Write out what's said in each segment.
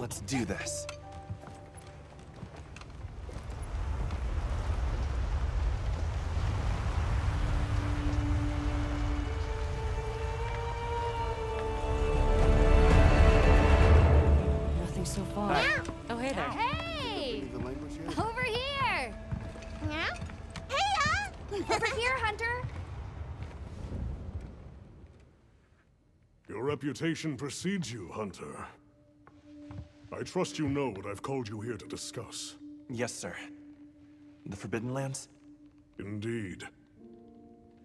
Let's do this. Nothing so far. Yeah. Oh, hey there. Hey! The language yet? Over here! Yeah? Hey, Over here, Hunter! Your reputation precedes you, Hunter. I trust you know what I've called you here to discuss. Yes, sir. The Forbidden Lands? Indeed.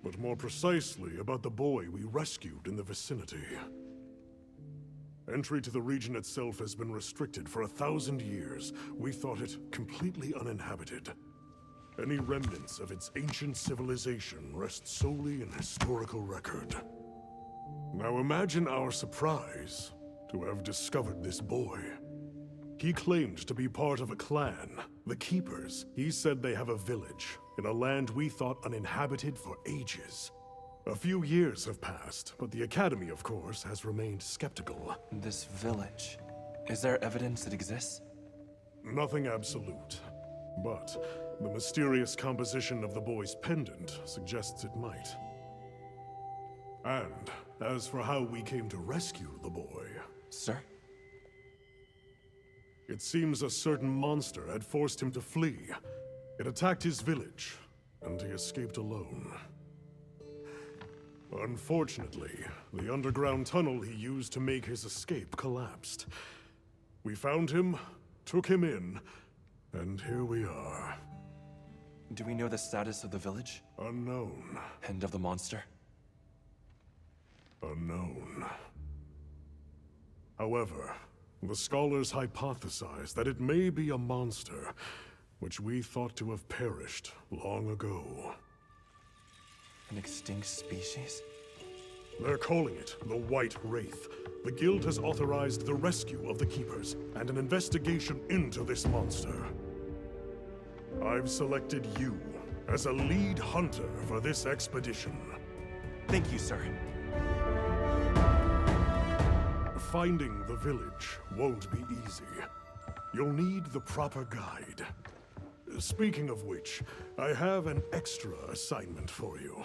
But more precisely about the boy we rescued in the vicinity. Entry to the region itself has been restricted for 1,000 years. We thought it completely uninhabited. Any remnants of its ancient civilization rest solely in historical record. Now imagine our surprise to have discovered this boy. He claimed to be part of a clan, the Keepers. He said they have a village in a land we thought uninhabited for ages. A few years have passed, but the Academy, of course, has remained skeptical. This village. Is there evidence it exists? Nothing absolute, but the mysterious composition of the boy's pendant suggests it might. And as for how we came to rescue the boy... Sir? It seems a certain monster had forced him to flee. It attacked his village, and he escaped alone. Unfortunately, the underground tunnel he used to make his escape collapsed. We found him, took him in, and here we are. Do we know the status of the village? Unknown. And of the monster? Unknown. However, the scholars hypothesize that it may be a monster, which we thought to have perished long ago. An extinct species? They're calling it the White Wraith. The Guild has authorized the rescue of the Keepers and an investigation into this monster. I've selected you as a lead hunter for this expedition. Thank you, sir. Finding the village won't be easy. You'll need the proper guide. Speaking of which, I have an extra assignment for you.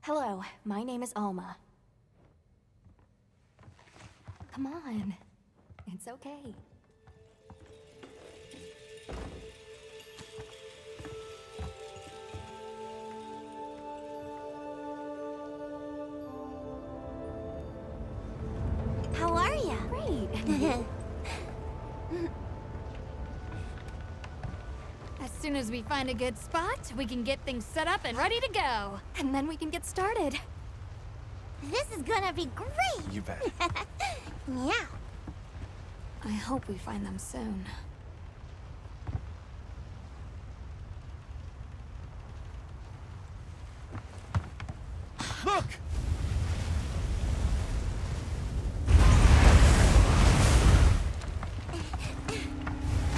Hello, my name is Alma. Come on. It's okay. How are you? Great. As soon as we find a good spot, we can get things set up and ready to go. And then we can get started. This is gonna be great! You bet. Yeah. I hope we find them soon. Look!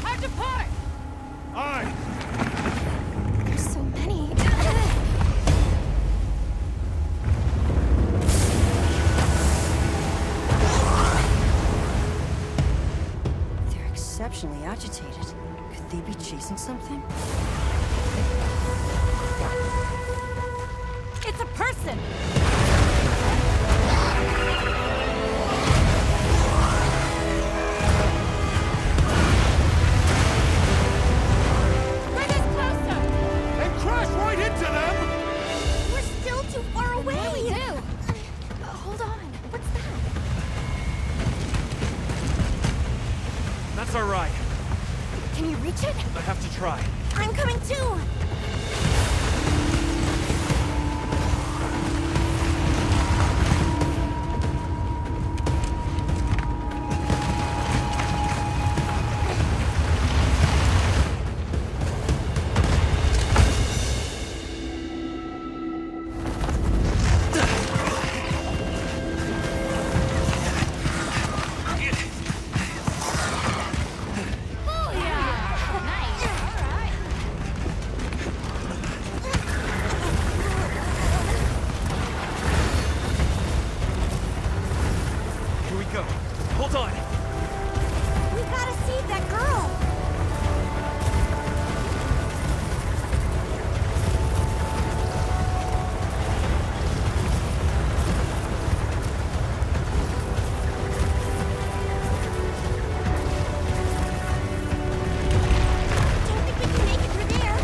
Time to part! Aye! There's so many. They're exceptionally agitated. Could they be chasing something? It's a person! Bring us closer! And crash right into them! We're still too far away! What do we do? Hold on. What's that? That's our ride. Can you reach it? I have to try. I'm coming too! Oh, yeah! Nice. All right. on! We gotta save that girl! Don't think we can make it through there.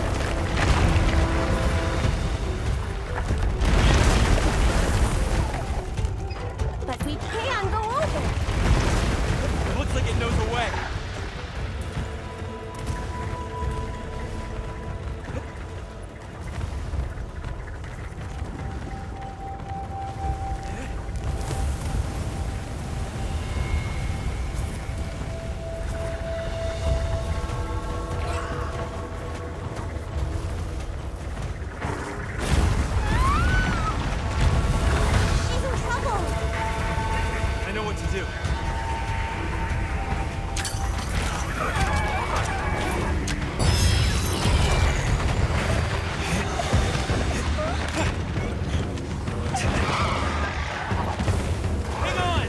But we can go over. It looks like it knows a way. She's in trouble. I know what to do. Hang on!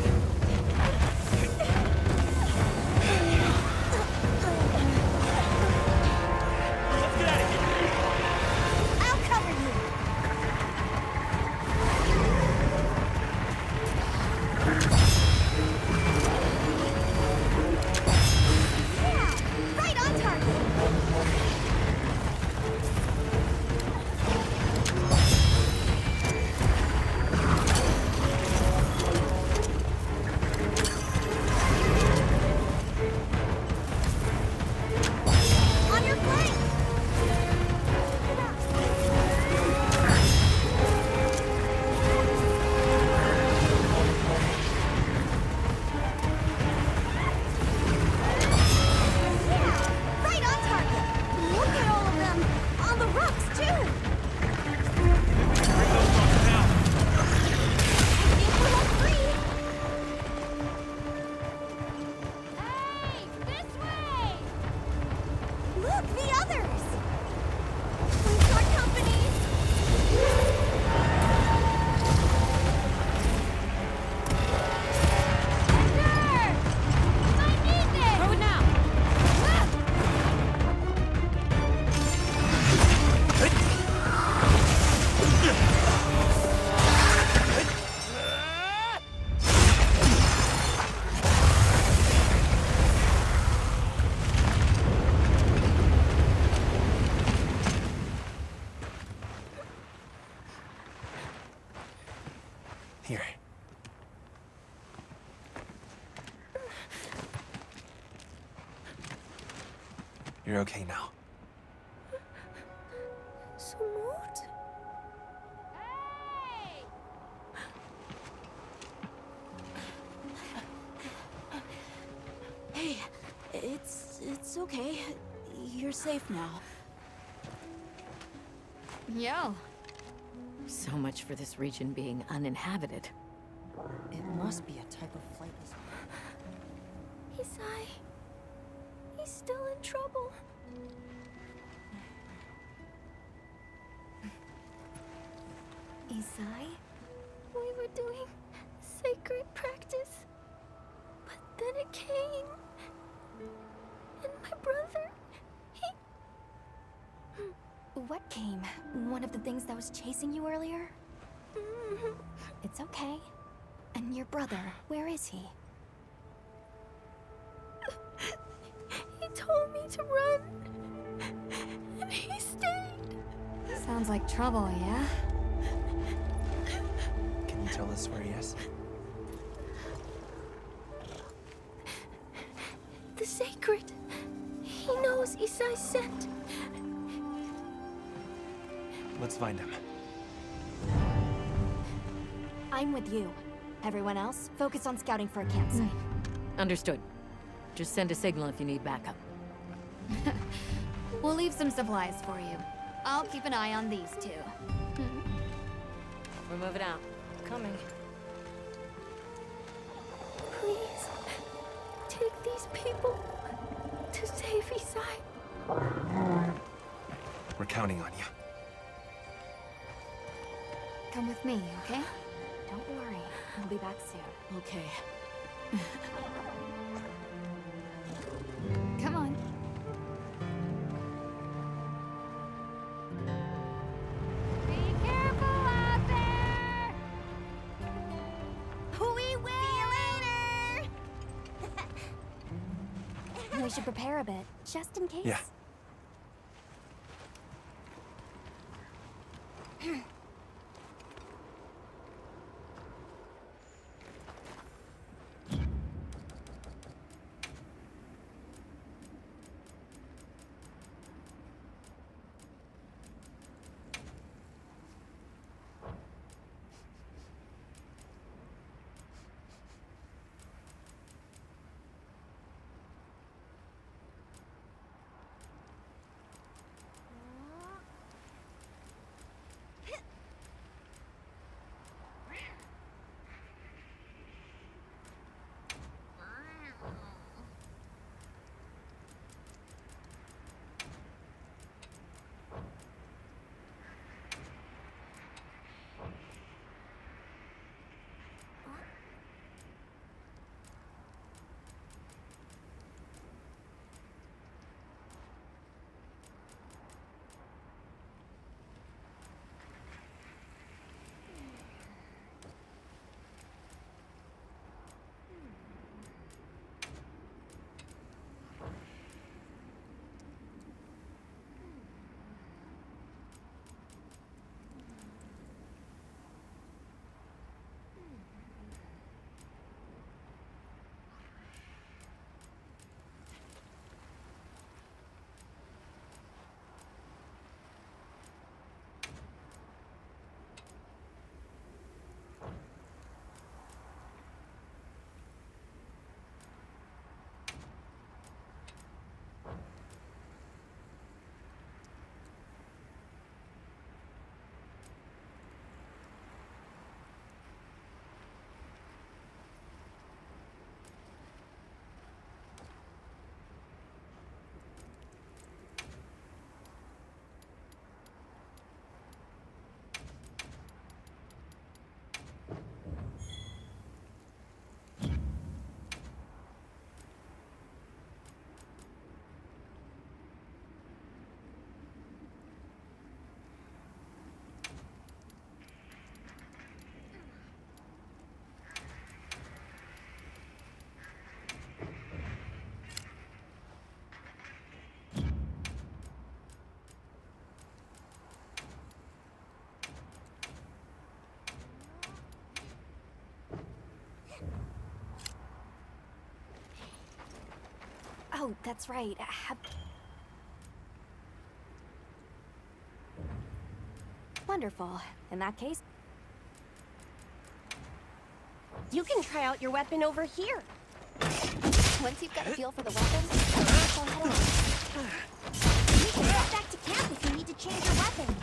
Let's get out of here! I'll cover you. Yeah, right on target. On your flank. Yeah, right on target. Look at all of them. On the rocks, too. Bring those rocks down! I think we're all free. Hey, this way! Look, the others. We've got company. Sure! I need this! Throw it now! Here. You're okay now. Smooth. Hey! Hey, it's okay. You're safe now. Yo, So much for this region being uninhabited. It must be a type of flightless. Isai. He's still in trouble. Isai? We were doing sacred practice. But then it came. And my brother, he... what came? One of the things that was chasing you earlier? It's okay. And your brother, where is he? He told me to run. And he stayed. Sounds like trouble, yeah? Can you tell us where he is? The sacred. He knows Isai's scent. Let's find him. I'm with you. Everyone else, focus on scouting for a campsite. Understood. Just send a signal if you need backup. We'll leave some supplies for you. I'll keep an eye on these two. We're moving out. Coming. Please, take these people to save Isai. We're counting on you. Come with me, okay? Don't worry. I'll be back soon. Okay. Come on. Be careful out there! We will! See you later! We should prepare a bit, just in case. Yeah. Oh, that's right. Wonderful. In that case... You can try out your weapon over here. Once you've got a feel for the weapon, go head on. You can head back to camp if you need to change your weapon.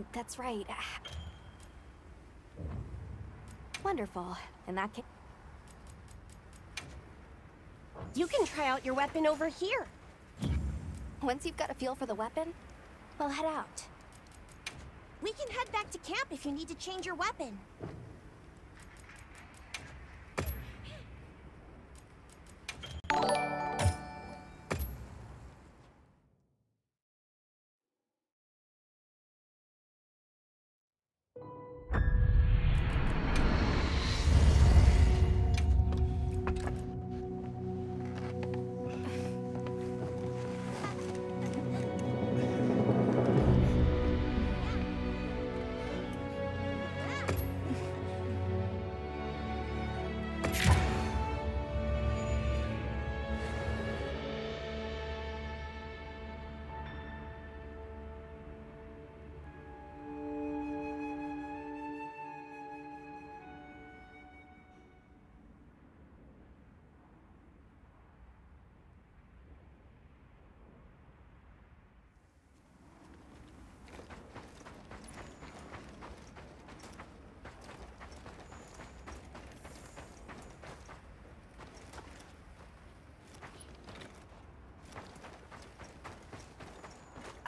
Oh, that's right. Wonderful. In that case... You can try out your weapon over here. Once you've got a feel for the weapon, we'll head out. We can head back to camp if you need to change your weapon.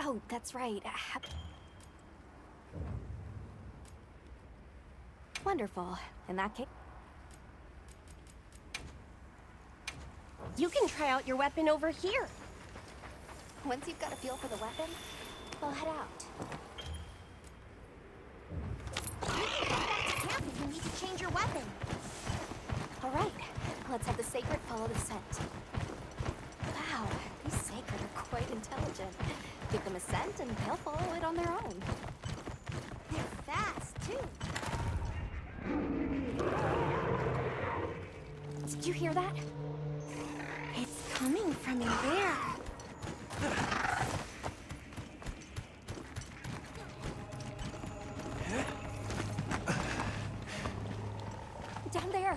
Oh, that's right. Wonderful. In that case... You can try out your weapon over here. Once you've got a feel for the weapon, we'll head out. You can head back to camp if you need to change your weapon. All right, let's have the Sacred follow the scent. Wow, these Sacred are quite intelligent. Give them a scent and they'll follow it on their own. They're fast, too. Did you hear that? It's coming from in there. Down there.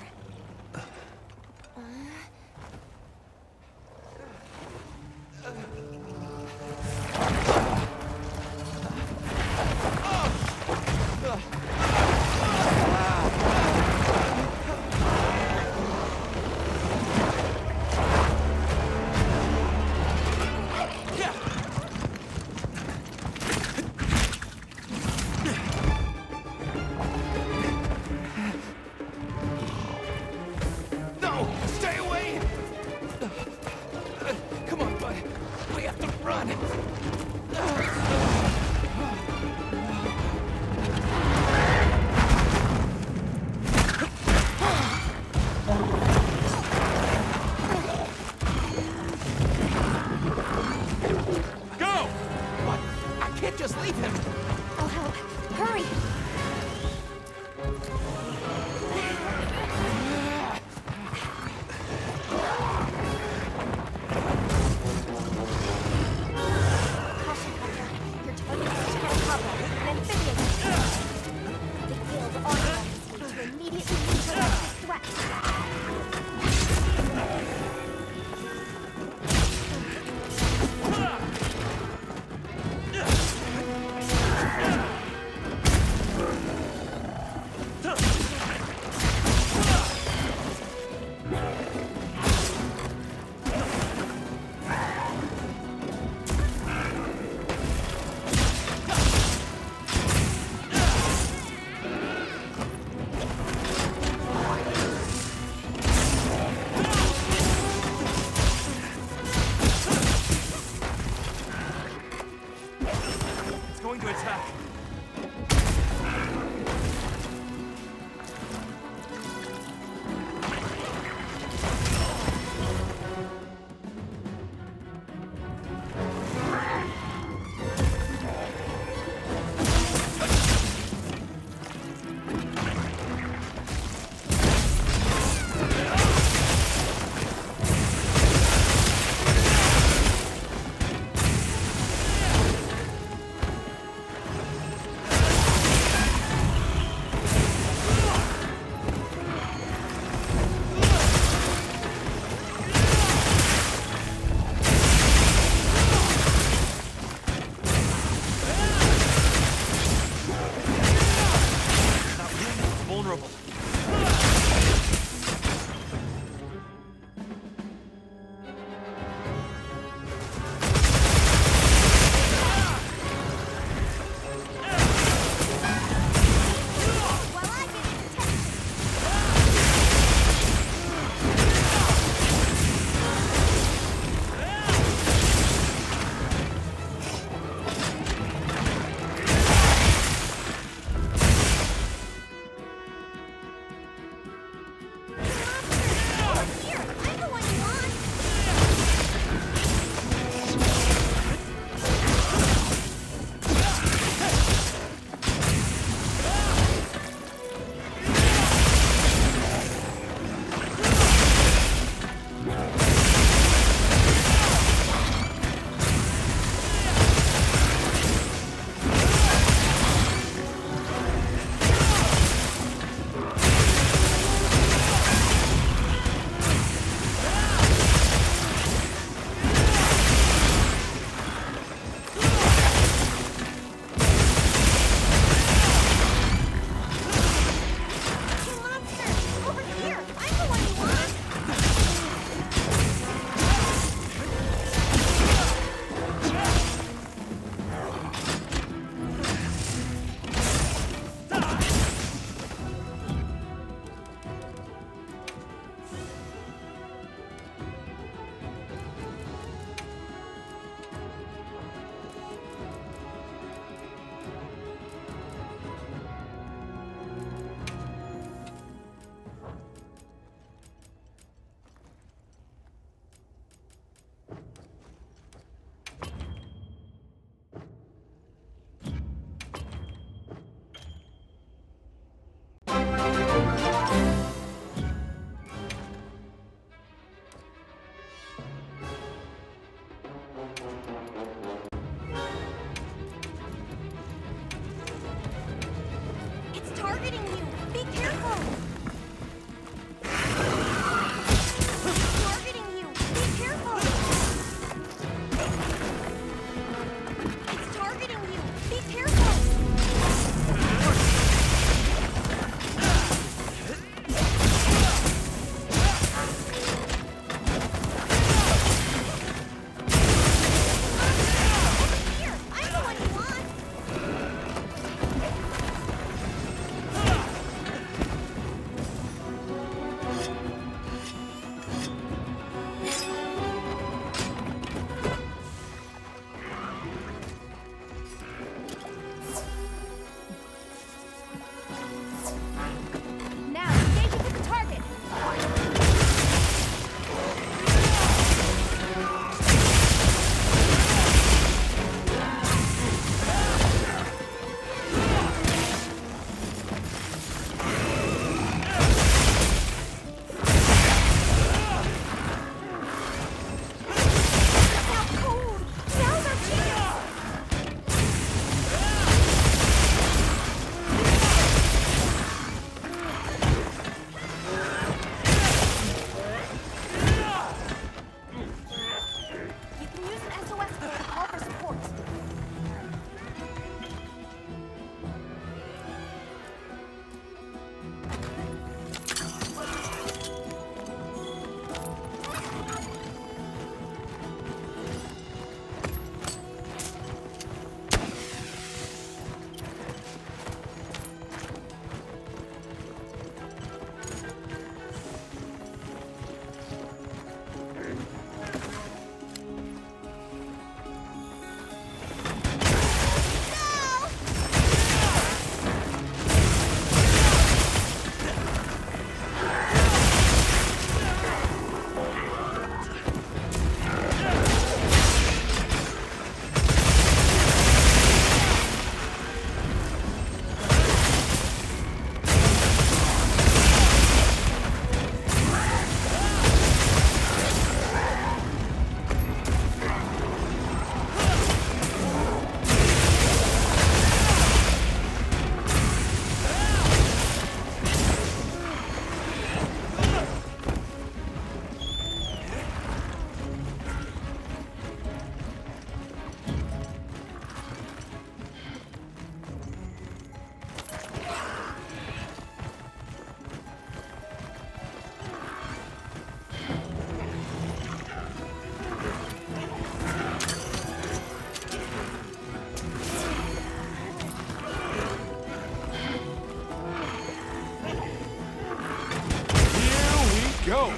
Go!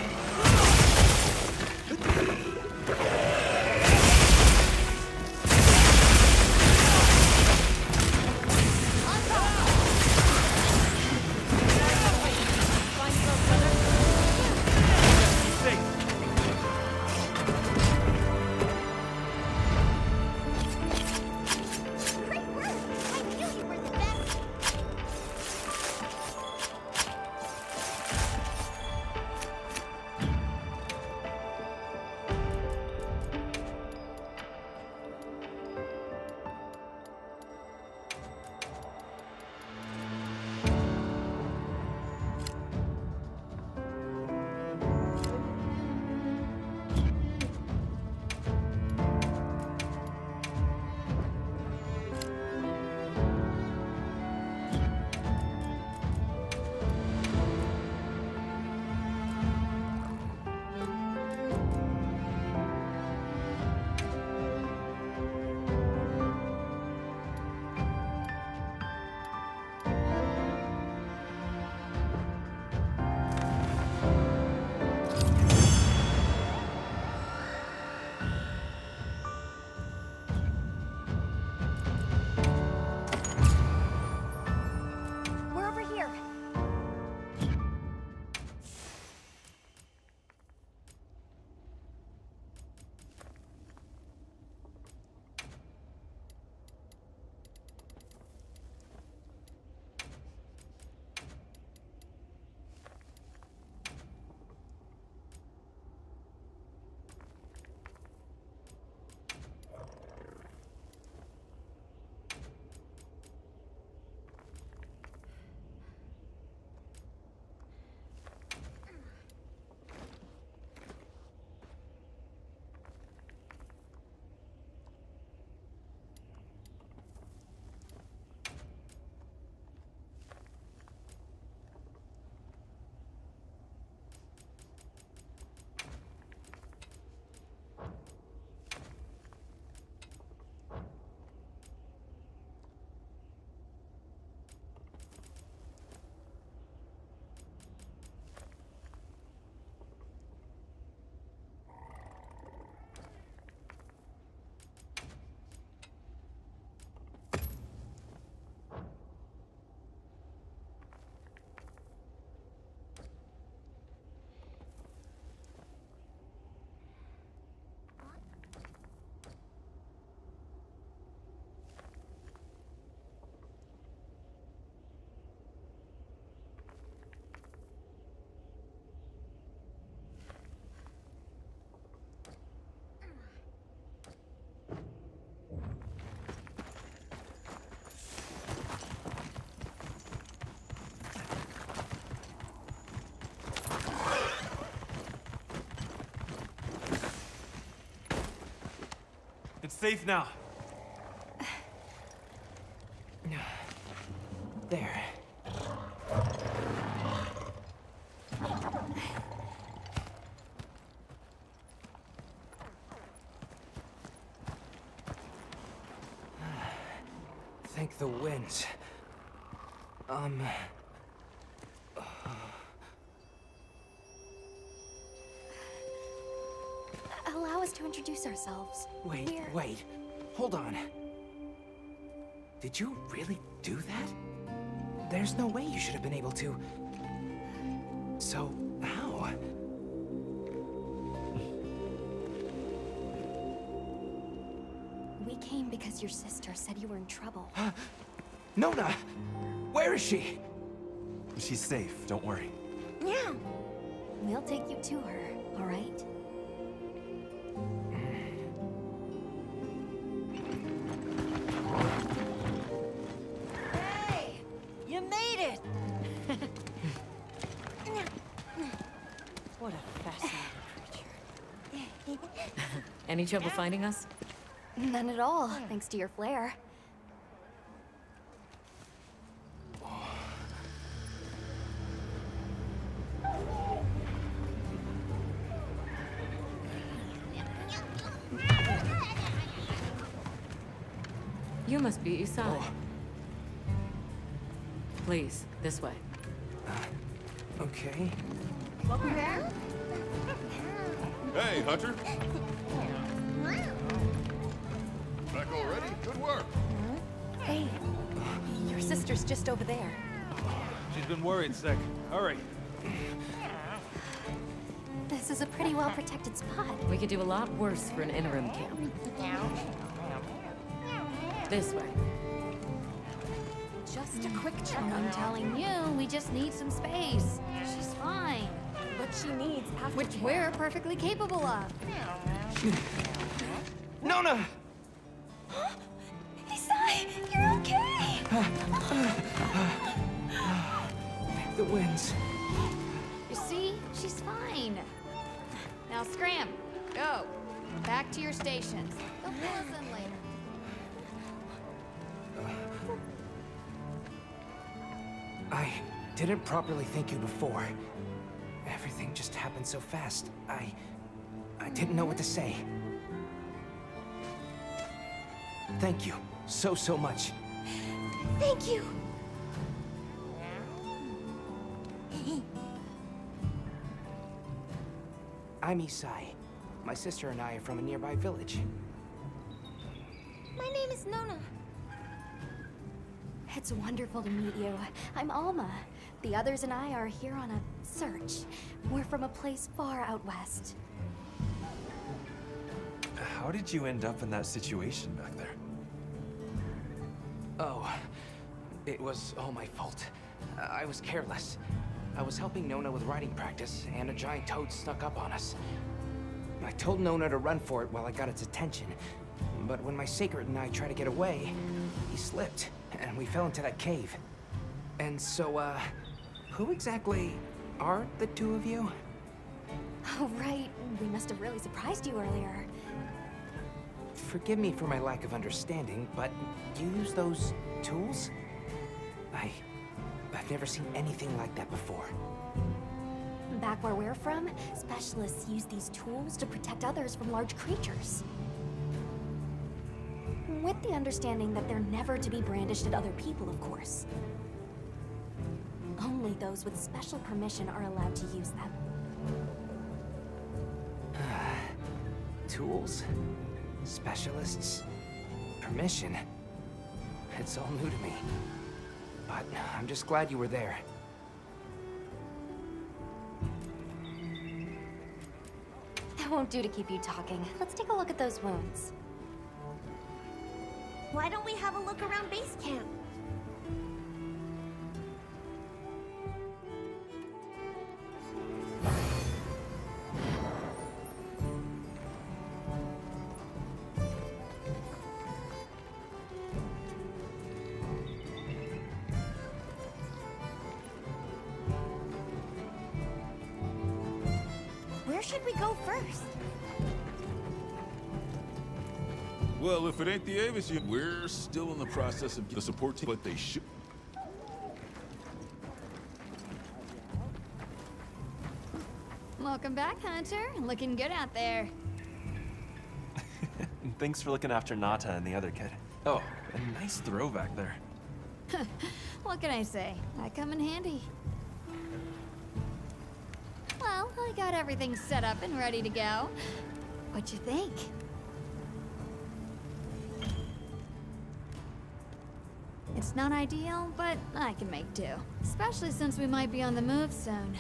Great work! I knew you were the best! We're over here. It's safe now. There. Thank the winds. Allow us to introduce ourselves. Wait, wait. Hold on. Did you really do that? There's no way you should have been able to. So, how? We came because your sister said you were in trouble. Nona! Where is she? She's safe, don't worry. Yeah. We'll take you to her, all right? Hey! You made it! What a fascinating creature. Any trouble finding us? None at all, thanks to your flair. You must be Usai. Please, this way. Okay. Welcome back. Hey, Hunter. Back already? Good work. Hey, your sister's just over there. She's been worried, Spec. Hurry. This is a pretty well-protected spot. We could do a lot worse for an interim camp. This way. Just a quick check. I'm telling you, we just need some space. She's fine. What she needs after Which we're perfectly capable of. Nona! Isai, you're okay! The winds. You see? She's fine. Now scram. Go. Back to your stations. They'll pull us in later. I didn't properly thank you before. Everything just happened so fast. I didn't know what to say. Thank you so much. Thank you! I'm Isai. My sister and I are from a nearby village. My name is Nona. It's wonderful to meet you. I'm Alma. The others and I are here on a search. We're from a place far out west. How did you end up in that situation back there? Oh, it was all my fault. I was careless. I was helping Nona with riding practice, and a giant toad snuck up on us. I told Nona to run for it while I got its attention, but when my sacred and I tried to get away, he slipped, and we fell into that cave. And so, who exactly are the two of you? Oh, right. We must have really surprised you earlier. Forgive me for my lack of understanding, but you use those tools? I've never seen anything like that before. Back where we're from, specialists use these tools to protect others from large creatures. With the understanding that they're never to be brandished at other people, of course. Only those with special permission are allowed to use them. Tools? Specialists? Permission? It's all new to me. But I'm just glad you were there. That won't do to keep you talking. Let's take a look at those wounds. Why don't we have a look around base camp? Where should we go first? Well, if it ain't the Avis, we're still in the process of the support team, but they should. Welcome back, Hunter. Looking good out there. And thanks for looking after Nata and the other kid. Oh, a nice throw back there. What can I say? I come in handy. Well, I got everything set up and ready to go. What you think? It's not ideal, but I can make do. Especially since we might be on the move soon.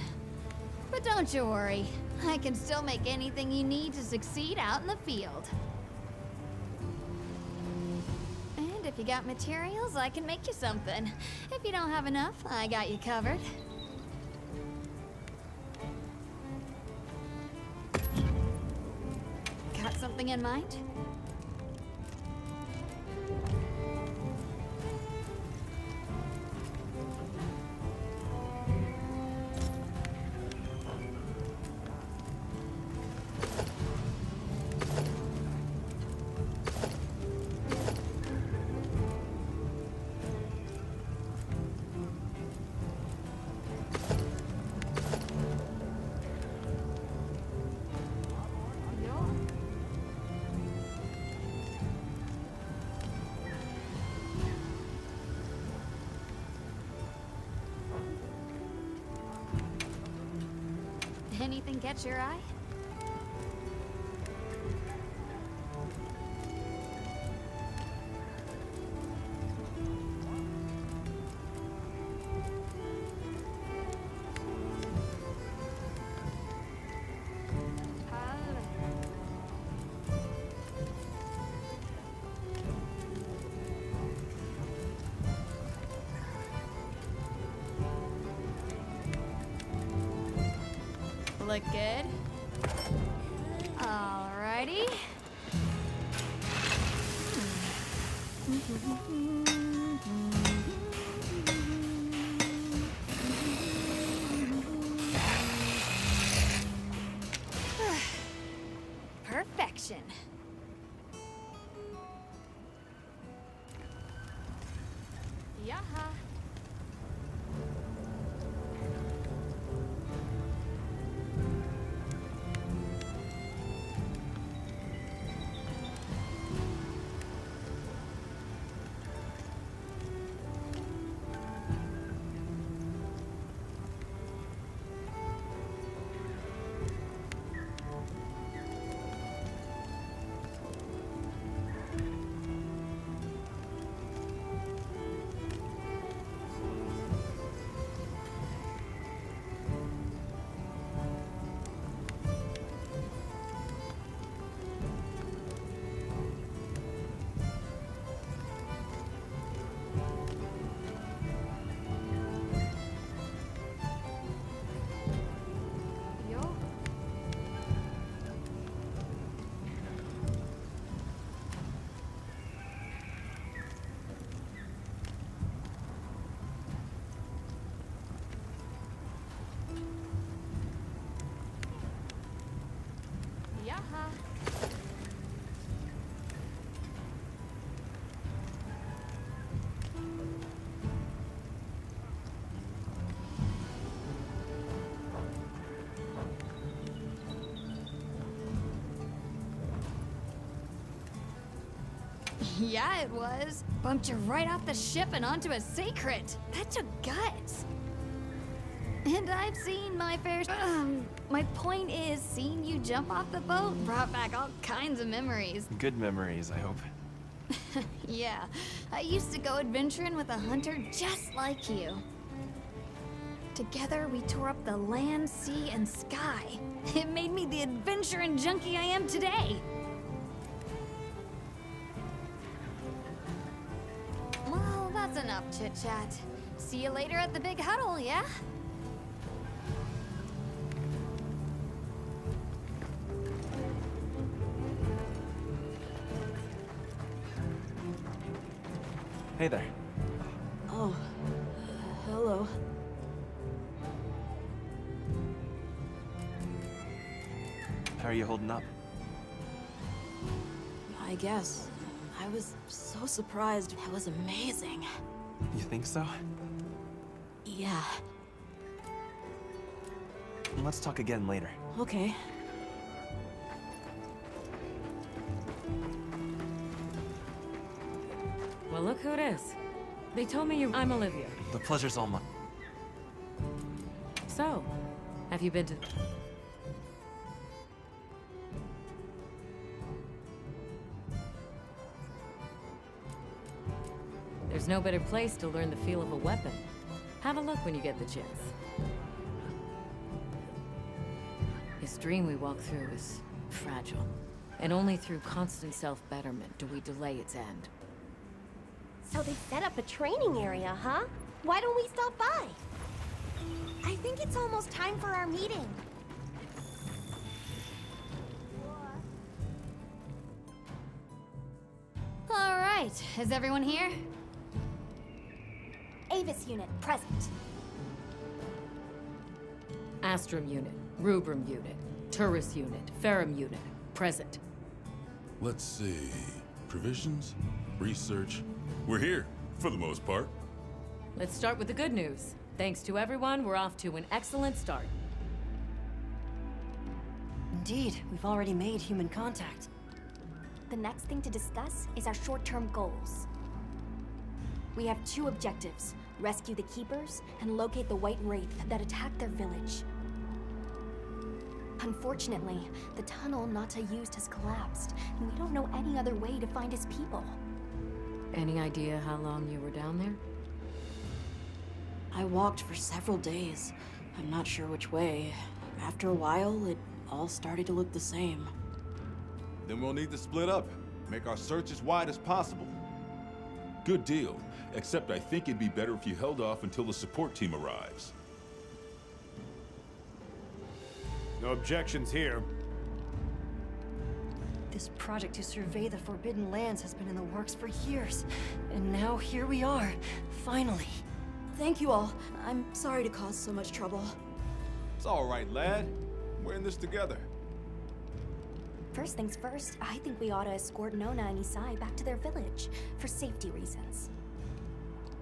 But don't you worry. I can still make anything you need to succeed out in the field. And if you got materials, I can make you something. If you don't have enough, I got you covered. Got something in mind? Anything catch your eye? look good. Alrighty. Perfection. Yaha. Yaha. Yeah, it was. Bumped you right off the ship and onto a sacred. That took guts. And I've seen my fair my point is, seeing you jump off the boat brought back all kinds of memories. Good memories, I hope. Yeah, I used to go adventuring with a hunter just like you. Together, we tore up the land, sea, and sky. It made me the adventuring junkie I am today. Well, that's enough chit-chat. See you later at the big huddle, yeah? Hey there. Oh, hello. How are you holding up? I guess. I was so surprised. It was amazing. You think so? Yeah. Let's talk again later. Okay. Well, look who it is. They told me I'm Olivia. The pleasure's all mine. So, have you been to... There's no better place to learn the feel of a weapon. Have a look when you get the chance. This dream we walk through is fragile. And only through constant self-betterment do we delay its end. So they set up a training area, huh? Why don't we stop by? I think it's almost time for our meeting. All right, is everyone here? Avis unit, present. Astrum unit, Rubrum unit, Turris unit, Ferrum unit, present. Let's see. Provisions? Research? We're here, for the most part. Let's start with the good news. Thanks to everyone, we're off to an excellent start. Indeed, we've already made human contact. The next thing to discuss is our short-term goals. We have two objectives: rescue the Keepers and locate the White Wraith that attacked their village. Unfortunately, the tunnel Nata used has collapsed, and we don't know any other way to find his people. Any idea how long you were down there? I walked for several days. I'm not sure which way. After a while, it all started to look the same. Then we'll need to split up. Make our search as wide as possible. Good deal. Except I think it'd be better if you held off until the support team arrives. No objections here. This project to survey the Forbidden Lands has been in the works for years. And now here we are, finally. Thank you all. I'm sorry to cause so much trouble. It's all right, lad. We're in this together. First things first, I think we ought to escort Nona and Isai back to their village, for safety reasons.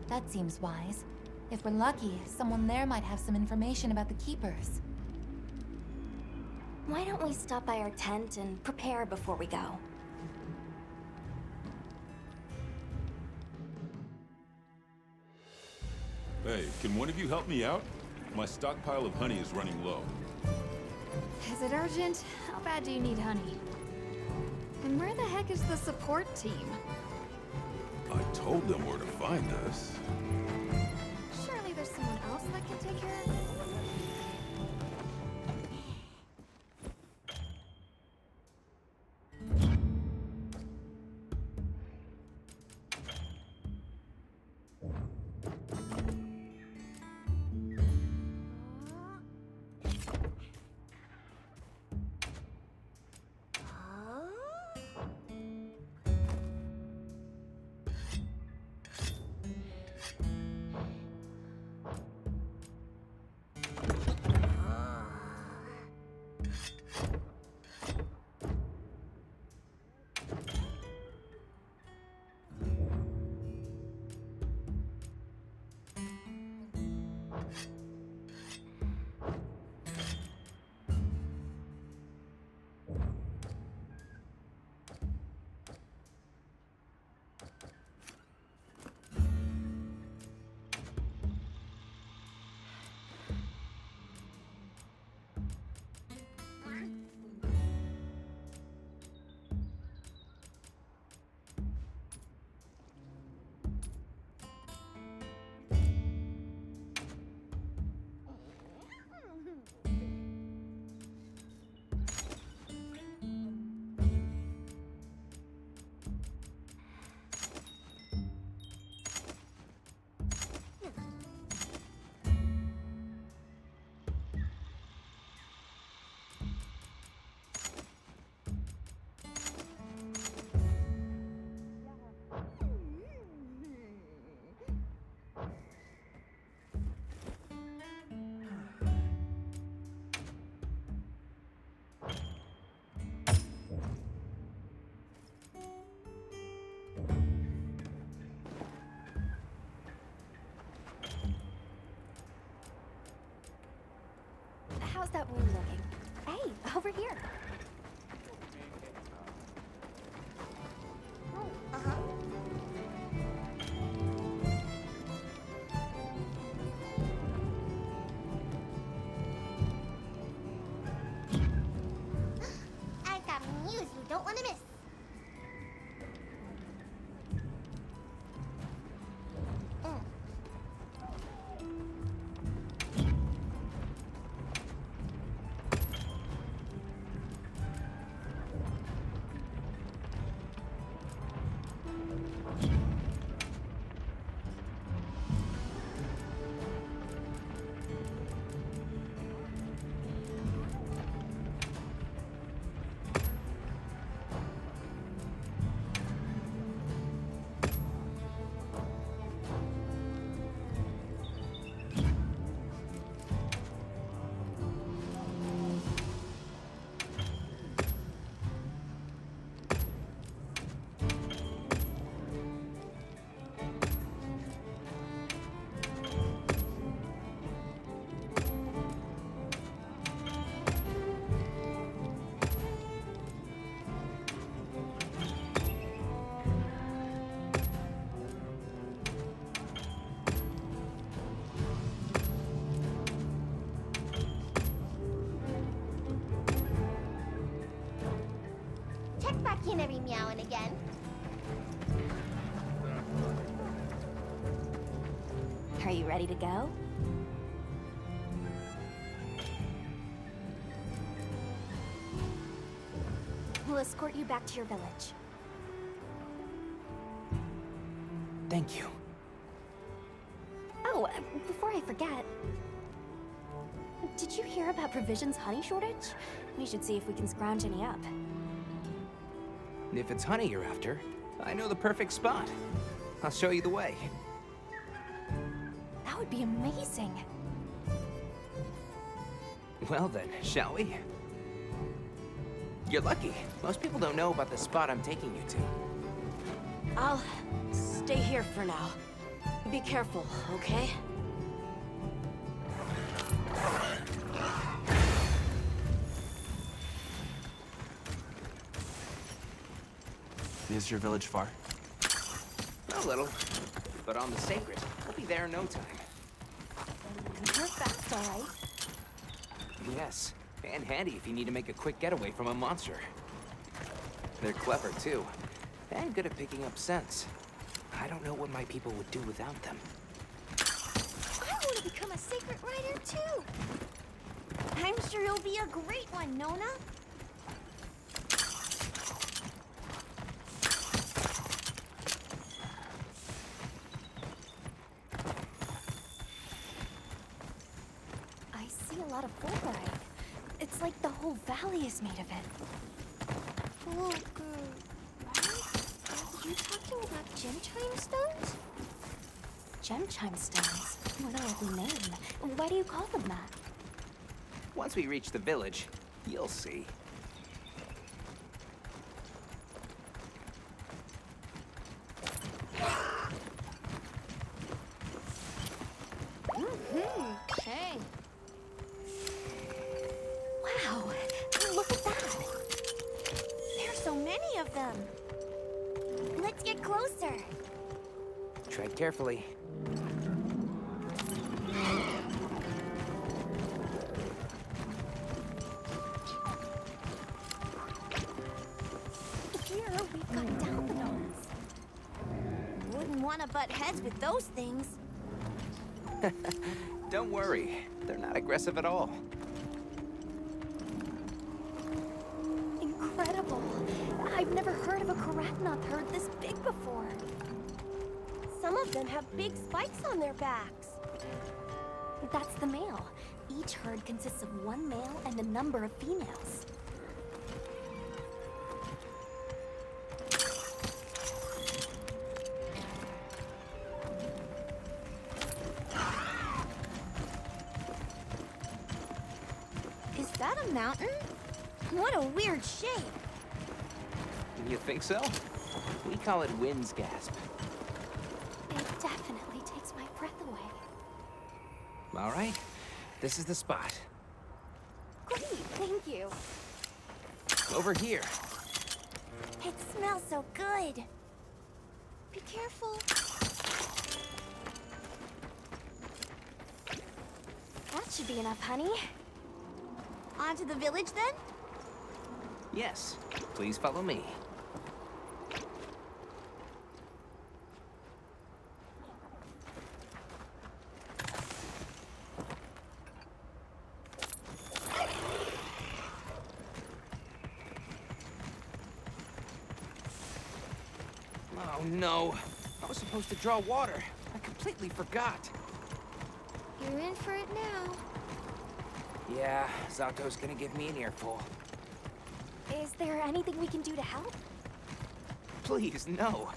That seems wise. If we're lucky, someone there might have some information about the Keepers. Why don't we stop by our tent and prepare before we go? Hey, can one of you help me out? My stockpile of honey is running low. Is it urgent? How bad do you need honey? And where the heck is the support team? I told them where to find us. Surely there's someone else that can take care of it. How's that wound looking? Hey, over here. I've got news you don't want to miss. Check back in every meow and again. Are you ready to go? We'll escort you back to your village. Thank you. Oh, before I forget, Did you hear about Provision's honey shortage? We should see if we can scrounge any up. If it's honey you're after, I know the perfect spot. I'll show you the way. That would be amazing. Well then, shall we? You're lucky. Most people don't know about the spot I'm taking you to. I'll stay here for now. Be careful, okay? Is your village far? A little. But on the sacred, we'll be there in no time. You're fast, all right. Yes, and handy if you need to make a quick getaway from a monster. They're clever, too, and good at picking up scents. I don't know what my people would do without them. I want to become a sacred rider, too. I'm sure you'll be a great one, Nona. I see a lot of fulgurite. It's like the whole valley is made of it. Fulgurite? Are you talking about gem chime stones? Gem chime stones? What a lovely name. Why do you call them that? Once we reach the village, you'll see. Hey. Wow, look at that. There's so many of them. Let's get closer. Tread carefully. Here we've got Dalphinons. Wouldn't want to butt heads with those things. Don't worry, they're not aggressive at all. Incredible. I've never heard of a Karatnoth herd this big before. Some of them have big spikes on their backs. That's the male. Each herd consists of one male and a number of females. Is that a mountain? What a weird shape. You think so? We call it wind's gasp. It definitely takes my breath away. All right, this is the spot. Great, thank you. Over here. It smells so good. Be careful. That should be enough, honey. On to the village, then? Yes, please follow me. Oh no, I was supposed to draw water. I completely forgot. You're in for it now. Yeah, Zato's gonna give me an earful. Is there anything we can do to help? Please, no.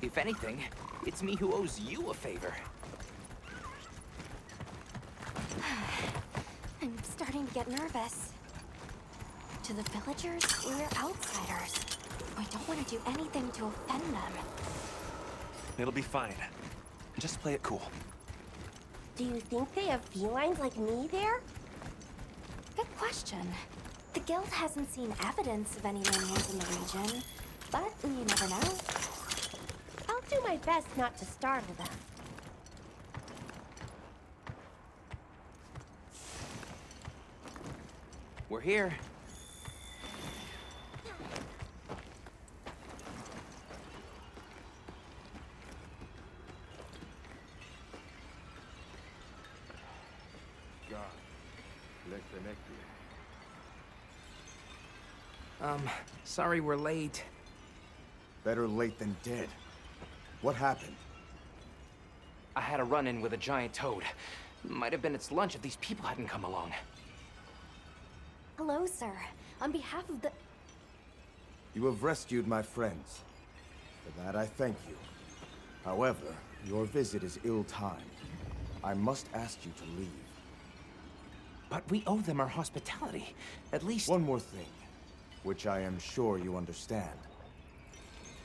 If anything, it's me who owes you a favor. I'm starting to get nervous. To the villagers, we're outsiders. We don't want to do anything to offend them. It'll be fine. Just play it cool. Do you think they have felines like me there? Good question. The guild hasn't seen evidence of any lineage in the region, but you never know. I'll do my best not to startle them. We're here. Sorry we're late. Better late than dead. What happened? I had a run-in with a giant toad. Might have been its lunch if these people hadn't come along. Hello, sir. On behalf of the... You have rescued my friends. For that I thank you. However, your visit is ill-timed. I must ask you to leave. But we owe them our hospitality. At least... One more thing, which I am sure you understand.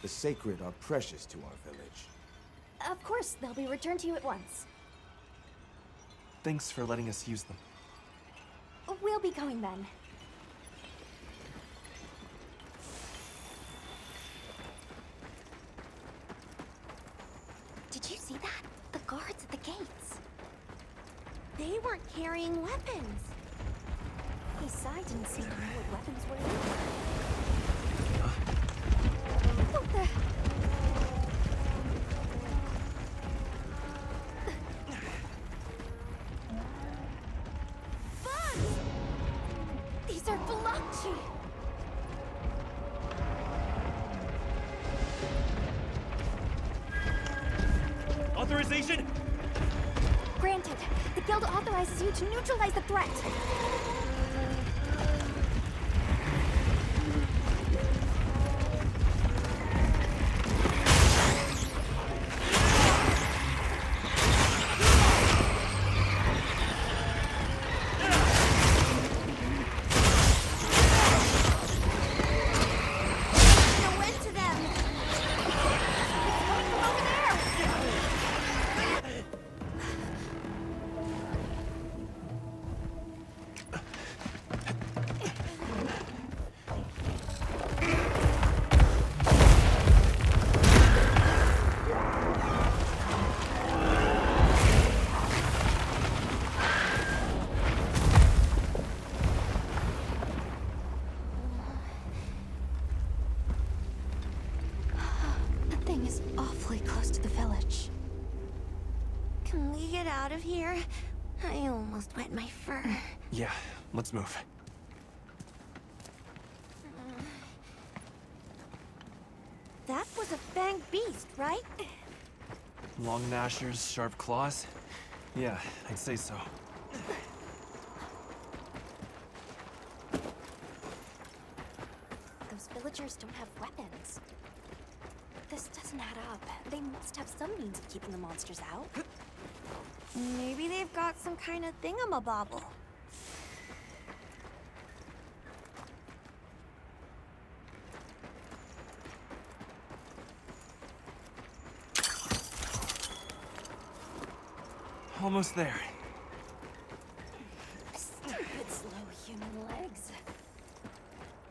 The sacred are precious to our village. Of course, they'll be returned to you at once. Thanks for letting us use them. We'll be going then. Did you see that? The guards at the gates. They weren't carrying weapons. Besides, didn't seem to know what weapons were in. What the? Bugs! These are Veloci! Authorization? Granted. The guild authorizes you to neutralize the threat. Out of here. I almost wet my fur. Yeah, let's move. That was a fanged beast, right? Long gnashers, sharp claws? Yeah, I'd say so. Those villagers don't have weapons. This doesn't add up. They must have some means of keeping the monsters out. Maybe they've got some kind of thingamabobble. Almost there. Stupid slow human legs.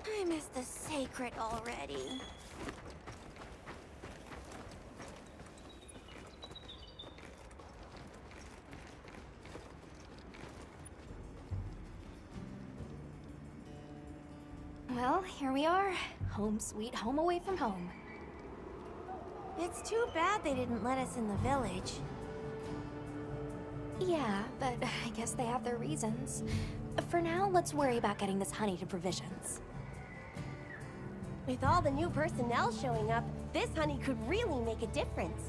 I miss the sacred already. Well, here we are. Home sweet home away from home. It's too bad they didn't let us in the village. Yeah, but I guess they have their reasons. For now, let's worry about getting this honey to provisions. With all the new personnel showing up, this honey could really make a difference.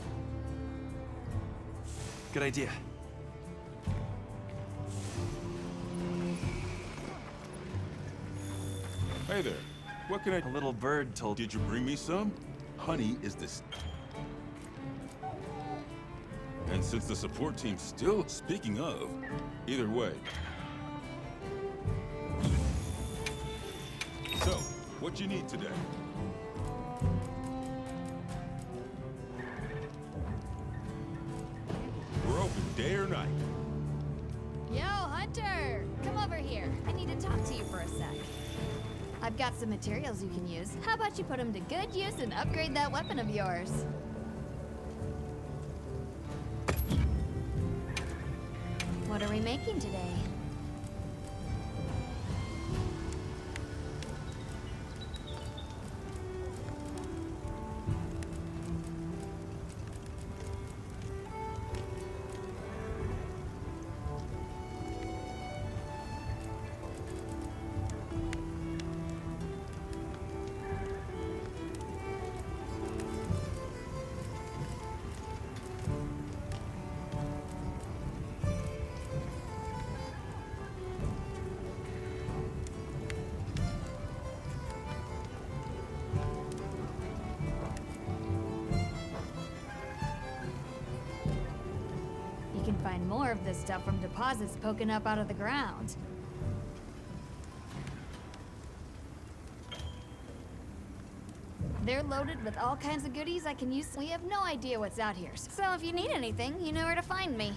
Good idea. Hey there. What can I... A little bird told... Did you bring me some? Honey is this... And since the support team's still... Speaking of, either way. So, what you need today? We're open day or night. Yo, Hunter! Come over here. I need to talk to you for a sec. I've got some materials you can use. How about you put them to good use and upgrade that weapon of yours? What are we making today? of this stuff from deposits poking up out of the ground. They're loaded with all kinds of goodies I can use. We have no idea what's out here, so if you need anything, you know where to find me.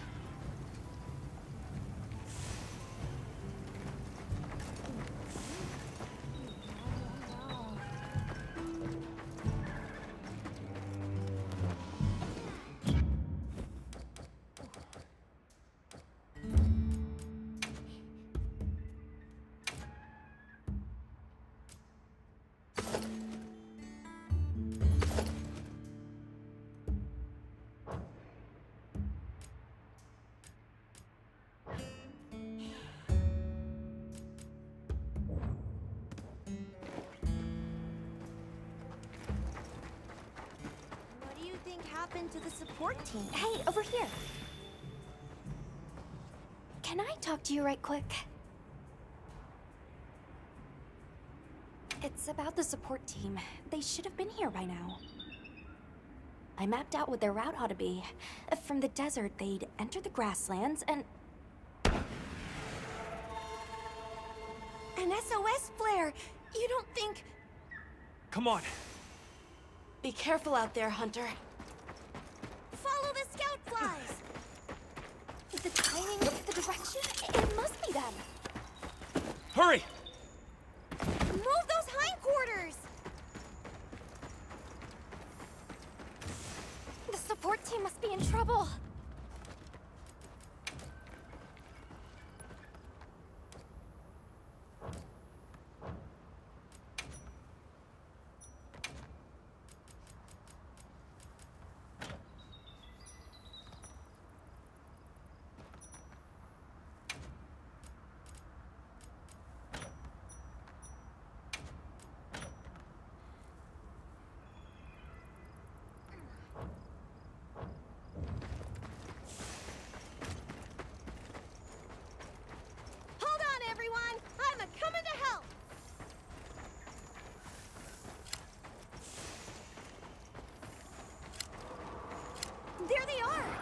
Happened to the support team? Hey, over here. Can I talk to you right quick? It's about the support team. They should have been here by now. I mapped out what their route ought to be. From the desert, they'd enter the grasslands and... An SOS flare! You don't think... Come on. Be careful out there, Hunter. Follow the scout flies! The timing, the direction, it must be them. Hurry! Move those hindquarters! The support team must be in trouble. There they are!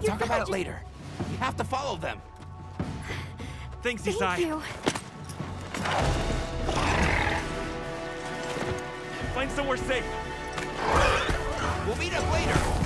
Talk about it later. You have to follow them. Thanks, Thank Isai. you. Find somewhere safe. We'll meet up later.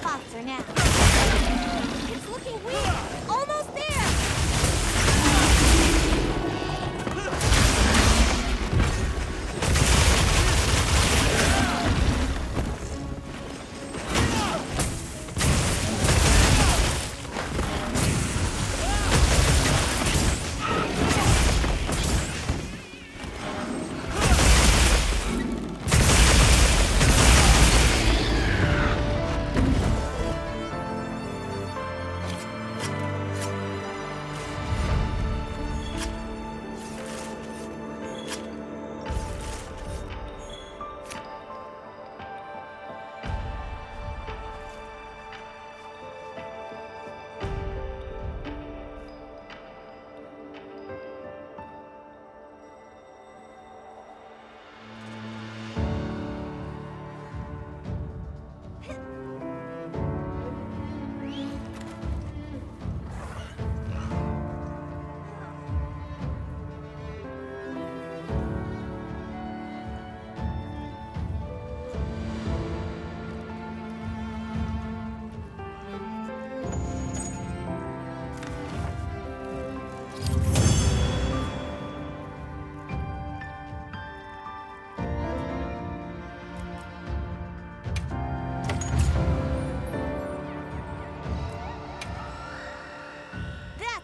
spots are now. It's looking weak. Almost there.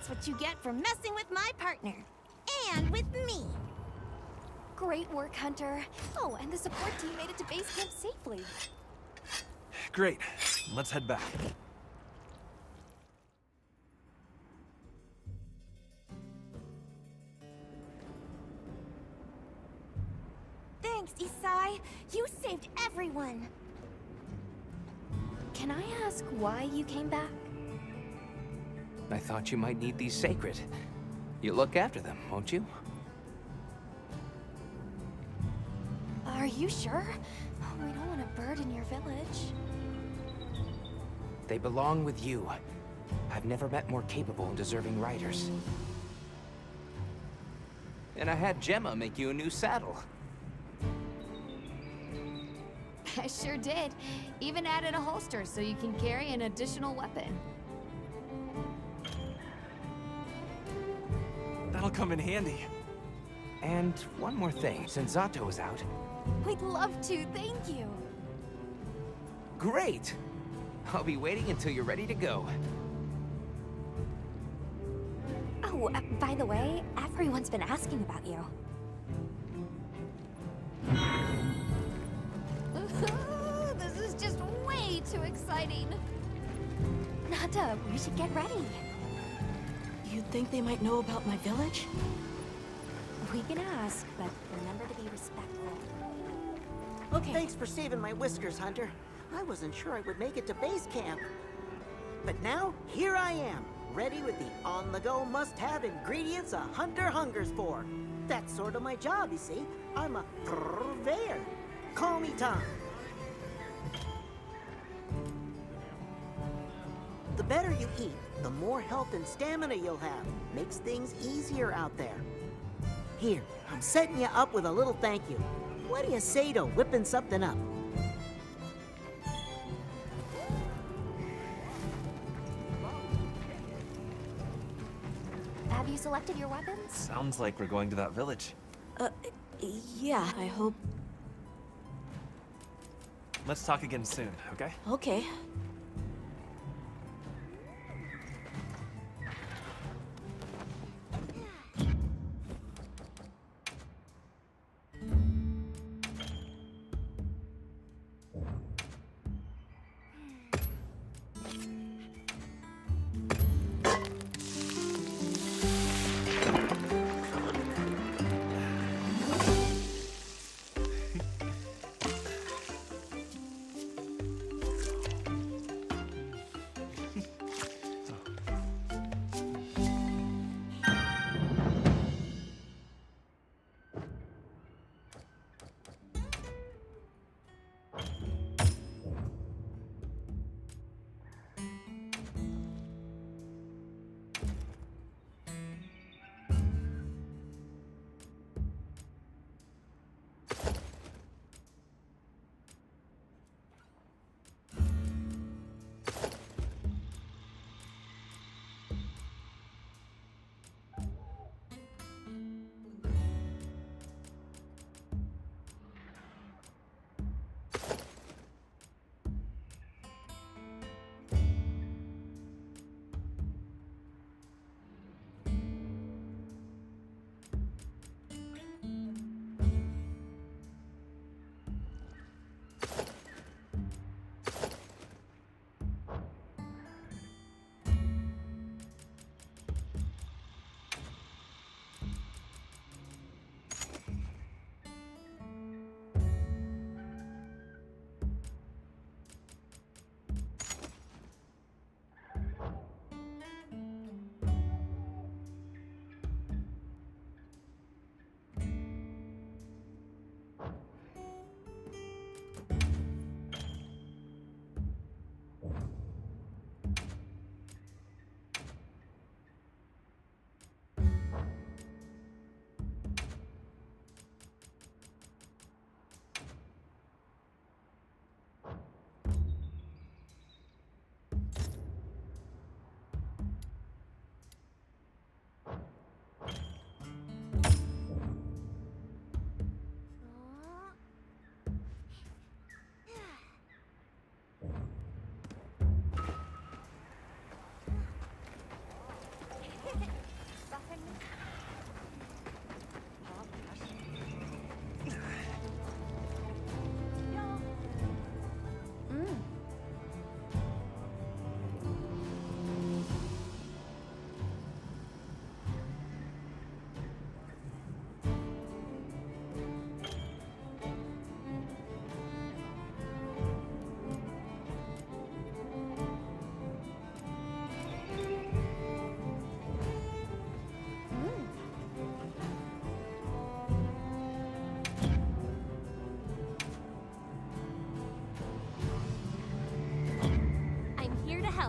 What you get for messing with my partner. And with me. Great work, Hunter. Oh, and the support team made it to base camp safely. Great. Let's head back. Thanks, Isai. You saved everyone. Can I ask why you came back? I thought you might need these sacred. You look after them, won't you? Are you sure? We don't want to burden your village. They belong with you. I've never met more capable and deserving riders. And I had Gemma make you a new saddle. I sure did. Even added a holster so you can carry an additional weapon. That'll come in handy. And one more thing, since Zato is out. We'd love to, thank you. Great! I'll be waiting until you're ready to go. Oh, by the way, everyone's been asking about you. This is just way too exciting. Nata, we should get ready. You think they might know about my village? We can ask, but remember to be respectful. Okay. Thanks for saving my whiskers, Hunter. I wasn't sure I would make it to base camp. But now, here I am, ready with the on-the-go must-have ingredients a hunter hungers for. That's sort of my job, you see. I'm a purveyor. Call me Tom. The better you eat, the more health and stamina you'll have. Makes things easier out there. Here, I'm setting you up with a little thank you. What do you say to whipping something up? Have you selected your weapons? Sounds like we're going to that village. Yeah, I hope. Let's talk again soon, okay? Okay.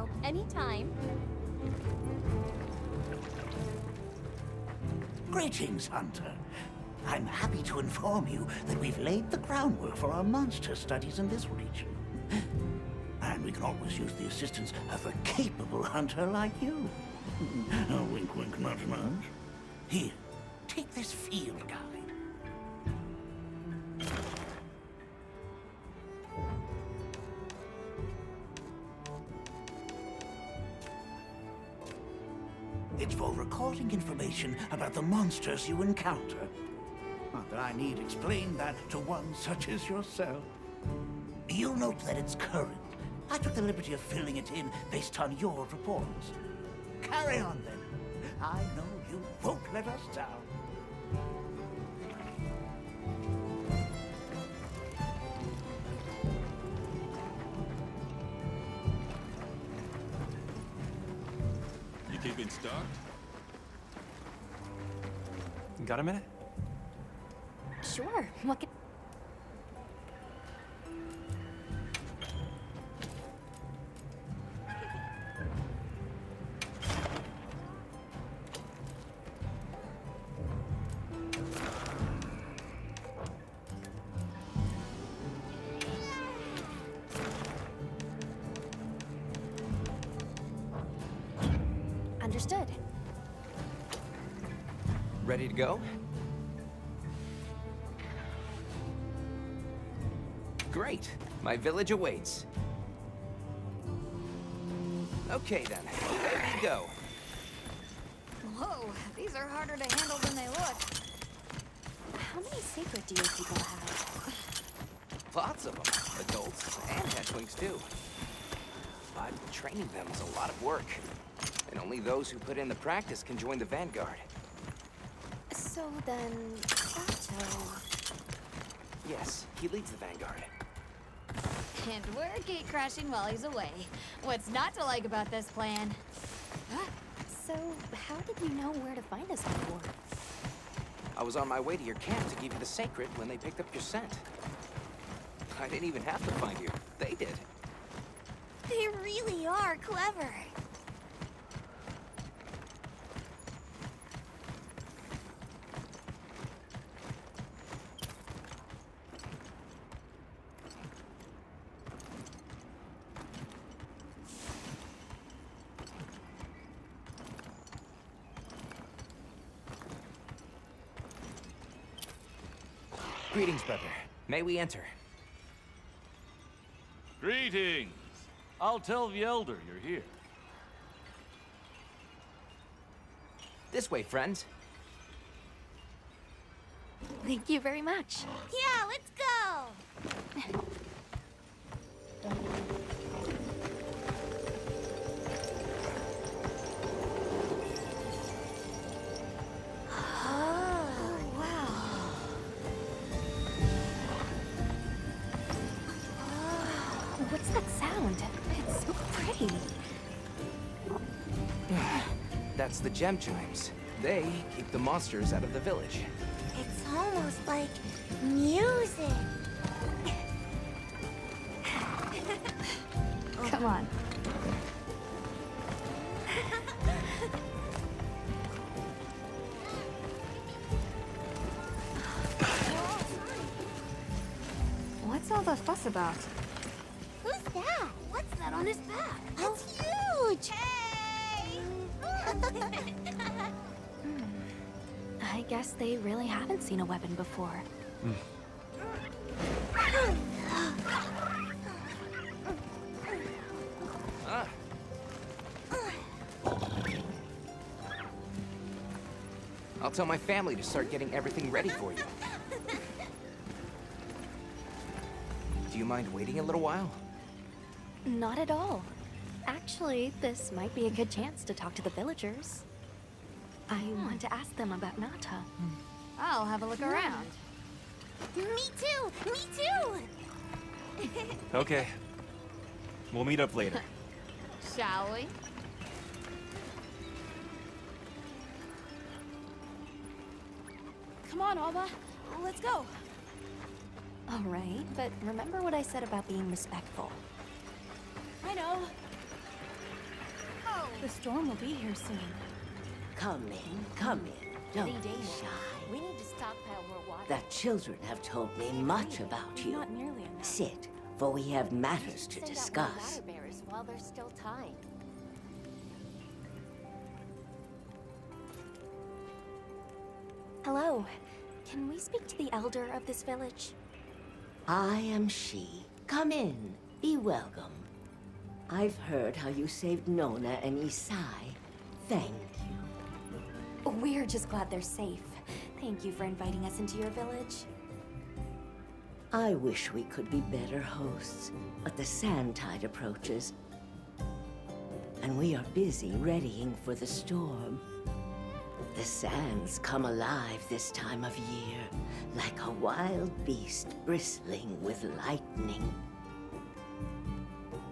help anytime. Greetings, Hunter. I'm happy to inform you that we've laid the groundwork for our monster studies in this region. And we can always use the assistance of a capable hunter like you. Wink, wink, nudge, nudge. Here, take this field guide. It's for recording information about the monsters you encounter. Not that I need explain that to one such as yourself. You'll note that it's current. I took the liberty of filling it in based on your reports. Carry on then. I know you won't let us down. You keeping stocked? Got a minute? Sure. What can... Understood. Ready to go? Great. My village awaits. Okay then, there you go. Whoa, these are harder to handle than they look. How many sacred do your people have? Lots of them. Adults and hatchlings too. But training them is a lot of work. And only those who put in the practice can join the Vanguard. So then, Sato... Yes, he leads the Vanguard. And we're gate crashing while he's away. What's not to like about this plan? So, how did you know where to find us before? I was on my way to your camp to give you the sacred when they picked up your scent. I didn't even have to find you. They did. They really are clever. Greetings, brother. May we enter? Greetings. I'll tell the Elder you're here. This way, friends. Thank you very much. Yeah, let's go! What's that sound? It's so pretty. That's the gem chimes. They keep the monsters out of the village. It's almost like music. Come on. What's all the fuss about? Who's that? What's that on his back? That's huge! Hey! I guess they really haven't seen a weapon before. I'll tell my family to start getting everything ready for you. Do you mind waiting a little while? Not at all. Actually, this might be a good chance to talk to the villagers. I want to ask them about Nata. I'll have a look around. Me too! Me too! Okay. We'll meet up later. Shall we? Come on, Alba. Let's go. All right, but remember what I said about being respectful. I know. The storm will be here soon. Come in, come in. Don't be shy. We need to stockpile more water. The children have told me much about you. Not nearly enough. Sit, for we have matters to Send out more discuss. ladder bearers while there's still time. Hello. Can we speak to the elder of this village? I am she. Come in. Be welcome. I've heard how you saved Nona and Isai. Thank you. We're just glad they're safe. Thank you for inviting us into your village. I wish we could be better hosts, but the sand tide approaches, and we are busy readying for the storm. The sands come alive this time of year, like a wild beast bristling with lightning.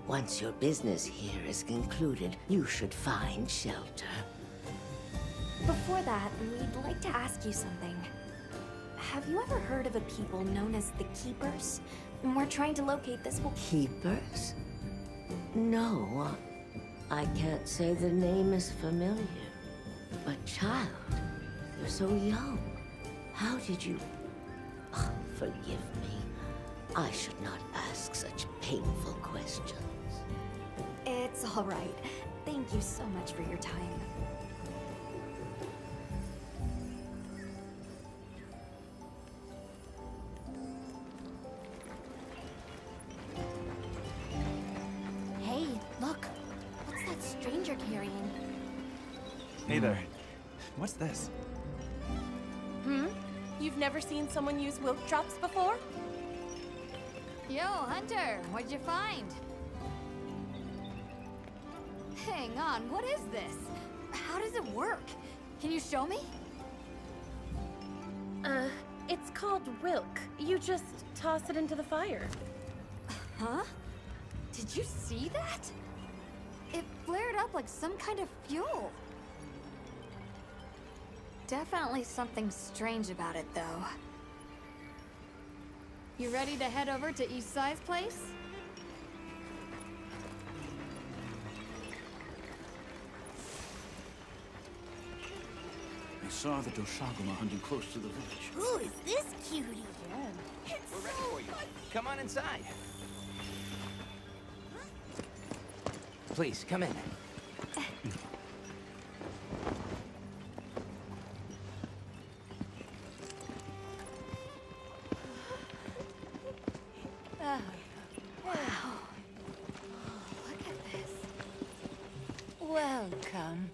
Once your business here is concluded, you should find shelter. Before that, we'd like to ask you something. Have you ever heard of a people known as the Keepers? We're trying to locate this Keepers? No, I can't say the name is familiar. But child, you're so young. How did you... Oh, forgive me. I should not ask such painful questions. It's all right. Thank you so much for your time. Hey, look. What's that stranger carrying? Hey there. What's this? You've never seen someone use wilk drops before? Yo, Hunter, what'd you find? Hang on, what is this? How does it work? Can you show me? It's called wilk. You just toss it into the fire. Huh? Did you see that? It flared up like some kind of fuel. Definitely something strange about it, though. You ready to head over to Isai's place? I saw the Doshaguma hunting close to the village. Who is this cutie? We're ready for you. Come on inside. Please, come in. Welcome.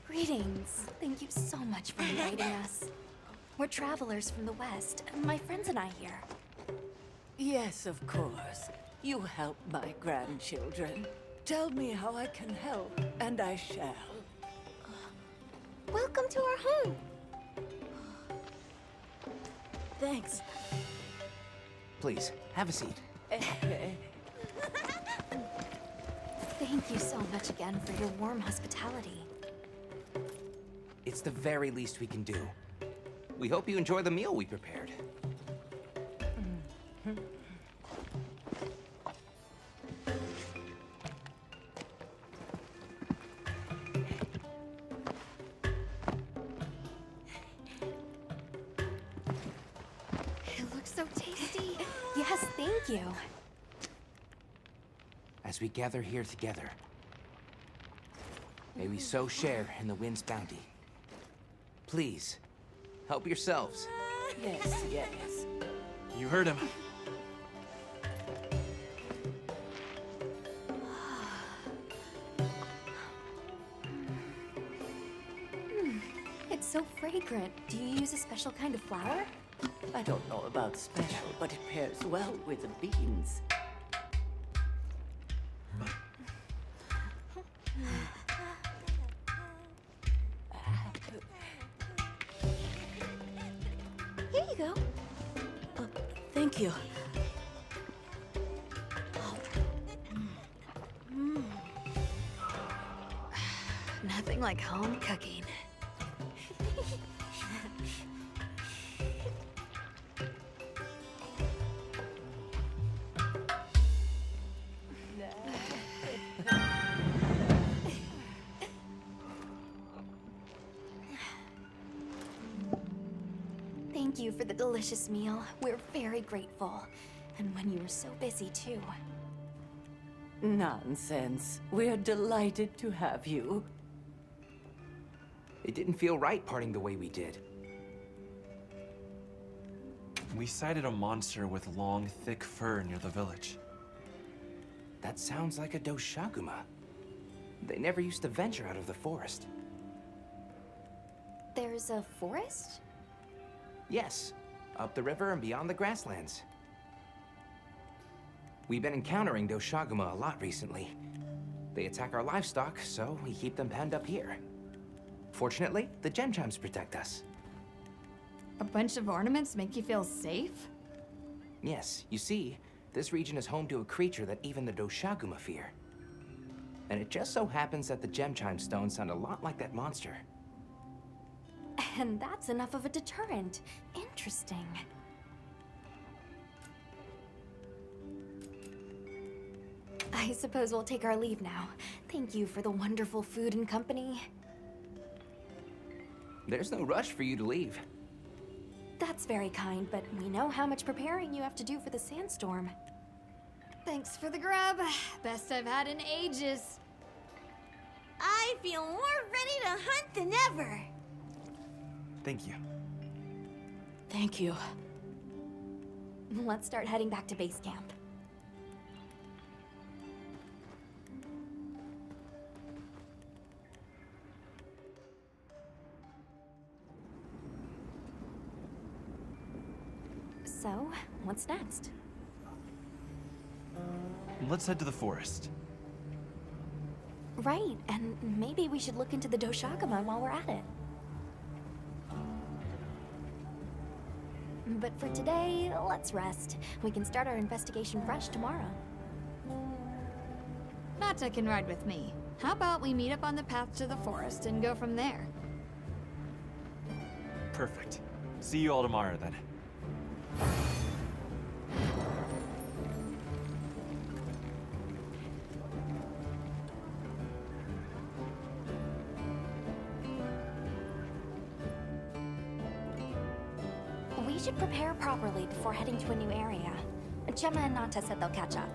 Greetings. Thank you so much for inviting us. We're travelers from the West, and my friends and I here. Yes, of course. You help my grandchildren. Tell me how I can help, and I shall. Welcome to our home. Thanks. Please, have a seat. Thank you so much again for your warm hospitality. It's the very least we can do. We hope you enjoy the meal we prepared. It looks so tasty. Yes, thank you. As we gather here together, may we so share in the wind's bounty. Please, help yourselves. Yes, yes. You heard him. It's so fragrant. Do you use a special kind of flower? I don't know about special, but it pairs well with the beans. Here you go. Thank you. Nothing like home cooking. you for the delicious meal. We're very grateful. And when you were so busy, too. Nonsense. We're delighted to have you. It didn't feel right parting the way we did. We sighted a monster with long, thick fur near the village. That sounds like a Doshaguma. They never used to venture out of the forest. There's a forest? Yes, up the river and beyond the grasslands. We've been encountering Doshaguma a lot recently. They attack our livestock, so we keep them penned up here. Fortunately, the gem chimes protect us. A bunch of ornaments make you feel safe? Yes, you see, this region is home to a creature that even the Doshaguma fear. And it just so happens that the gem chime stones sound a lot like that monster. And that's enough of a deterrent. Interesting. I suppose we'll take our leave now. Thank you for the wonderful food and company. There's no rush for you to leave. That's very kind, but we know how much preparing you have to do for the sandstorm. Thanks for the grub. Best I've had in ages. I feel more ready to hunt than ever. Thank you. Thank you. Let's start heading back to base camp. So, what's next? Let's head to the forest. Right, and maybe we should look into the Doshaguma while we're at it. But for today, let's rest. We can start our investigation fresh tomorrow. Nata can ride with me. How about we meet up on the path to the forest and go from there? Perfect. See you all tomorrow, then. We should prepare properly before heading to a new area. Gemma and Nata said they'll catch up.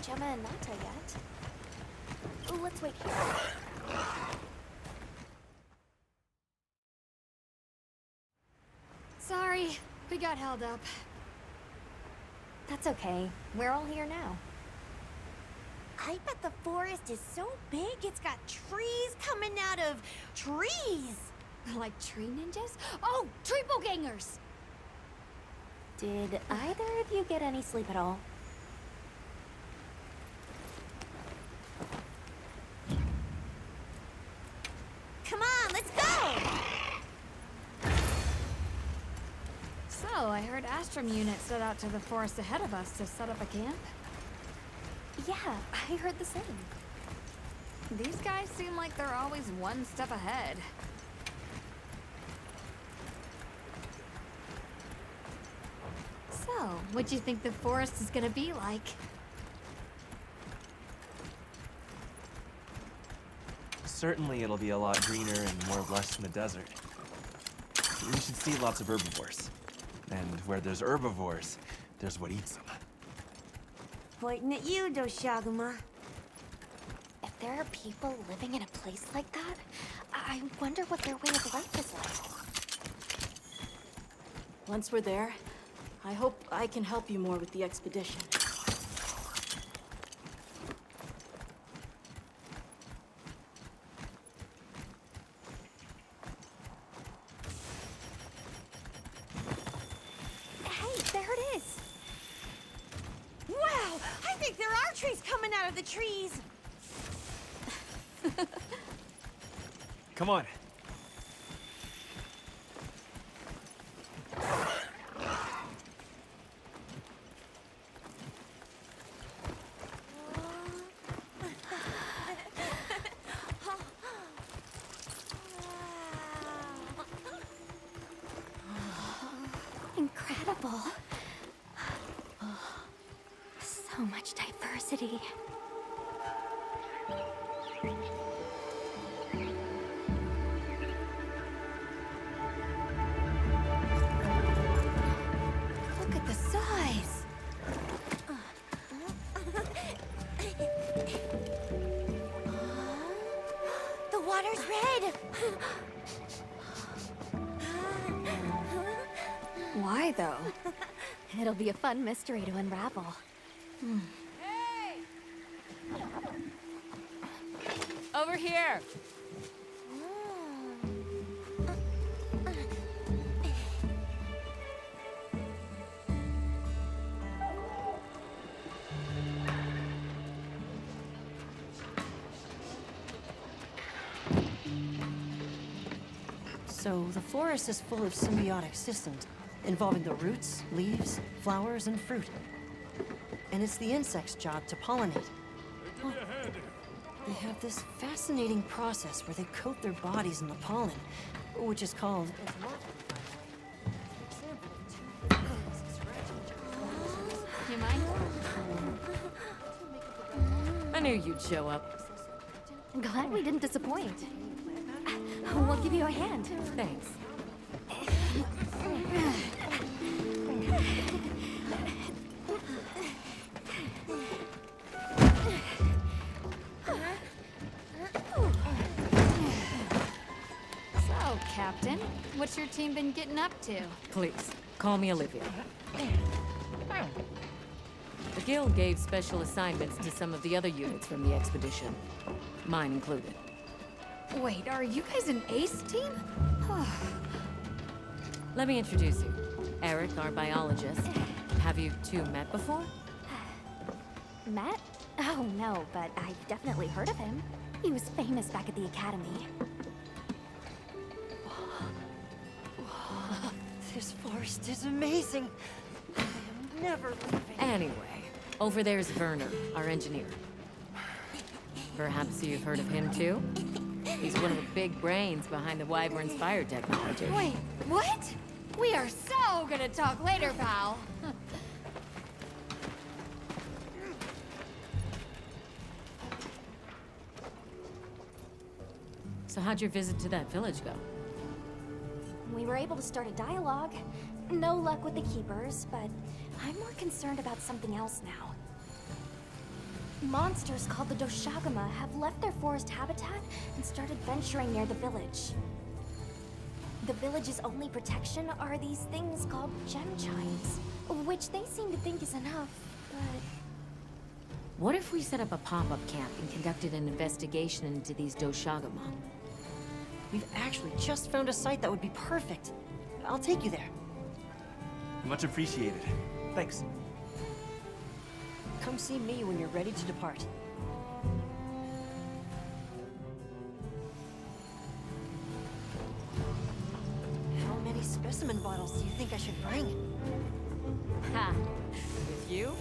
Gemma and Nata yet. Ooh, let's wait here. Sorry, we got held up. That's okay. We're all here now. I bet the forest is so big it's got trees coming out of trees. Like tree ninjas? Oh, triple gangers! Did either of you get any sleep at all? Come on, let's go! So, I heard Astrum unit set out to the forest ahead of us to set up a camp? Yeah, I heard the same. These guys seem like they're always one step ahead. So, what do you think the forest is gonna be like? Certainly it'll be a lot greener and more lush than the desert. We should see lots of herbivores. And where there's herbivores, there's what eats them. Pointing at you, Doshaguma. If there are people living in a place like that, I wonder what their way of life is like. Once we're there, I hope I can help you more with the expedition. Hey, there it is. Wow! I think there are trees coming out of the trees. Come on. Incredible. So much diversity. Look at the size. The water's red. Why, though? It'll be a fun mystery to unravel. Over here! So, the forest is full of symbiotic systems, involving the roots, leaves, flowers, and fruit. And it's the insects' job to pollinate. They have this fascinating process where they coat their bodies in the pollen, which is called... You mind? I knew you'd show up. Glad we didn't disappoint. We'll give you a hand. Thanks. So, Captain, what's your team been getting up to? Please, call me Olivia. The Guild gave special assignments to some of the other units from the expedition, mine included. Wait, are you guys an ace team? Let me introduce you. Eric, our biologist. Have you two met before? Met? Oh, no, but I've definitely heard of him. He was famous back at the academy. This forest is amazing. I am never leaving. Anyway, over there's Werner, our engineer. Perhaps you've heard of him too? He's one of the big brains behind the Wyvern's fire technology. Wait, what? We are so gonna talk later, pal. So how'd your visit to that village go? We were able to start a dialogue. No luck with the keepers, but I'm more concerned about something else now. Monsters called the Doshagama have left their forest habitat and started venturing near the village. The village's only protection are these things called gem chimes, which they seem to think is enough, but... What if we set up a pop-up camp and conducted an investigation into these Doshagama? We've actually just found a site that would be perfect. I'll take you there. Much appreciated. Thanks. Come see me when you're ready to depart. How many specimen bottles do you think I should bring? Ha! With you,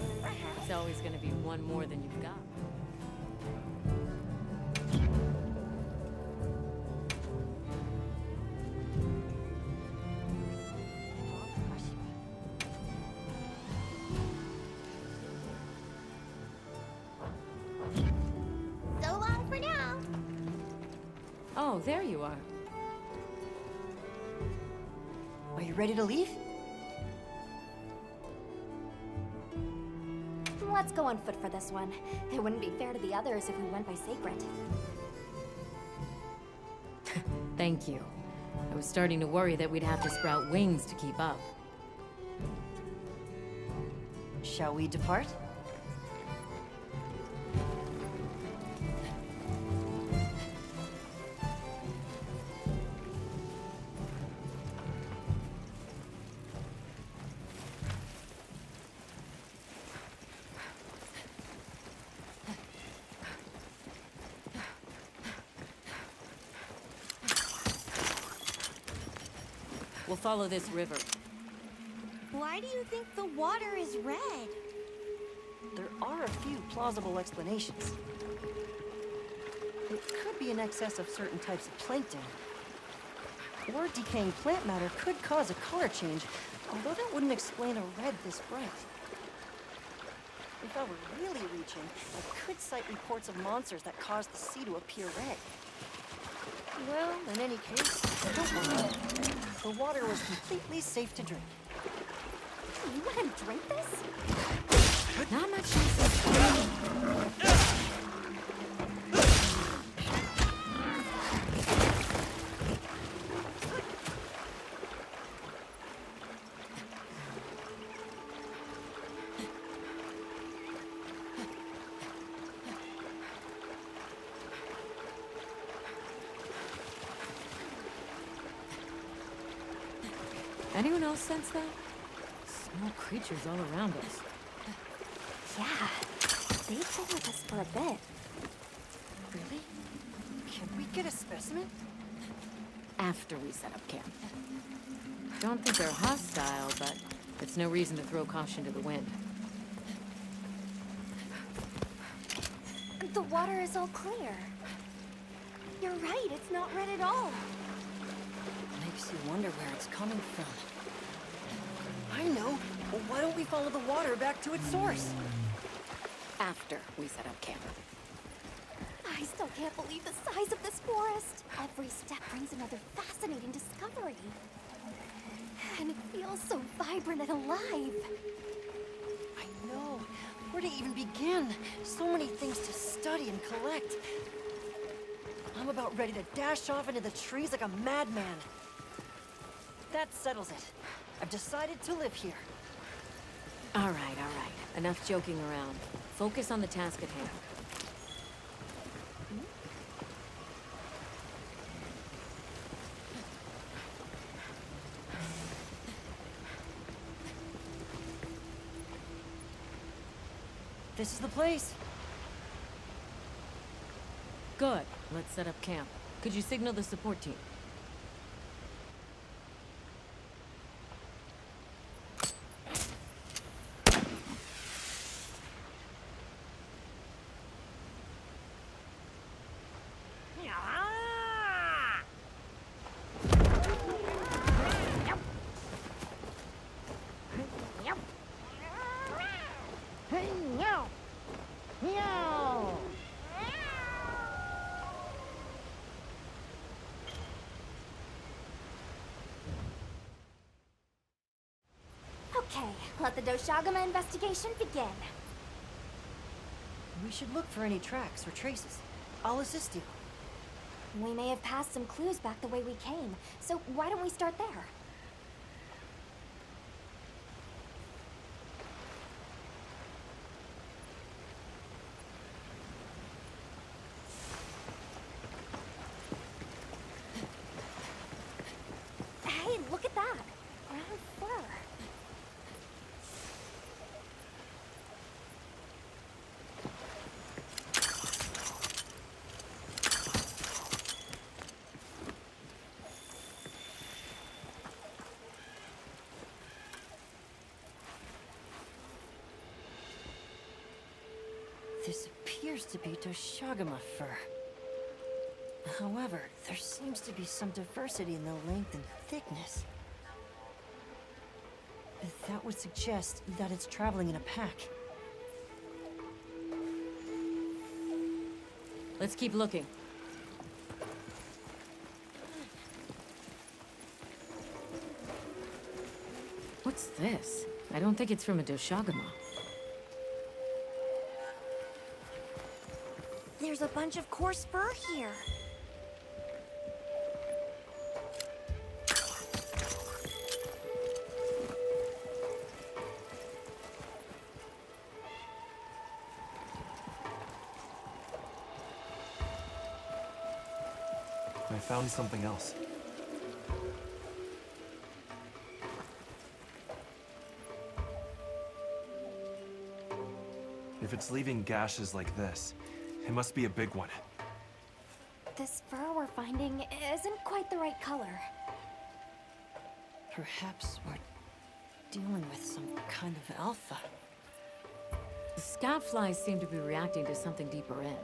it's always gonna be one more than you've got. So long for now. Oh, there you are. Are you ready to leave? Let's go on foot for this one. It wouldn't be fair to the others if we went by Sacred. Thank you. I was starting to worry that we'd have to sprout wings to keep up. Shall we depart? We'll follow this river. Why do you think the water is red? There are a few plausible explanations. It could be in excess of certain types of plankton. Or decaying plant matter could cause a color change, although that wouldn't explain a red this bright. If I were really reaching, I could cite reports of monsters that cause the sea to appear red. Well, in any case, don't worry. The water was completely safe to drink. You let him drink this? Not much use. Anyone else sense that? Small creatures all around us. Yeah, they've been with us for a bit. Really? Can we get a specimen? After we set up camp. Don't think they're hostile, but it's no reason to throw caution to the wind. The water is all clear. You're right, it's not red at all. Makes you wonder where it's coming from. I know. Well, why don't we follow the water back to its source? After we set up camp. I still can't believe the size of this forest. Every step brings another fascinating discovery. And it feels so vibrant and alive. I know. Where to even begin? So many things to study and collect. I'm about ready to dash off into the trees like a madman. That settles it. I've decided to live here. All right. Enough joking around. Focus on the task at hand. This is the place. Good. Let's set up camp. Could you signal the support team? Okay, let the Doshagama investigation begin. We should look for any tracks or traces. I'll assist you. We may have passed some clues back the way we came, so why don't we start there? Hey, look at that! Brown fur. This appears to be Doshagama fur. However, there seems to be some diversity in the length and thickness. That would suggest that it's traveling in a pack. Let's keep looking. What's this? I don't think it's from a Doshagama. There's a bunch of coarse fur here. I found something else. If it's leaving gashes like this, it must be a big one. This fur we're finding isn't quite the right color. Perhaps we're dealing with some kind of alpha. The scout flies seem to be reacting to something deeper in.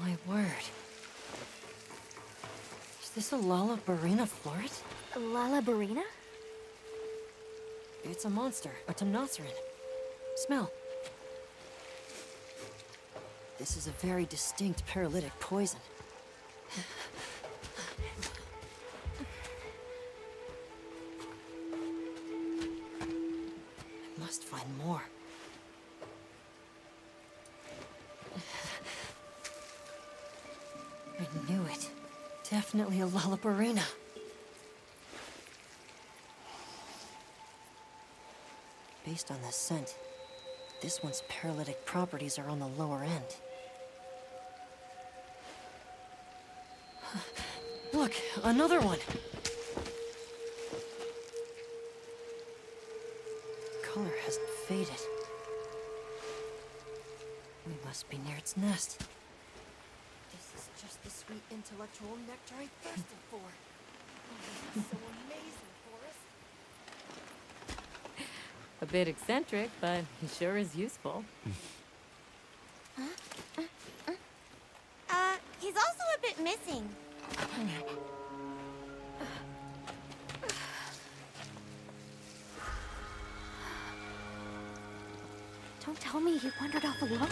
My word. Is this a Lalabarina floret? Lalabarina? It's a monster, a Temnoceran. Smell. This is a very distinct paralytic poison. I must find more. I knew it. Definitely a Lalabarina. Based on the scent, this one's paralytic properties are on the lower end. Look, another one! Color hasn't faded. We must be near its nest. This is just the sweet intellectual nectar I thirsted for. Oh, this is so amazing, Forrest. A bit eccentric, but he sure is useful. He's also a bit missing. Don't tell me he wandered off alone.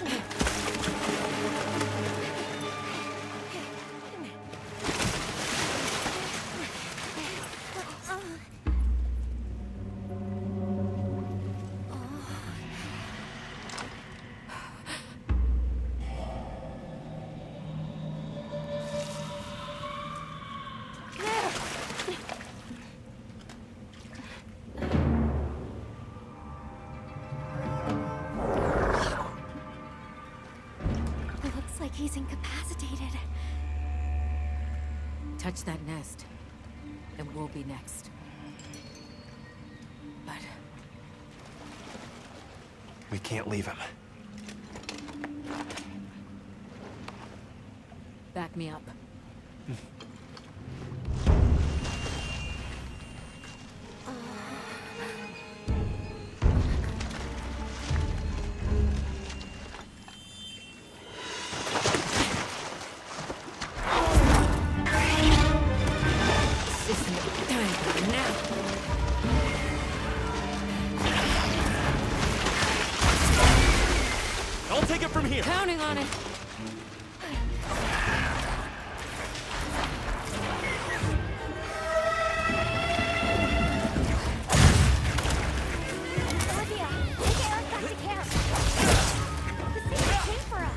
He's incapacitated. Touch that nest, and we'll be next. But we can't leave him. Back me up. Counting on it. Olivia, take Eric back to camp. The secret came for us.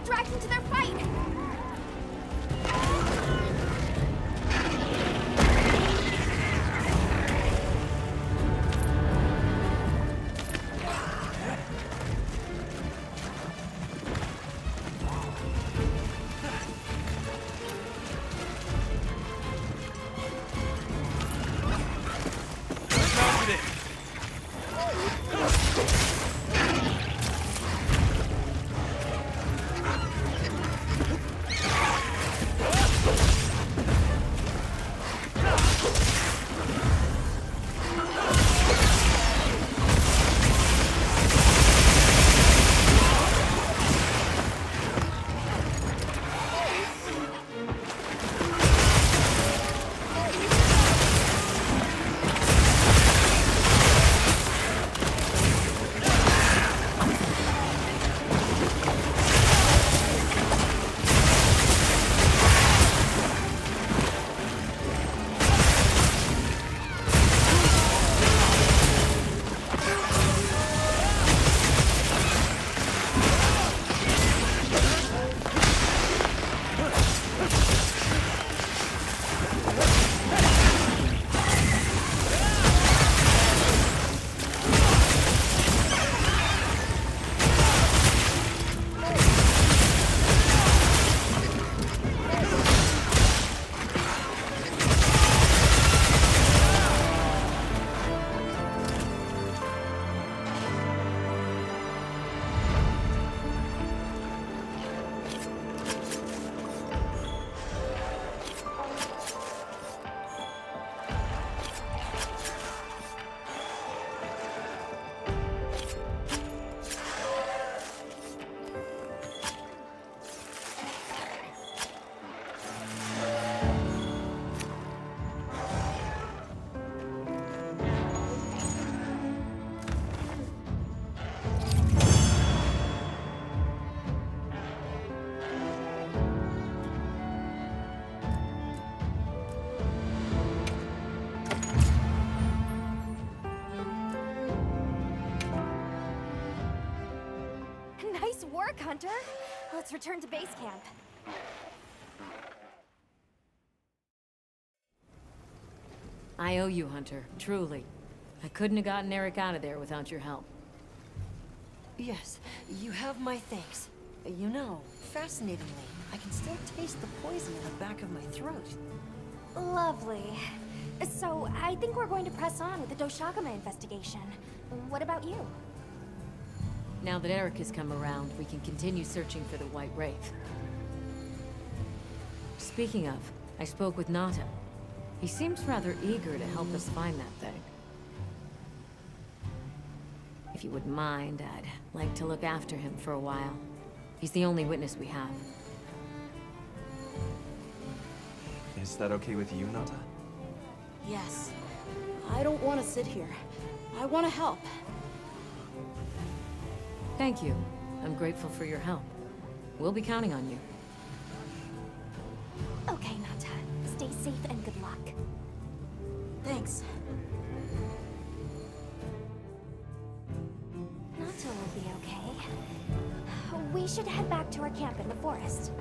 dragged into their fight! Nice work, Hunter! Let's return to base camp. I owe you, Hunter. Truly. I couldn't have gotten Eric out of there without your help. Yes, you have my thanks. You know, fascinatingly, I can still taste the poison in the back of my throat. Lovely. So, I think we're going to press on with the Doshagama investigation. What about you? Now that Eric has come around, we can continue searching for the White Wraith. Speaking of, I spoke with Nata. He seems rather eager to help us find that thing. If you wouldn't mind, I'd like to look after him for a while. He's the only witness we have. Is that okay with you, Nata? Yes. I don't want to sit here. I want to help. Thank you. I'm grateful for your help. We'll be counting on you. Okay, Nata. Stay safe and good luck. Thanks. Nata will be okay. We should head back to our camp in the forest.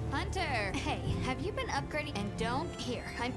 Hunter! Hey, have you been upgrading? And don't... Here, I'm...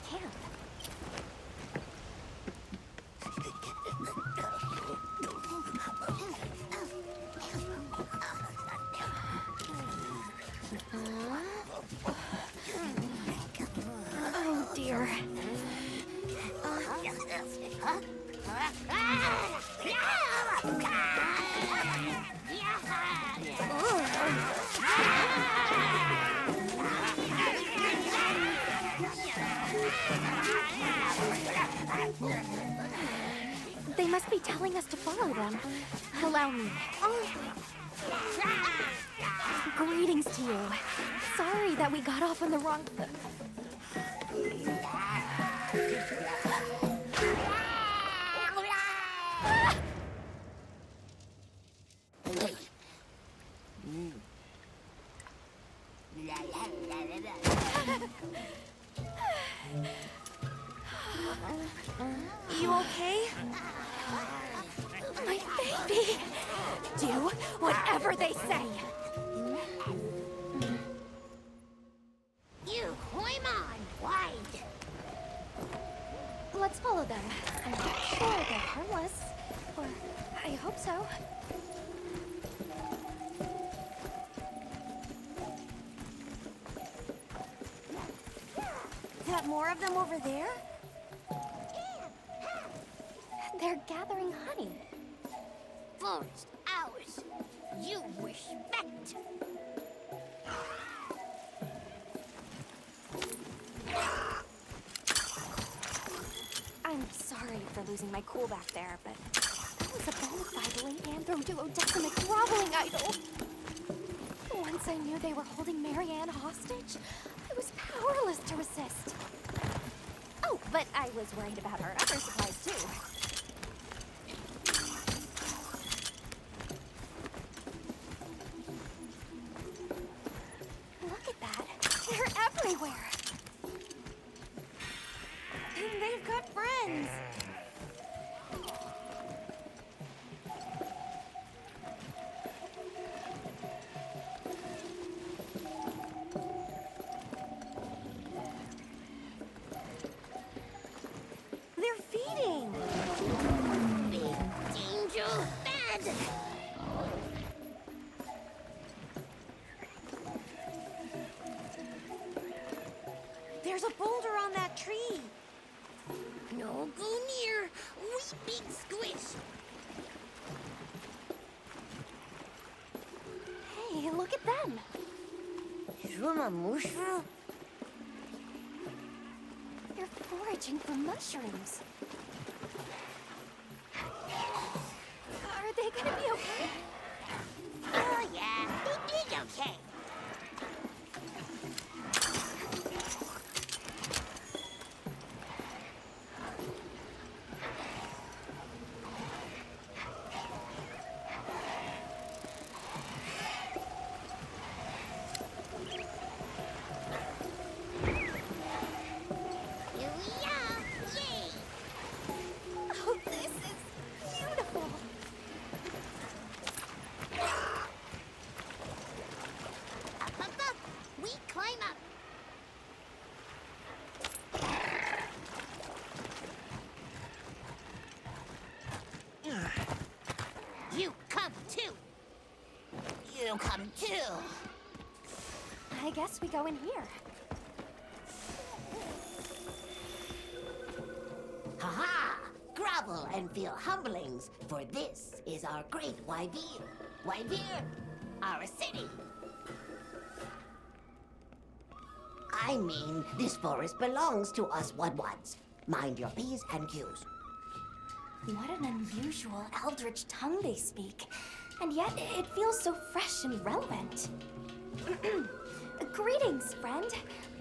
camp. Oh dear. They must be telling us to follow them. Allow me. Greetings to you. Sorry that we got off on the wrong foot. You okay? My baby! Do whatever they say! You climb on, wide. Let's follow them. I'm not sure they're harmless. Or I hope so. Is that more of them over there? They're gathering honey. Forest, ours. You respect. I'm sorry for losing my cool back there, but that was a bona fide anthro-duodecimic groveling idol. Once I knew they were holding Marianne hostage, I was powerless to resist. Oh, but I was worried about our other supplies too. Look at that. They're everywhere. And they've got friends. They're feeding. Big danger bad. There's a boulder on that tree. No go near. We big squish. Hey, look at them. Mushroom? They're foraging for mushrooms. Are they gonna be okay? Oh yeah, they did okay. Here we are! Yay! Oh, this is beautiful. Up. We climb up. You come too. You come too. I guess we go in here. Ha-ha! Grovel and feel humblings, for this is our great Wyvere. Wyvere, our city. I mean, this forest belongs to us Wudwuds. Mind your P's and Q's. What an unusual eldritch tongue they speak. And yet, it feels so fresh and relevant. Greetings, friend.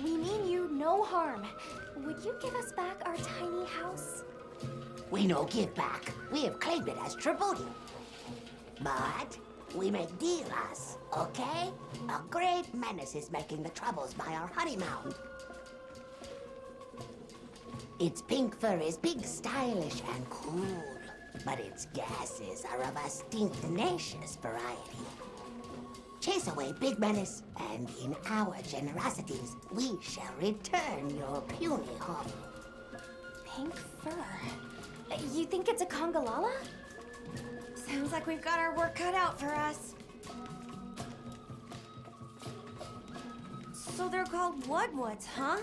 We mean you no harm. Would you give us back our tiny house? We no give back. We have claimed it as tribute. But we make dealers, okay? A great menace is making the troubles by our honey mound. Its pink fur is big, stylish, and cool. But its gases are of a stinctinacious variety. Chase away big menace, and in our generosities, we shall return your puny hovel. Pink fur. You think it's a Congalala? Sounds like we've got our work cut out for us. So they're called Woodwoods, huh?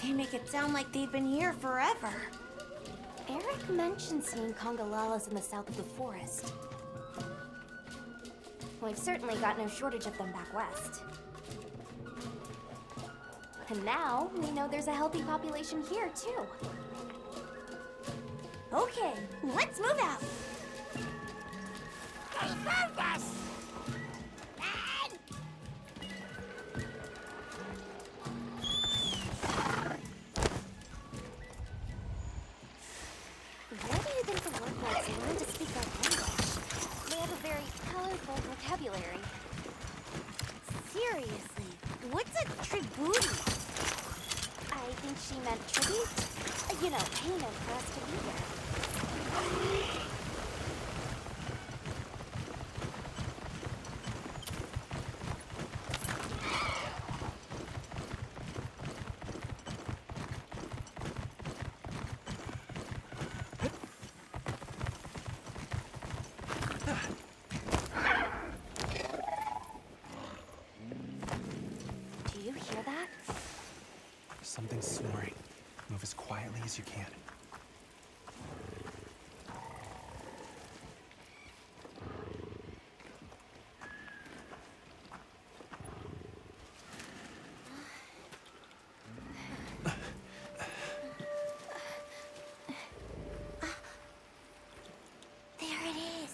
They make it sound like they've been here forever. Eric mentioned seeing Congalalas in the south of the forest. We've certainly got no shortage of them back west. And now, we know there's a healthy population here, too. Okay, let's move out. They found us! Where do you think the Woodwoods learned to speak our language? They have a very colorful vocabulary. Seriously, what's a tribute? I think she meant tribute. You know, payment for us to be here. Do you hear that? Something's snoring. Move as quietly as you can. There it is.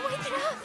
Wake it up!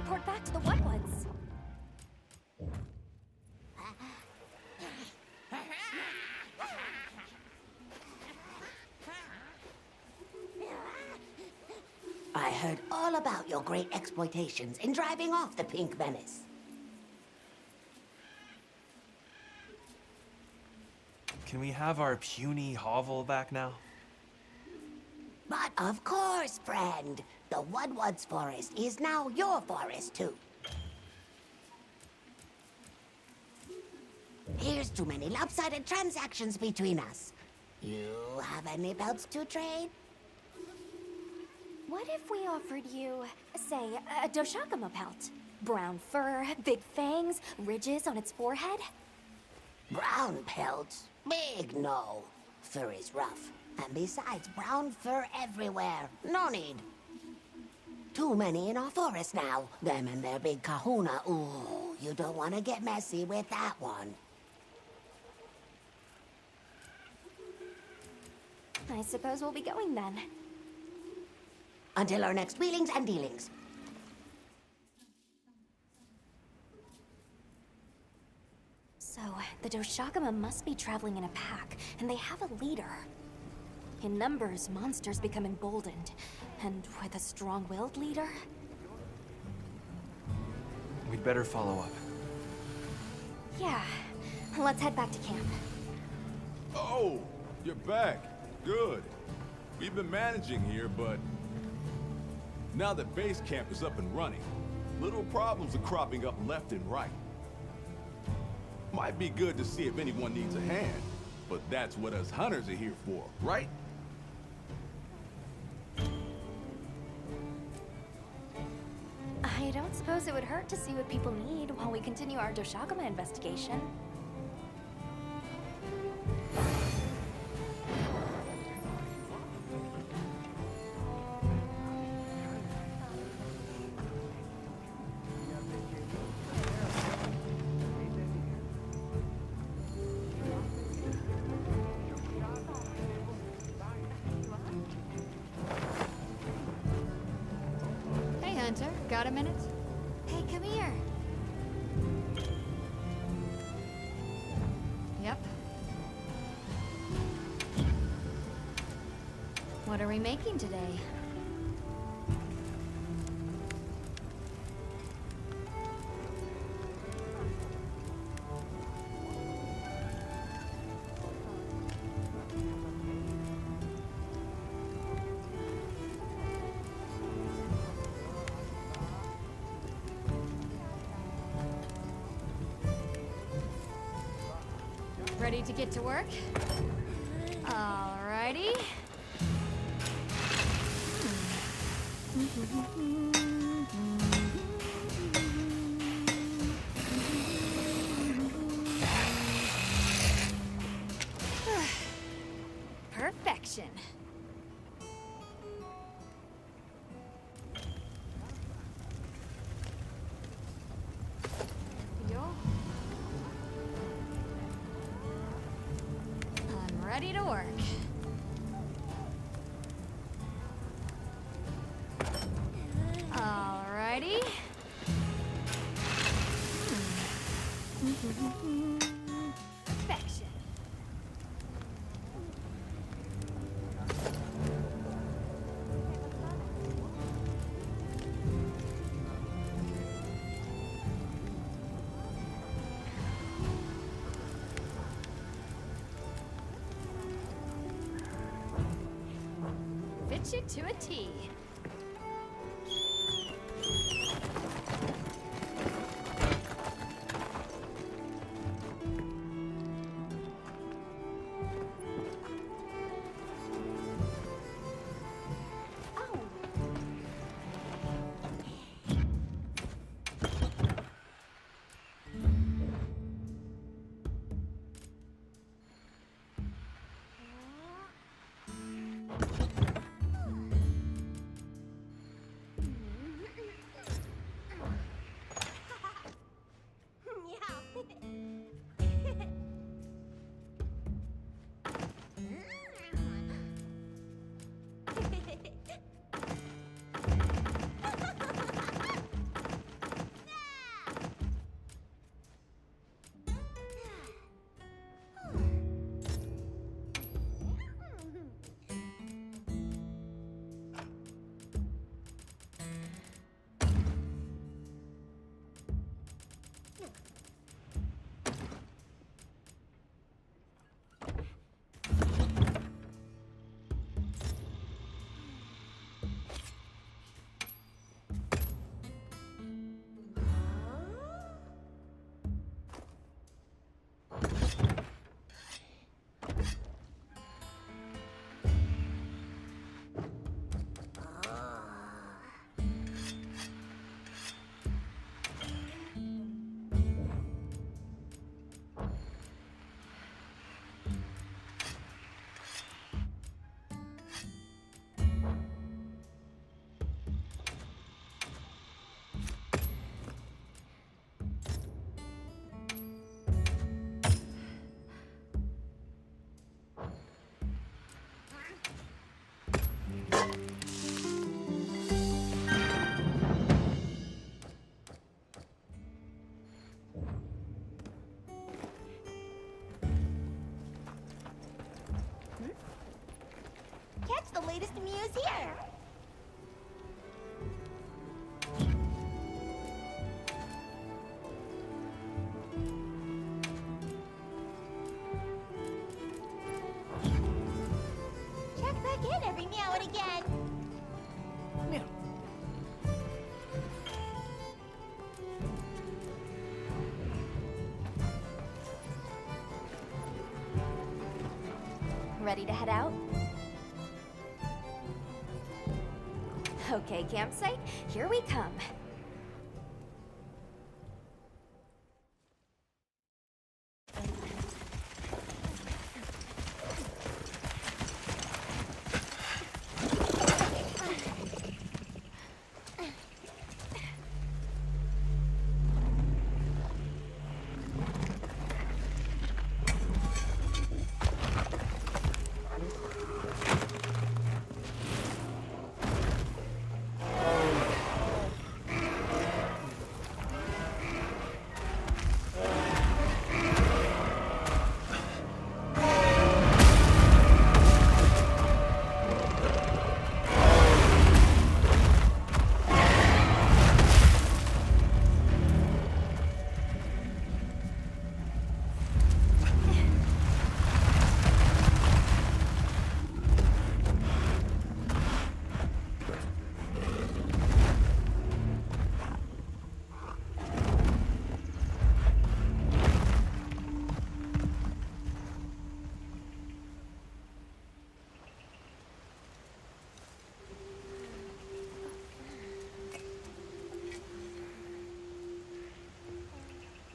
report back to the Woodwoods. I heard all about your great exploitations in driving off the pink menace. Can we have our puny hovel back now? But of course, friend. The Woodwoods forest is now your forest, too. Here's too many lopsided transactions between us. You have any belts to trade? What if we offered you, say, a Doshakama pelt? Brown fur, big fangs, ridges on its forehead? Brown pelts? Big no. Fur is rough. And besides, brown fur everywhere. No need. Too many in our forest now. Them and their big kahuna. Ooh, you don't want to get messy with that one. I suppose we'll be going then. Until our next wheelings and dealings. So, the Doshakama must be traveling in a pack, and they have a leader. In numbers, monsters become emboldened. And with a strong-willed leader? We'd better follow up. Yeah. Let's head back to camp. Oh, you're back. Good. We've been managing here, but now that base camp is up and running, little problems are cropping up left and right. Might be good to see if anyone needs a hand, but that's what us hunters are here for, right? I don't suppose it would hurt to see what people need while we continue our Doshakama investigation. Hey, Hunter, got a minute? Hey, come here. Yep. What are we making today? Ready to get to work? Alrighty. Perfection. Yo. I'm ready to work. Alrighty. Perfection. Fit you to a T. latest news here. Check back in every meow and again. Meow. Ready to head out? Okay, campsite, here we come.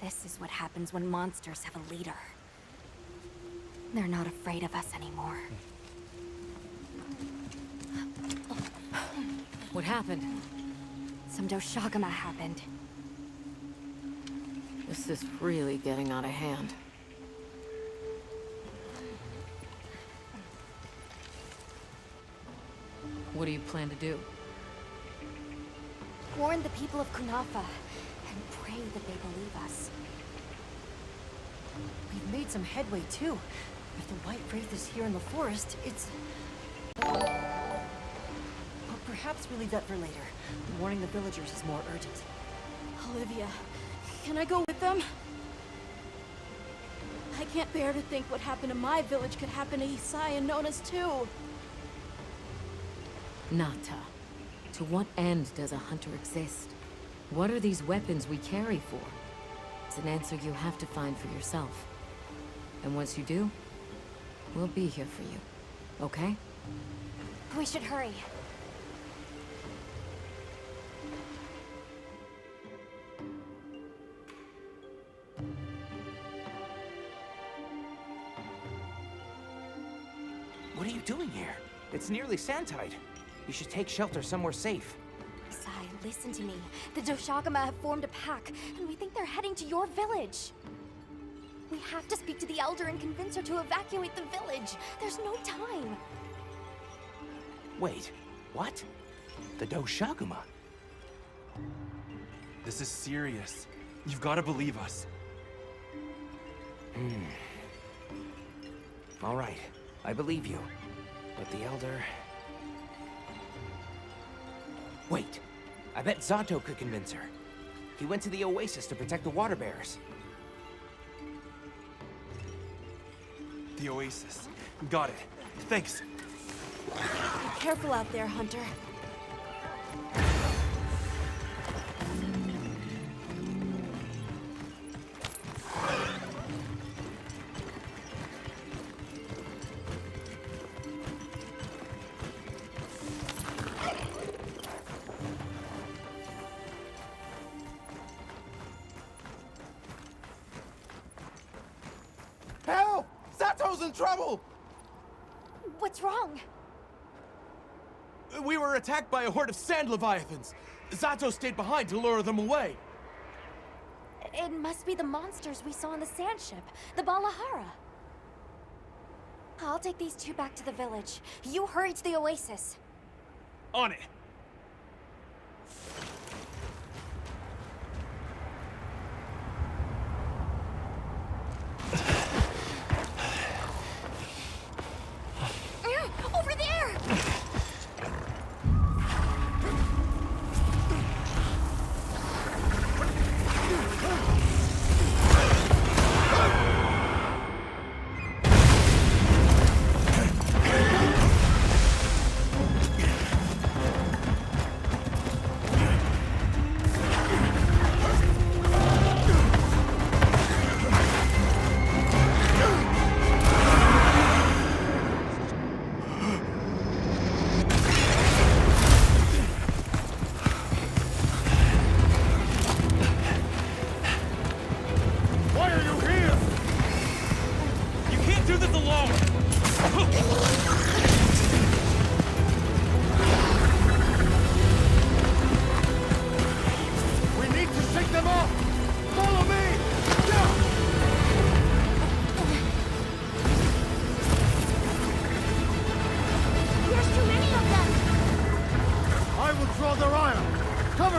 This is what happens when monsters have a leader. They're not afraid of us anymore. What happened? Some Doshagama happened. This is really getting out of hand. What do you plan to do? Warn the people of Kunafa and pray that they believe us. We've made some headway, too. If the White Wraith is here in the forest, it's... But perhaps we leave that for later. Warning the villagers is more urgent. Olivia, can I go with them? I can't bear to think what happened to my village could happen to Isai and Nona's too. Nata. To what end does a hunter exist? What are these weapons we carry for? It's an answer you have to find for yourself. And once you do, we'll be here for you. Okay? We should hurry. What are you doing here? It's nearly sandtide. You should take shelter somewhere safe. Sai, listen to me. The Doshagama have formed a pack, and we think they're heading to your village. We have to speak to the Elder and convince her to evacuate the village. There's no time. Wait, what? The Doshagama? This is serious. You've got to believe us. All right, I believe you. But the Elder... Wait, I bet Zato could convince her. He went to the Oasis to protect the water bearers. The Oasis. Got it. Thanks. Be careful out there, Hunter. Help! Zato's in trouble! What's wrong? We were attacked by a horde of sand leviathans. Zato stayed behind to lure them away. It must be the monsters we saw on the sand ship, the Balahara. I'll take these two back to the village. You hurry to the Oasis. On it. Over there!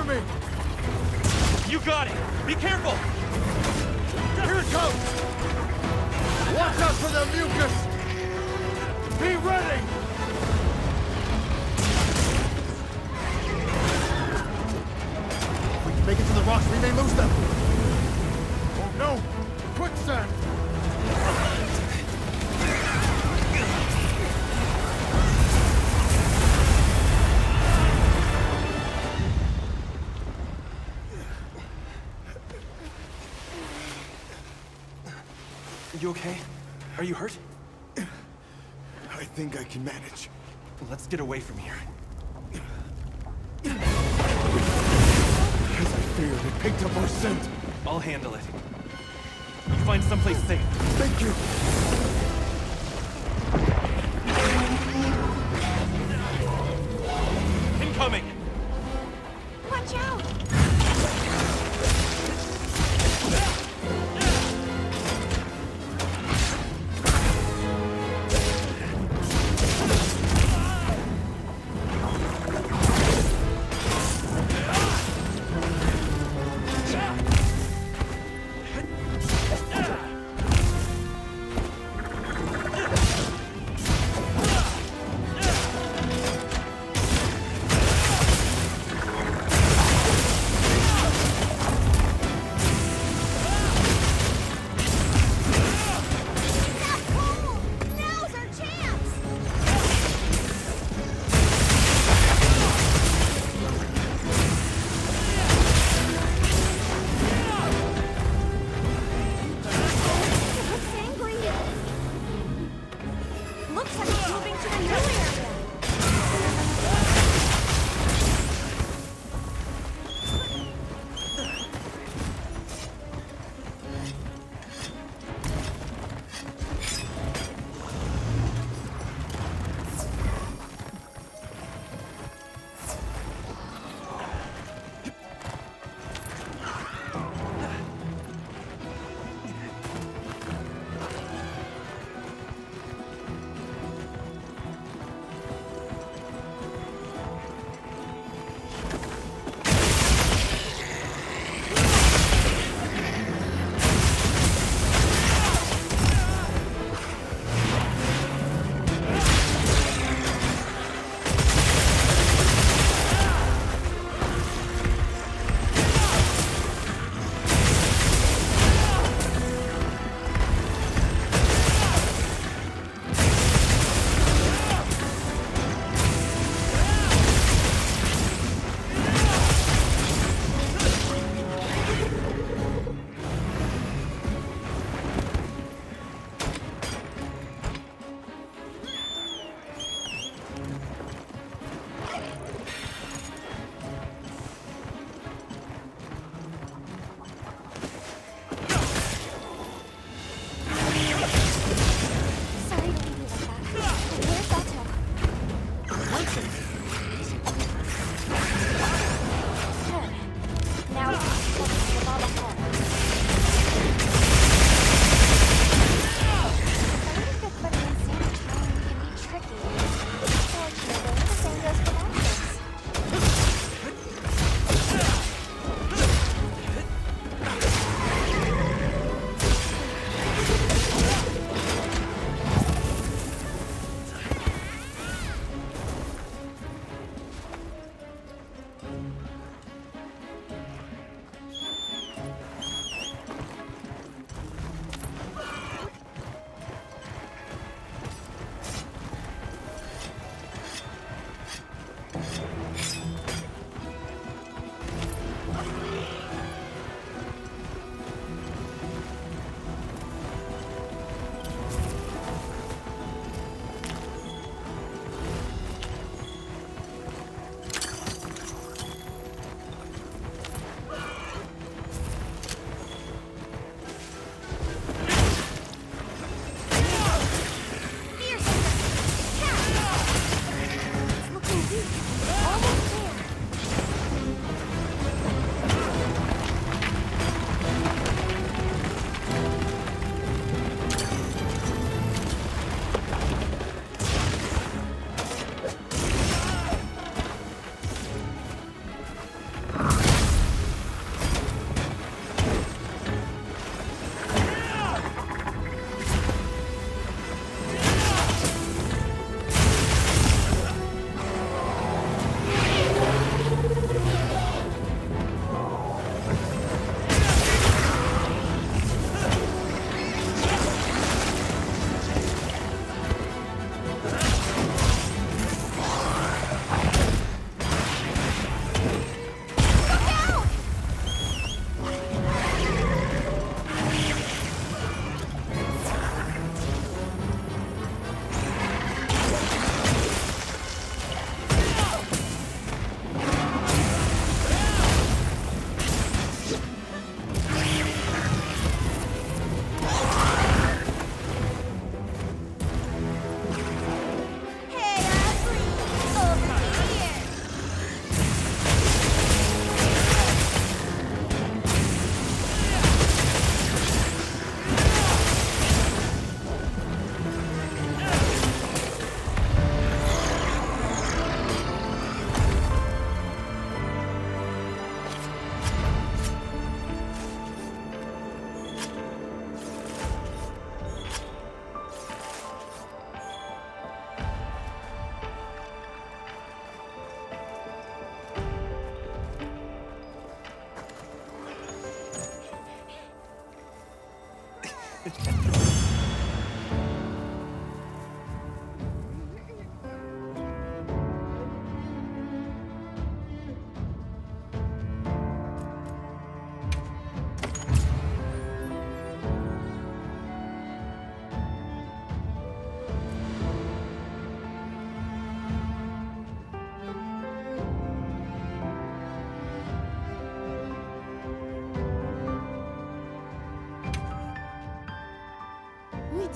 me! You got it! Be careful! Here it comes! Watch out for the mucus! Be ready! If we can make it to the rocks, we may lose them! Oh no! Quicksand! You okay? Are you hurt? I think I can manage. Let's get away from here. As I feared, it picked up our scent. I'll handle it. You find someplace safe. Thank you. Incoming! Watch out!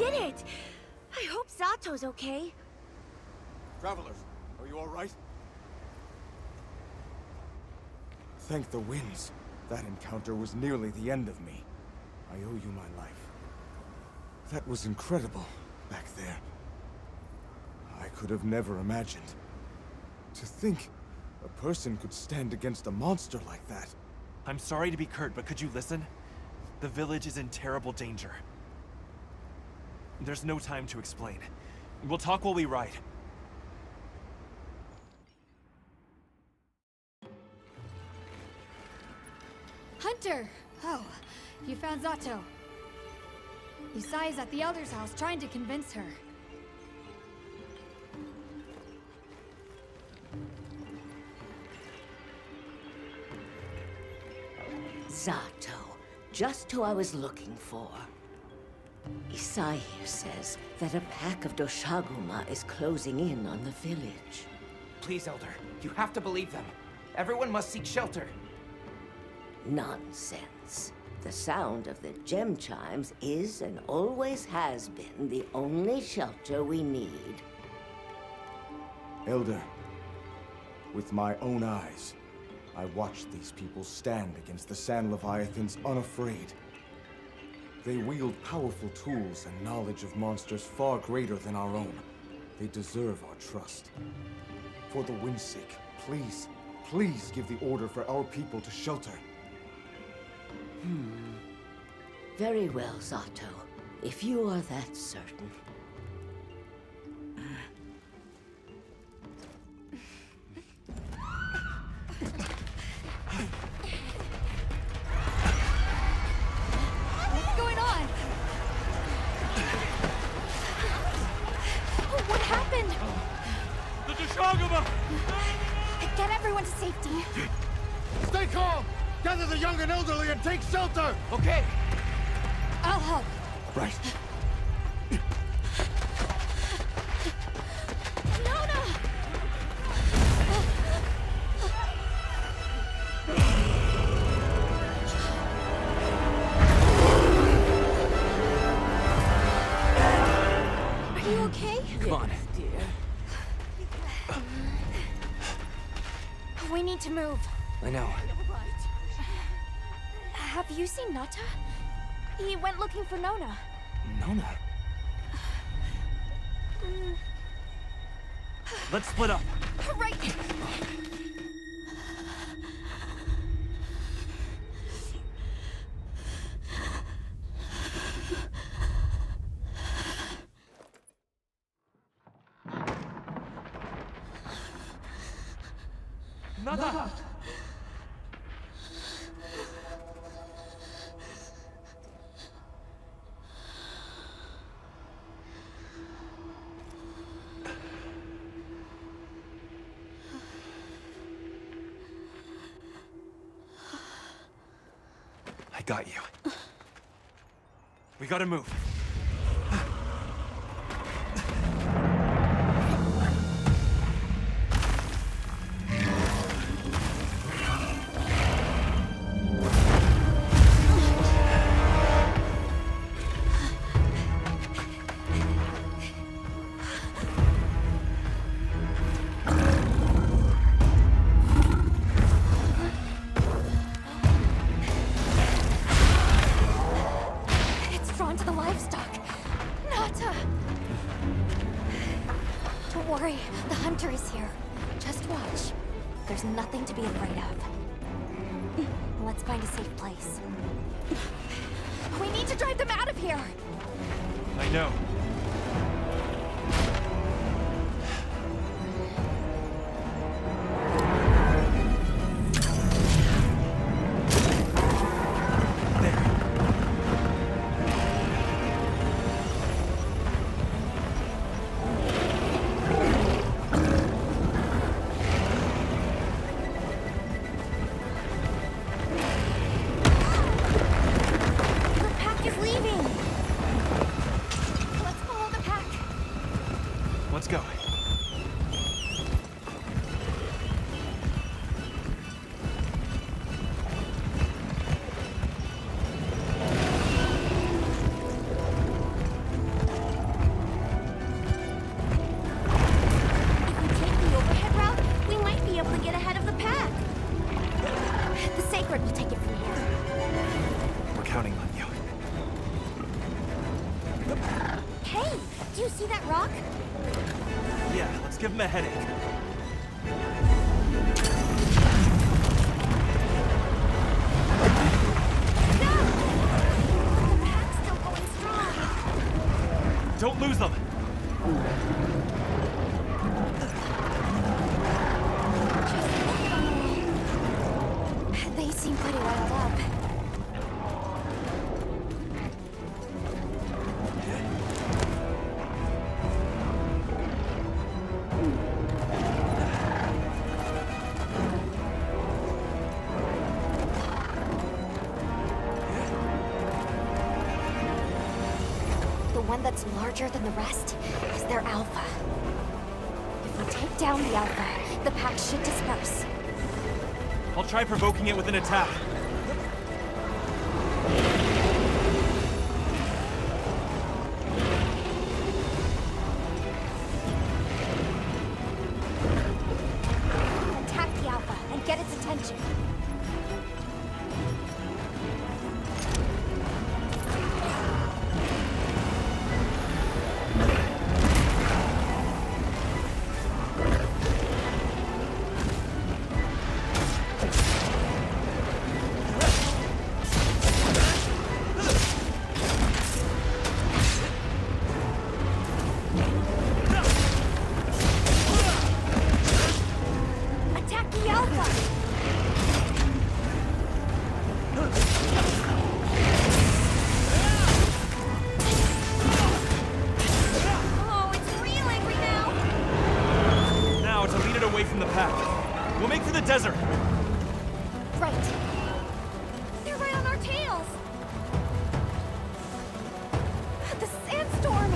did it! I hope Zato's okay. Travelers, are you all right? Thank the winds. That encounter was nearly the end of me. I owe you my life. That was incredible, back there. I could have never imagined. To think a person could stand against a monster like that. I'm sorry to be curt, but could you listen? The village is in terrible danger. There's no time to explain. We'll talk while we ride. Hunter! Oh, you found Zato. Isai's at the Elder's house trying to convince her. Zato. Just who I was looking for. Isai here says that a pack of Doshaguma is closing in on the village. Please, Elder. You have to believe them. Everyone must seek shelter. Nonsense. The sound of the gem chimes is and always has been the only shelter we need. Elder, with my own eyes, I watched these people stand against the sand leviathans unafraid. They wield powerful tools and knowledge of monsters far greater than our own. They deserve our trust. For the wind's sake, please, please give the order for our people to shelter. Very well, Zato. If you are that certain. What's going on? What happened? The Doshaguma! Get everyone to safety. Stay calm! Gather the young and elderly and take shelter! Okay. I'll help. Right. Are you okay? Come on. Dear. We need to move. I know. Have you seen Nata? He went looking for Nona. Nona? Let's split up. Right! Nada! I got you. We gotta move. The hunter is here. Just watch. There's nothing to be afraid of. Let's find a safe place. We need to drive them out of here! I know. Let's go. give him a headache. Don't lose them! They seem pretty riled up. The one that's larger than the rest is their alpha. If we take down the alpha, the pack should disperse. I'll try provoking it with an attack. Attack the alpha and get its attention. Attack the alpha! Oh, it's real angry now! Now to lead it away from the pack. We'll make for the desert. Right. They're right on our tails! The sandstorm!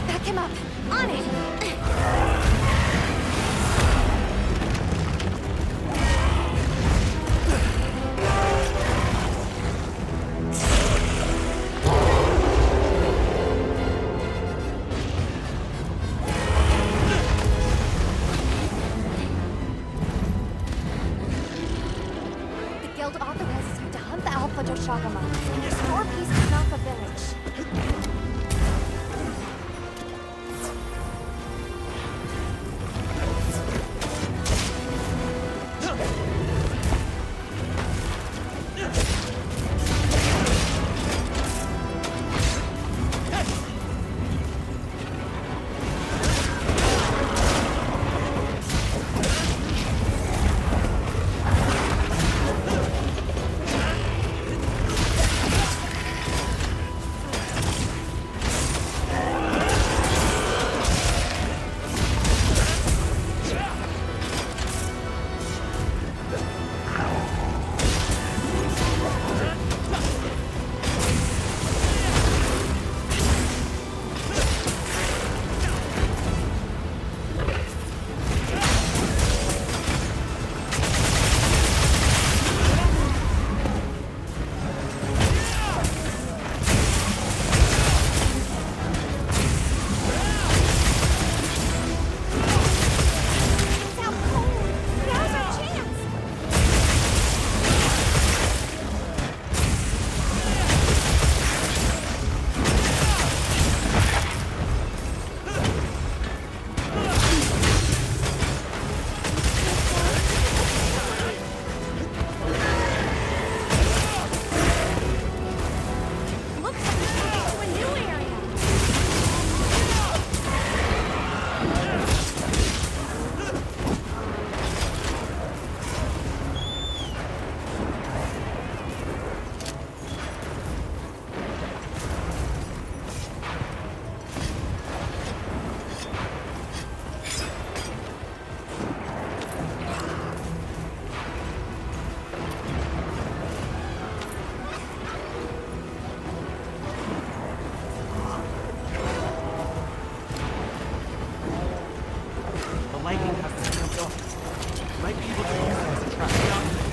Back him up! On it! The guild authorizes you to hunt the Alpha Doshagama and restore peace to Alpha Village. alien has the stamped off. Might be able to use it as a trap.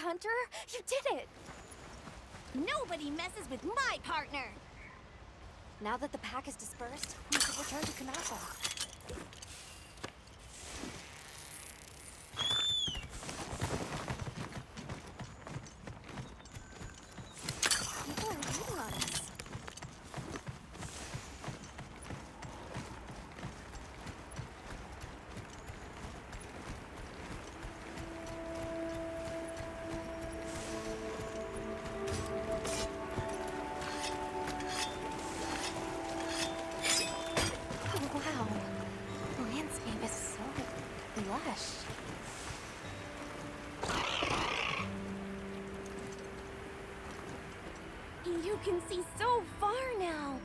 Hunter! You did it! Nobody messes with my partner! Now that the pack is dispersed, we should return to Kanasa. People are waiting on us. Oh, wow. The landscape is so lush. You can see so far now!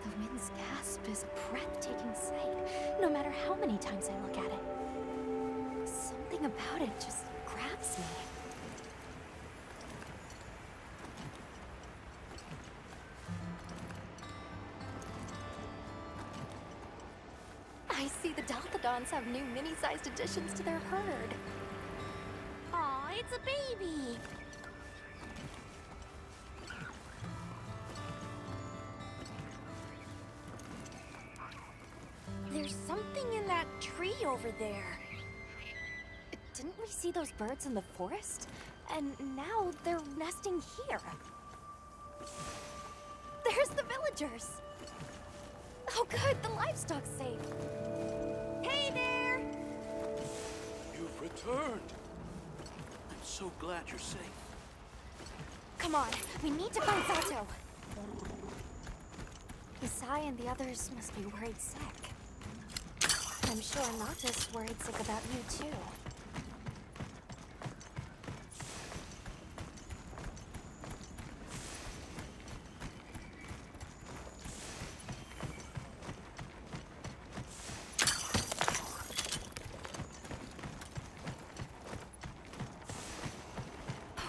The wind's gasp is a breathtaking sight, no matter how many times I look at it. Something about it just grabs me. I see the Dalthodons have new mini-sized additions to their herd. Aw, it's a baby! There's something in that tree over there. Didn't we see those birds in the forest? And now they're nesting here. There's the villagers! Oh good, the livestock's safe. Hey there! You've returned. I'm so glad you're safe. Come on, we need to find Sato. Isai and the others must be worried sick. I'm sure Nata's worried sick about you too.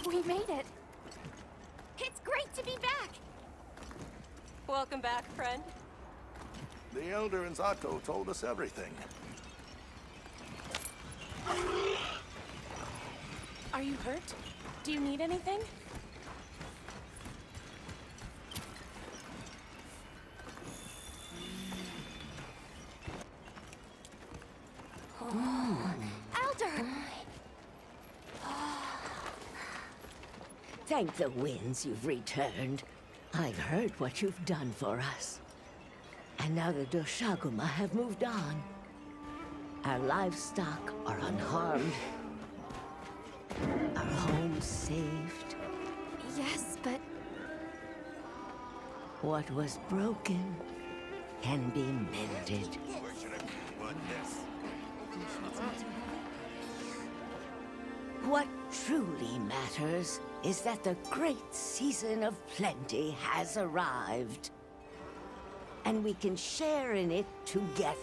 We made it. It's great to be back! Welcome back, friend. The Elder and Zato told us everything. Are you hurt? Do you need anything? Elder! Thank the winds you've returned. I've heard what you've done for us. And now the Doshaguma have moved on. Our livestock are unharmed. Our home saved. Yes, but... What was broken can be mended. What truly matters is that the great season of plenty has arrived. And we can share in it together.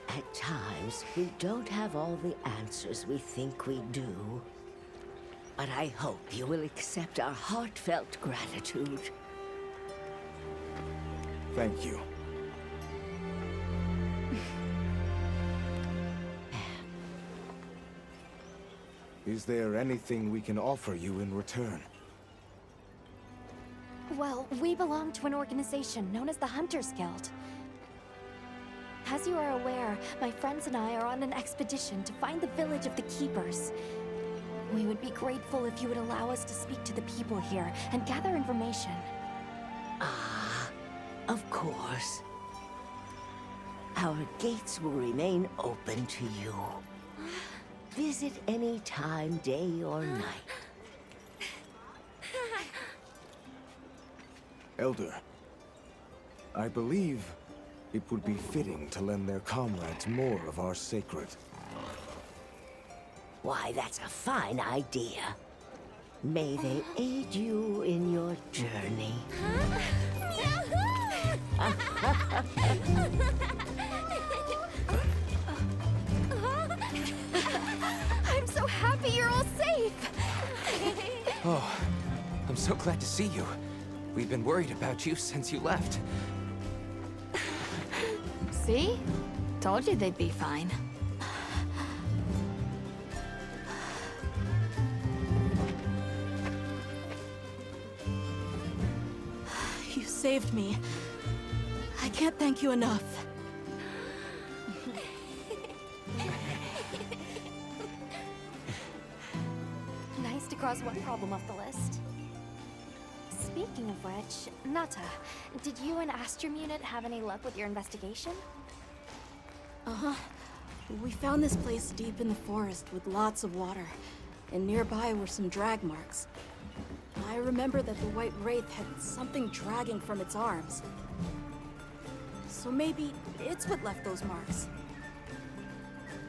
At times, we don't have all the answers we think we do. But I hope you will accept our heartfelt gratitude. Thank you. Is there anything we can offer you in return? Well, we belong to an organization known as the Hunters Guild. As you are aware, my friends and I are on an expedition to find the village of the Keepers. We would be grateful if you would allow us to speak to the people here and gather information. Ah, of course. Our gates will remain open to you. Visit any time, day or night. Elder, I believe it would be fitting to lend their comrades more of our sacred. Why, that's a fine idea. May they aid you in your journey. I'm so happy you're all safe! Oh, I'm so glad to see you. We've been worried about you since you left. See? Told you they'd be fine. saved me. I can't thank you enough. Nice to cross one problem off the list. Speaking of which, Nata, did you and Astrum Unit have any luck with your investigation? Uh-huh. We found this place deep in the forest with lots of water, and nearby were some drag marks. I remember that the White Wraith had something dragging from its arms. So maybe it's what left those marks.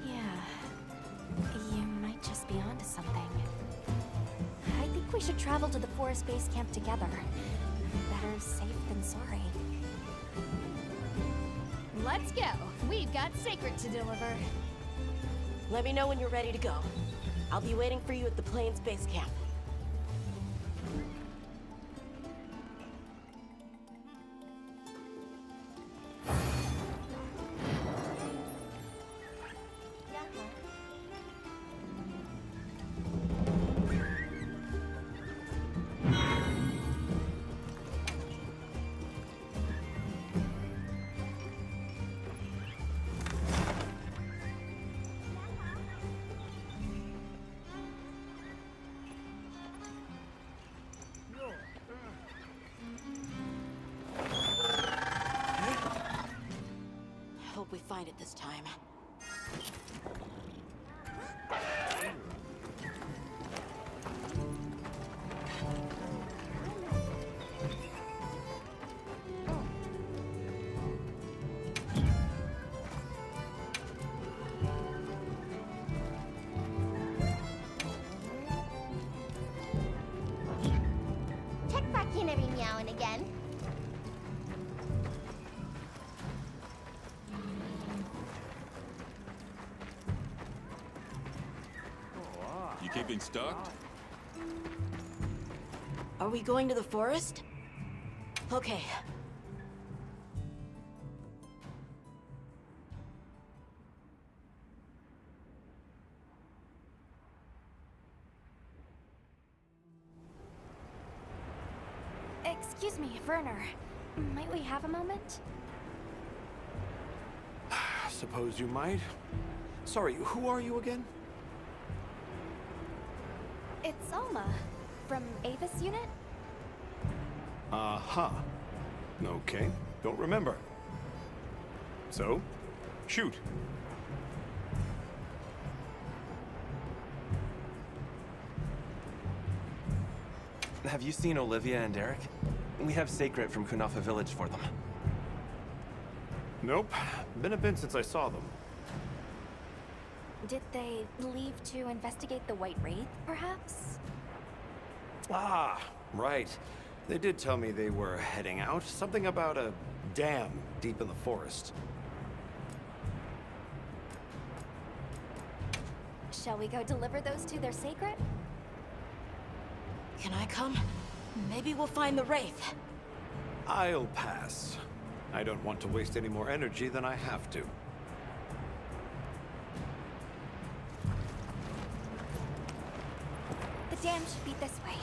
Yeah. You might just be onto something. I think we should travel to the forest base camp together. Better safe than sorry. Let's go. We've got Sacred to deliver. Let me know when you're ready to go. I'll be waiting for you at the Plains base camp. Hope we find it this time. Check back in every meow and again. You keeping stocked? Are we going to the forest? Okay. Excuse me, Werner. Might we have a moment? Suppose you might. Sorry, who are you again? It's Alma, from Avis Unit? Uh-huh. Okay, don't remember. So, shoot. Have you seen Olivia and Derek? We have Sacred from Kunafa Village for them. Nope. Been a bit since I saw them. Did they leave to investigate the White Wraith, perhaps? Ah, right. They did tell me they were heading out. Something about a dam deep in the forest. Shall we go deliver those to their Sacred? Can I come? Maybe we'll find the Wraith. I'll pass. I don't want to waste any more energy than I have to. The dam should be this way.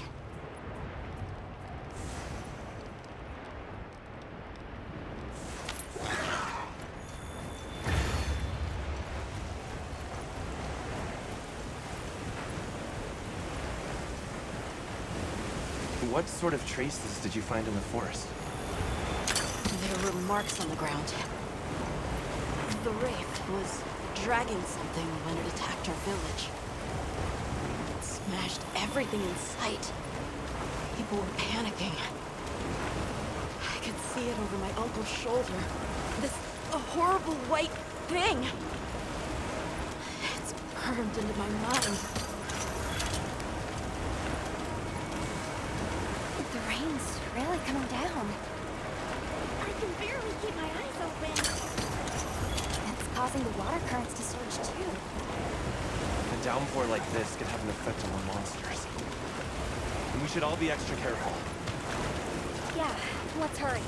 What sort of traces did you find in the forest? There were marks on the ground. The Wraith was dragging something when it attacked our village. It smashed everything in sight. People were panicking. I could see it over my uncle's shoulder. This horrible white thing. It's burned into my mind. The rain's really coming down. I can barely keep my eyes open. It's causing the water currents to surge too. A downpour like this could have an effect on the monsters. And we should all be extra careful. Yeah, let's hurry.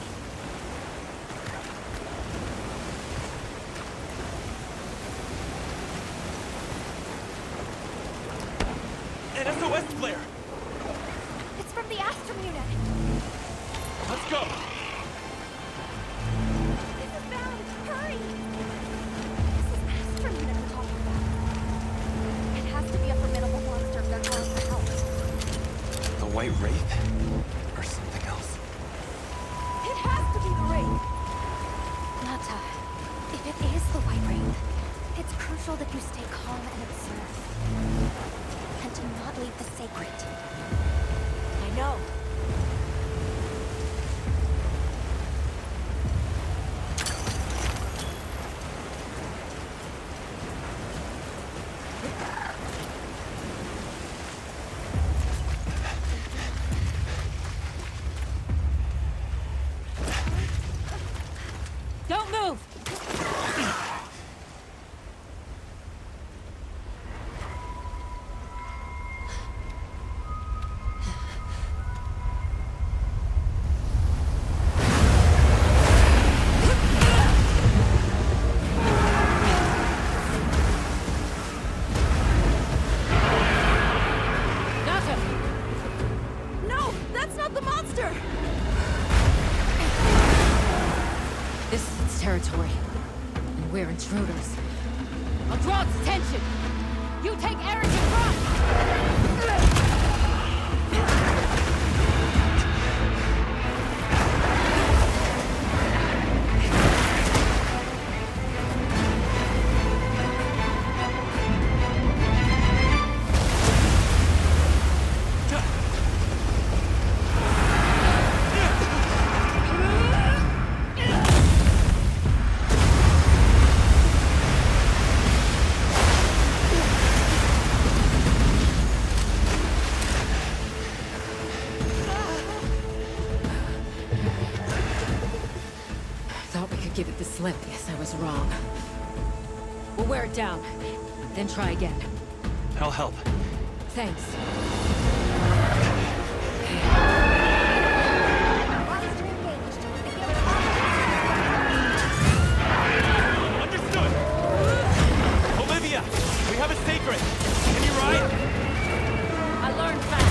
An SOS flare! It's from the Astrum Unit. Let's go! White Wraith? Or something else? It has to be the Wraith! Nata, if it is the White Wraith, it's crucial that you stay calm and observe. And do not leave the sacred. I know. Don't move! No! That's not the monster! This is its territory. And we're intruders. I'll draw its attention! You take Eric and run! Thought we could give it the slip. Guess I was wrong. We'll wear it down, then try again. I'll help. Thanks. Understood! Olivia! We have a sacred! Can you ride? I learned fast.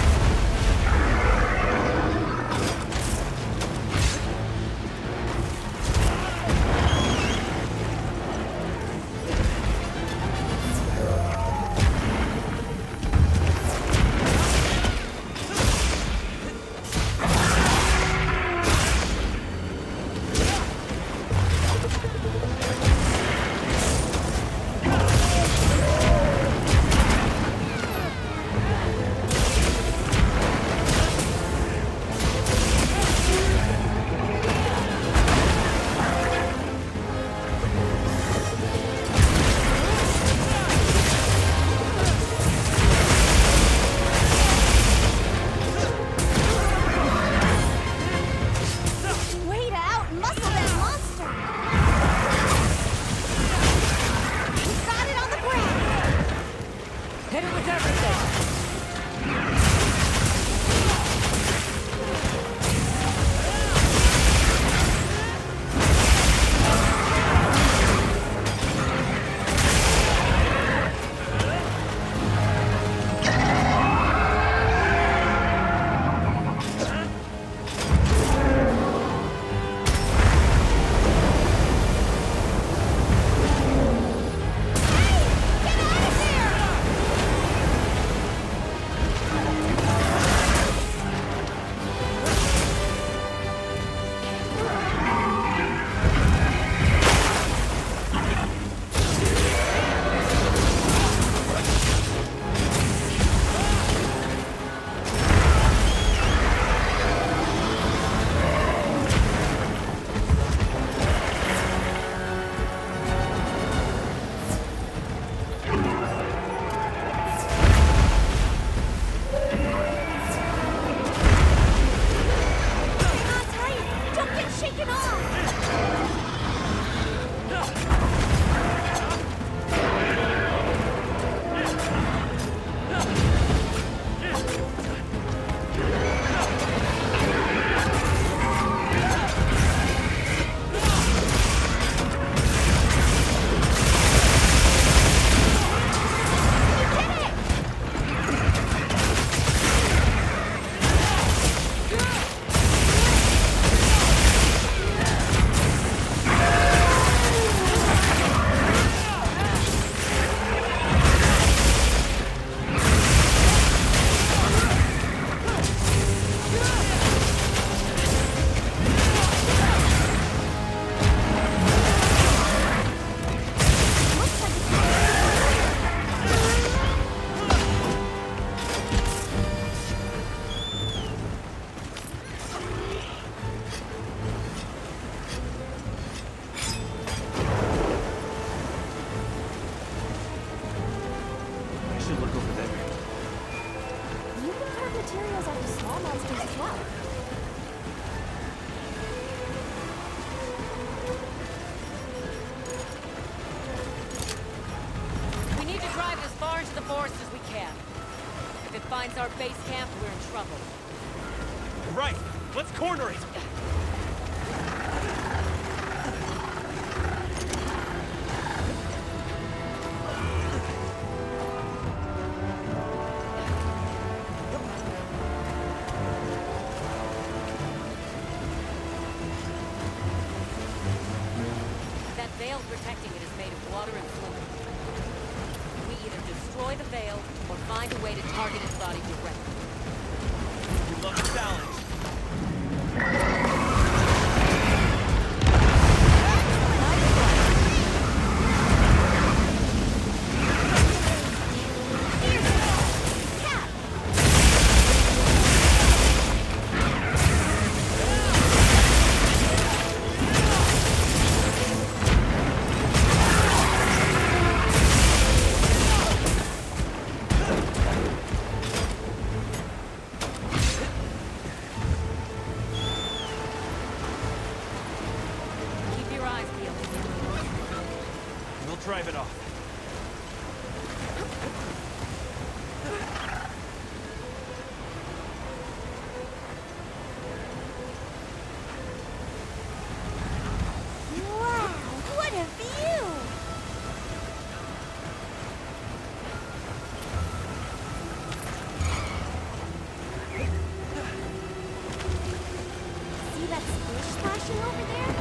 Way to outmuscle that monster! He's got it on the ground! Hit it with everything! materials are for small monsters as well. We need to drive as far into the forest as we can. If it finds our base camp, we're in trouble. Right! Let's corner it! That veil protecting it is made of water and fluid. We either destroy the veil, or find a way to target its body directly. We love the challenge. Drive it off. Wow, what a view! See that splish splashing over there?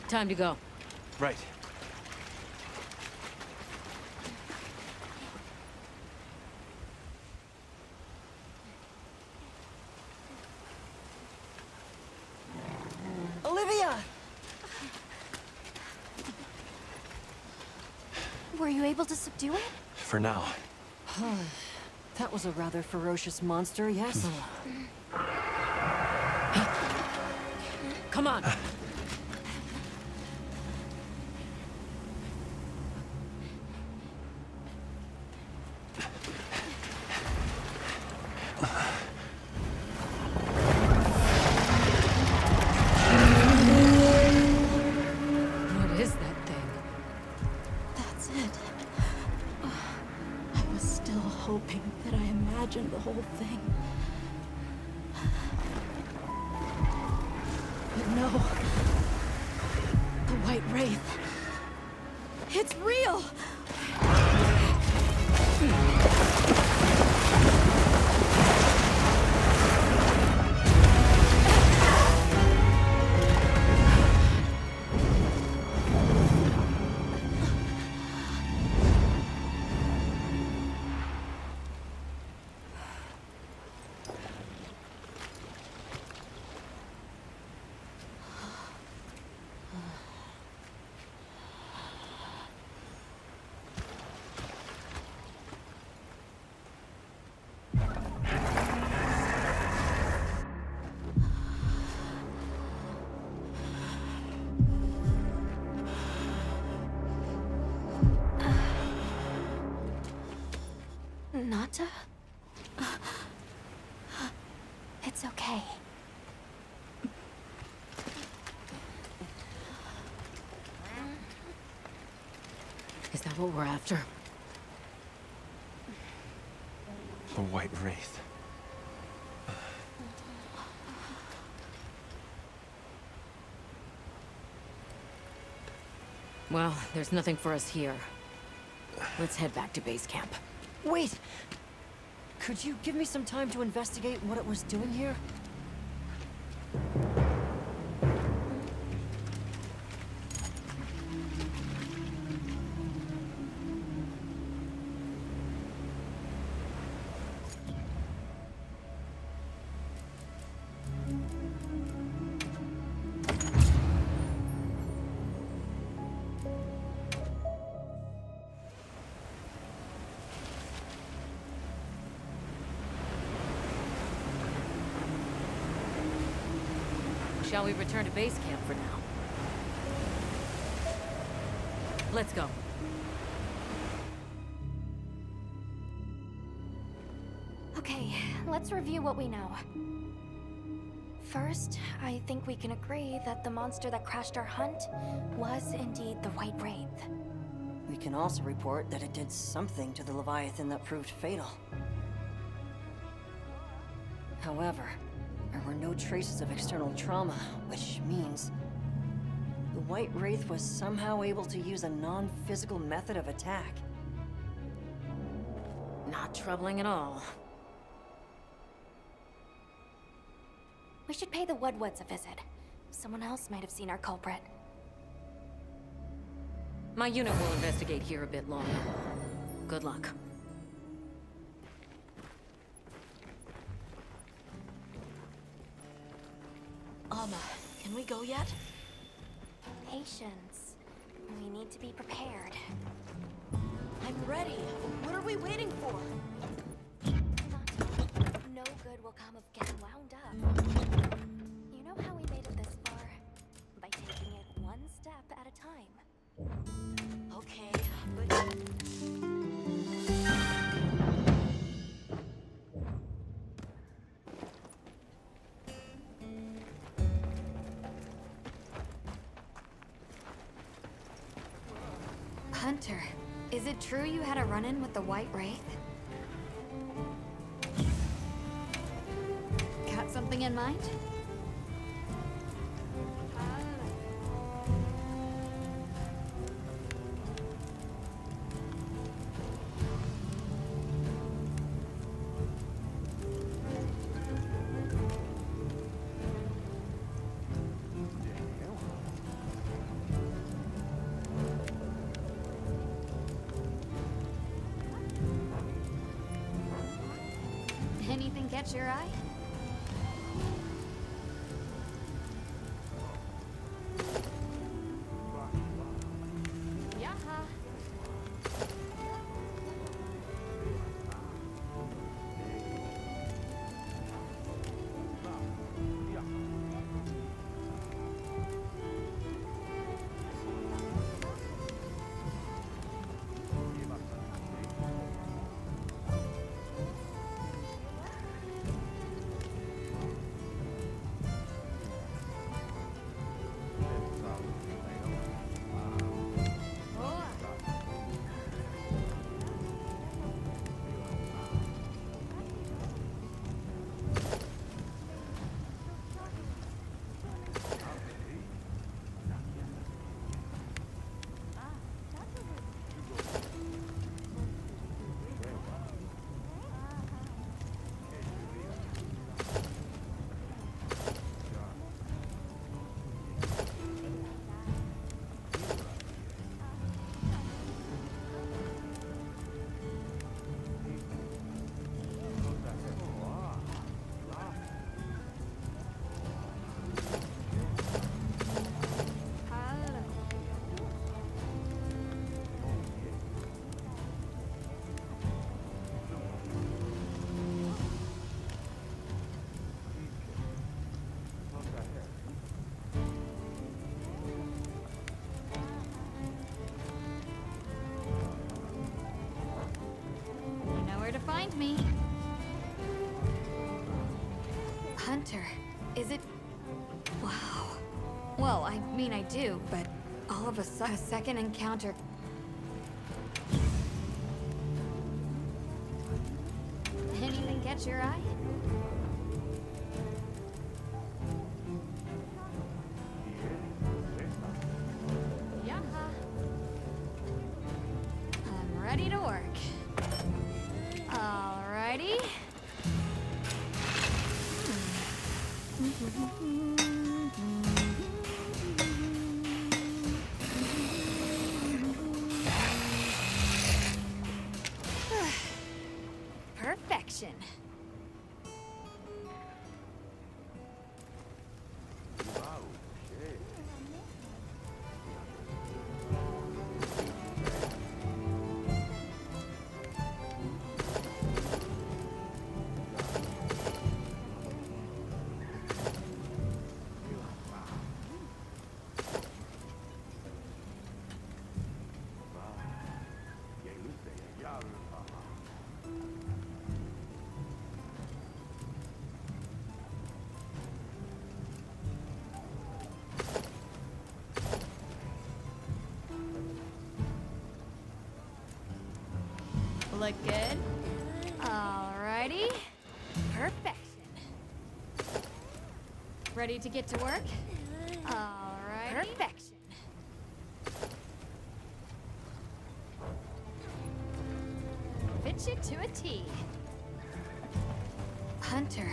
Time to go. Right. Olivia! Were you able to subdue it? For now. That was a rather ferocious monster, yes? Come on! What is that thing? That's it. I was still hoping that I imagined the whole thing. But no. The White Wraith. It's real! Nata? It's okay. Is that what we're after? A white wraith. Well, there's nothing for us here. Let's head back to base camp. Wait! Could you give me some time to investigate what it was doing here? Shall we return to base camp for now? Let's go. Okay, let's review what we know. First, I think we can agree that the monster that crashed our hunt was indeed the White Wraith. We can also report that it did something to the Leviathan that proved fatal. However, there were no traces of external trauma, which means the White Wraith was somehow able to use a non-physical method of attack. Not troubling at all. We should pay the Woodwoods a visit. Someone else might have seen our culprit. My unit will investigate here a bit longer. Good luck. Can we go yet? Patience. We need to be prepared. I'm ready. What are we waiting for? No good will come of getting wound up. You know how we made it this far? By taking it one step at a time. Okay, but... Hunter, is it true you had a run-in with the White Wraith? Got something in mind? Anything catch your eye? Yaha. find me. Hunter, is it... Wow. Well, I mean I do, but all of a second encounter... Anything catch your eye? Yeah. I'm ready to work. Alrighty. Perfection. Look good. Alrighty. Perfection. Ready to get to work? Alrighty. Perfection. Fit you to a T. Hunter,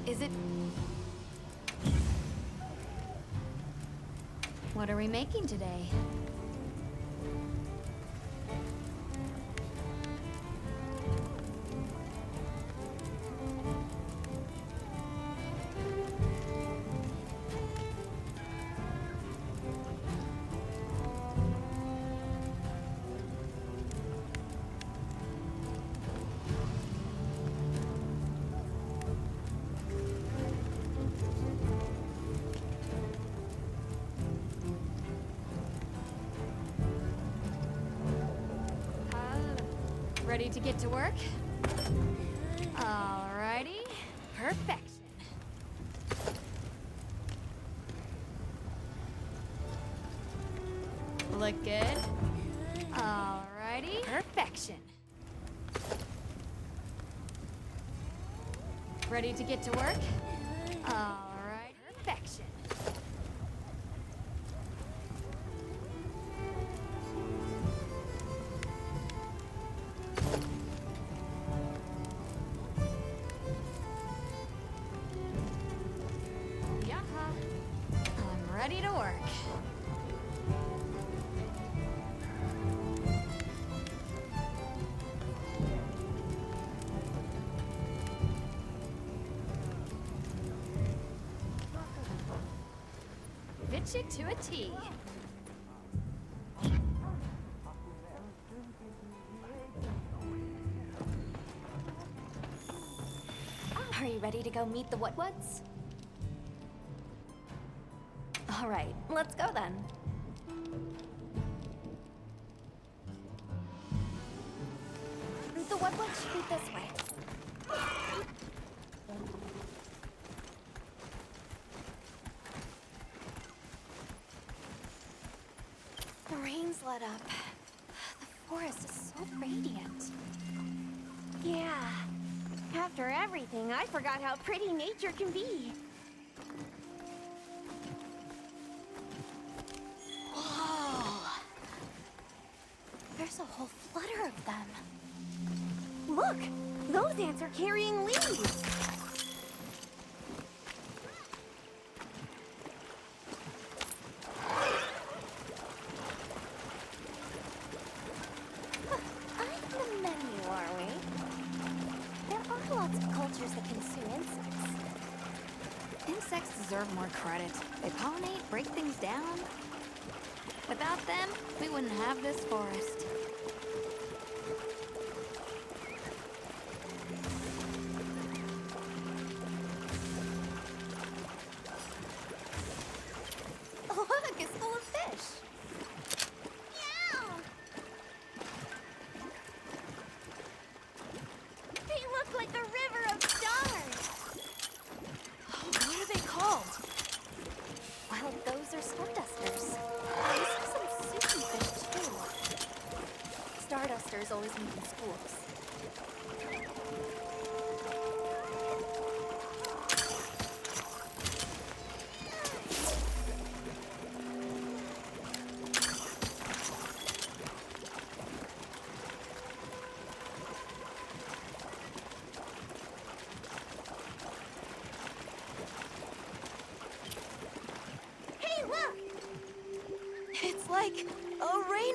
is it... What are we making today? Ready to get to work? Alrighty. Perfection. Look good. Alrighty. Perfection. Ready to get to work? Alright. Perfection. Ready to work. Fit you to a T. Are you ready to go meet the what-whats? All right, let's go then. The what should be this way. The rain's let up. The forest is so radiant. Yeah. After everything, I forgot how pretty nature can be. There's a whole flutter of them. Look! Those ants are carrying leaves! I'm the menu, are we? There are lots of cultures that consume insects. Insects deserve more credit. They pollinate, break things down. Without them, we wouldn't have this forest. Look, it's full of fish.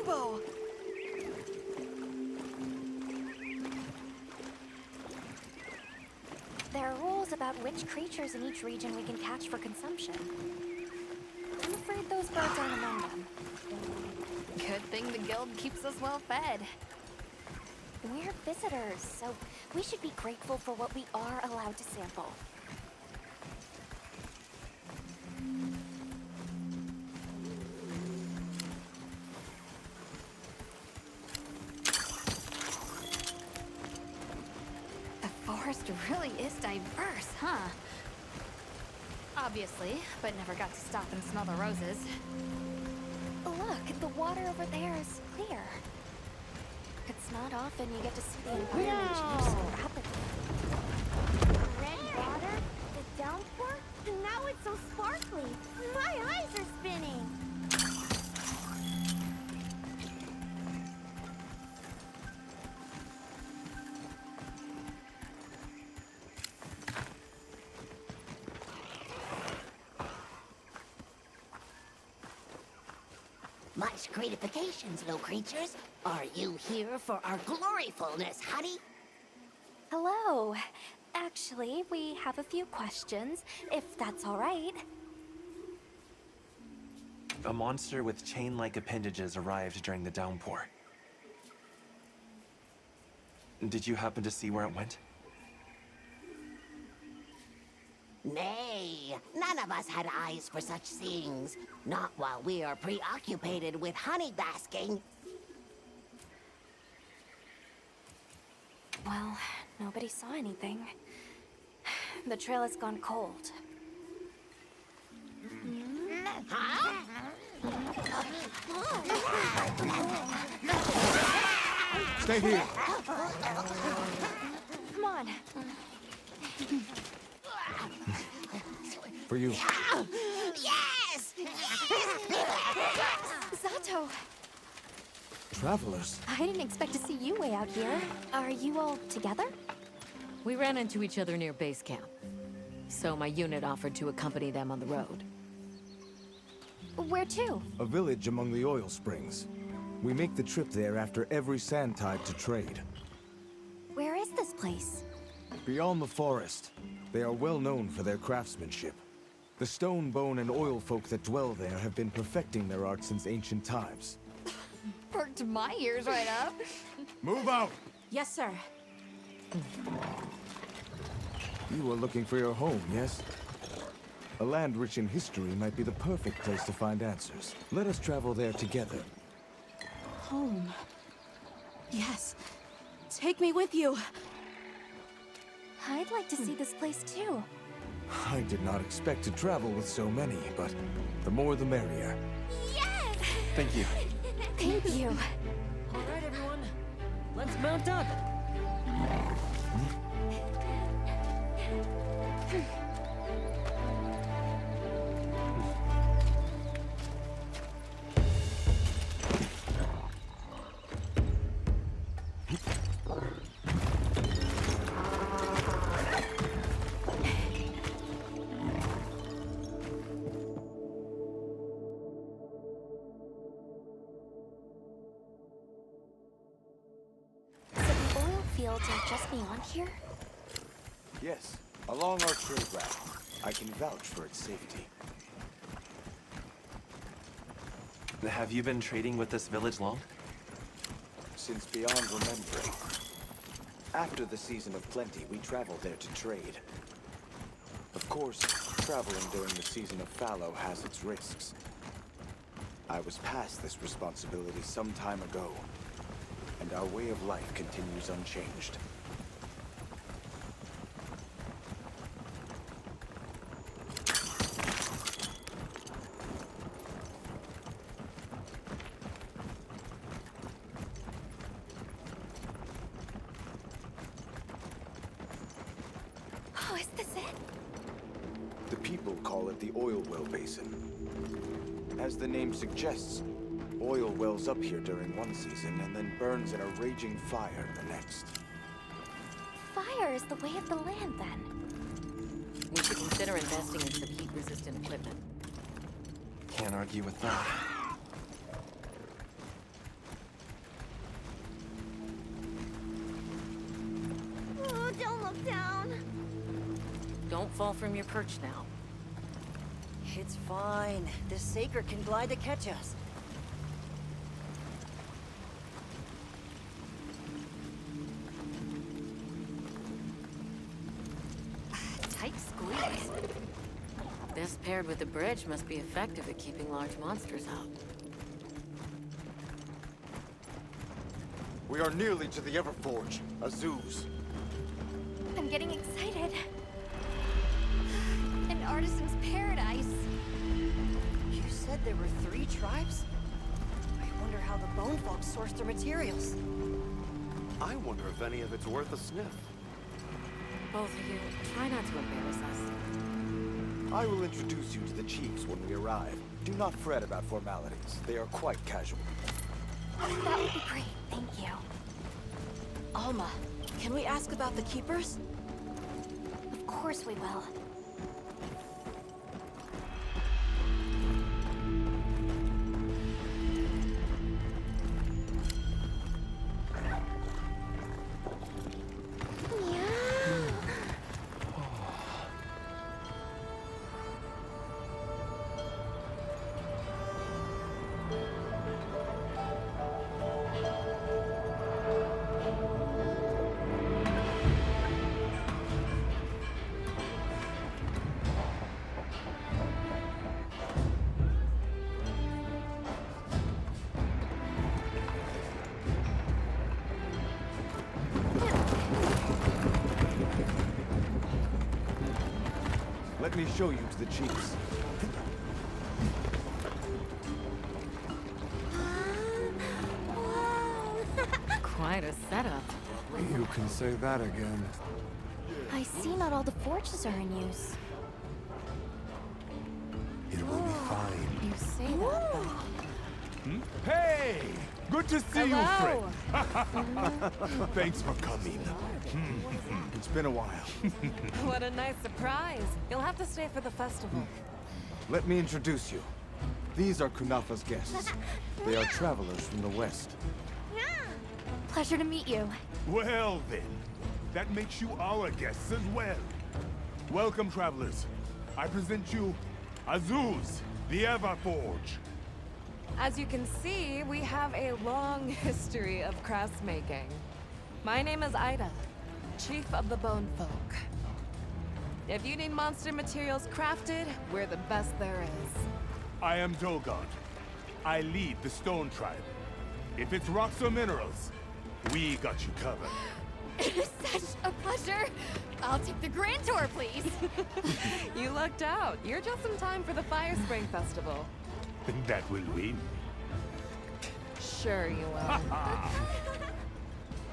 info! There are rules about which creatures in each region we can catch for consumption. I'm afraid those birds aren't among them. Good thing the guild keeps us well fed. We're visitors, so we should be grateful for what we are allowed to sample. The forest really is diverse, huh? Obviously, but never got to stop and smell the roses. Look, the water over there is clear. It's not often you get to see the environment change so rapidly. Red water? The downpour? Now it's so sparkly. My eyes are spinning. Much gratifications, little creatures. Are you here for our gloryfulness, honey? Hello. Actually, we have a few questions, if that's all right. A monster with chain-like appendages arrived during the downpour. Did you happen to see where it went? Nay, none of us had eyes for such things. Not while we are preoccupied with honey basking. Well, nobody saw anything. The trail has gone cold. Huh? Stay here. Come on. For you. Yes! Zato! Travelers. I didn't expect to see you way out here. Are you all together? We ran into each other near base camp. So my unit offered to accompany them on the road. Where to? A village among the oil springs. We make the trip there after every sand tide to trade. Where is this place? Beyond the forest, they are well known for their craftsmanship. The stone, bone, and oil folk that dwell there have been perfecting their art since ancient times. Perked my ears right up. Move out! Yes, sir. You are looking for your home, yes? A land rich in history might be the perfect place to find answers. Let us travel there together. Home. Yes. Take me with you. I'd like to see this place too. I did not expect to travel with so many, but the more the merrier. Yes! Thank you. Thank you. All right, everyone. Let's mount up. Fields are just beyond here? Yes, along our trade route. I can vouch for its safety. Have you been trading with this village long? Since beyond remembering. After the season of plenty, we traveled there to trade. Of course, traveling during the season of fallow has its risks. I was past this responsibility some time ago, and our way of life continues unchanged. Oh, is this it? The people call it the oil well basin. As the name suggests, oil wells up here during one season and then burns in a raging fire the next. Fire is the way of the land, then. We should consider investing in some heat-resistant equipment. Can't argue with that. fall down. Don't fall from your perch now. It's fine. This Saker can glide to catch us. Tight squeeze. This paired with the bridge must be effective at keeping large monsters out. We are nearly to the Everforge, Azuz. I'm getting excited. An artisan's paradise. You said there were 3 tribes? I wonder how the bone folk source their materials. I wonder if any of it's worth a sniff. Both of you, try not to embarrass us. I will introduce you to the chiefs when we arrive. Do not fret about formalities. They are quite casual. That would be great, thank you. Alma, can we ask about the Keepers? Of course we will. Let me show you to the chiefs. Quite a setup. You can say that again. I see not all the forges are in use. It will be fine. You say that, but... Hey! Good to see you, Hello. friend. Thanks for coming. It's been a while. What a nice surprise. You'll have to stay for the festival. Let me introduce you. These are Kunafa's guests. They are travelers from the west. Pleasure to meet you. Well then, that makes you our guests as well. Welcome, travelers. I present you Azuz, the Everforge. As you can see, we have a long history of craftsmaking. My name is Ida, Chief of the Bone Folk. If you need monster materials crafted, we're the best there is. I am Dolgard. I lead the Stone Tribe. If it's rocks or minerals, we got you covered. It is such a pleasure. I'll take the grand tour, please. You lucked out. You're just in time for the Fire Spring Festival. That will win. Sure you will.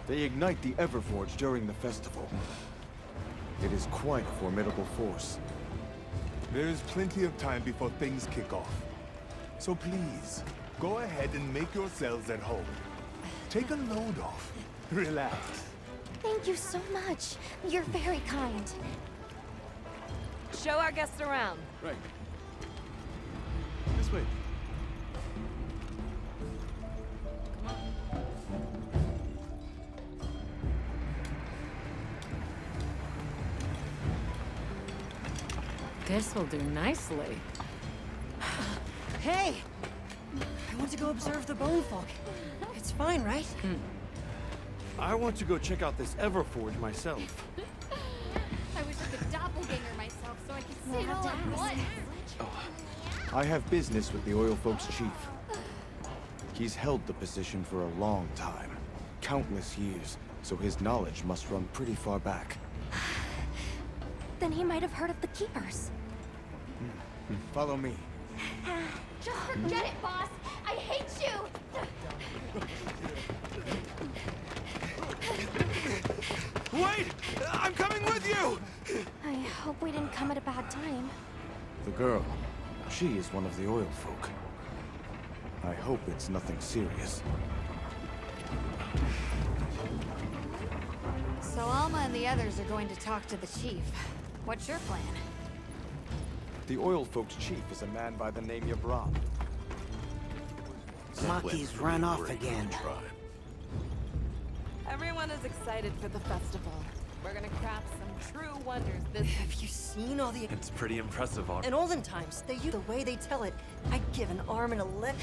They ignite the Everforge during the festival. It is quite a formidable force. There is plenty of time before things kick off. So please, go ahead and make yourselves at home. Take a load off. Relax. Thank you so much. You're very kind. Show our guests around. Right. This way. This will do nicely. Hey! I want to go observe the bone folk. It's fine, right? I want to go check out this Everforge myself. I wish I could doppelganger myself so I could see it all at once. I have business with the Oil Folks' chief. He's held the position for a long time. Countless years, so his knowledge must run pretty far back. Then he might have heard of the Keepers. Follow me. Just forget it, boss. I hate you. Wait! I'm coming with you! I hope we didn't come at a bad time. The girl, she is one of the Oil Folk. I hope it's nothing serious. So Alma and the others are going to talk to the chief. What's your plan? The Oil Folks' chief is a man by the name Yabram. Maki's run off again. Everyone is excited for the festival. We're gonna craft true wonders this... Have you seen all the... It's pretty impressive, all right. In olden times, they use the way they tell it. I'd give an arm and a leg.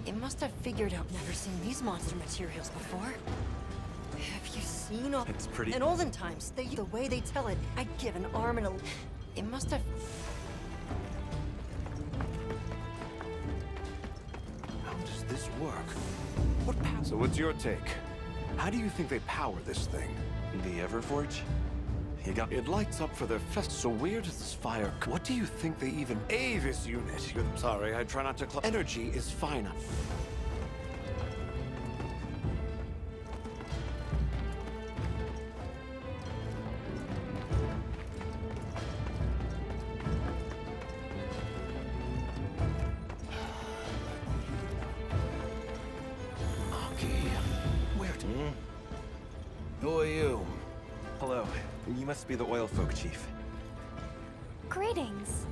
It must have figured out. Never seen these monster materials before. Have you seen all... It's pretty... In olden times, they use the way they tell it. I'd give an arm and a... It must have... How does this work? So what's your take? How do you think they power this thing? The Everforge? You got... It lights up for their fest. So where does this fire... What do you think they even... this unit. Sorry, I try not to... Energy is finite. Who are you? Hello. You must be the oil folk, Chief. Greetings.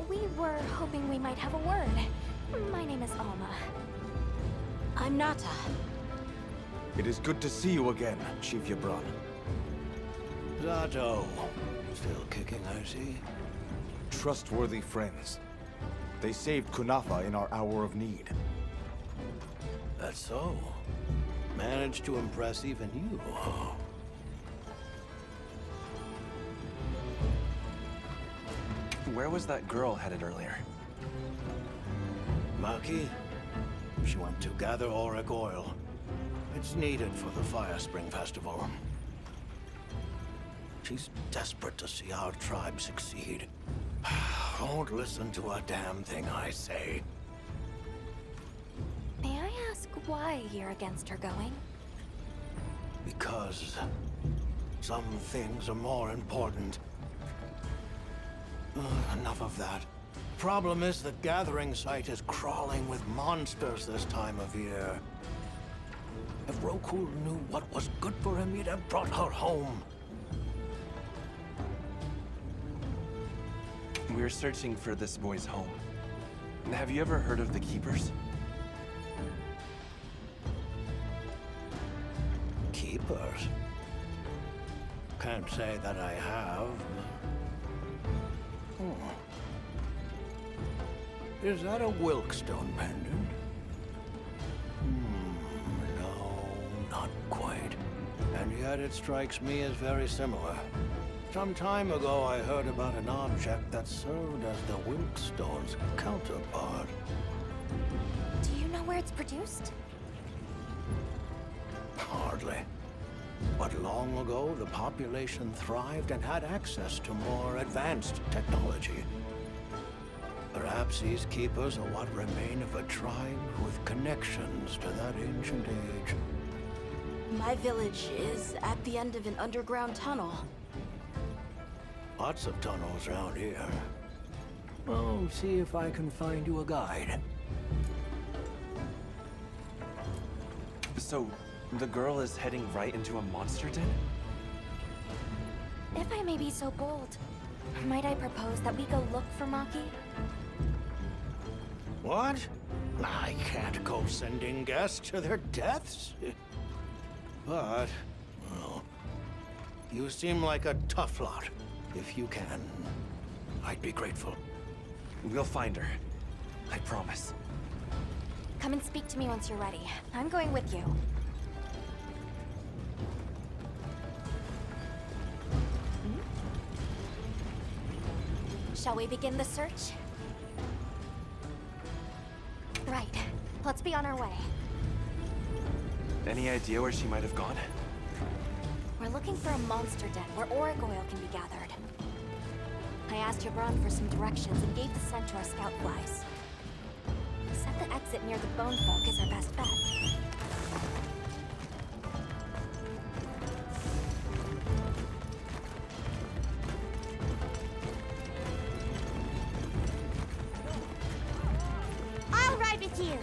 We were hoping we might have a word. My name is Alma. I'm Nata. It is good to see you again, Chief Yabran. Zato. Still kicking, I see. Trustworthy friends. They saved Kunafa in our hour of need. That's so. Managed to impress even you. Where was that girl headed earlier? Maki? She went to gather auric oil. It's needed for the Fire Spring Festival. She's desperate to see our tribe succeed. Won't listen to a damn thing I say. May I ask why you're against her going? Because some things are more important. Enough of that. Problem is the gathering site is crawling with monsters this time of year. If Rokul knew what was good for him, he'd have brought her home. We're searching for this boy's home. Have you ever heard of the Keepers? Keepers? Can't say that I have. Is that a Wilkstone pendant? No, not quite. And yet it strikes me as very similar. Some time ago I heard about an object that served as the Wilkstone's counterpart. Do you know where it's produced? Hardly. But long ago, the population thrived and had access to more advanced technology. Perhaps these keepers are what remain of a tribe with connections to that ancient age. My village is at the end of an underground tunnel. Lots of tunnels around here. Oh, see if I can find you a guide. So, the girl is heading right into a monster den? If I may be so bold, might I propose that we go look for Maki? What? I can't go sending guests to their deaths. But, well, you seem like a tough lot. If you can, I'd be grateful. We'll find her. I promise. Come and speak to me once you're ready. I'm going with you. Shall we begin the search? Right. Let's be on our way. Any idea where she might have gone? We're looking for a monster den where auric oil can be gathered. I asked Yabran for some directions and gave the centaur scout flies. He said the exit near the bone folk is our best bet. I'll ride with you.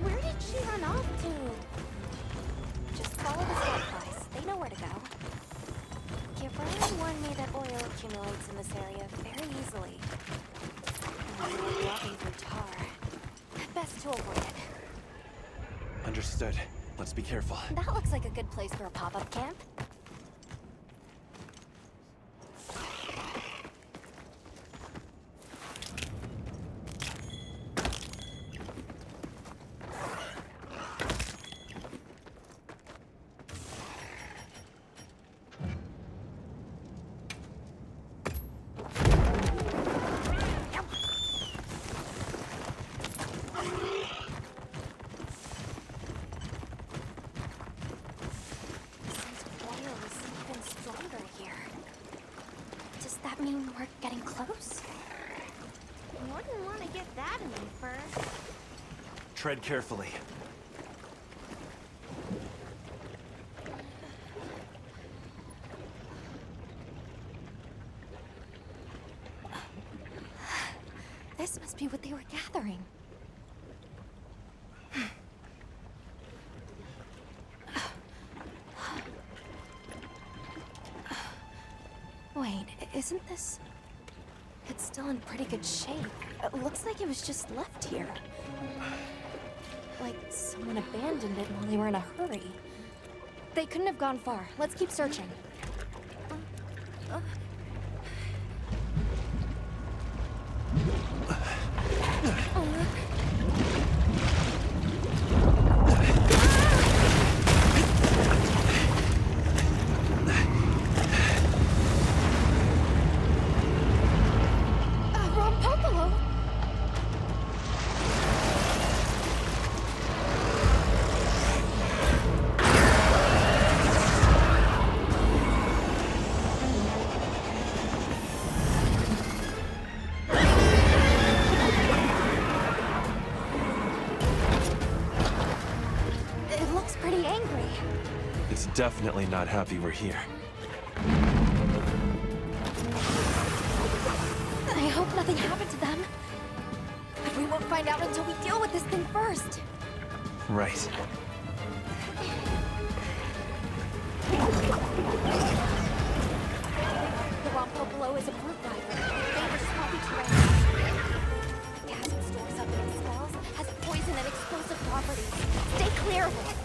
Where did she run off to? Just follow the scout flies. They know where to go. Yabran warned me that oil accumulates in this area very easily. And we're walking through tar. Best to avoid it. Understood. Let's be careful. That looks like a good place for a pop-up camp. longer here. Does that mean we're getting close? Wouldn't want to get that in me first. Tread carefully. This must be what they were gathering. Wait, isn't this... It's still in pretty good shape. It looks like it was just left here. Like someone abandoned it while they were in a hurry. They couldn't have gone far. Let's keep searching. Definitely not happy we're here. I hope nothing happened to them. But we won't find out until we deal with this thing first. Right. The Rompo below is a brute diver. It favors swampy terrain. The gas it stores up in its cells has poison and explosive properties. Stay clear of it.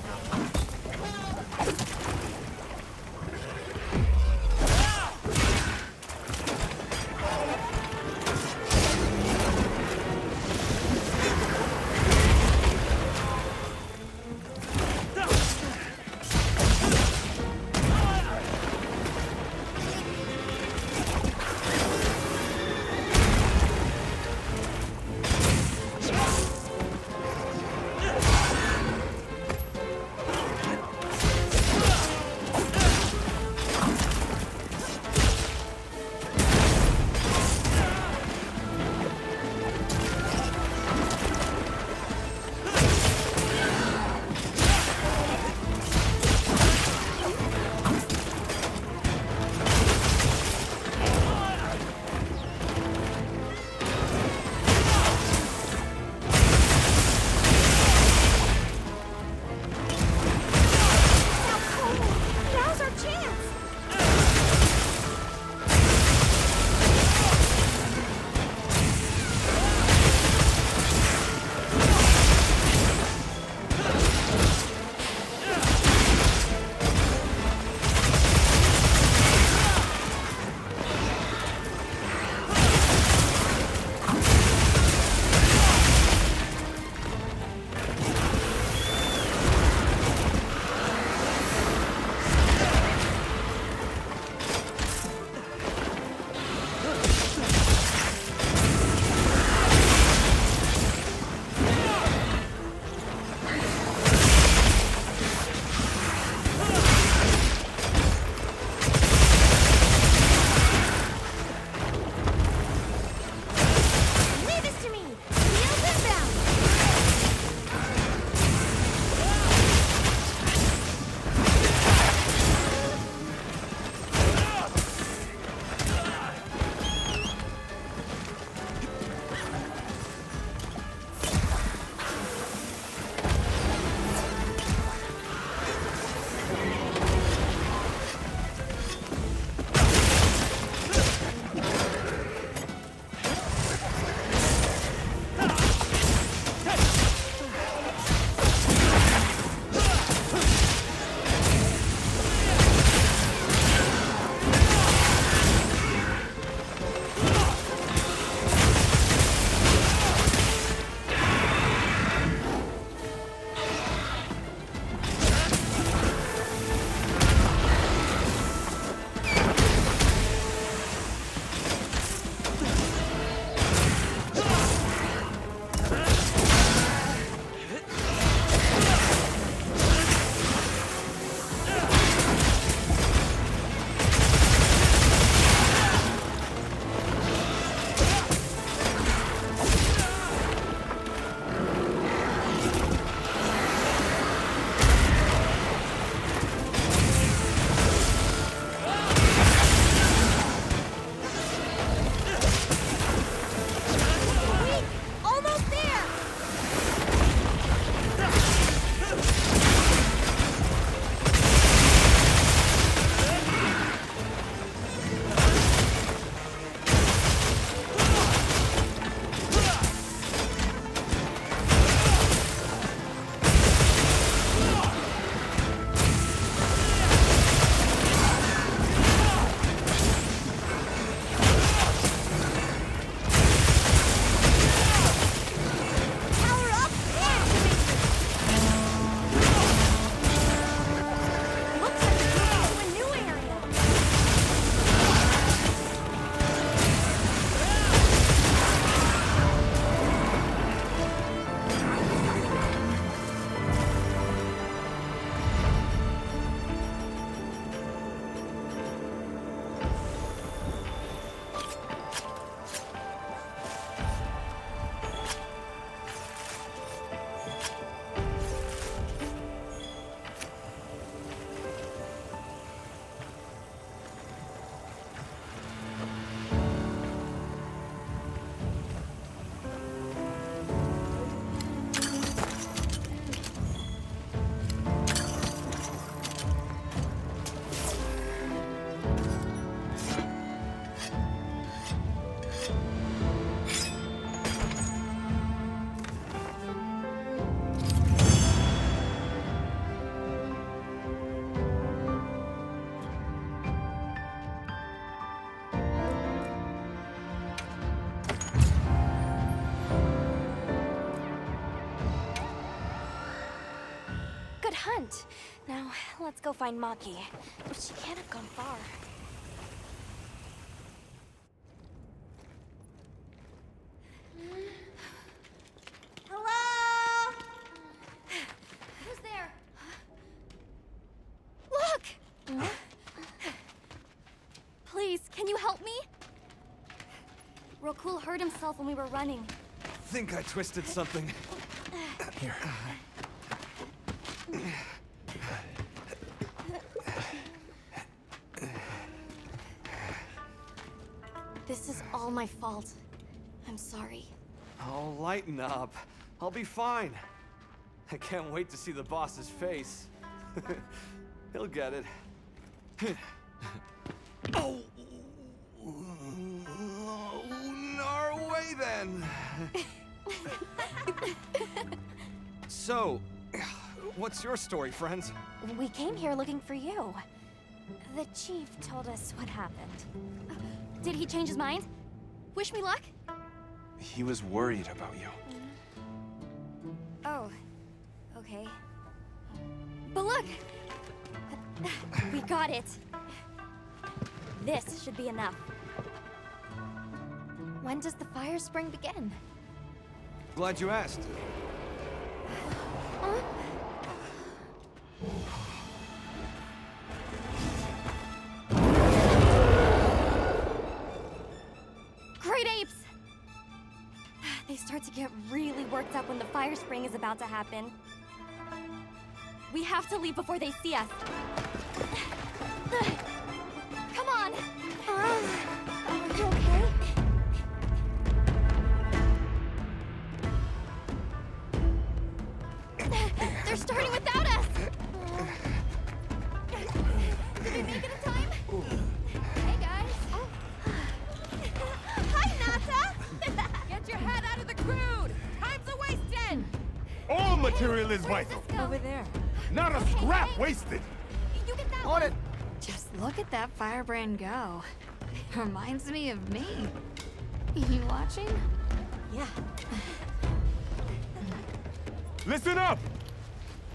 front. Now, let's go find Maki. She can't have gone far. Hello? Who's there? Look! Please, can you help me? Rokul hurt himself when we were running. Think I twisted something. Here. This is all my fault. I'm sorry. Oh, lighten up. I'll be fine. I can't wait to see the boss's face. He'll get it. Oh! Our way then! So, what's your story, friends? We came here looking for you. The chief told us what happened. Did he change his mind? Wish me luck? He was worried about you. Oh, okay. But look! We got it. This should be enough. When does the fire spring begin? Glad you asked. Huh? Great apes! They start to get really worked up when the fire spring is about to happen. We have to leave before they see us. Come on! Are you okay? They're starting without us! Did we make it in time? Hey, guys. Hi, Nata! Get your head out of the crude! Time's a wasted! All material is vital. Over there. Not a scrap wasted. You get that On it. Just look at that firebrand go. Reminds me of me. You watching? Yeah. Listen up!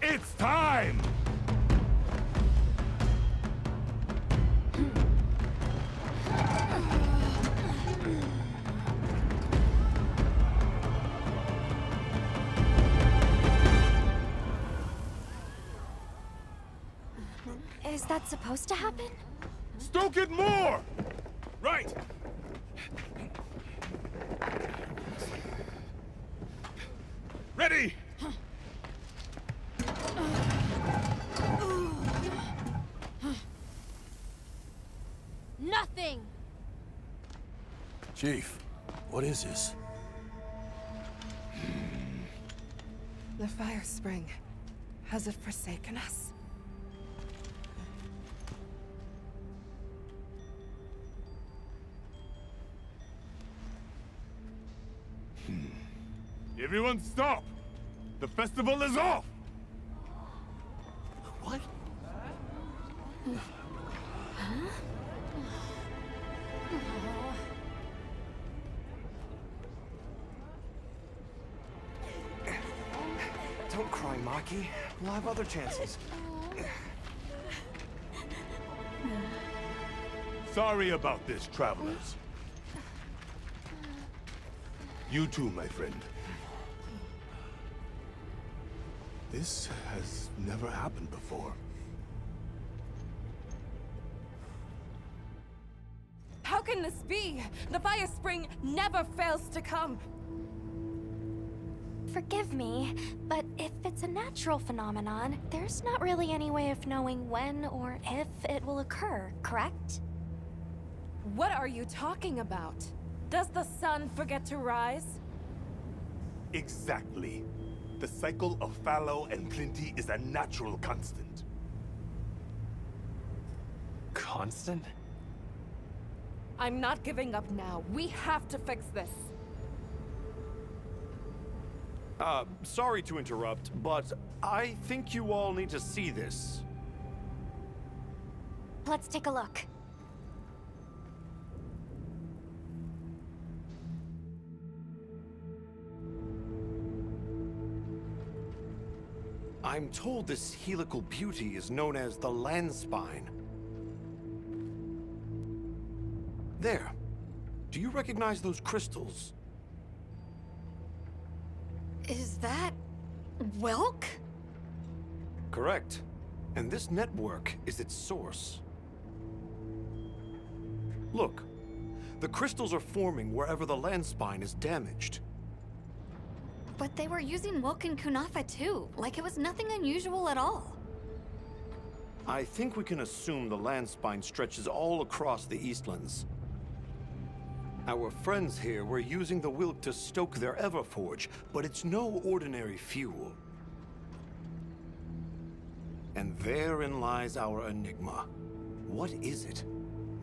It's time! Is that supposed to happen? Stoke it more! Right! Ready! Nothing! Chief, what is this? The fire spring. Has it forsaken us? Everyone stop! The festival is off! What? Don't cry, Maki. We'll have other chances. Sorry about this, travelers. You too, my friend. This has never happened before. How can this be? The fire spring never fails to come. Forgive me, but if it's a natural phenomenon, there's not really any way of knowing when or if it will occur, correct? What are you talking about? Does the sun forget to rise? Exactly. The cycle of fallow and plenty is a natural constant. Constant? I'm not giving up now. We have to fix this. Sorry to interrupt, but I think you all need to see this. Let's take a look. I I'm told this helical beauty is known as the land spine. There. Do you recognize those crystals? Is that... Wilk? Correct. And this network is its source. Look. The crystals are forming wherever the land spine is damaged. But they were using Wilk and Kunafa too, like it was nothing unusual at all. I think we can assume the land spine stretches all across the Eastlands. Our friends here were using the Wilk to stoke their Everforge, but it's no ordinary fuel. And therein lies our enigma. What is it?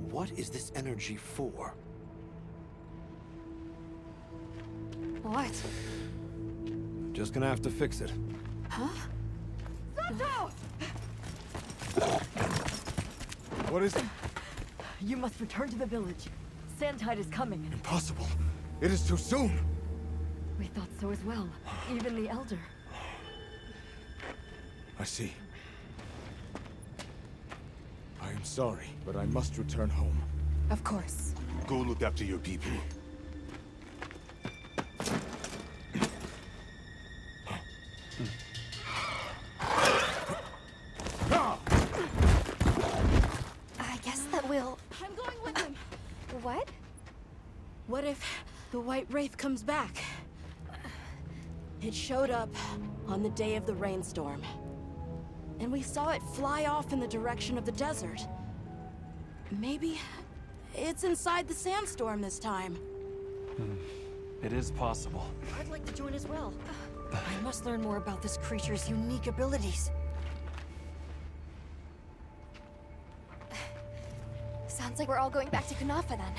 What is this energy for? What? Just gonna have to fix it. Huh? Sato! What is it? You must return to the village. Sandtide is coming. Impossible. It is too soon. We thought so as well. Even the Elder. I see. I am sorry, but I must return home. Of course. Go look after your people. I guess that we'll... I'm going with him. What? What if the White Wraith comes back? It showed up on the day of the rainstorm. And we saw it fly off in the direction of the desert. Maybe it's inside the sandstorm this time. It is possible. I'd like to join as well. I must learn more about this creature's unique abilities. Sounds like we're all going back to Kunafa then.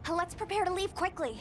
Let's prepare to leave quickly.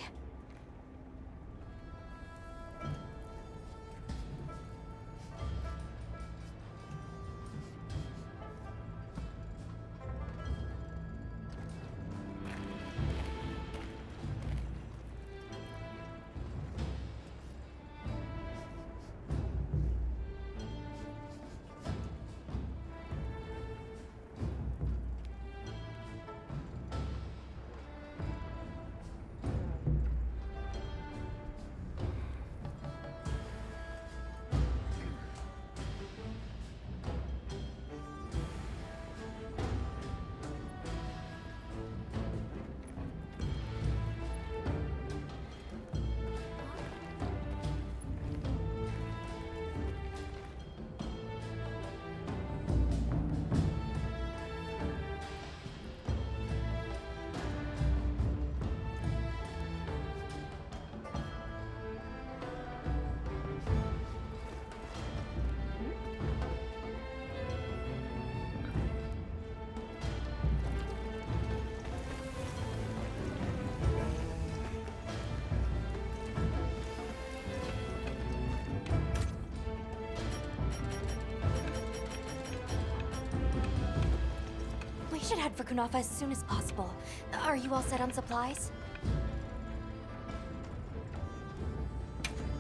We should head for Kunafa as soon as possible. Are you all set on supplies?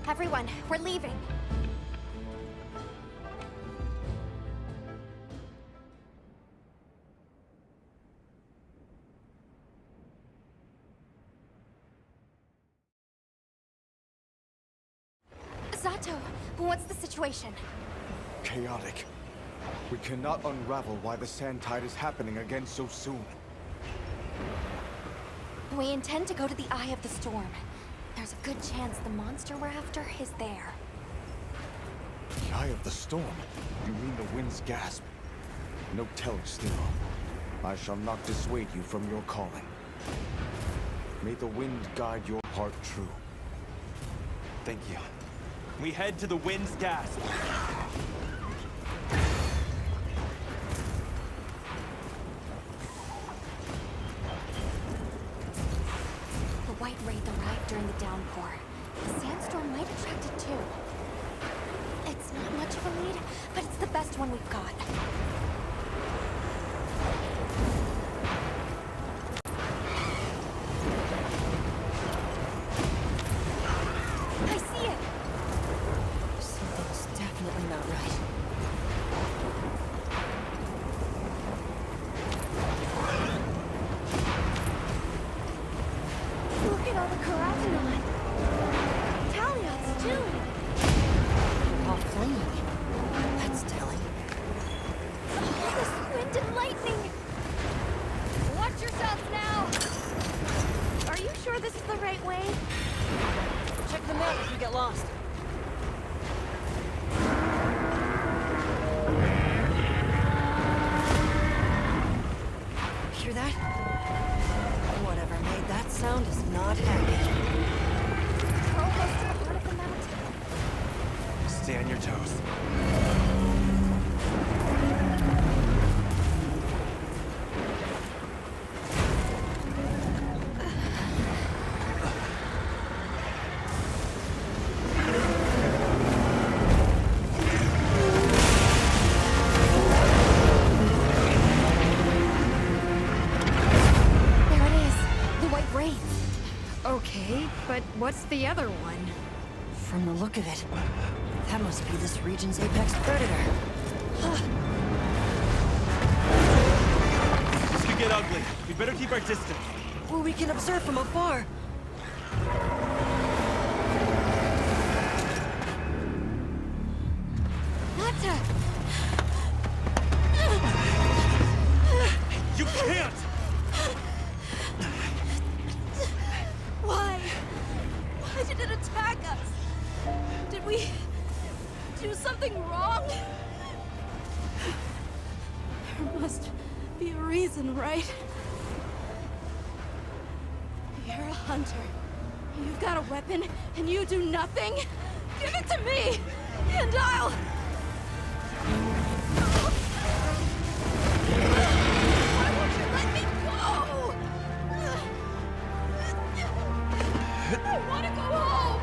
Everyone, we're leaving. Zato, what's the situation? Chaotic. We cannot unravel why the sand tide is happening again so soon. We intend to go to the Eye of the Storm. There's a good chance the monster we're after is there. The Eye of the Storm? You mean the wind's gasp? No telling still. I shall not dissuade you from your calling. May the wind guide your heart true. Thank you. We head to the wind's gasp. The White Wraith arrived during the downpour. The sandstorm might attract it too. It's not much of a lead, but it's the best one we've got. I see it! Something's definitely not right. Look at all the carotenoid. Taliots, too. All flaming. That's telling. Oh, this wind and lightning! Watch yourselves now! Are you sure this is the right way? Check the map if we get lost. Hear that? Whatever made that sound is not happy. We're almost to the heart of the mountain. Stay on your toes. There it is. The White Wraith. Okay, but what's the other one? From the look of it, that must be this region's apex predator. This could get ugly. We better keep our distance. Well, we can observe from afar. Nata! You can't! Why? Why did it attack us? Did we do something wrong? There must be a reason, right? You're a hunter. You've got a weapon, and you do nothing? Give it to me, and I'll... Why won't you let me go? I want to go home!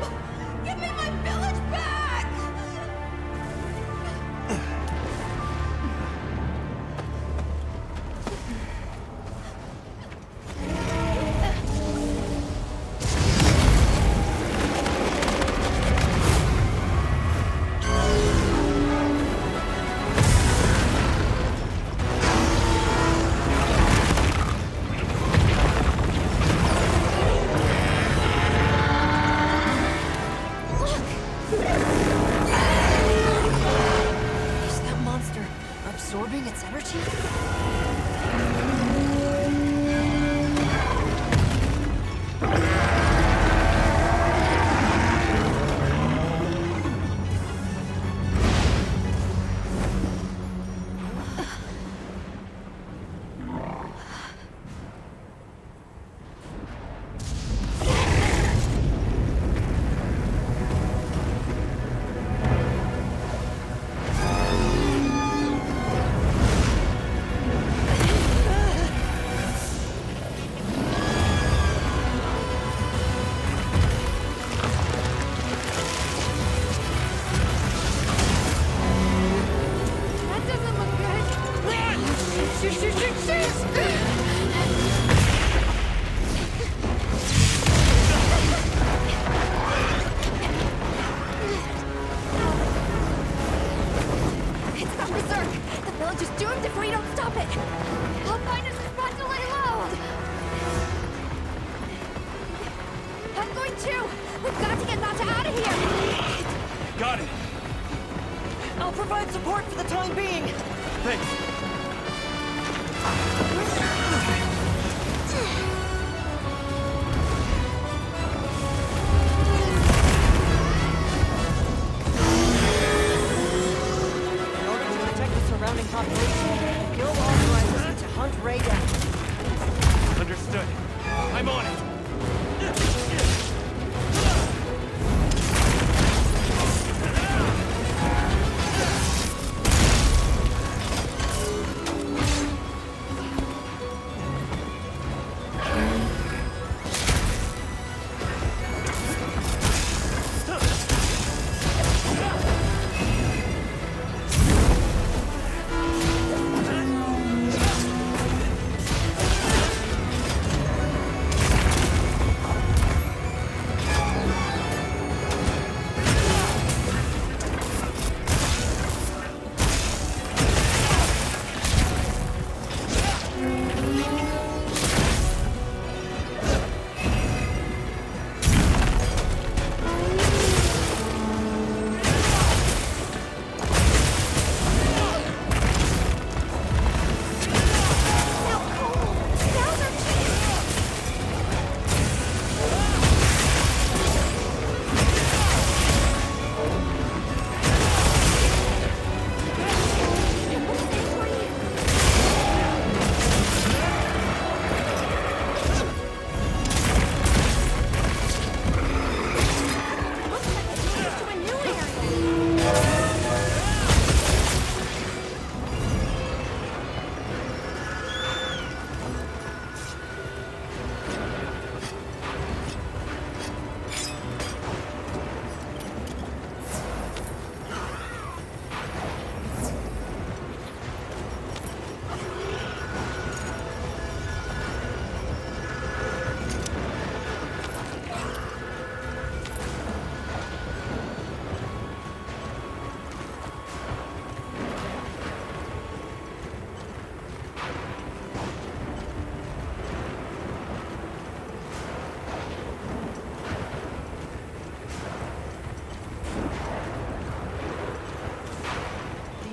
Give me my village back! Is that monster absorbing its energy? That doesn't look good. Run! Shoot! It's gone berserk! The village is doomed if we don't stop it! I'll find us a spot to lay low! I'm going too! We've got to get Nata out of here! Got it! I'll provide support for the time being. Thanks. In order to protect the surrounding population, the guild authorizes me to hunt Ray down. Understood. I'm on it.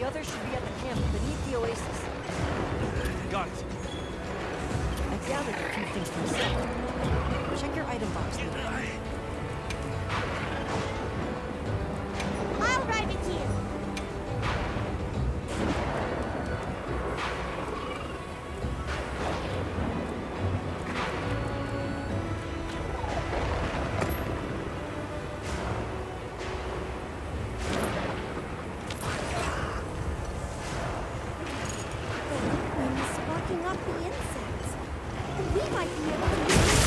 The others should be at the camp beneath the oasis. Got it. I gathered a few things myself. Check your item box, leader. I'll ride with you. Sparking up the insects. We might be able to use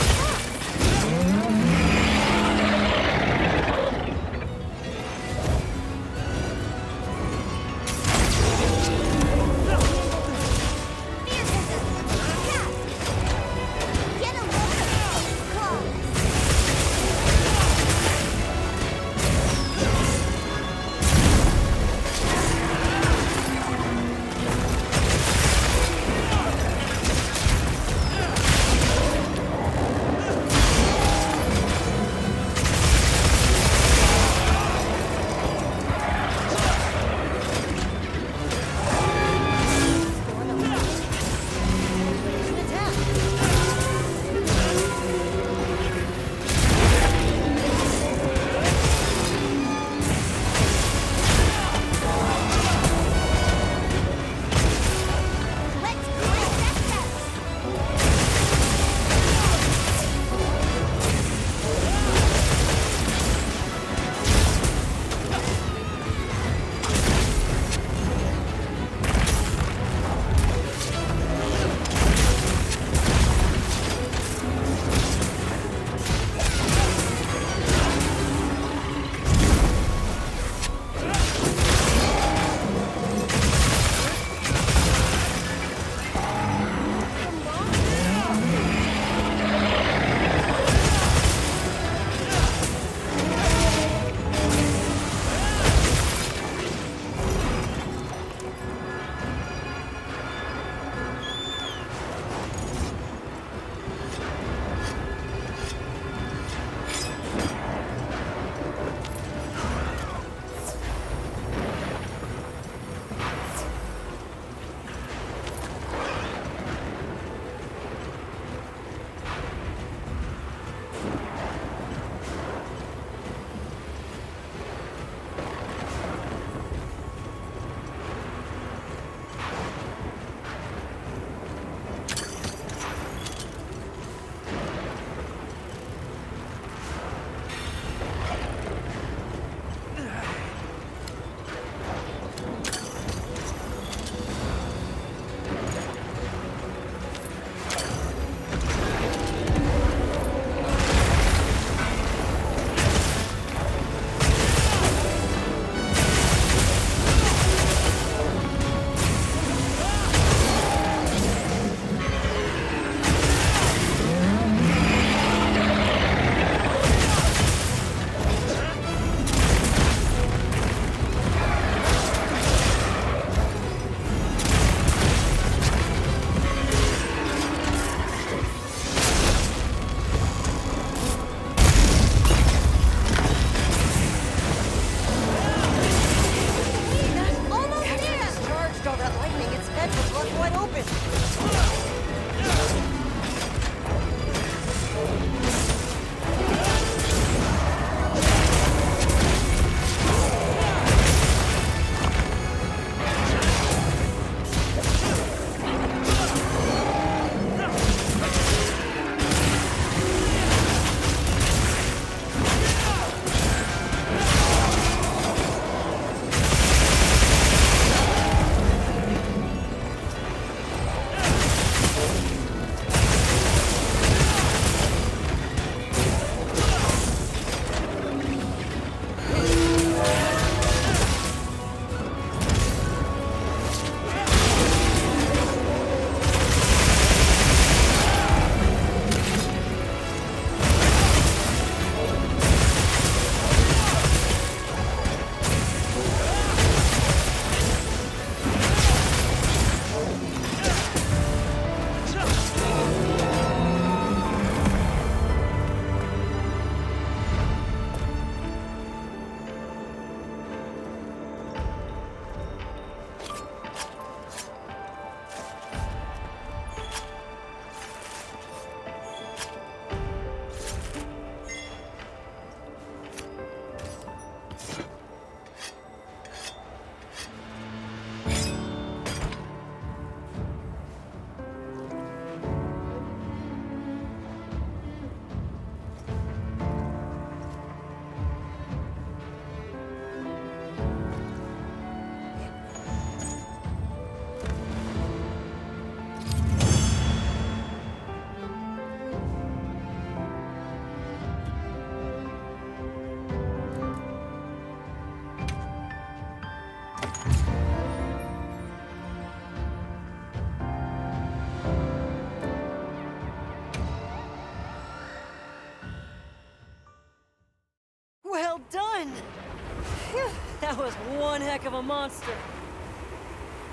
That was one heck of a monster.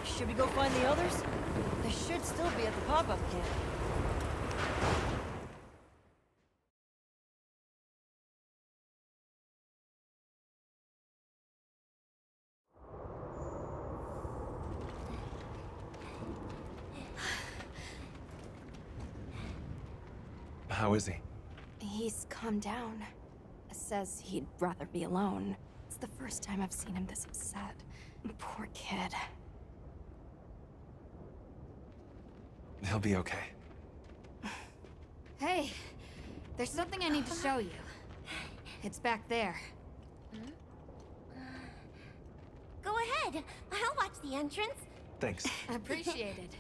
Should we go find the others? They should still be at the pop-up camp. How is he? He's calmed down. Says he'd rather be alone. It's the first time I've seen him this upset. Poor kid. He'll be okay. Hey, there's something I need to show you. It's back there. Go ahead. I'll watch the entrance. Thanks. Appreciated.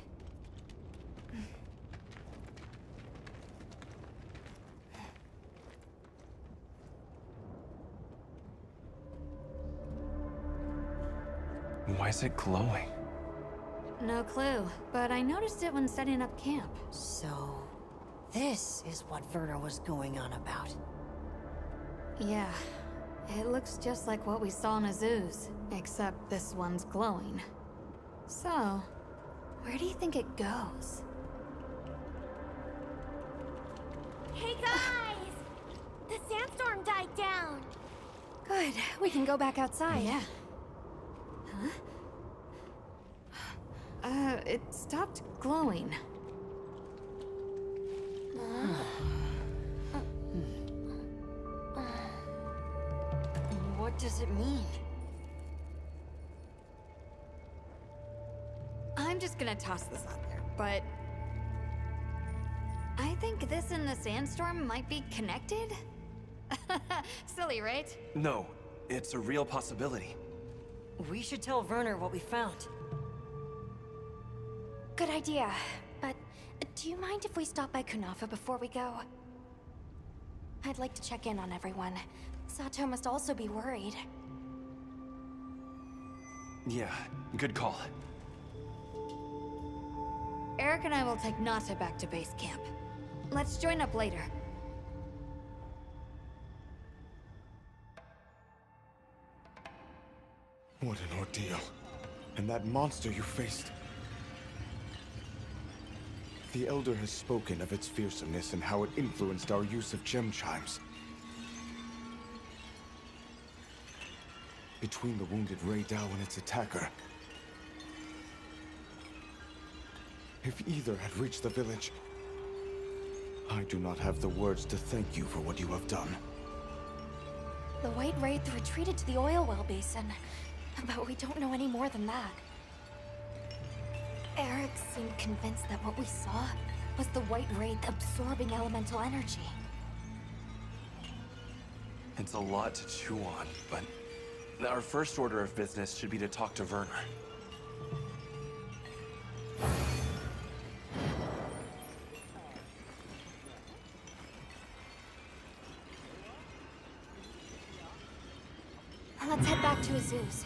Why is it glowing? No clue, but I noticed it when setting up camp. So, this is what Werner was going on about. Yeah, it looks just like what we saw in Azu's, except this one's glowing. So, where do you think it goes? Hey guys! The sandstorm died down. Good. We can go back outside. Yeah. Huh? It stopped glowing. What does it mean? I'm just gonna toss this out there, but I think this and the sandstorm might be connected? Silly, right? No, it's a real possibility. We should tell Werner what we found. Good idea. But do you mind if we stop by Kunafa before we go? I'd like to check in on everyone. Sato must also be worried. Yeah, good call. Eric and I will take Nata back to base camp. Let's join up later. What an ordeal. And that monster you faced. The Elder has spoken of its fearsomeness and how it influenced our use of gem chimes. Between the wounded Raydao and its attacker, if either had reached the village, I do not have the words to thank you for what you have done. The White Wraith retreated to the oil well basin, but we don't know any more than that. Eric seemed convinced that what we saw was the White Wraith absorbing elemental energy. It's a lot to chew on, but our first order of business should be to talk to Werner. Let's head back to Azu's.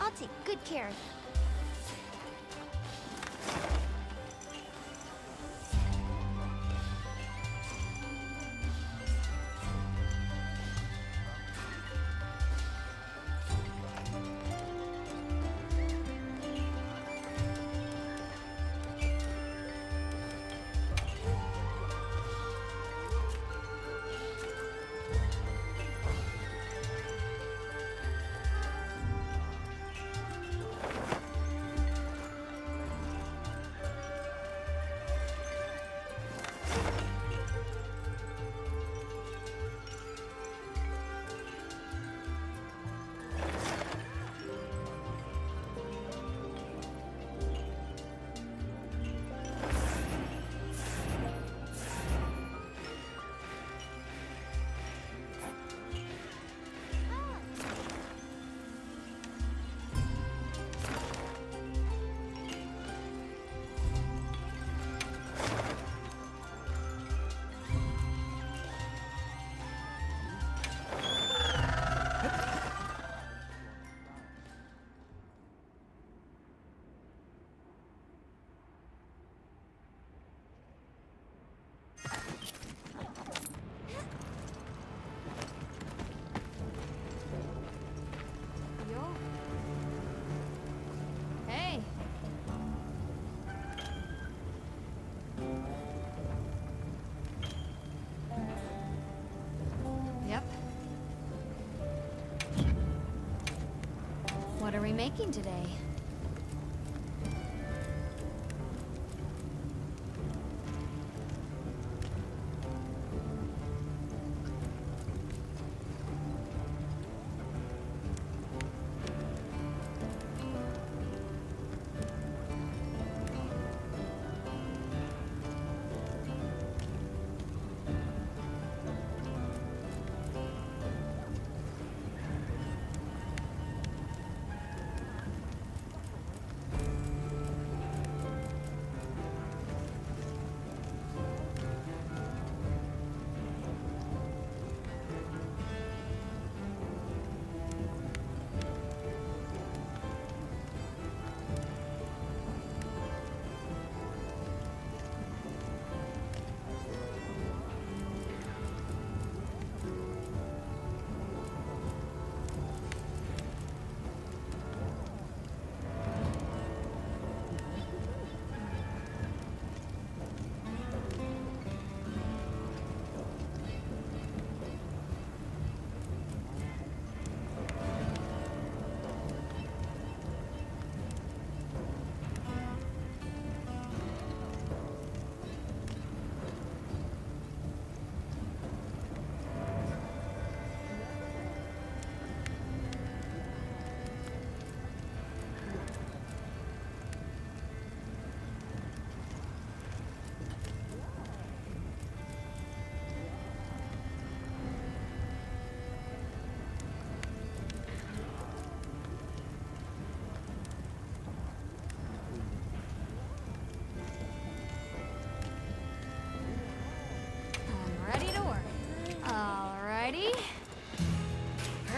I'll take good care of you. What are we making today?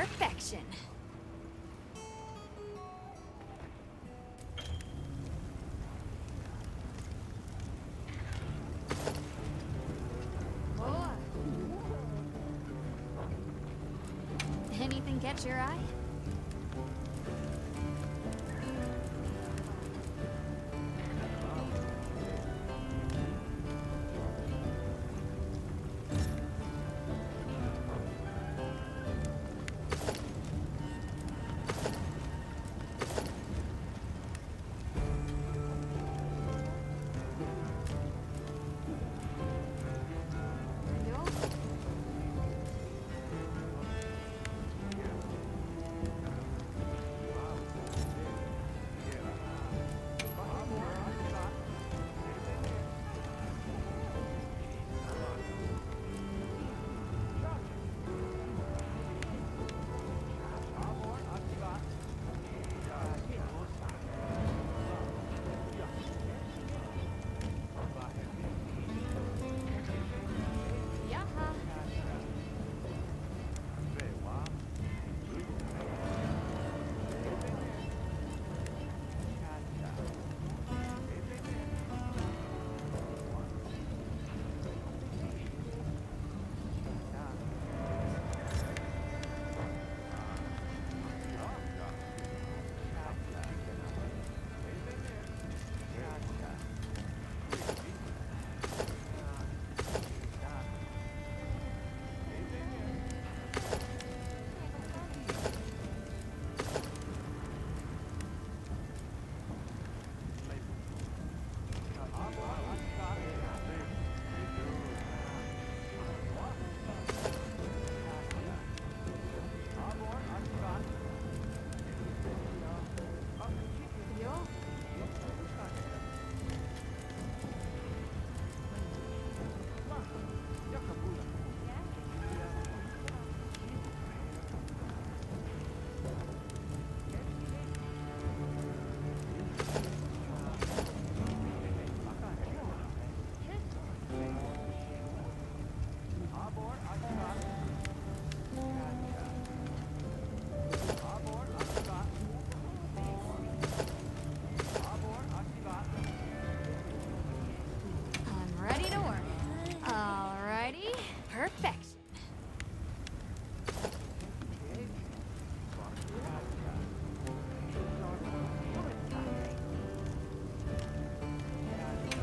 Perfection. Oh. Anything catch your eye?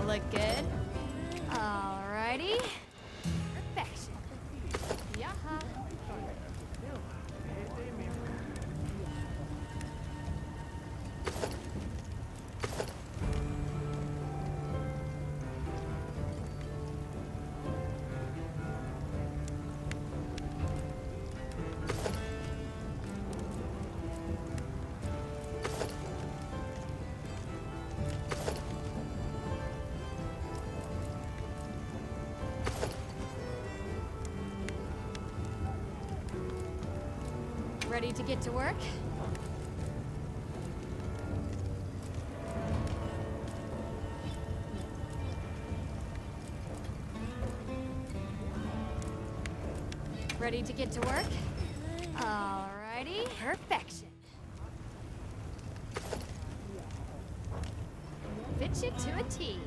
Look good. Alrighty. Perfection. Yaha. Ready to get to work? Ready to get to work? Alrighty, perfection. Fit you to a T.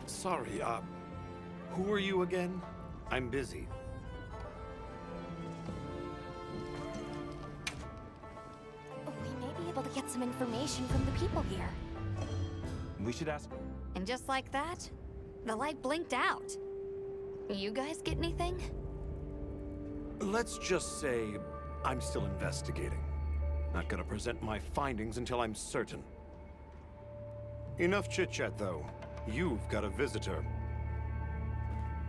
Sorry, who are you again? I'm busy. We may be able to get some information from the people here. We should ask. And just like that, the light blinked out. You guys get anything? Let's just say I'm still investigating. Not gonna present my findings until I'm certain. Enough chit-chat, though. You've got a visitor.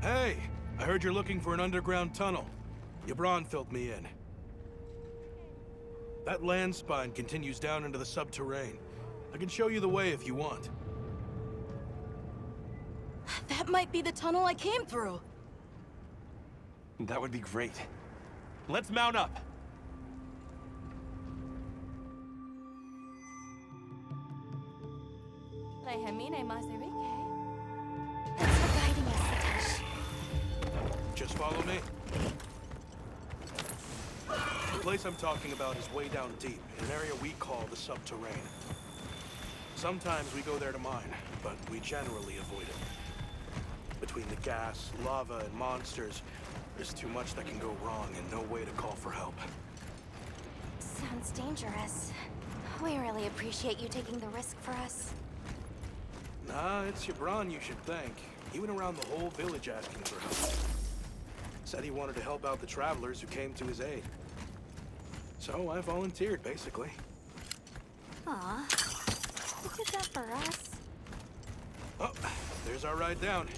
Hey, I heard you're looking for an underground tunnel. Yabron filled me in. That land spine continues down into the subterrane. I can show you the way if you want. That might be the tunnel I came through. That would be great. Let's mount up. Thanks for guiding us, Satoshi. Just follow me. The place I'm talking about is way down deep, in an area we call the subterrane. Sometimes we go there to mine, but we generally avoid it. Between the gas, lava, and monsters, there's too much that can go wrong and no way to call for help. Sounds dangerous. We really appreciate you taking the risk for us. Nah, it's Yabron you should thank. He went around the whole village asking for help. Said he wanted to help out the travelers who came to his aid. So I volunteered, basically. Aw, you did that for us. Oh, there's our ride down.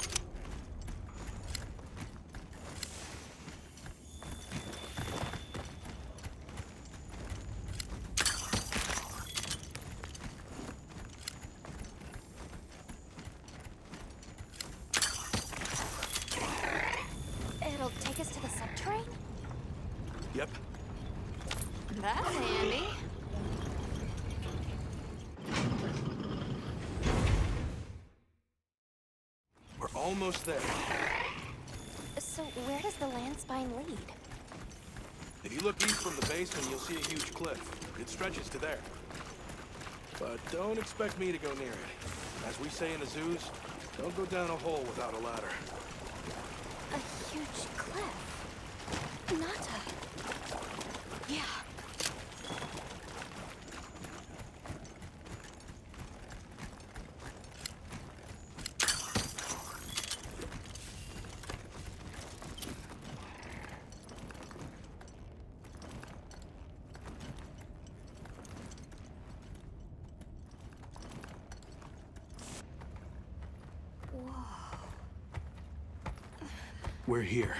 It'll take us to the subterrane? Yep. That's handy. We're almost there. So where does the land spine lead? If you look east from the basin, you'll see a huge cliff. It stretches to there. But don't expect me to go near it. As we say in the zoos, don't go down a hole without a ladder. A huge cliff. Not a... Yeah. We're here.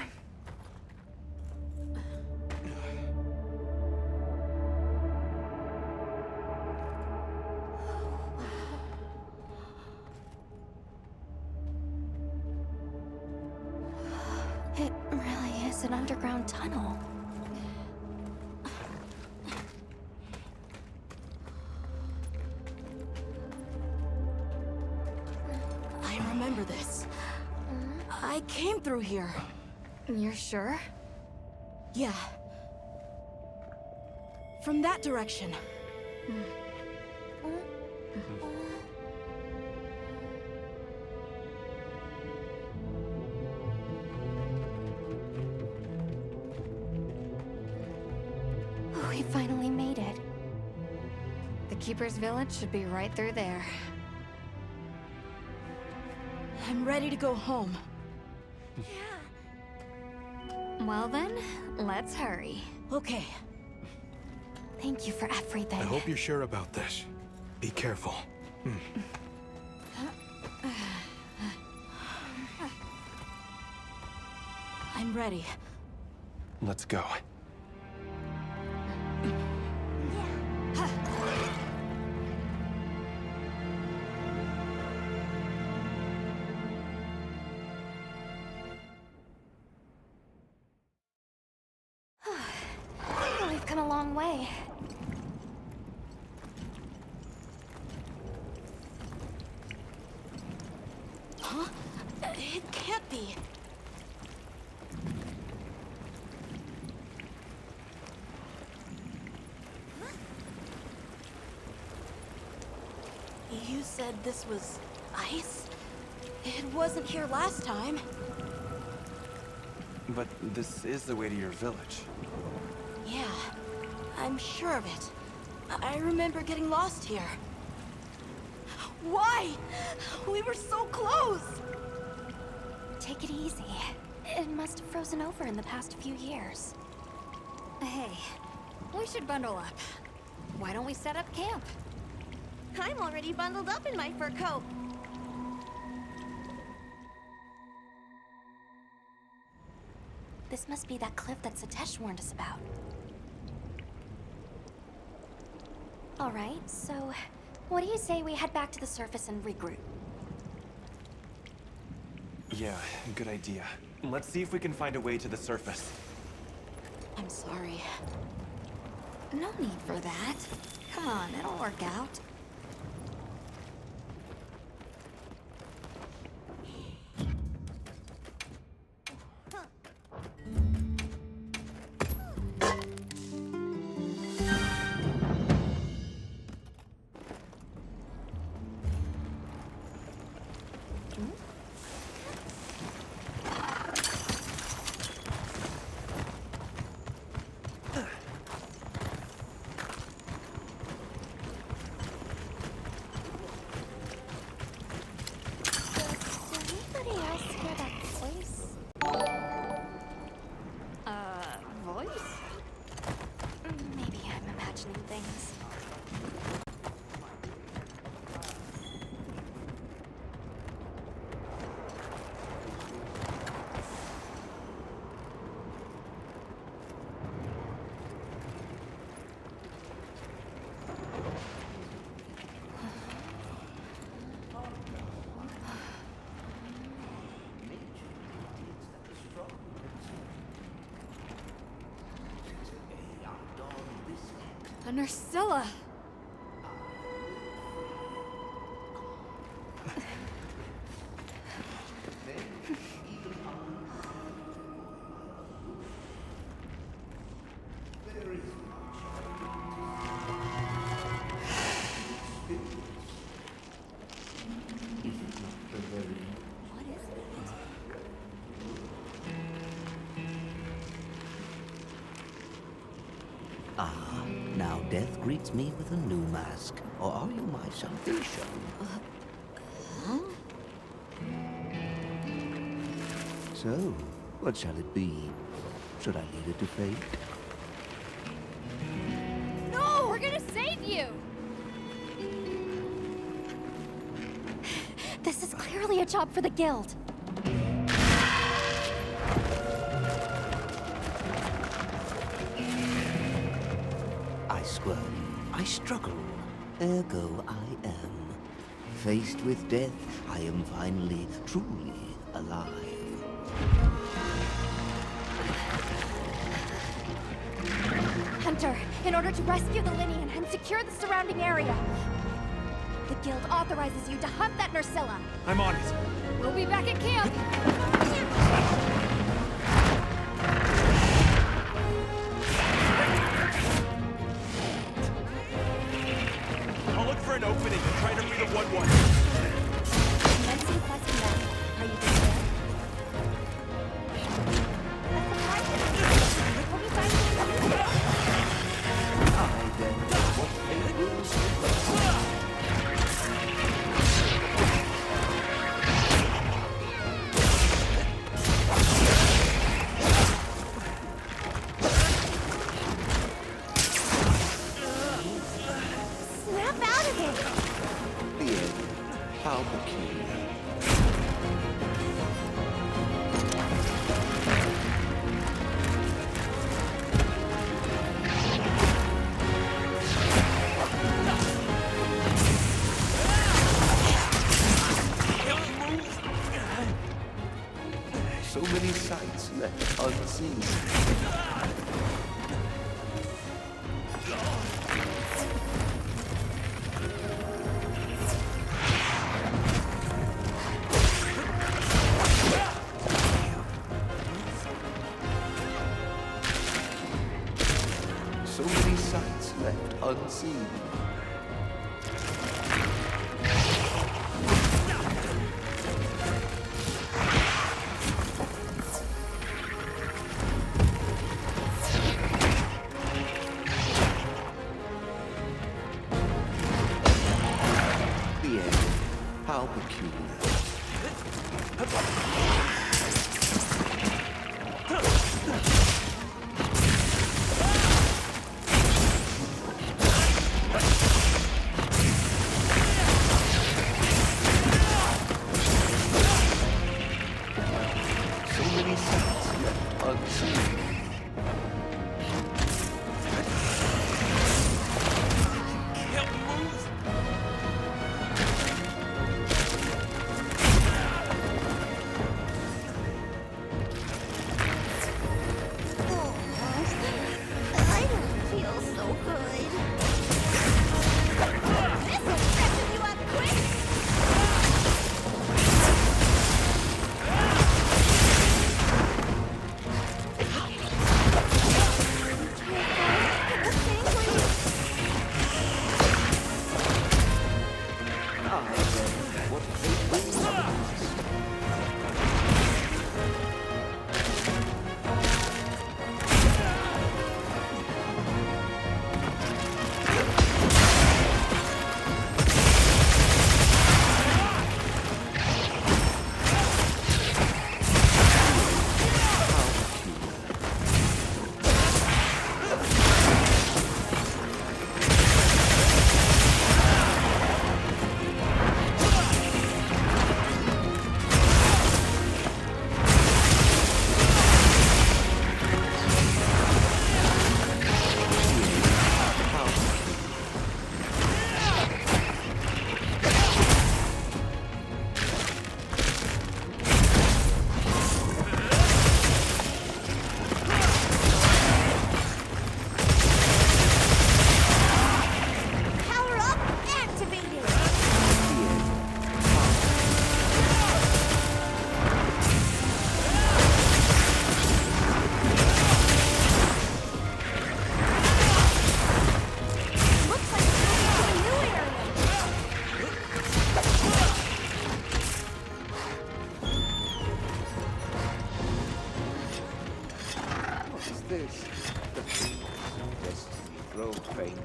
It really is an underground tunnel. I remember this. I came through here. You're sure? Yeah. From that direction. We finally made it. The Keeper's village should be right through there. I'm ready to go home. Well then, let's hurry. Okay. Thank you for everything. I hope you're sure about this. Be careful. I'm ready. Let's go. We've come a long way. Huh? It can't be. You said this was ice? It wasn't here last time. But this is the way to your village. Yeah, I'm sure of it. I remember getting lost here. Why? We were so close! Take it easy. It must have frozen over in the past few years. Hey, we should bundle up. Why don't we set up camp? I'm already bundled up in my fur coat. This must be that cliff that Satesh warned us about. Alright, so what do you say we head back to the surface and regroup? Yeah, good idea. Let's see if we can find a way to the surface. I'm sorry. No need for that. Come on, it'll work out. Voice? Maybe I'm imagining things. A Nursilla! Now death greets me with a new mask. Or are you my salvation? So, what shall it be? Should I leave it to fate? No! We're gonna save you! This is clearly a job for the guild. I squirm, I struggle, ergo I am. Faced with death, I am finally, truly alive. Hunter, in order to rescue the Linean and secure the surrounding area, the guild authorizes you to hunt that Nursilla. I'm on it. We'll be back at camp. I'll look for an opening and try to read a 1-1. Commencing quest command. Are you there? We'll be finding Snap out of it! The end. How peculiar. So many sights left unseen. So many sights left unseen. The end. How peculiar. So many sights left unseen. I don't feel so good. This'll freshen you up quick! What fate brings us. Power up, activated! Looks like we're moving to a new area. What's this? The fiends. Destiny grow faint.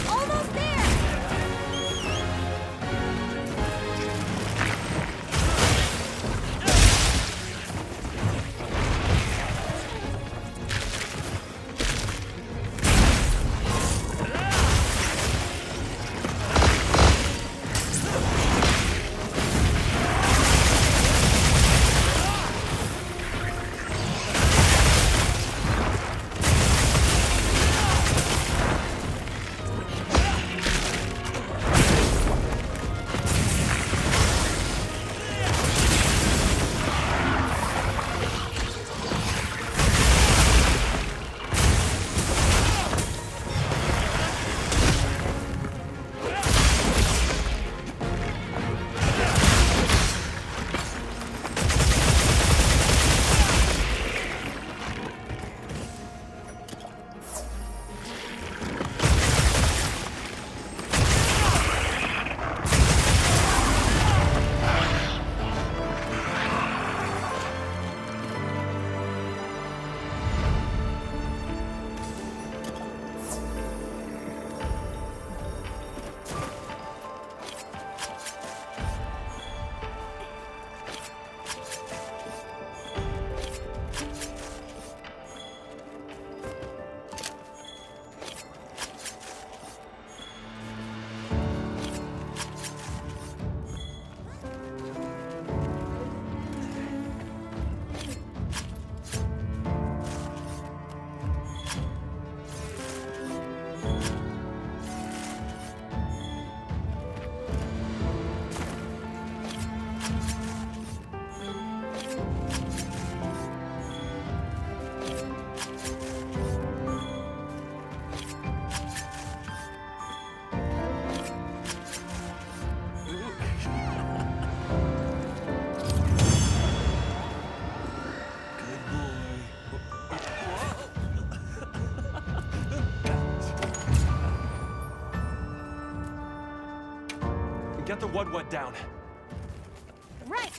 Almost there! Get the Wud down. Right.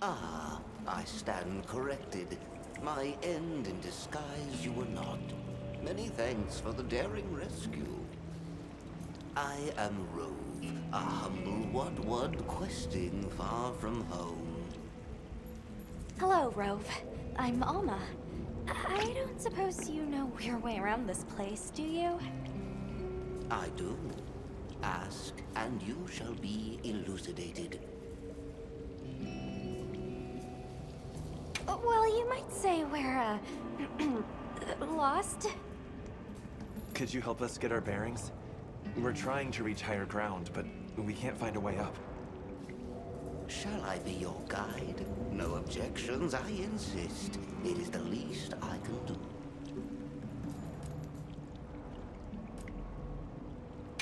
Ah, I stand corrected. My end in disguise you were not. Many thanks for the daring rescue. I am Rove, a humble Wud questing far from home. Hello, Rove. I'm Alma. I don't suppose you know your way around this place, do you? I do. Ask, and you shall be elucidated. Well, you might say we're, lost. Could you help us get our bearings? We're trying to reach higher ground, but we can't find a way up. Shall I be your guide? No objections, I insist. It is the least I can do.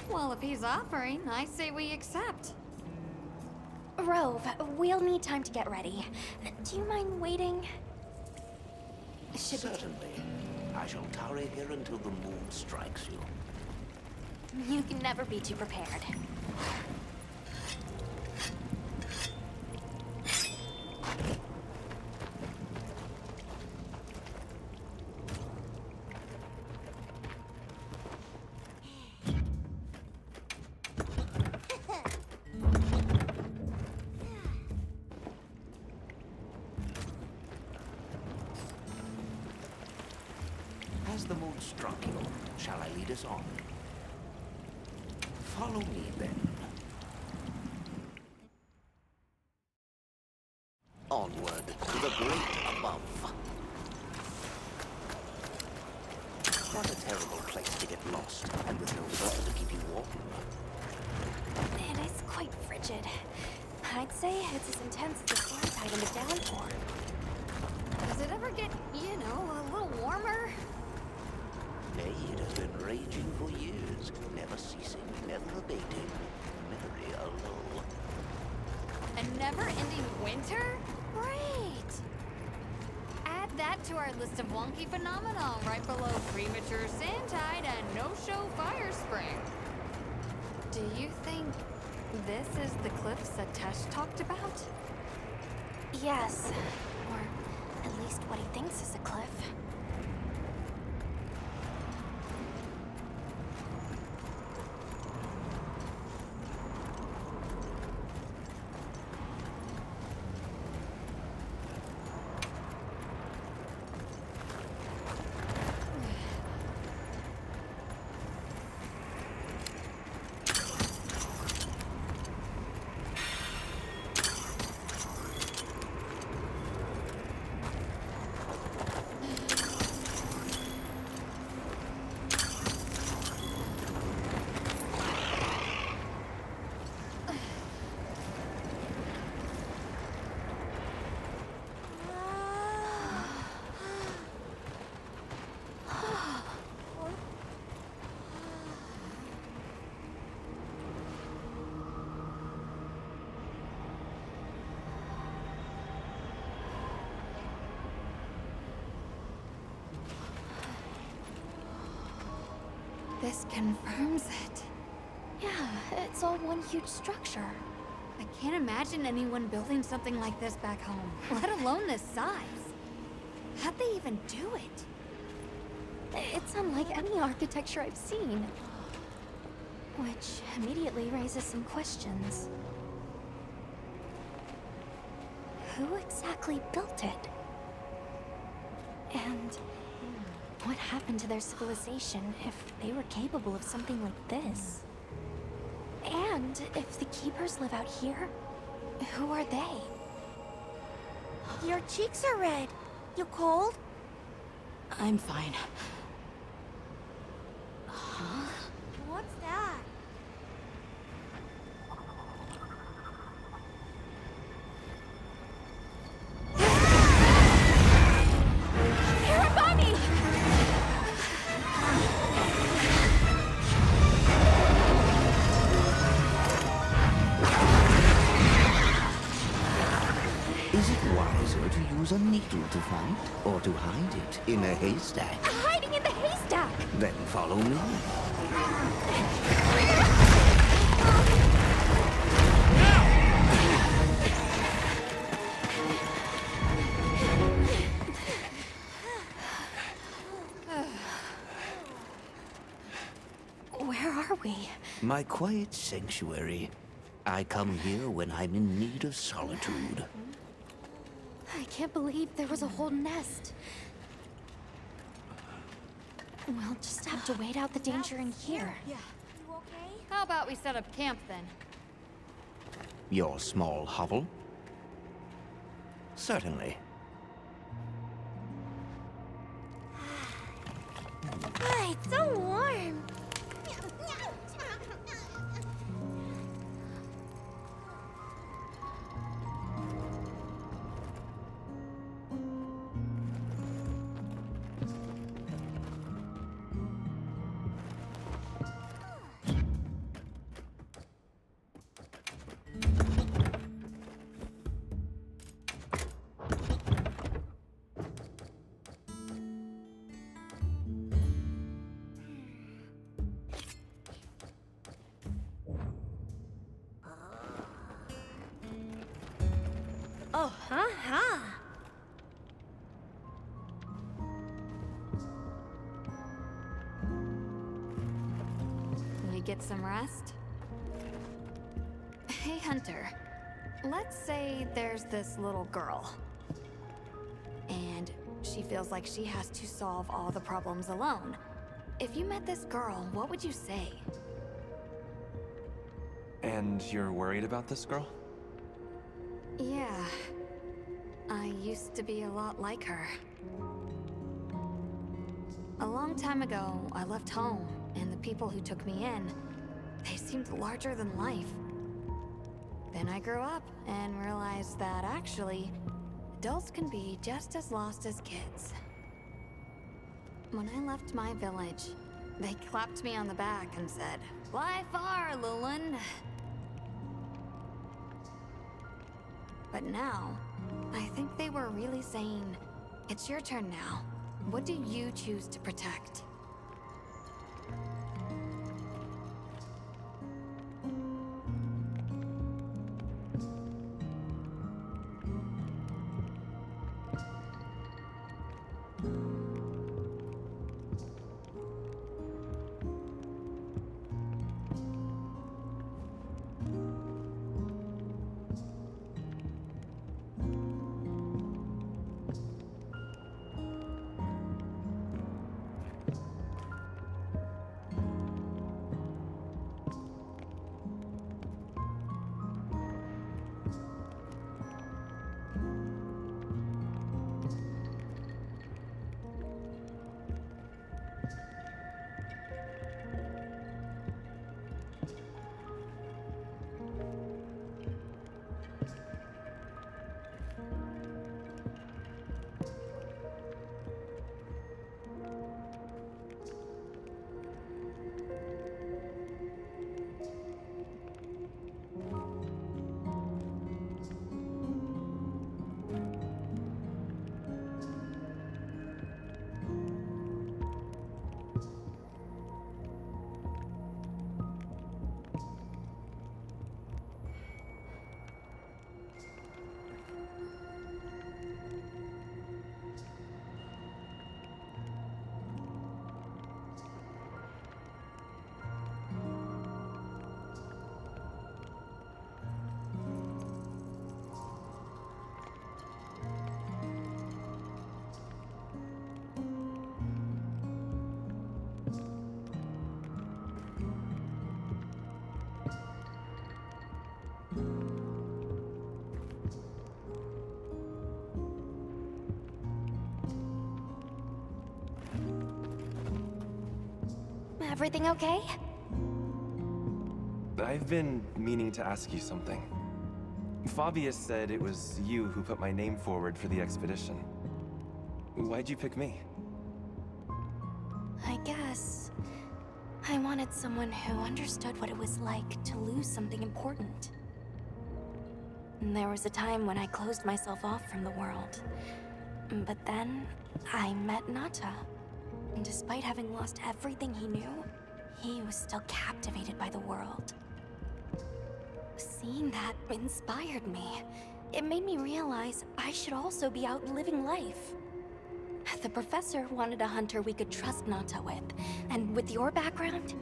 Well, if he's offering, I say we accept. Rove, we'll need time to get ready. Do you mind waiting? Certainly. I shall tarry here until the moon strikes you. You can never be too prepared. Has the moon struck you? Shall I lead us on? Follow me, then. Onward to the great above. What a terrible place to get lost, and with no water to keep you warm. It is quite frigid. I'd say it's as intense as the storm tide in the downpour. Does it ever get, you know, a little warmer? Nay, it has been raging for years, never ceasing, never abating. Merry a lull. A never-ending winter? Great! Add that to our list of wonky phenomena right below premature sand tide and no-show fire spring. Do you think this is the cliffs that Tesh talked about? Yes. Or at least what he thinks is a cliff. This confirms it. Yeah, it's all one huge structure. I can't imagine anyone building something like this back home, let alone this size. How'd they even do it? It's unlike any architecture I've seen. Which immediately raises some questions. Who exactly built it? And what happened to their civilization if they were capable of something like this? And if the keepers live out here, who are they? Your cheeks are red. You cold? I'm fine. What's that? Hirabami! Is it wiser to use a needle to find, or to hide it in a haystack? Hiding in the haystack! stack. Then follow me. Where are we? My quiet sanctuary. I come here when I'm in need of solitude. I can't believe there was a whole nest. We'll just have to wait out the danger in here. Yeah. You okay? How about we set up camp then? Your small hovel? Certainly. Ah, it's so warm. Oh, huh? You get some rest? Hey, Hunter. Let's say there's this little girl. And she feels like she has to solve all the problems alone. If you met this girl, what would you say? And you're worried about this girl? Yeah. I used to be a lot like her. A long time ago, I left home, and the people who took me in, they seemed larger than life. Then I grew up and realized that actually, adults can be just as lost as kids. When I left my village, they clapped me on the back and said, "Fly far, Lulin." But now, I think they were really saying, it's your turn now. What do you choose to protect? Everything okay? I've been meaning to ask you something. Fabius said it was you who put my name forward for the expedition. Why'd you pick me? I guess I wanted someone who understood what it was like to lose something important. And there was a time when I closed myself off from the world. But then I met Nata. And despite having lost everything he knew, he was still captivated by the world. Seeing that inspired me. It made me realize I should also be out living life. The professor wanted a hunter we could trust Nata with, and with your background,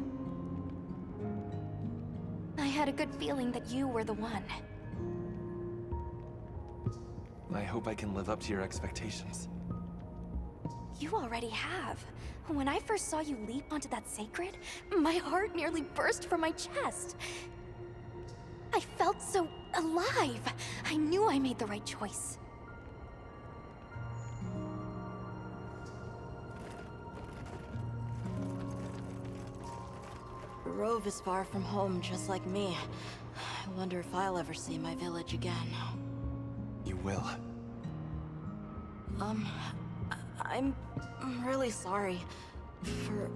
I had a good feeling that you were the one. I hope I can live up to your expectations. You already have. When I first saw you leap onto that sacred, my heart nearly burst from my chest. I felt so alive. I knew I made the right choice. Rove is far from home, just like me. I wonder if I'll ever see my village again. You will. I'm really sorry for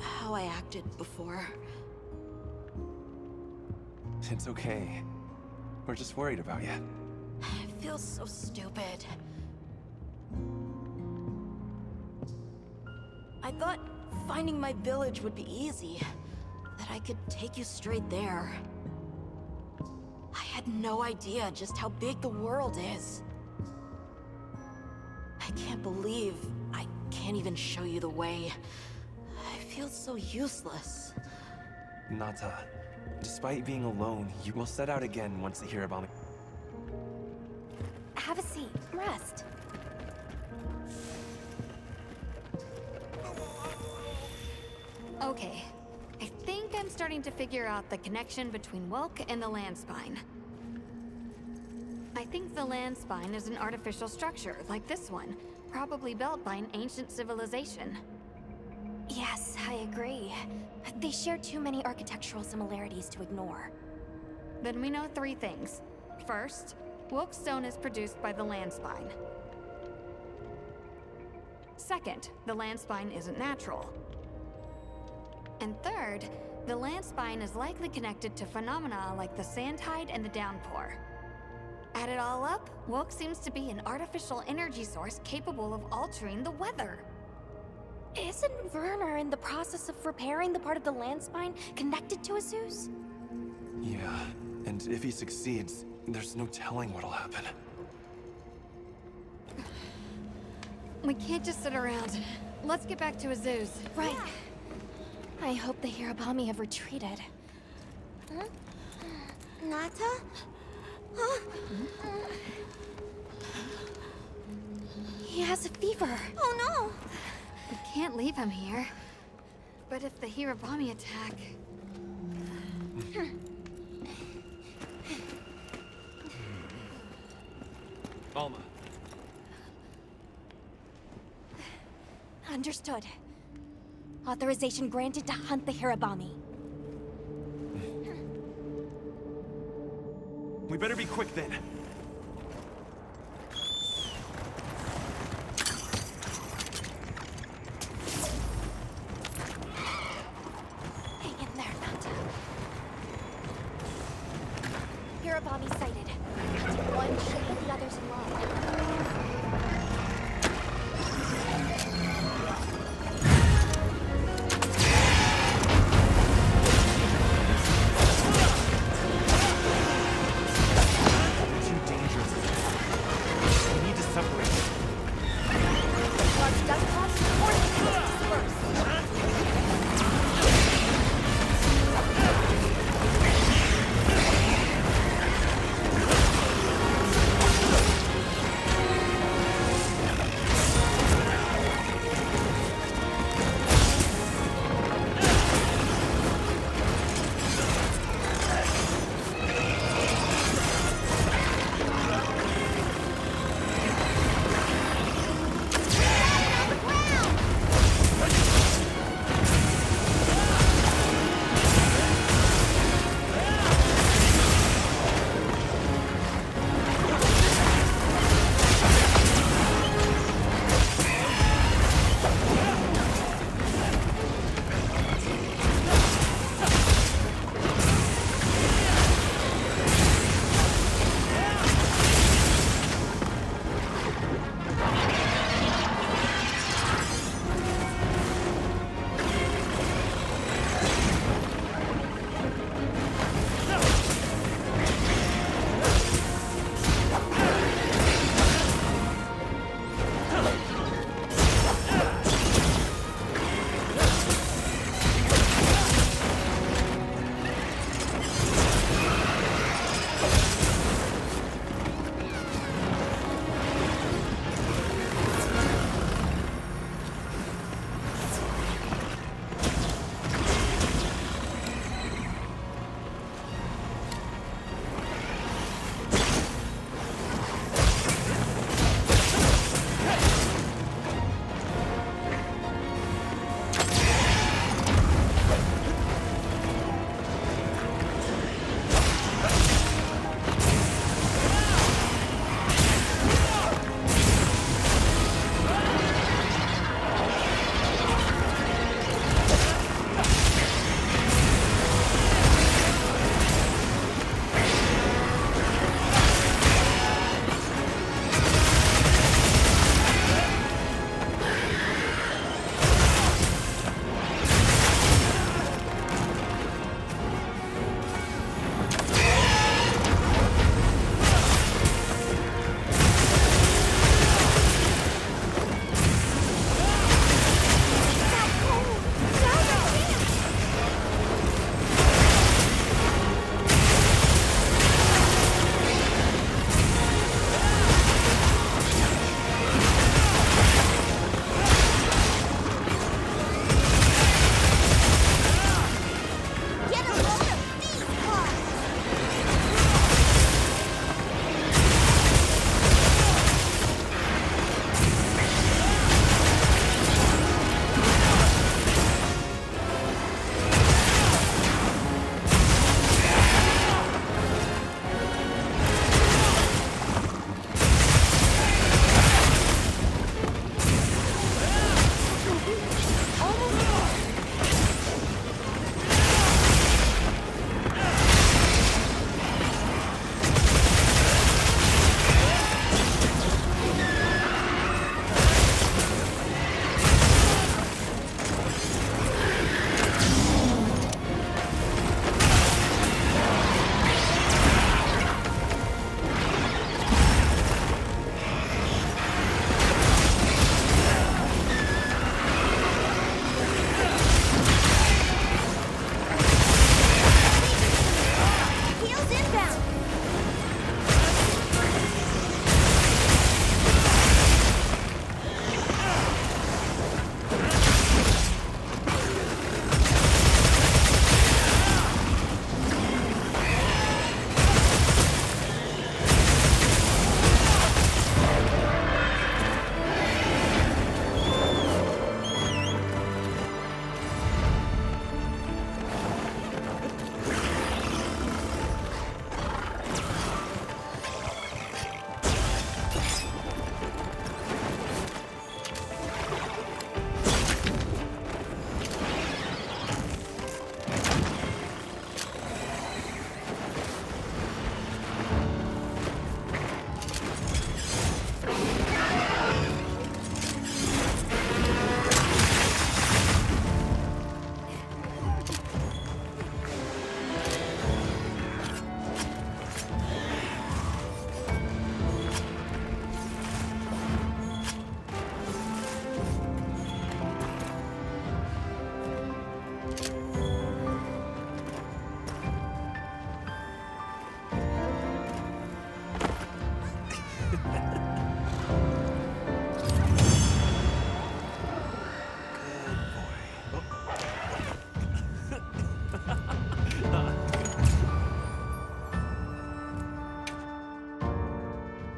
how I acted before. It's okay. We're just worried about you. It feels so stupid. I thought finding my village would be easy. That I could take you straight there. I had no idea just how big the world is. I can't believe I can't even show you the way. I feel so useless. Nata, despite being alone, you will set out again once they hear about me. Have a seat. Rest. Okay. I think I'm starting to figure out the connection between Wilk and the land spine. I think the land spine is an artificial structure, like this one, probably built by an ancient civilization. Yes, I agree. They share too many architectural similarities to ignore. Then we know 3 things. First, Wilk stone is produced by the land spine. Second, the land spine isn't natural. And third, the land spine is likely connected to phenomena like the sand tide and the downpour. Add it all up, Wilk seems to be an artificial energy source capable of altering the weather. Isn't Werner in the process of repairing the part of the land spine connected to Azus? Yeah, and if he succeeds, there's no telling what'll happen. We can't just sit around. Let's get back to Azus. Right. I hope the Hirabami have retreated. Huh? Nata? Huh? He has a fever. Oh no! We can't leave him here. But if the Hirabami attack... Alma. Understood. Authorization granted to hunt the Hirabami. We better be quick then. Hang in there, Nata. Hirabami sighted. One should put the others in line.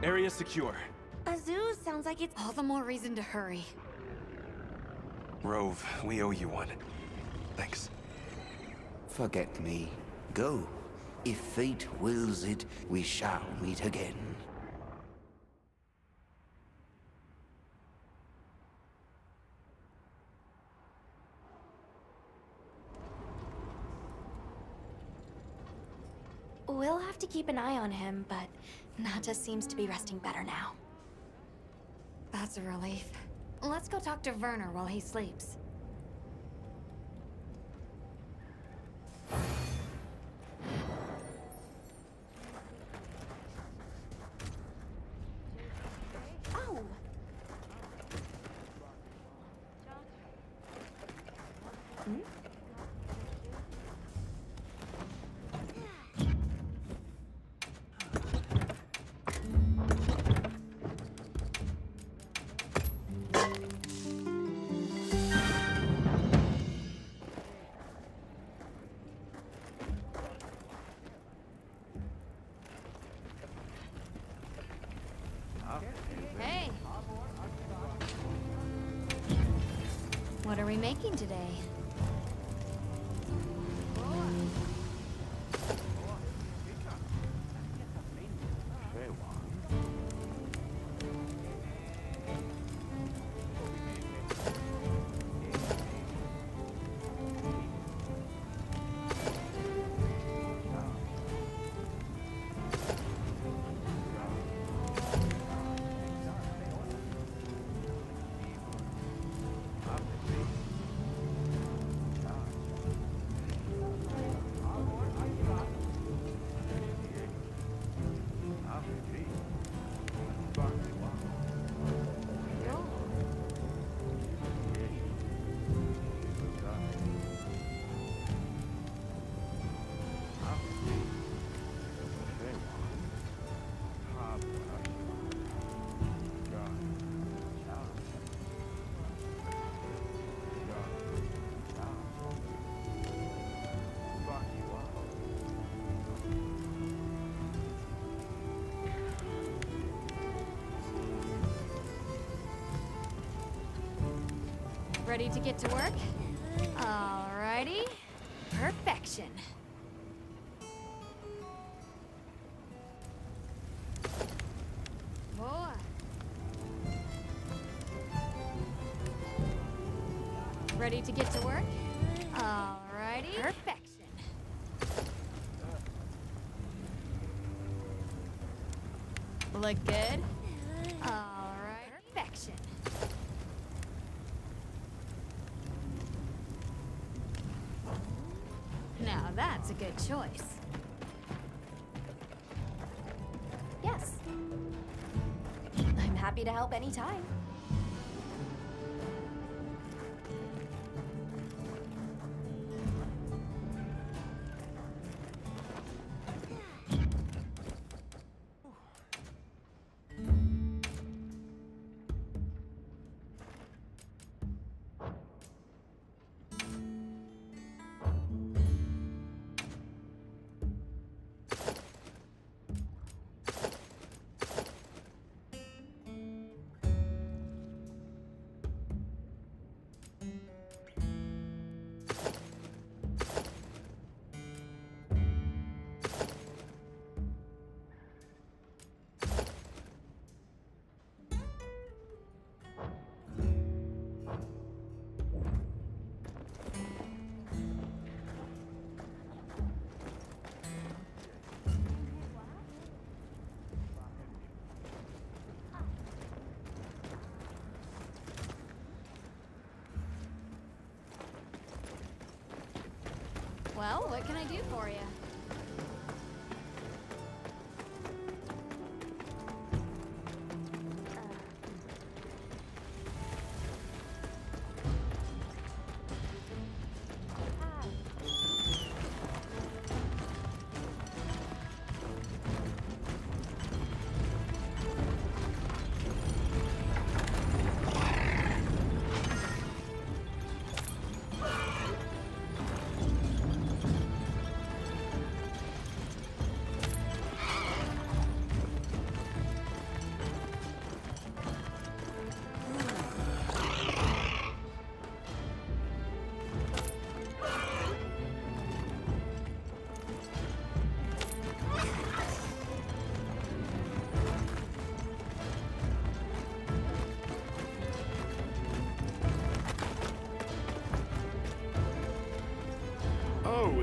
Area secure. A zoo sounds like it's All the more reason to hurry. Rove, we owe you one. Thanks. Forget me. Go. If fate wills it, we shall meet again. We'll have to keep an eye on him, but Nata seems to be resting better now. That's a relief. Let's go talk to Werner while he sleeps. Ow! Hey! What are we making today? Ready to get to work? Alrighty. Perfection. Boy. Ready to get to work? Alrighty. Perfection. Look good? Alright. Perfection. Now that's a good choice. Yes. I'm happy to help anytime. Well, what can I do for you?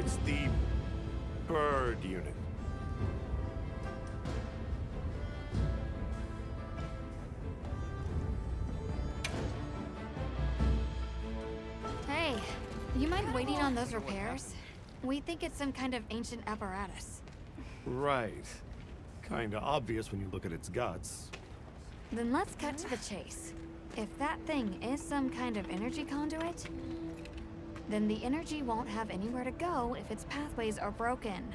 It's the bird unit. Hey, you mind waiting on those repairs? We think it's some kind of ancient apparatus. Right. Kinda obvious when you look at its guts. Then let's cut to the chase. If that thing is some kind of energy conduit, then the energy won't have anywhere to go if its pathways are broken.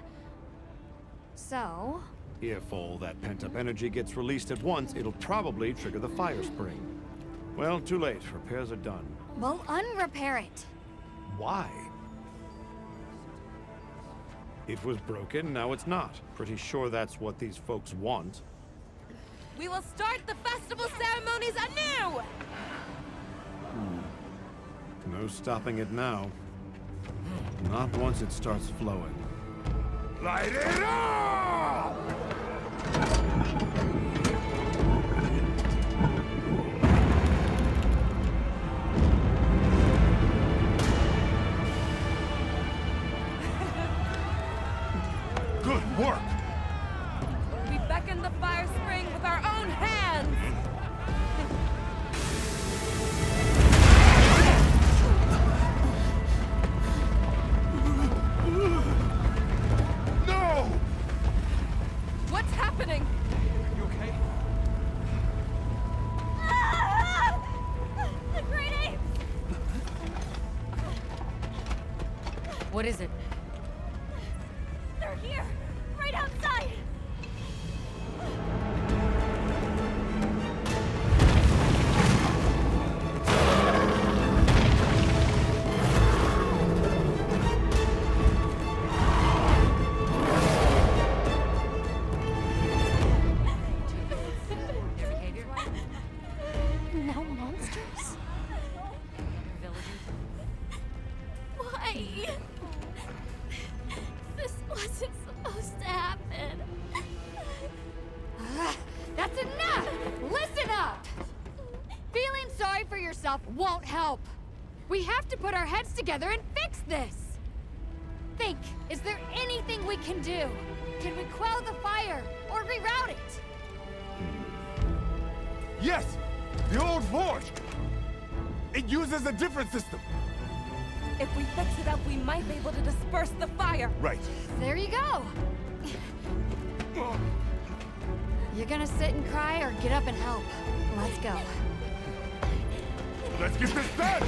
So... If all that pent-up energy gets released at once, it'll probably trigger the fire spring. Well, too late. Repairs are done. Well, unrepair it. Why? It was broken, now it's not. Pretty sure that's what these folks want. We will start the festival ceremonies anew! No stopping it now. Not once it starts flowing. Light it up! Good work! We beckon the fire spring with our own hands! No! What's happening? You okay? The great apes! What is it? They're here! Right outside! No monsters? Why? This wasn't supposed to happen. That's enough! Listen up! Feeling sorry for yourself won't help. We have to put our heads together and fix this. Think, is there anything we can do? Can we quell the fire or reroute it? Yes! The old forge! It uses a different system. If we fix it up, we might be able to disperse the fire. Right. There you go. You're gonna sit and cry or get up and help? Let's go. Let's get this done!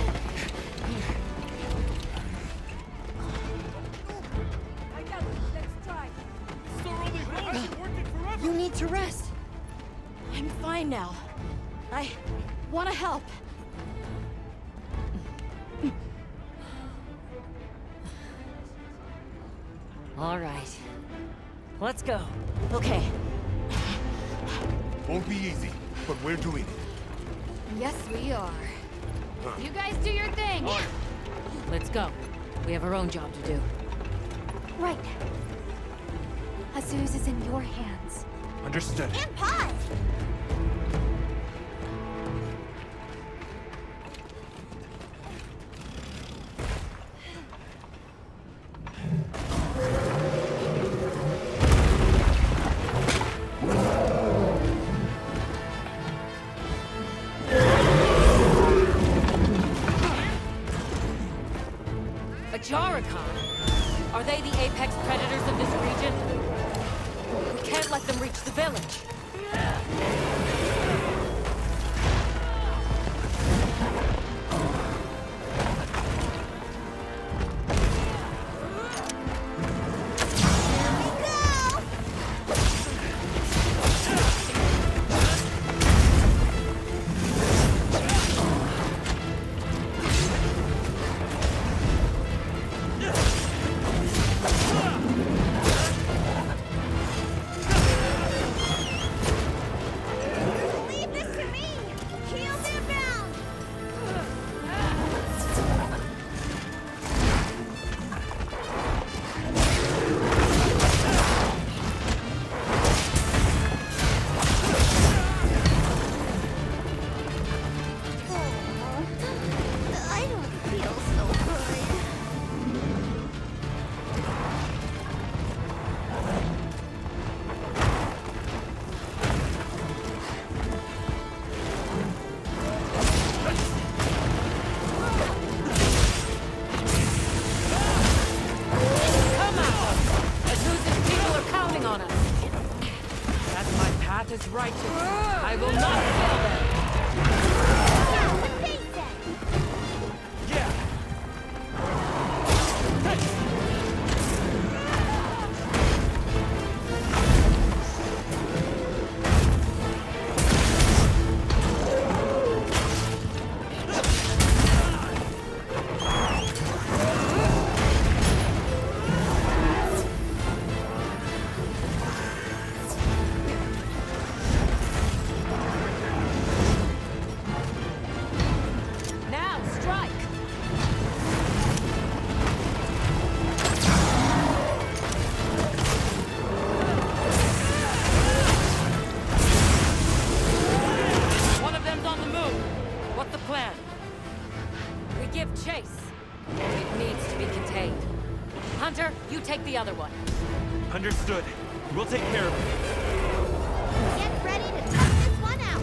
I got it. Let's try. You need to rest. I'm fine now. I want to help. All right. Let's go. Okay. Won't be easy, but we're doing it. Yes, we are. You guys do your thing. Let's go. We have our own job to do. Right. Azuz is in your hands. Understood. And Paz! Are they the apex predators of this region? We can't let them reach the village. I will not fail them! Yeah! Now, strike! One of them's on the move. What's the plan? We give chase. It needs to be contained. Hunter, you take the other one. Understood. We'll take care of it. Get ready to tough this one out.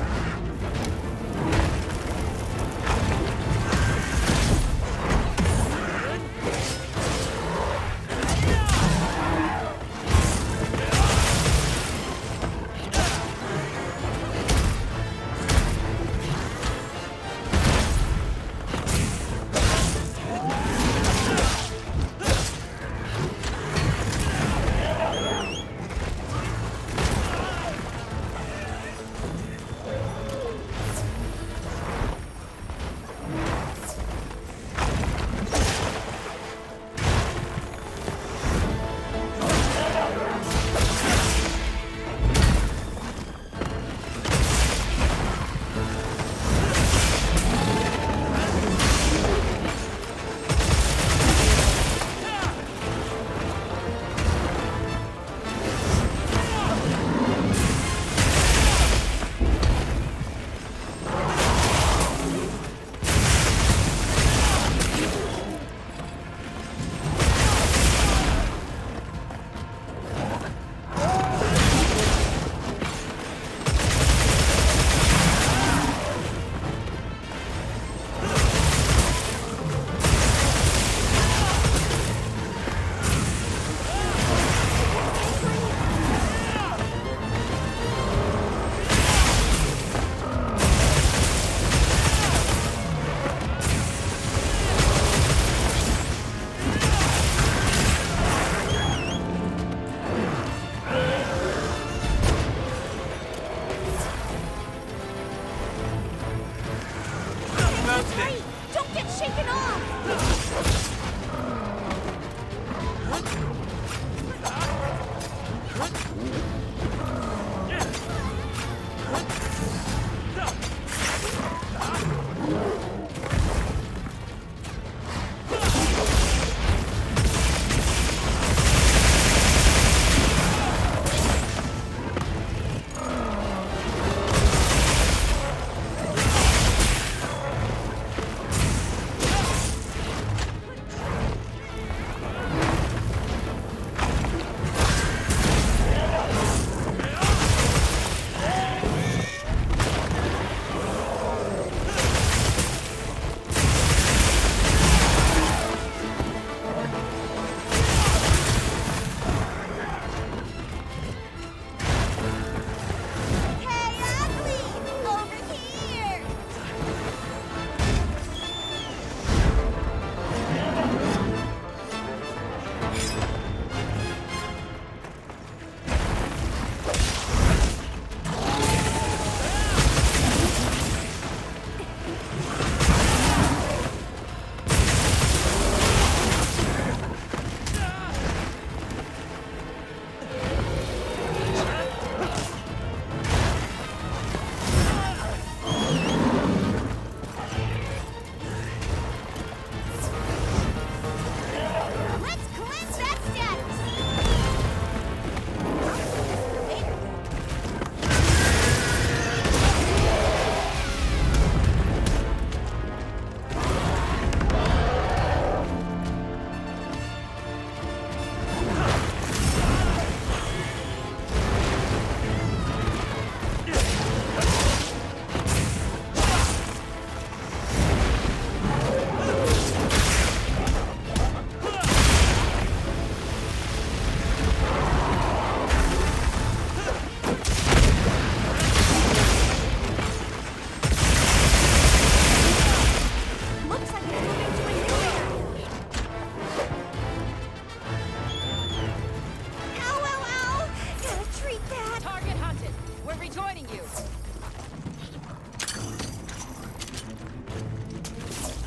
joining you.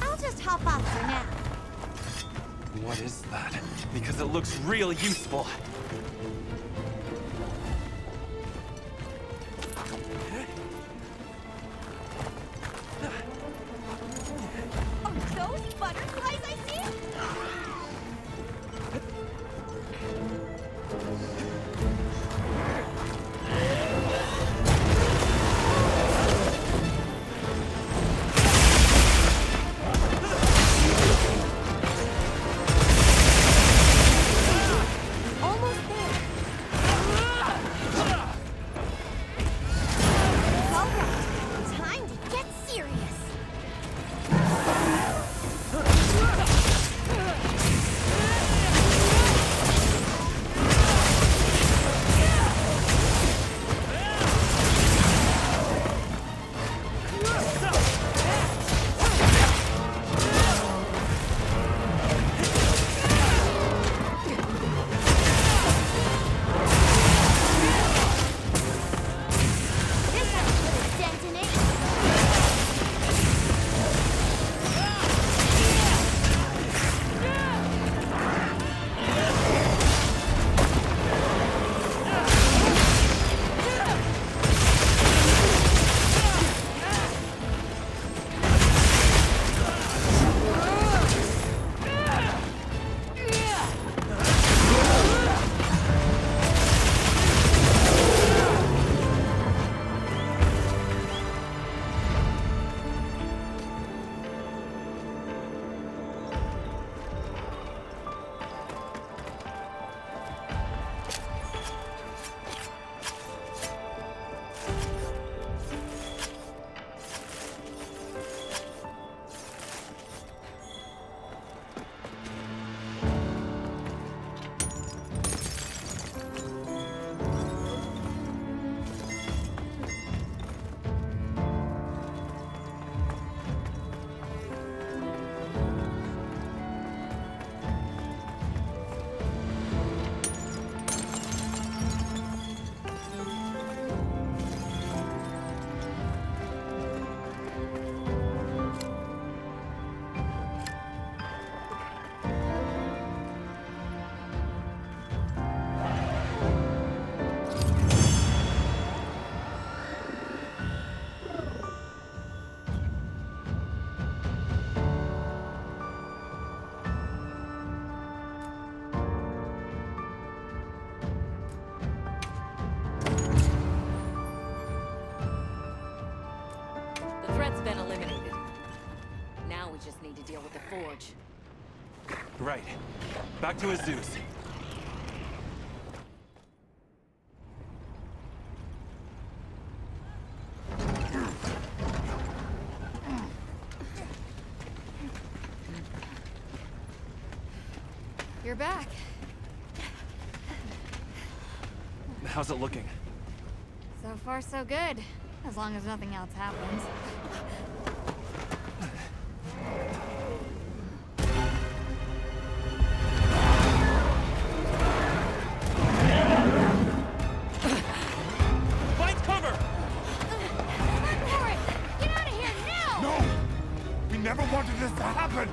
I'll just hop off for now. What is that? Because it looks real useful. Are those butterflies I see? Almost there. All right, time to get serious. This has put a dent in it. The threat's been eliminated. Now we just need to deal with the forge. Right. Back to Zeus. You're back. How's it looking? So far, so good. As long as nothing else happens. Find cover! Warren, get out of here now! No! We never wanted this to happen!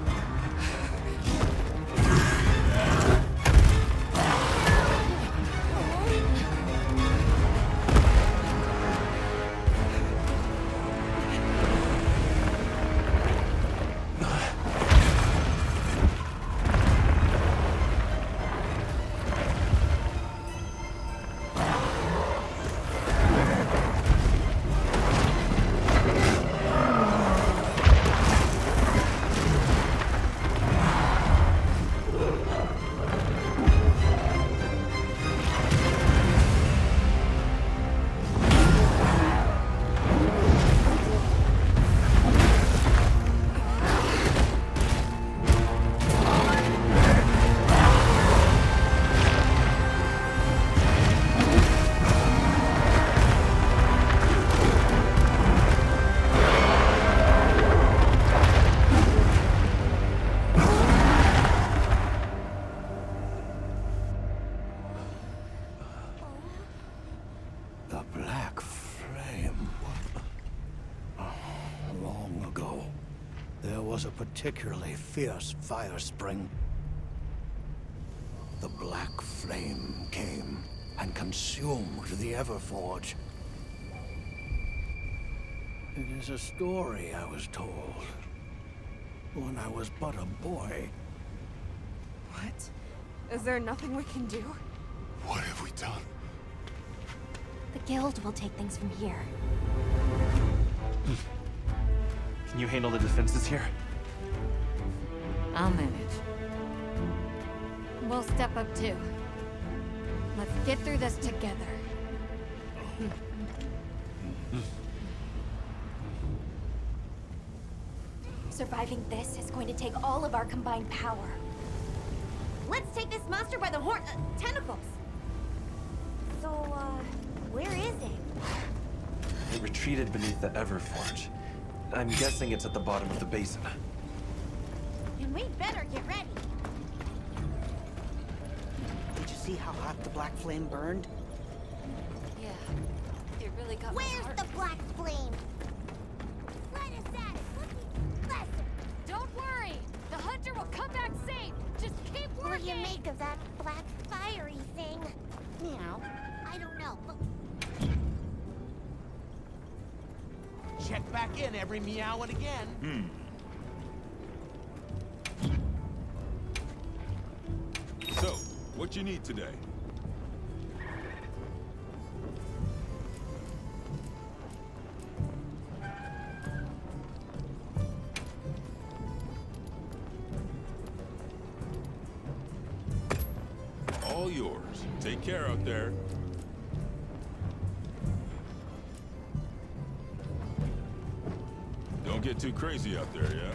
was a particularly fierce fire spring. The black flame came and consumed the Everforge. It is a story I was told when I was but a boy. What? Is there nothing we can do? What have we done? The guild will take things from here. Can you handle the defenses here? I'll manage. We'll step up too. Let's get through this together. Surviving this is going to take all of our combined power. Let's take this monster by the tentacles. So, where is it? It retreated beneath the Everforge. I'm guessing it's at the bottom of the basin. And we'd better get ready. Did you see how hot the black flame burned? Yeah, it really got Where's the black flame? Let us at it. Looking lesser. Don't worry! The hunter will come back safe! Just keep working! What do you make of that black fiery thing? Meow. I don't know, but... Check back in every meow and again. So, what you need today? All yours. Take care out there. Don't get too crazy out there, yeah?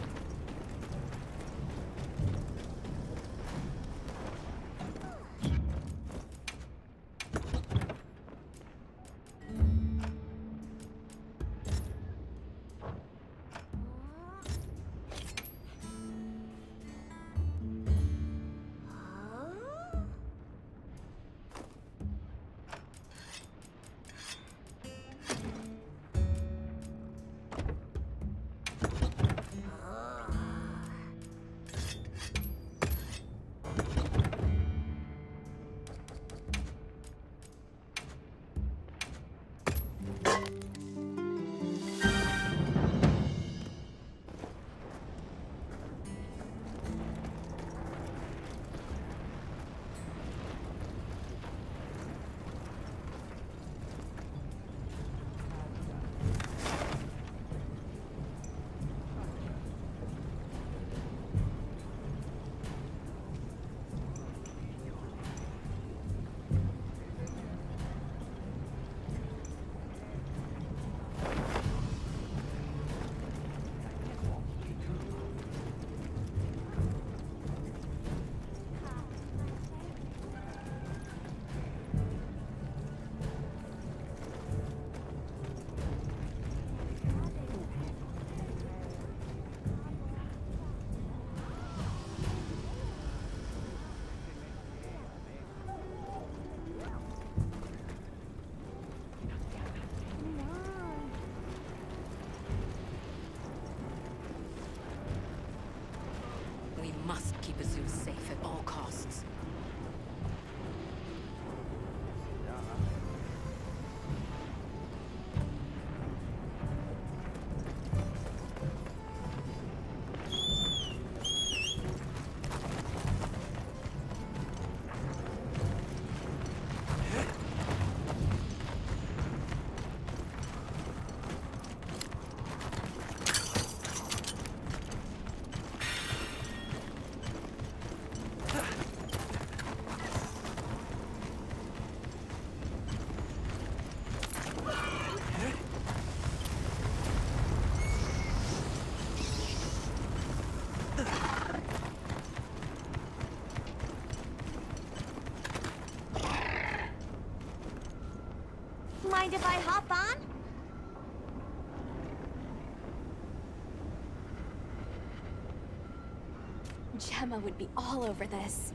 We must keep Azuz safe at all costs. Mind if I hop on? Gemma would be all over this.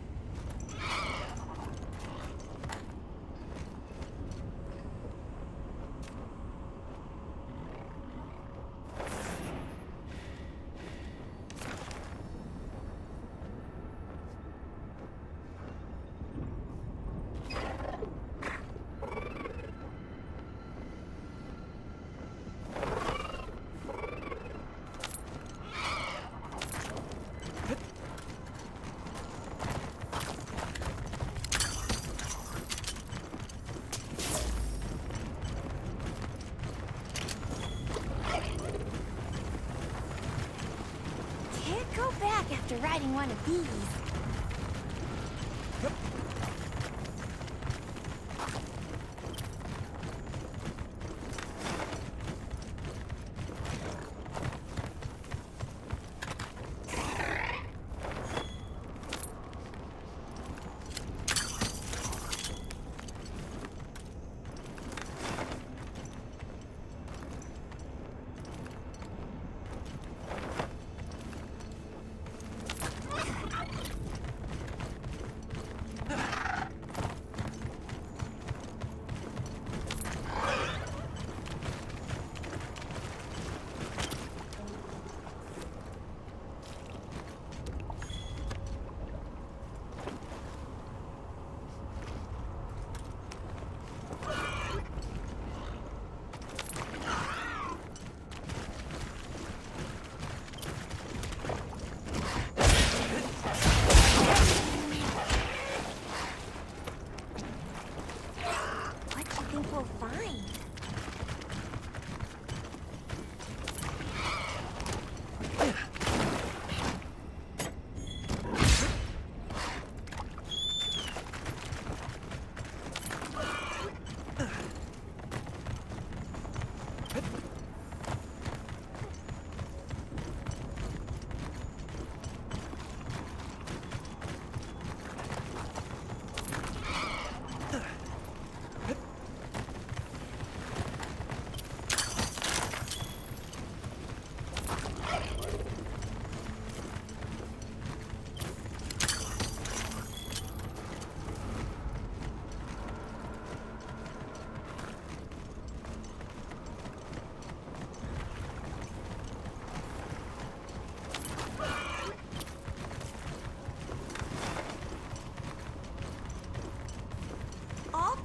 go back after riding one of these.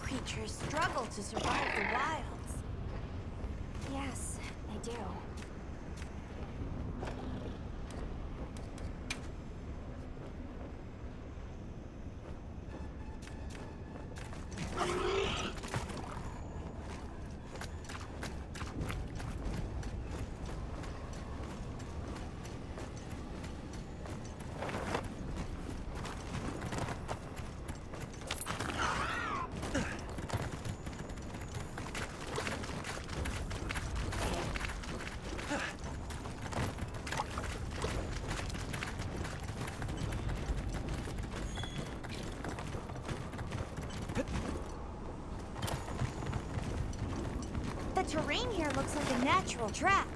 Creatures struggle to survive the wilds. Yes, they do. The terrain here looks like a natural trap.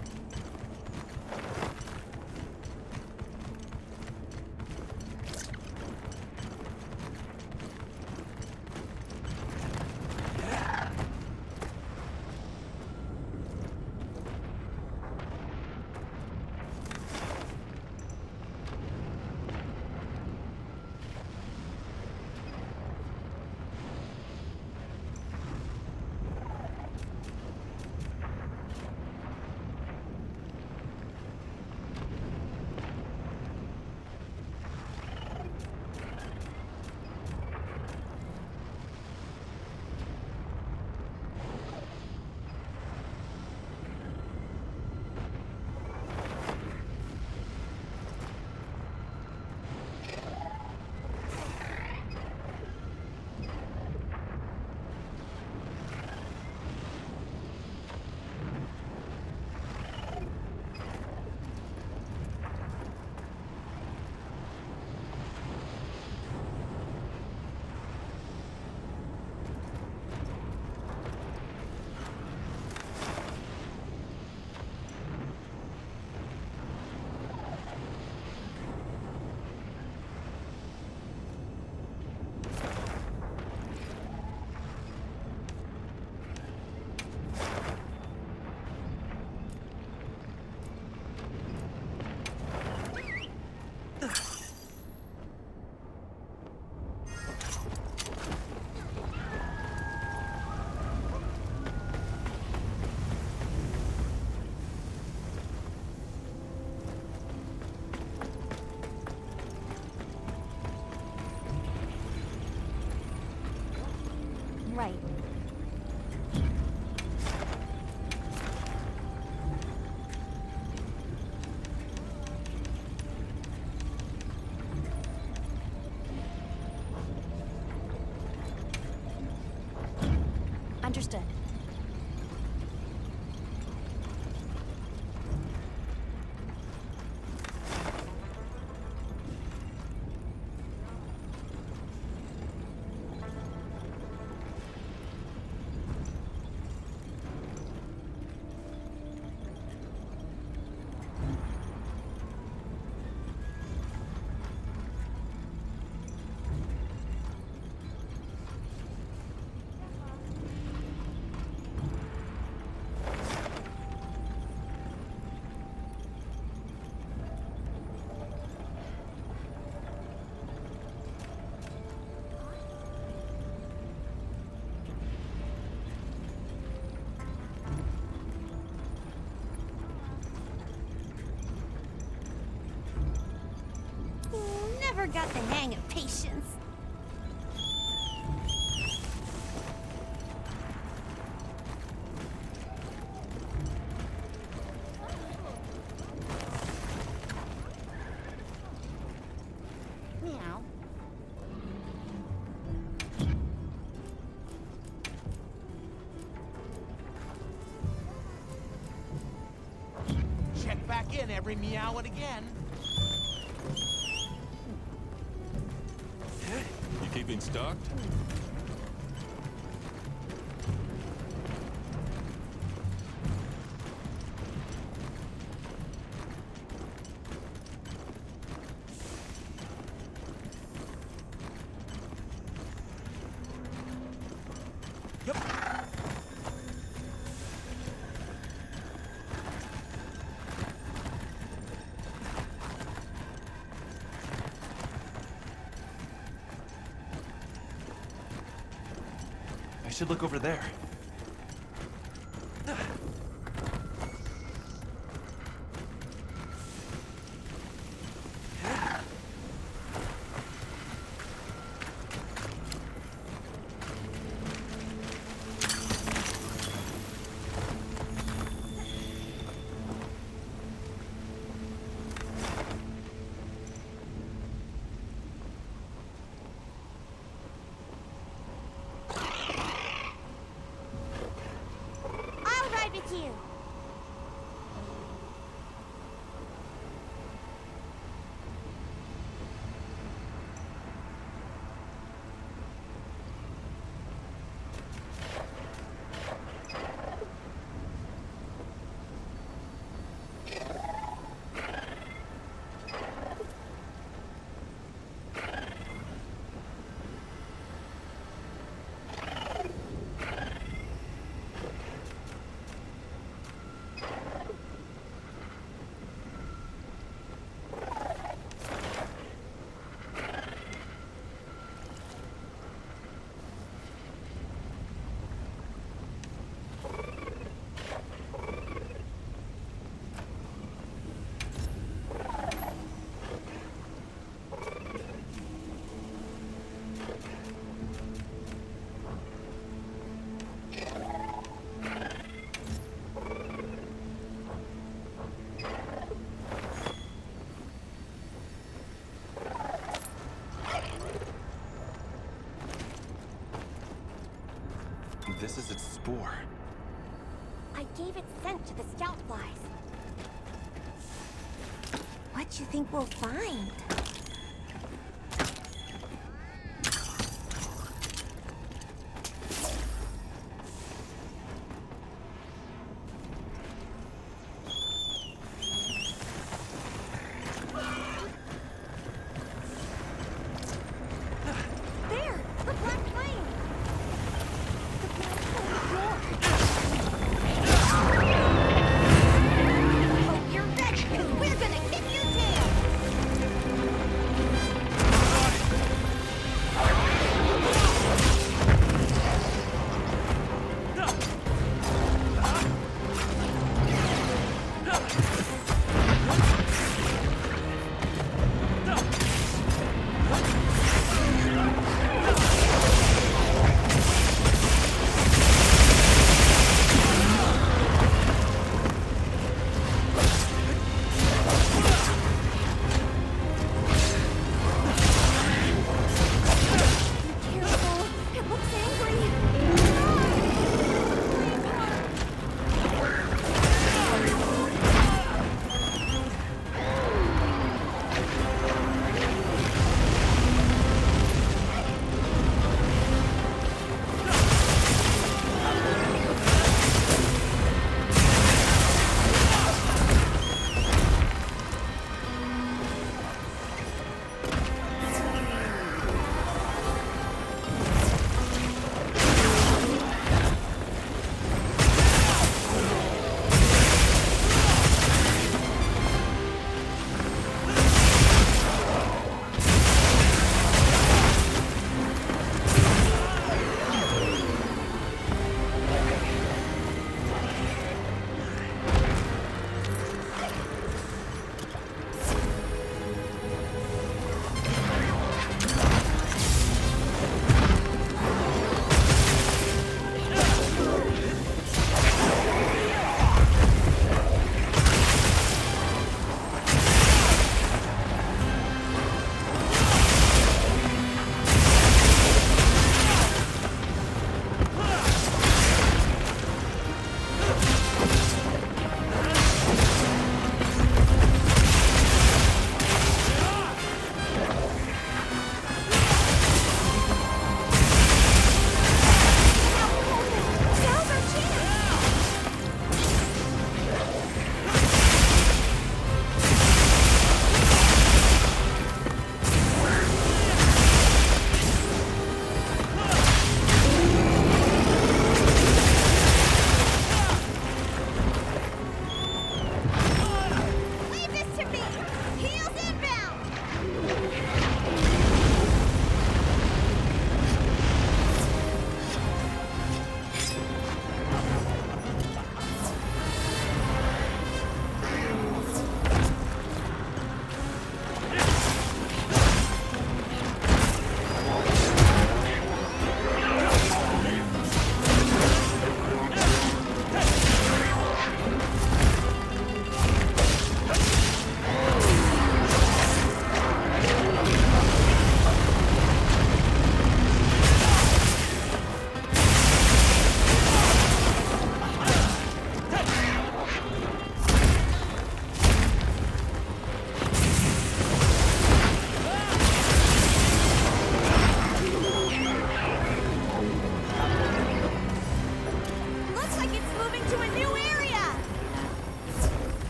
Understood. Never got the hang of patience. Meow. Check back in every meow and again. You keeping stocked? I should look over there. With you. This is its spore. I gave it scent to the scout flies. What you think we'll find? There! The black flame! Oh, you're ready, 'cause we're gonna kick your tail!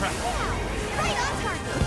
crap. Right on target!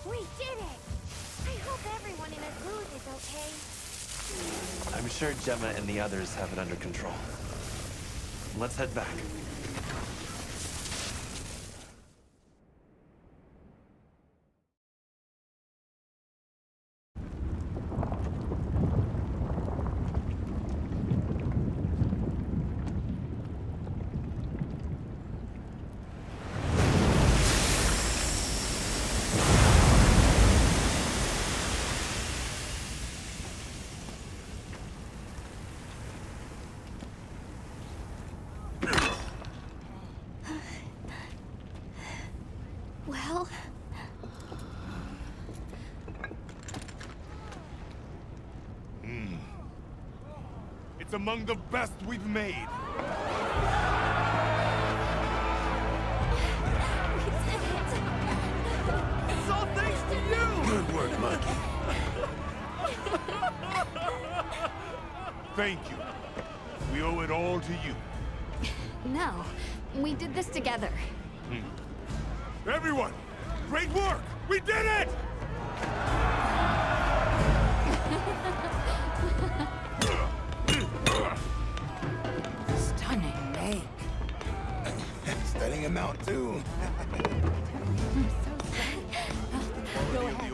We did it! I hope everyone in Epilogue is okay. I'm sure Gemma and the others have it under control. Let's head back. Well, It's among the best we've made. It's all thanks to you! Good work, Monkey. Thank you. We owe it all to you. No, we did this together. Everyone, great work! We did it! Stunning make. Studying him out, too. Go ahead.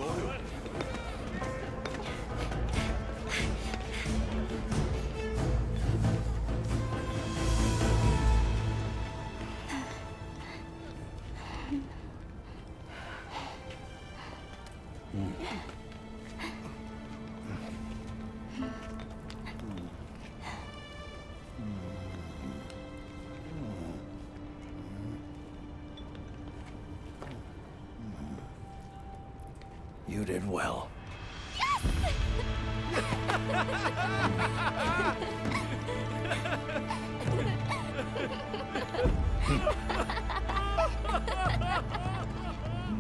You did well.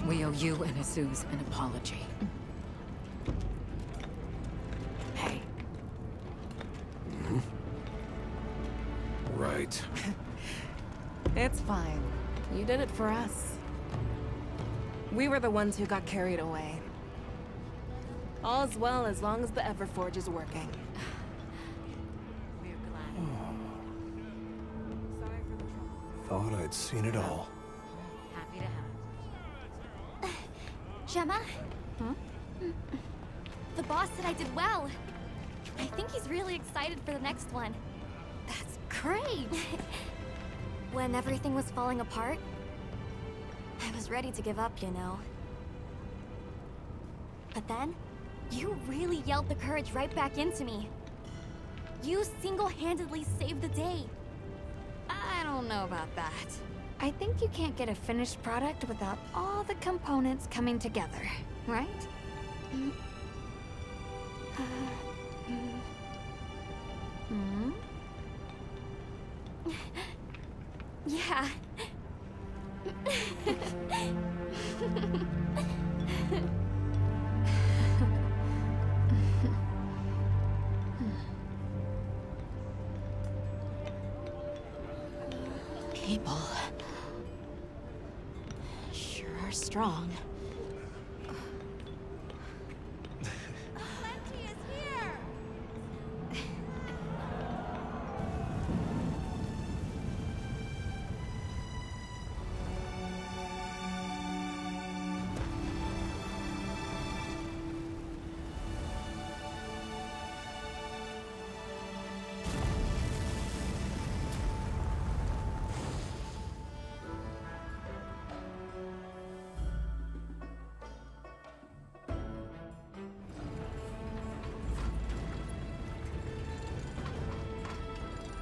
We owe you and Azuz an apology. Hey. Right. It's fine. You did it for us. We were the ones who got carried away. All's well as long as the Everforge is working. We're glad. Sorry for the trouble. Thought I'd seen it all. Happy to have it. Gemma? Huh? The boss said I did well. I think he's really excited for the next one. That's great! When everything was falling apart, I was ready to give up, you know. But then, you really yelled the courage right back into me. You single-handedly saved the day. I don't know about that. I think you can't get a finished product without all the components coming together, right? Yeah. People sure are strong.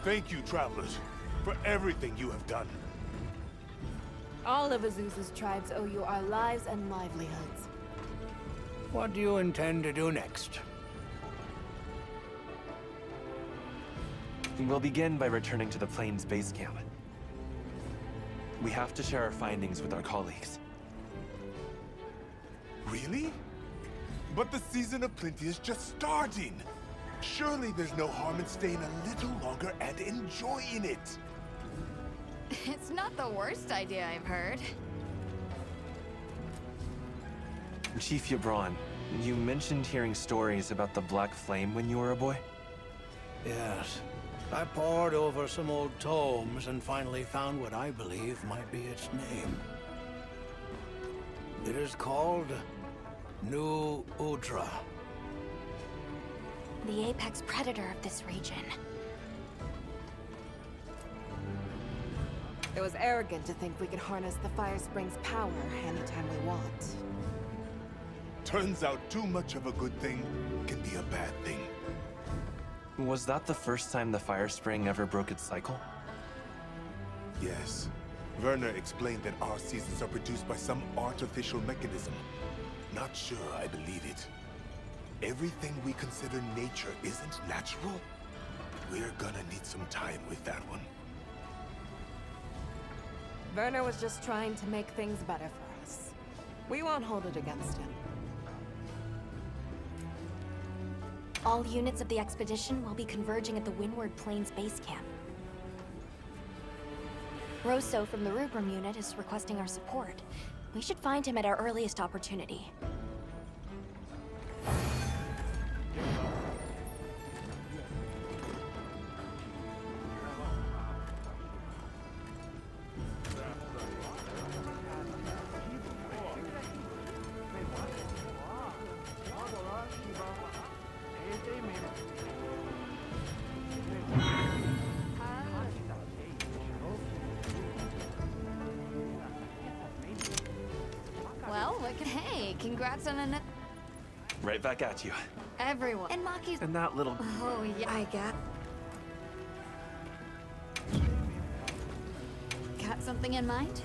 Thank you, travelers, for everything you have done. All of Azusa's tribes owe you our lives and livelihoods. What do you intend to do next? We'll begin by returning to the Plains base camp. We have to share our findings with our colleagues. Really? But the season of plenty is just starting. Surely there's no harm in staying a little longer and enjoying it. It's not the worst idea I've heard. Chief Yabron, you mentioned hearing stories about the Black Flame when you were a boy? Yes. I pored over some old tomes and finally found what I believe might be its name. It is called New Udra. The apex predator of this region. It was arrogant to think we could harness the Fire Spring's power anytime we want. Turns out too much of a good thing can be a bad thing. Was that the first time the Fire Spring ever broke its cycle? Yes. Werner explained that our seasons are produced by some artificial mechanism. Not sure I believe it. Everything we consider nature isn't natural. We're gonna need some time with that one. Werner was just trying to make things better for us. We won't hold it against him. All units of the expedition will be converging at the Windward Plains base camp. Rosso from the Regrouping unit is requesting our support. We should find him at our earliest opportunity. Well, hey, congrats on an... Right back at you. Everyone. And Maki's... And that little... Oh, yeah, I got something in mind?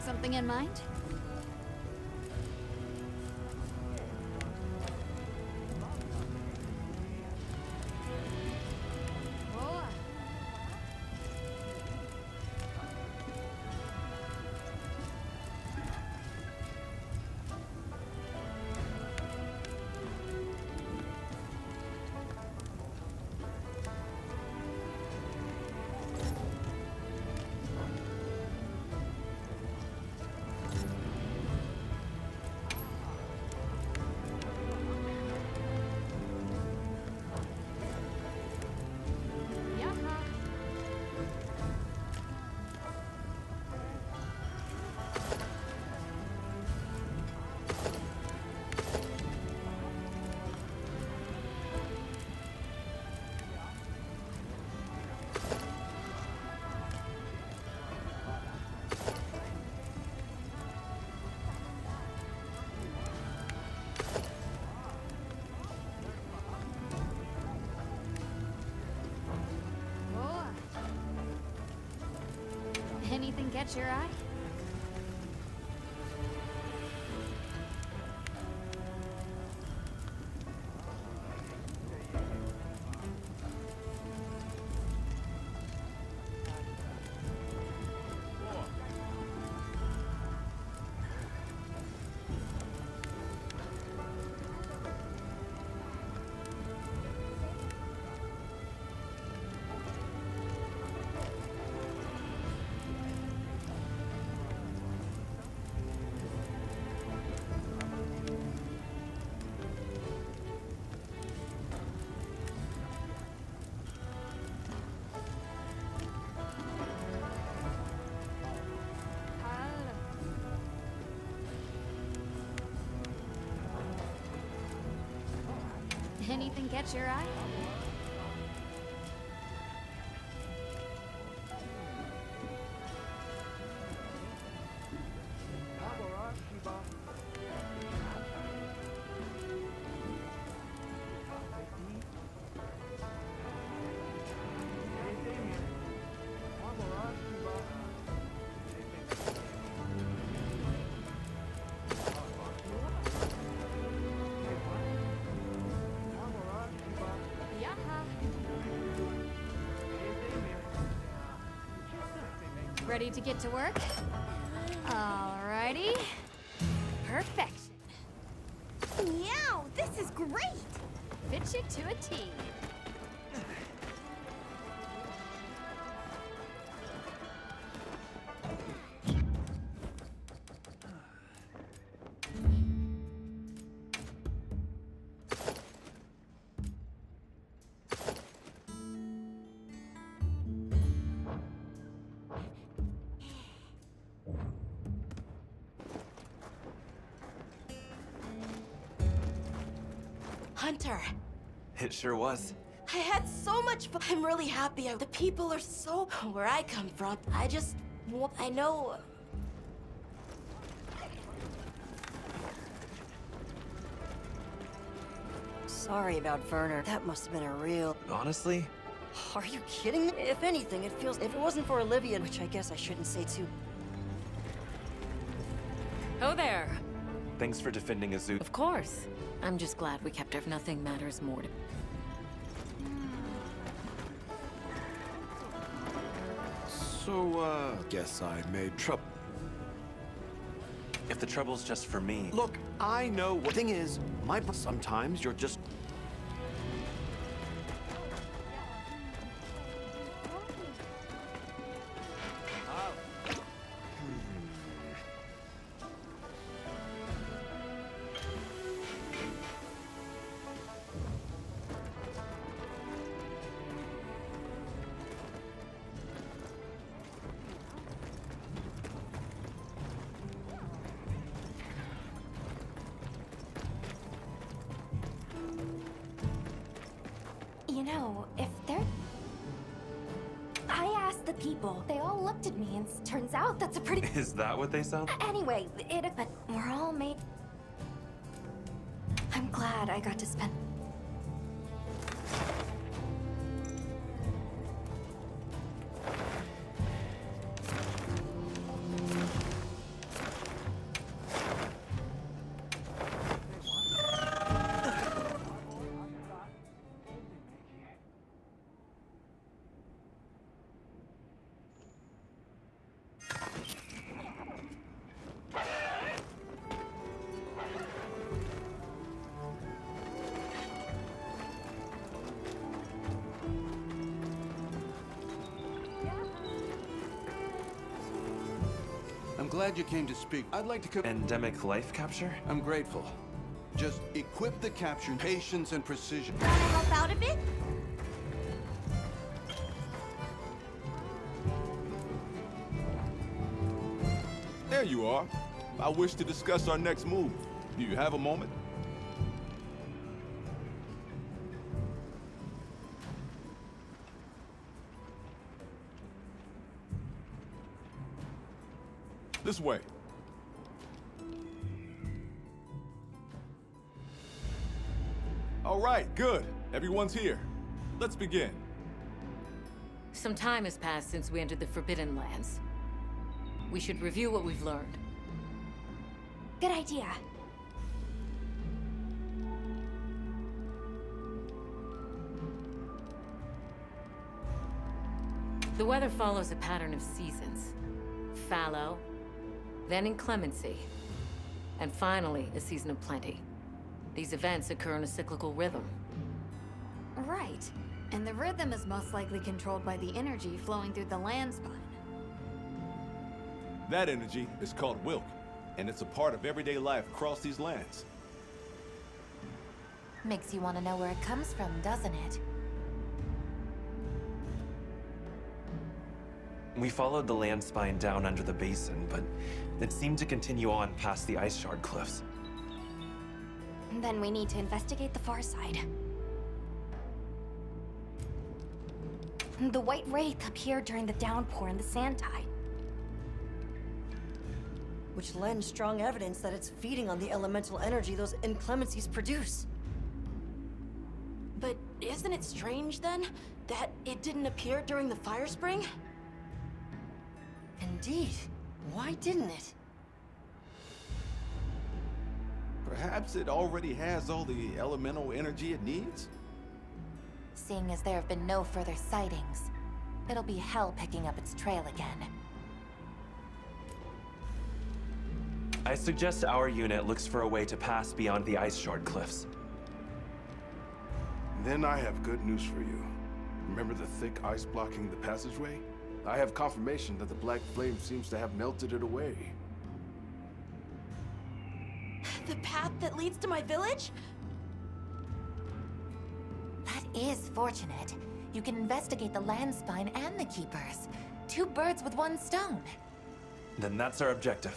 something in mind? Anything catch your eye? Anything catch your eye? Ready to get to work? Alrighty. Perfection. Meow, this is great! Fit you to a T. Hunter, It sure was. I had so much fun. I'm really happy. The people are so... Where I come from, I know... Sorry about Werner. That must have been a real... Honestly? Are you kidding me? If anything, it feels... If it wasn't for Olivia, which I guess I shouldn't say too... Oh there. Thanks for defending Azu. Of course. I'm just glad we kept her. Nothing matters more to... So, guess I made trouble. If the trouble's just for me... Look, I know what thing is, sometimes you're just... You know, if they're... I asked the people. They all looked at me, and turns out that's a pretty... Is that what they sound? Anyway, but we're all made... I'm glad I got to spend... glad you came to speak. I'd like to Endemic life capture? I'm grateful. Just equip the capture, patience and precision. Wanna help out a bit? There you are. I wish to discuss our next move. Do you have a moment? This way. All right, good. Everyone's here. Let's begin. Some time has passed since we entered the Forbidden Lands. We should review what we've learned. Good idea. The weather follows a pattern of seasons. Fallow, then inclemency, and finally a season of plenty. These events occur in a cyclical rhythm. Right. And the rhythm is most likely controlled by the energy flowing through the land spine. That energy is called Wilk, and it's a part of everyday life across these lands. Makes you want to know where it comes from, doesn't it? We followed the land spine down under the basin, but it seemed to continue on past the ice shard cliffs. Then we need to investigate the far side. The White Wraith appeared during the downpour in the sand tide. Which lends strong evidence that it's feeding on the elemental energy those inclemencies produce. But isn't it strange, then, that it didn't appear during the fire spring? Indeed. Why didn't it? Perhaps it already has all the elemental energy it needs? Seeing as there have been no further sightings, it'll be hell picking up its trail again. I suggest our unit looks for a way to pass beyond the ice shard cliffs. Then I have good news for you. Remember the thick ice blocking the passageway? I have confirmation that the black flame seems to have melted it away. The path that leads to my village? That is fortunate. You can investigate the land spine and the keepers. 2 birds with 1 stone. Then that's our objective.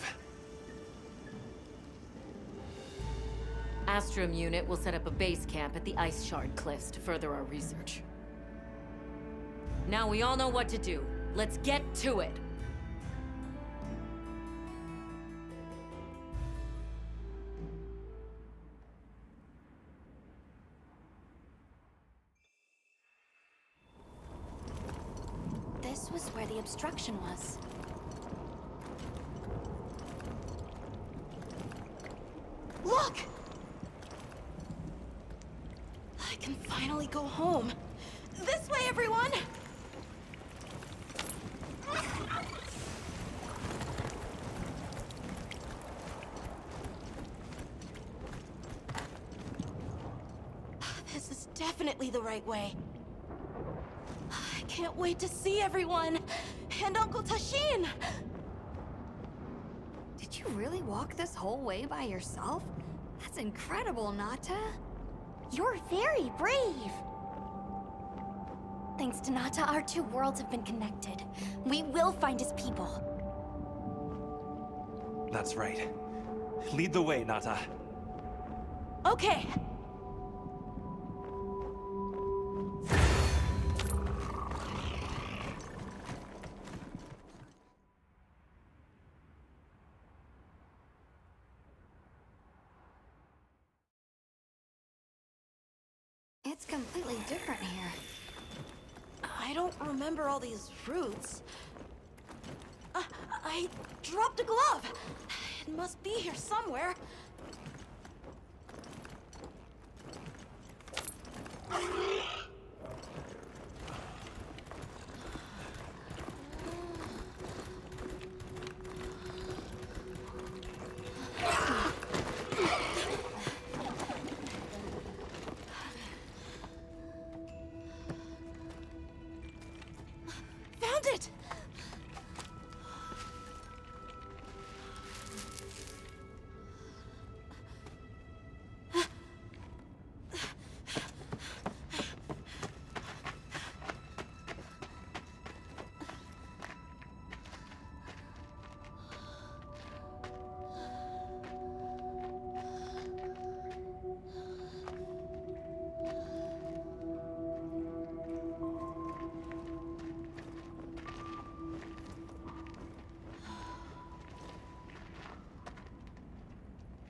Astrum unit will set up a base camp at the Ice Shard Cliffs to further our research. Now we all know what to do. Let's get to it! This was where the obstruction was. Look! I can finally go home. This way, everyone! This is definitely the right way. I can't wait to see everyone! And Uncle Tashin! Did you really walk this whole way by yourself? That's incredible, Nata. You're very brave! Thanks to Nata, our 2 worlds have been connected. We will find his people. That's right. Lead the way, Nata. Okay. It's completely different here. I don't remember all these fruits. I dropped a glove. It must be here somewhere.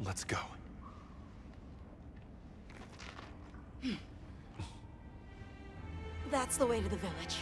Let's go. That's the way to the village.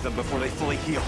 Them before they fully heal.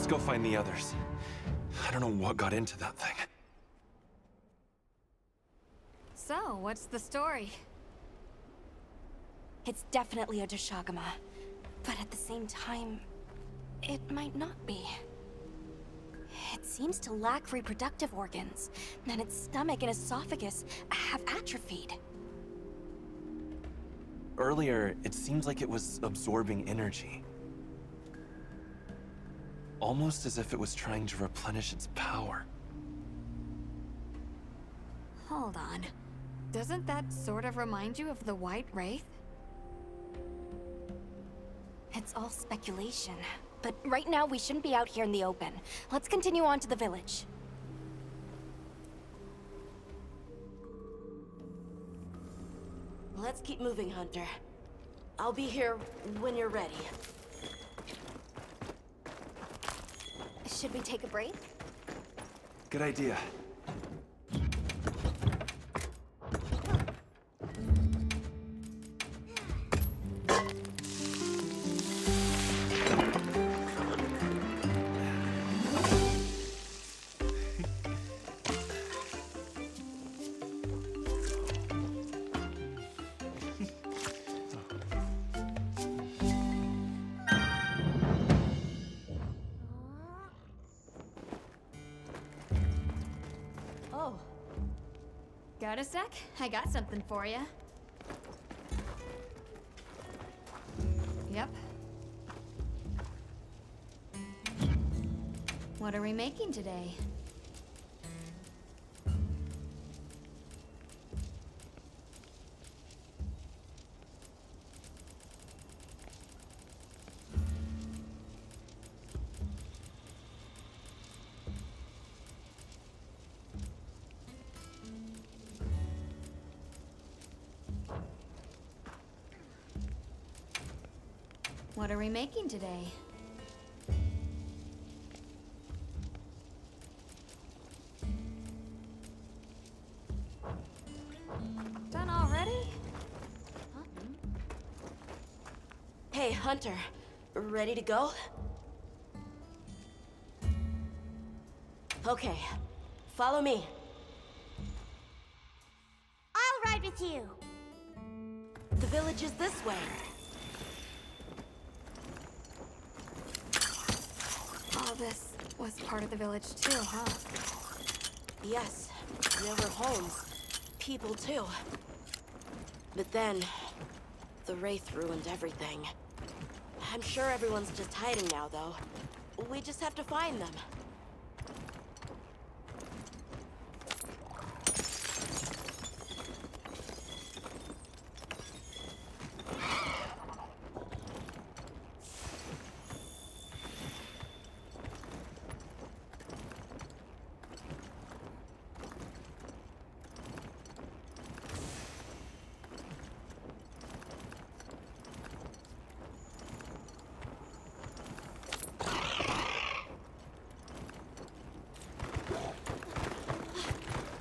Let's go find the others. I don't know what got into that thing. So, what's the story? It's definitely a Deshagama, but at the same time, it might not be. It seems to lack reproductive organs, and its stomach and esophagus have atrophied. Earlier, it seemed like it was absorbing energy. Almost as if it was trying to replenish its power. Hold on. Doesn't that sort of remind you of the White Wraith? It's all speculation, but right now we shouldn't be out here in the open. Let's continue on to the village. Let's keep moving, Hunter. I'll be here when you're ready. Should we take a break? Good idea. Oh. Got a sec? I got something for you. Yep. What are we making today? What are we making today? Done already? Hey, Hunter. Ready to go? Okay. Follow me. I'll ride with you. The village is this way. All this was part of the village too, huh? Yes, there were homes. People too. But then, the Wraith ruined everything. I'm sure everyone's just hiding now, though. We just have to find them.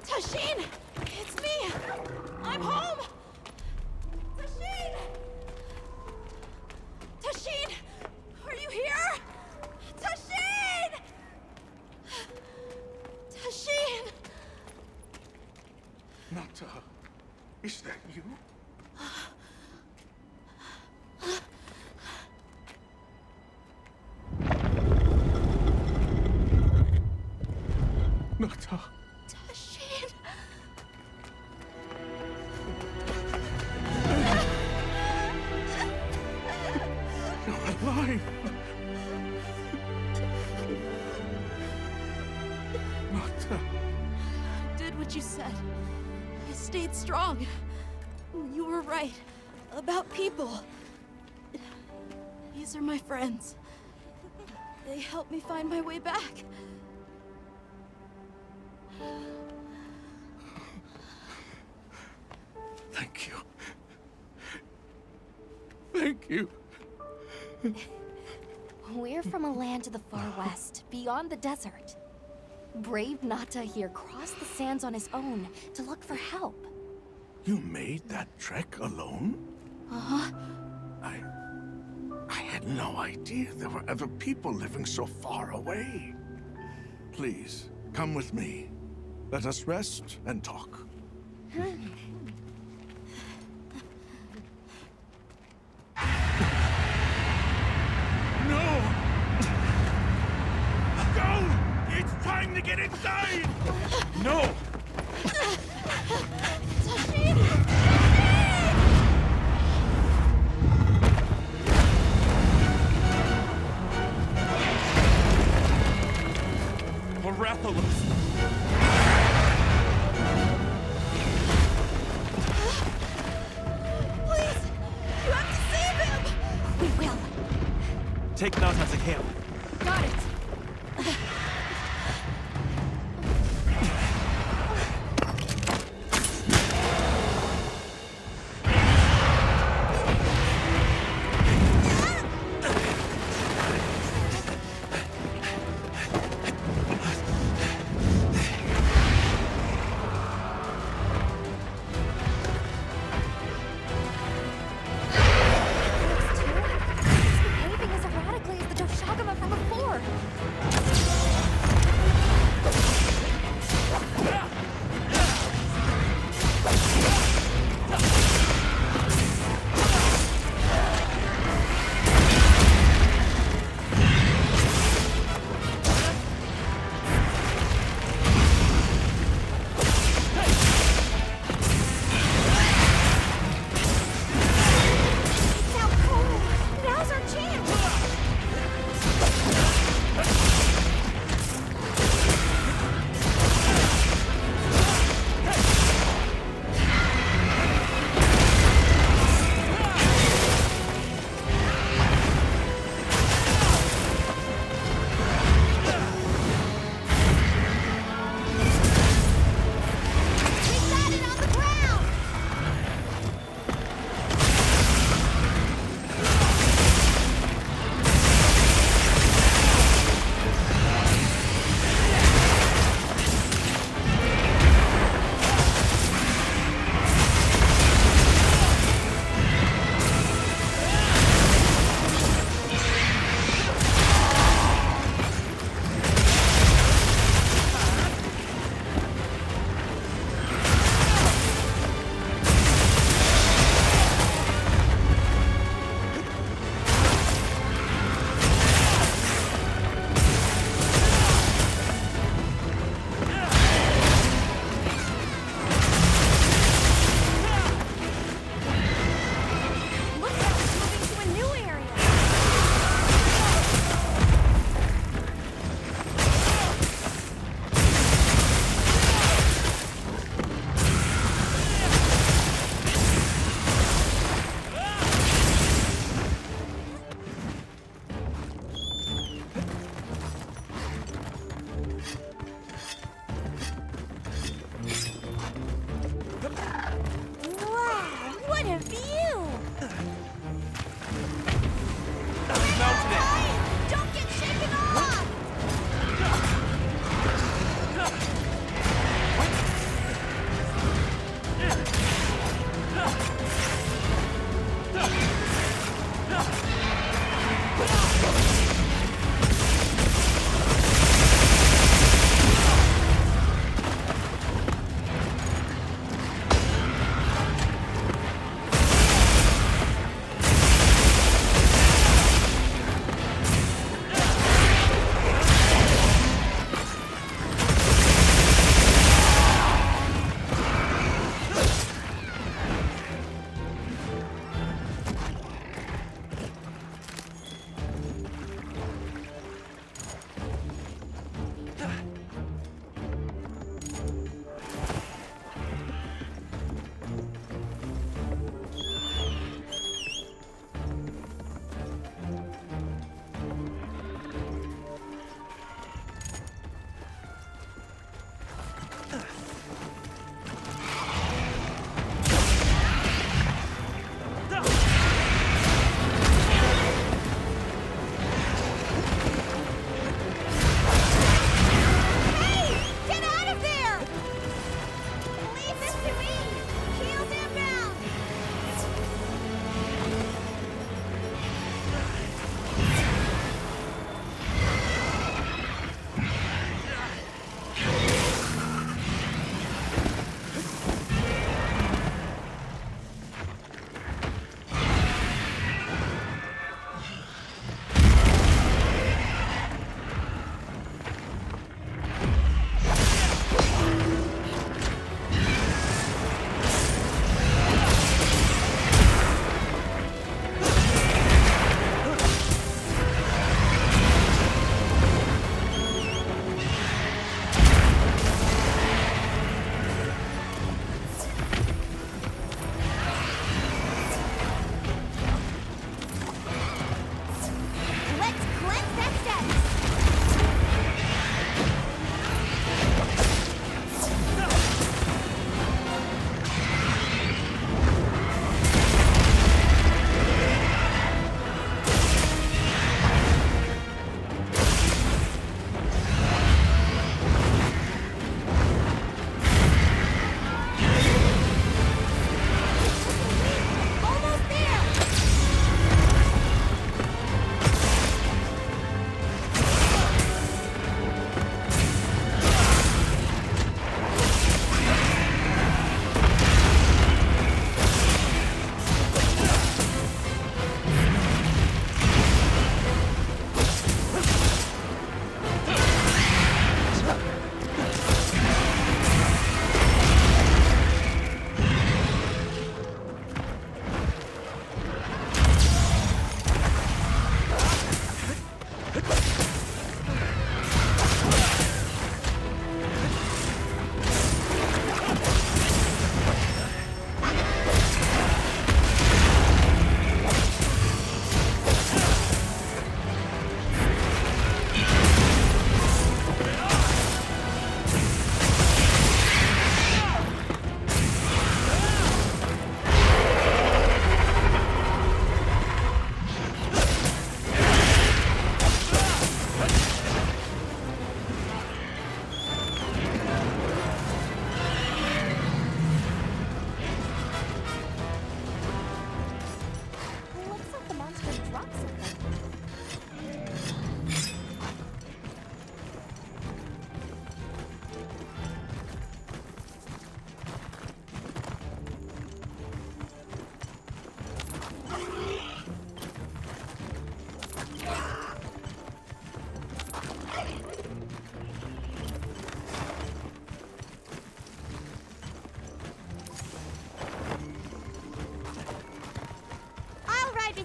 Tashin! It's me! I'm home! Tashin! Tashin! Are you here? Tashin! Tashin! Nata, is that you? Nata. Tashin! You're alive! Nata. Did what you said. I stayed strong. You were right. About people. These are my friends. They helped me find my way back. Thank you. Thank you. We're from a land to the far west, beyond the desert. Brave Nata here crossed the sands on his own to look for help. You made that trek alone? Uh-huh. I had no idea there were ever people living so far away. Please, come with me. Let us rest and talk. No! Go! It's time to get inside! No! Miraculous! Please! You have to save him! We will. Take him out as a camp. Got it! Behaving as erratically as the Doshagama from before.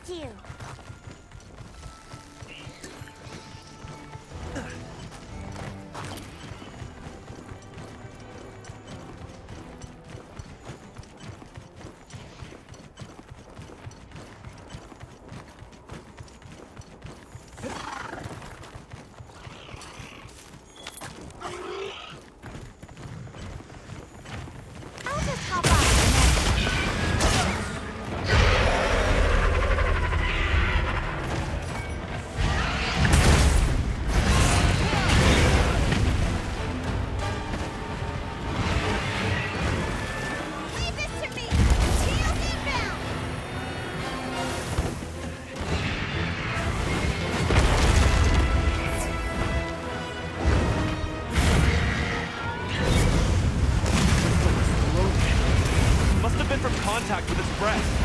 it to you. Contact with its breast.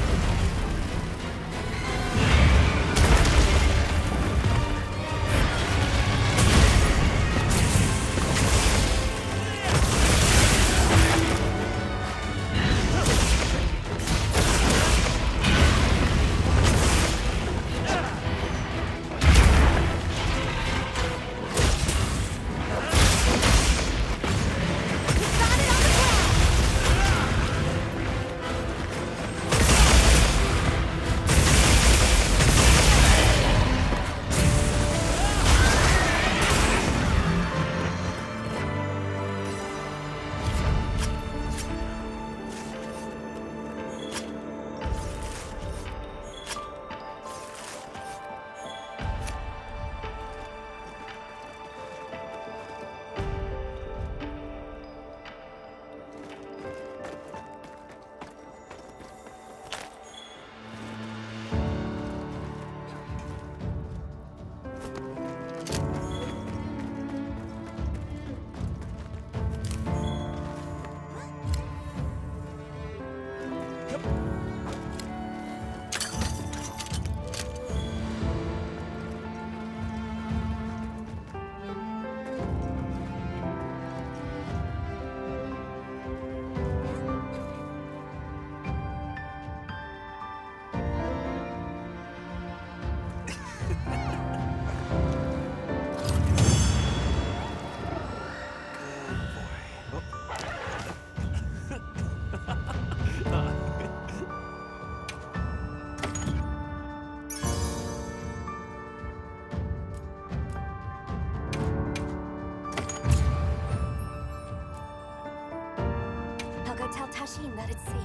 Tell Tashin that it's safe.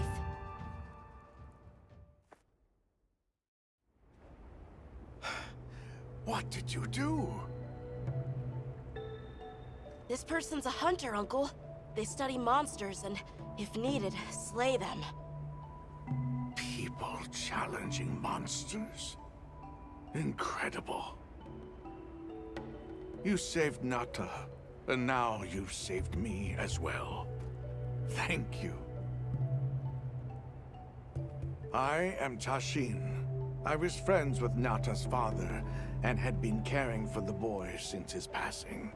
What did you do? This person's a hunter, Uncle. They study monsters and, if needed, slay them. People challenging monsters? Incredible. You saved Nata, and now you've saved me as well. Thank you. I am Tashin. I was friends with Nata's father, and had been caring for the boy since his passing.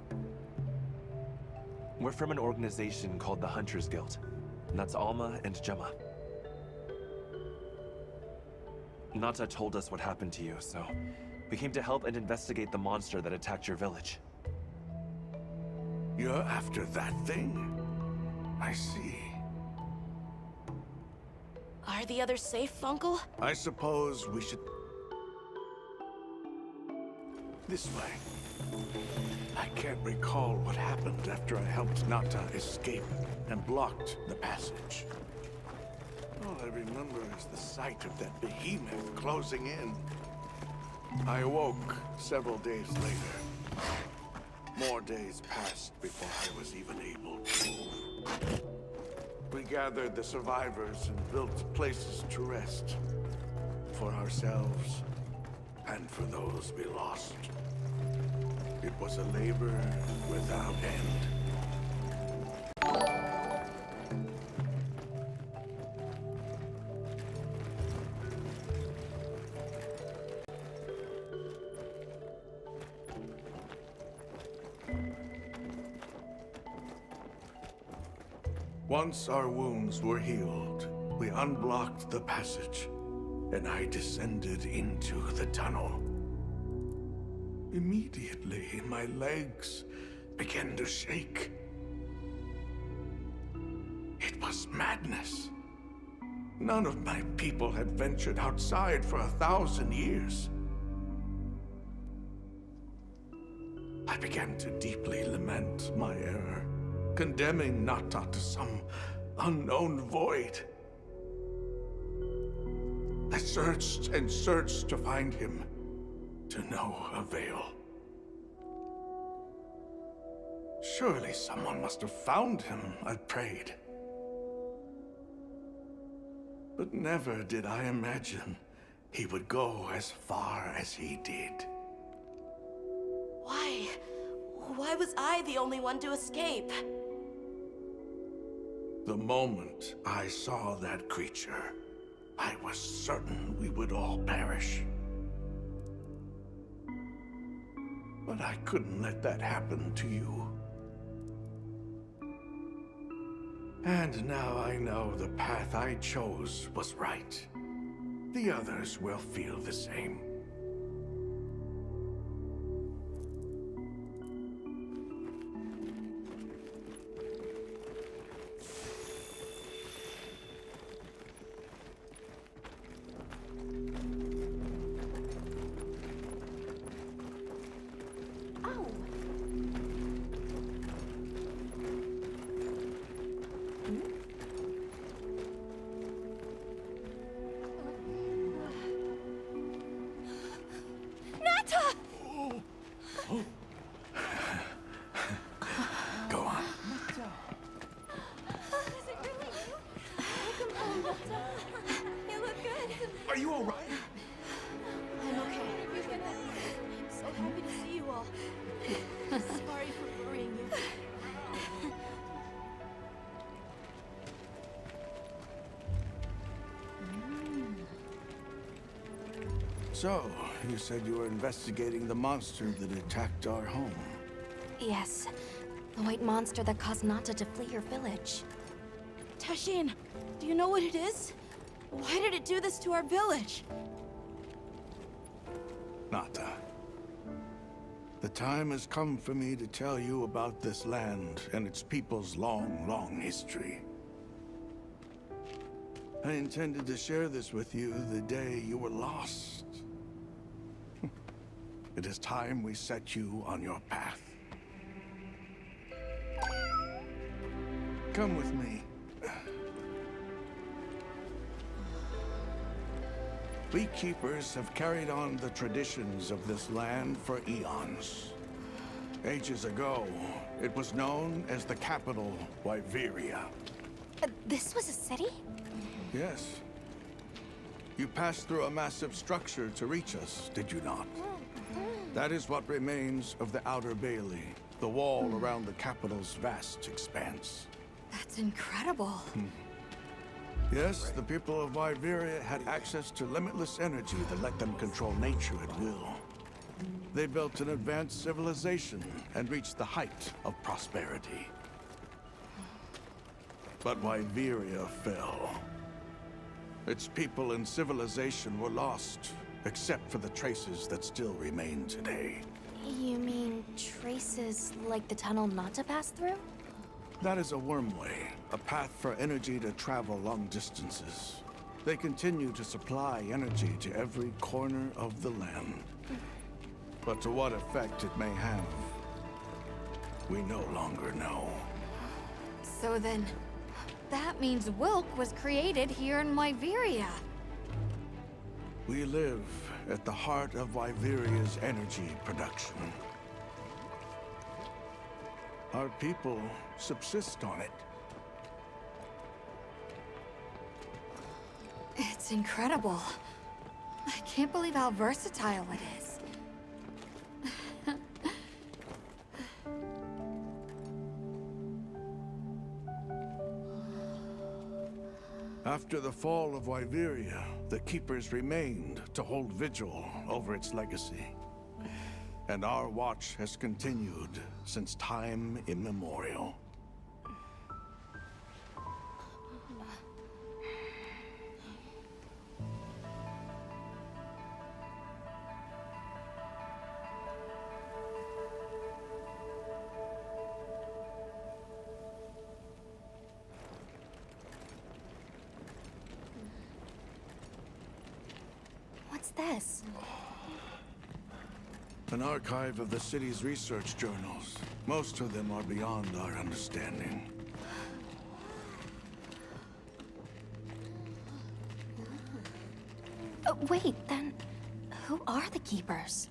We're from an organization called the Hunters Guild. And that's Alma and Gemma. Nata told us what happened to you, so we came to help and investigate the monster that attacked your village. You're after that thing? I see. Are the others safe, Uncle? I suppose we should... This way. I can't recall what happened after I helped Nata escape and blocked the passage. All I remember is the sight of that behemoth closing in. I awoke several days later. More days passed before I was even able to move. We gathered the survivors and built places to rest. For ourselves, and for those we lost. It was a labor without end. Once our wounds were healed, we unblocked the passage. and I descended into the tunnel. Immediately, my legs began to shake. It was madness. None of my people had ventured outside for 1,000 years. I began to deeply lament my error, condemning Nata to some unknown void. I searched and searched to find him, to no avail. Surely someone must have found him, I prayed. But never did I imagine he would go as far as he did. Why? Why was I the only one to escape? The moment I saw that creature, I was certain we would all perish. But I couldn't let that happen to you. And now I know the path I chose was right. The others will feel the same. Are you all right? I'm okay. I'm so happy to see you all. Sorry for worrying you. So, you said you were investigating the monster that attacked our home. Yes. The white monster that caused Nata to flee your village. Tashin, do you know what it is? Why did it do this to our village? Nata. The time has come for me to tell you about this land and its people's long, long history. I intended to share this with you the day you were lost. It is time we set you on your path. Come with me. Beekeepers have carried on the traditions of this land for eons. Ages ago, it was known as the capital, Wyveria. This was a city? Yes. You passed through a massive structure to reach us, did you not? That is what remains of the Outer Bailey, the wall around the capital's vast expanse. That's incredible. Yes, the people of Wyveria had access to limitless energy that let them control nature at will. They built an advanced civilization and reached the height of prosperity. But Wyveria fell. Its people and civilization were lost, except for the traces that still remain today. You mean traces like the tunnel Nata passed through? That is a wormway, a path for energy to travel long distances. They continue to supply energy to every corner of the land. But to what effect it may have, we no longer know. So then, that means Wilk was created here in Wyveria. We live at the heart of Wyveria's energy production. Our people subsist on it. It's incredible. I can't believe how versatile it is. After the fall of Wyveria, the Keepers remained to hold vigil over its legacy. And our watch has continued since time immemorial. this? An archive of the city's research journals. Most of them are beyond our understanding. Wait, then who are the Keepers?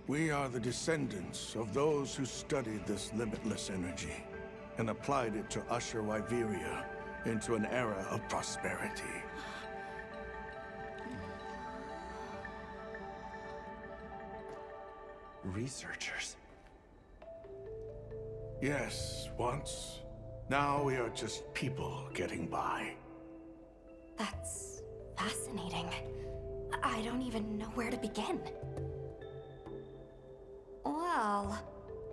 We are the descendants of those who studied this limitless energy and applied it to usher Wyveria into an era of prosperity. Researchers? Yes, once. Now we are just people getting by. That's fascinating. I don't even know where to begin. Well,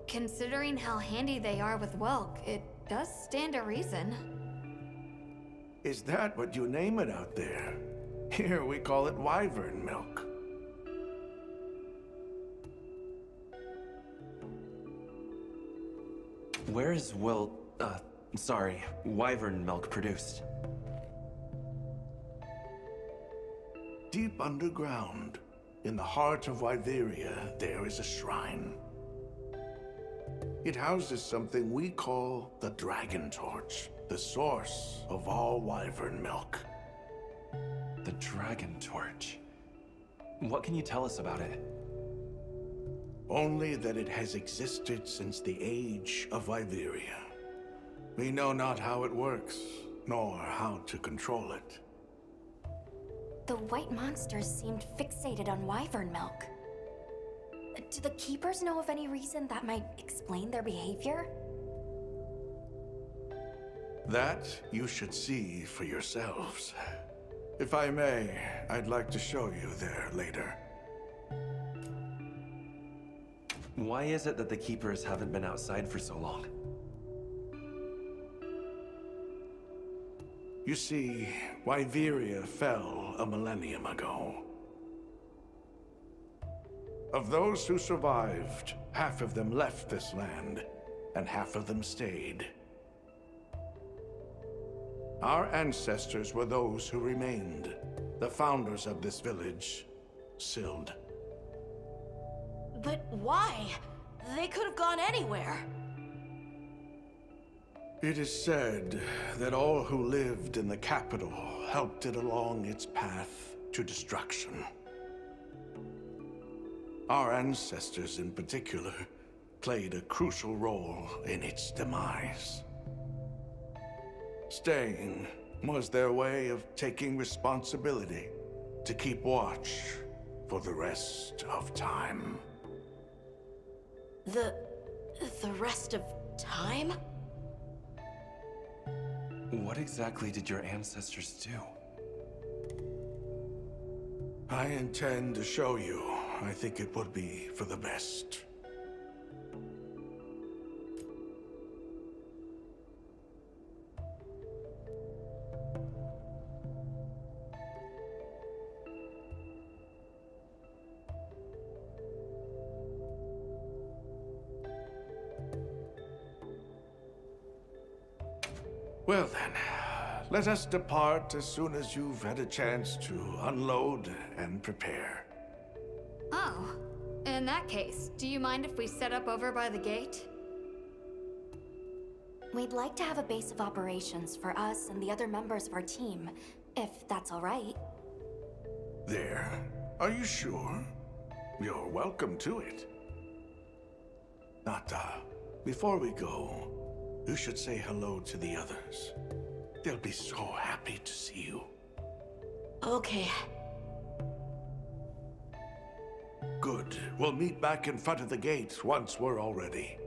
considering how handy they are with Welk, it does stand to reason. Is that what you name it out there? Here we call it wyvern milk. Where is wyvern milk produced? Deep underground, in the heart of Wyveria, there is a shrine. It houses something we call the Dragon Torch, the source of all wyvern milk. The Dragon Torch? What can you tell us about it? Only that it has existed since the age of Wyveria. We know not how it works, nor how to control it. The white monsters seemed fixated on wyvern milk. Do the Keepers know of any reason that might explain their behavior? That you should see for yourselves. If I may, I'd like to show you there later. Why is it that the Keepers haven't been outside for so long? You see, Wyveria fell a millennium ago. Of those who survived, half of them left this land, and half of them stayed. Our ancestors were those who remained, the founders of this village, Sild. But why? They could have gone anywhere. It is said that all who lived in the capital helped it along its path to destruction. Our ancestors, in particular, played a crucial role in its demise. Staying was their way of taking responsibility to keep watch for the rest of time. The rest of time? What exactly did your ancestors do? I intend to show you. I think it would be for the best. Well then, let us depart as soon as you've had a chance to unload and prepare. Oh, in that case, do you mind if we set up over by the gate? We'd like to have a base of operations for us and the other members of our team, if that's all right. There? Are you sure? You're welcome to it. Nata, before we go, you should say hello to the others. They'll be so happy to see you. Okay. Good. We'll meet back in front of the gate once we're all ready.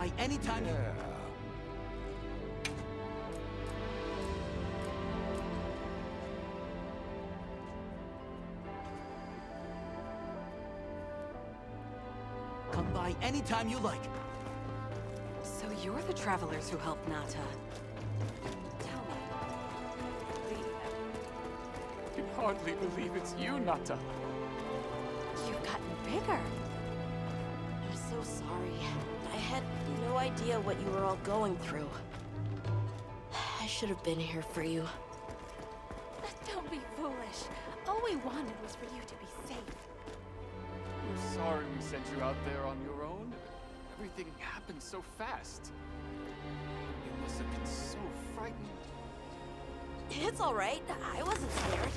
by anytime you... Come by anytime you like. So you're the travelers who helped Nata. Tell me. I can hardly believe it's you, Nata. You've gotten bigger. I'm so sorry. I had no idea what you were all going through. I should have been here for you. Don't be foolish. All we wanted was for you to be safe. We're sorry we sent you out there on your own. Everything happened so fast. You must have been so frightened. It's all right. I wasn't scared.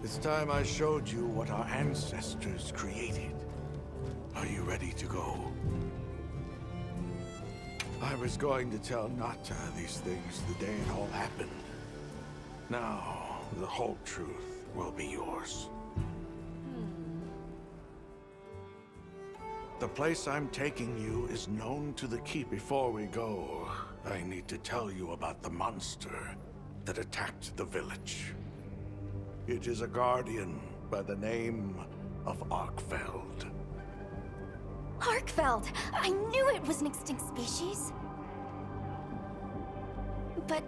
It's time I showed you what our ancestors created. Are you ready to go? I was going to tell Nata these things the day it all happened. Now, the whole truth will be yours. The place I'm taking you is known to the keep. Before we go, I need to tell you about the monster that attacked the village. It is a guardian by the name of Arkfeld. Arkfeld! I knew it was an extinct species. But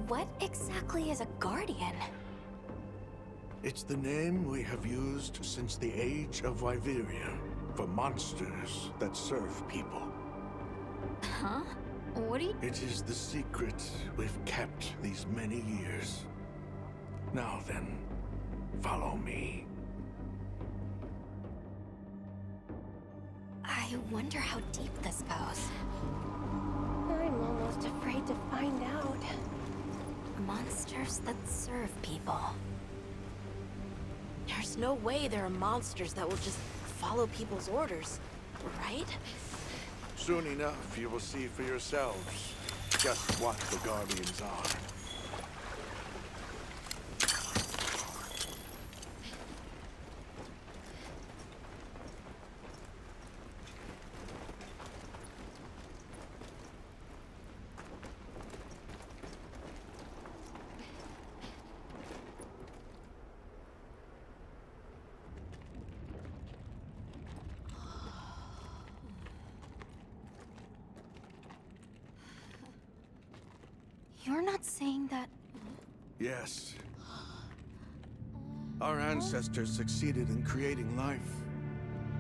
what exactly is a guardian? It's the name we have used since the age of Wyveria for monsters that serve people. Huh? What do you... It is the secret we've kept these many years. Now then, follow me. I wonder how deep this goes. I'm almost afraid to find out. Monsters that serve people. There's no way there are monsters that will just follow people's orders, right? Soon enough, you will see for yourselves just what the Guardians are. You're not saying that... Yes. Our ancestors succeeded in creating life.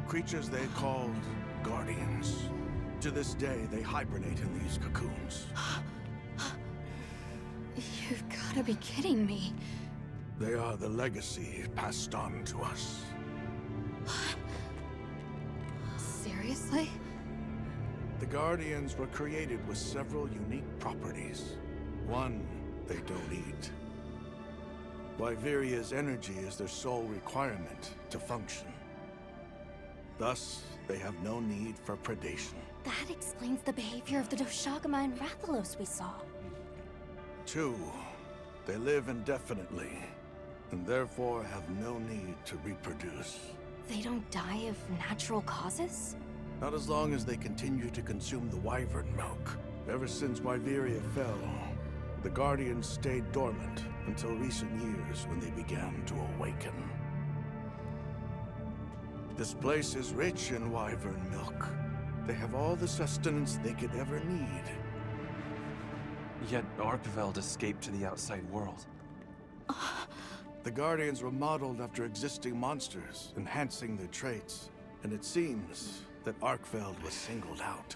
Creatures they called Guardians. To this day, they hibernate in these cocoons. You've gotta be kidding me. They are the legacy passed on to us. Seriously? The Guardians were created with several unique properties. One, they don't eat. Wyveria's energy is their sole requirement to function. Thus, they have no need for predation. That explains the behavior of the Doshagama and Rathalos we saw. Two, they live indefinitely, and therefore have no need to reproduce. They don't die of natural causes? Not as long as they continue to consume the wyvern milk. Ever since Wyveria fell, the Guardians stayed dormant until recent years when they began to awaken. This place is rich in wyvern milk. They have all the sustenance they could ever need. Yet Arkfeld escaped to the outside world. The Guardians were modeled after existing monsters, enhancing their traits. And it seems that Arkfeld was singled out.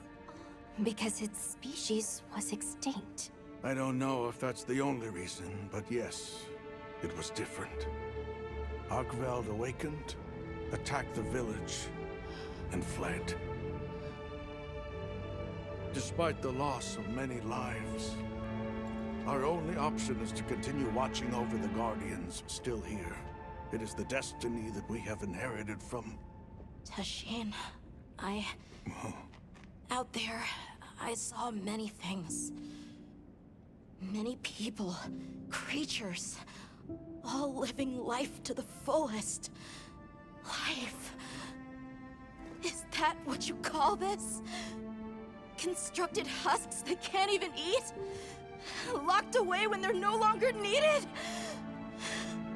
Because its species was extinct. I don't know if that's the only reason, but yes, it was different. Arkfeld awakened, attacked the village, and fled. Despite the loss of many lives, our only option is to continue watching over the Guardians still here. It is the destiny that we have inherited from... Tashin, out there, I saw many things. Many people, creatures, all living life to the fullest. Life. Is that what you call this? Constructed husks that can't even eat? Locked away when they're no longer needed?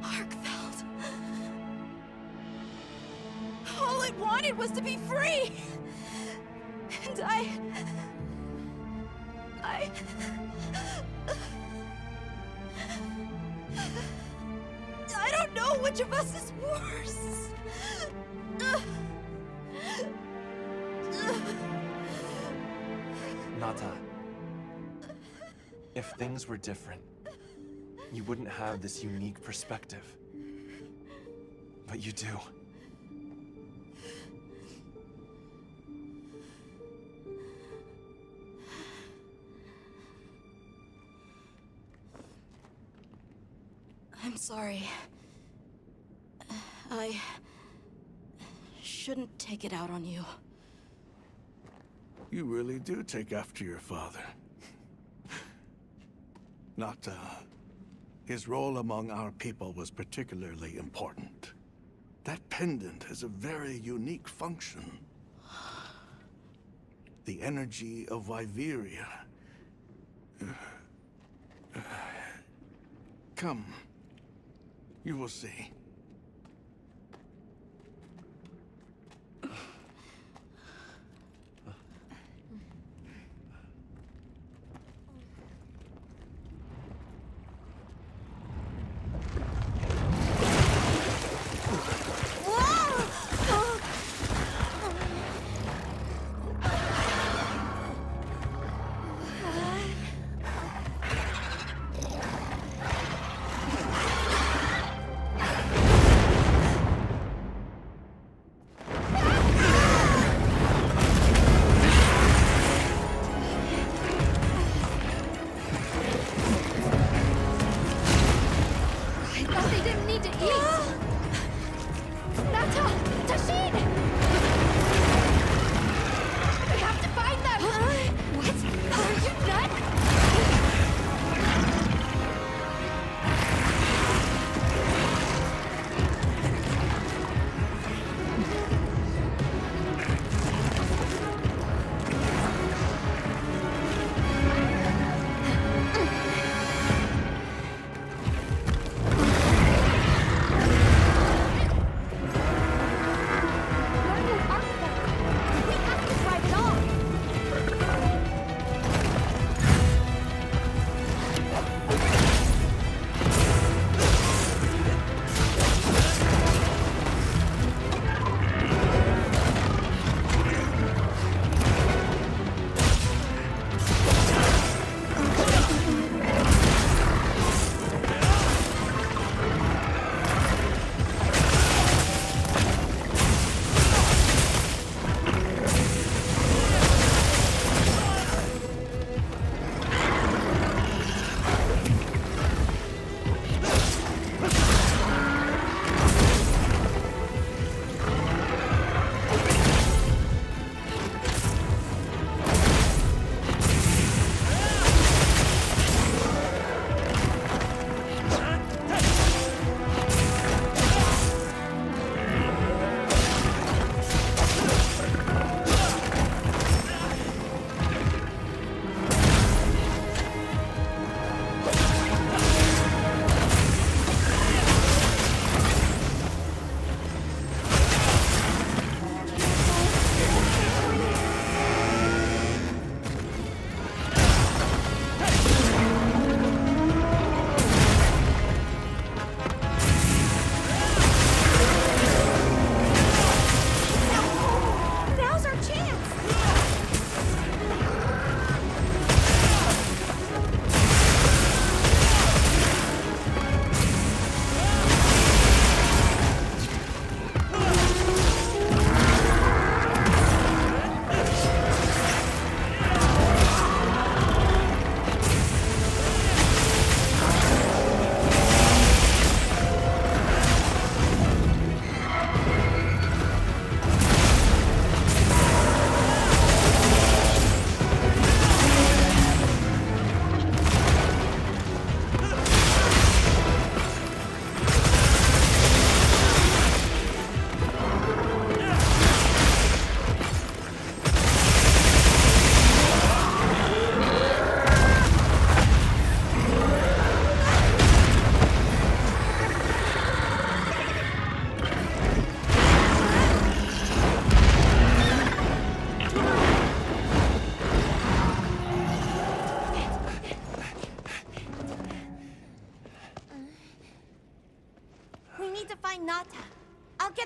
Arkfeld. All it wanted was to be free! And I don't know which of us is worse. Nata, if things were different, you wouldn't have this unique perspective. But you do. I'm sorry. I shouldn't take it out on you. You really do take after your father. Nata, his role among our people was particularly important. That pendant has a very unique function. The energy of Wyveria. Come. You will see.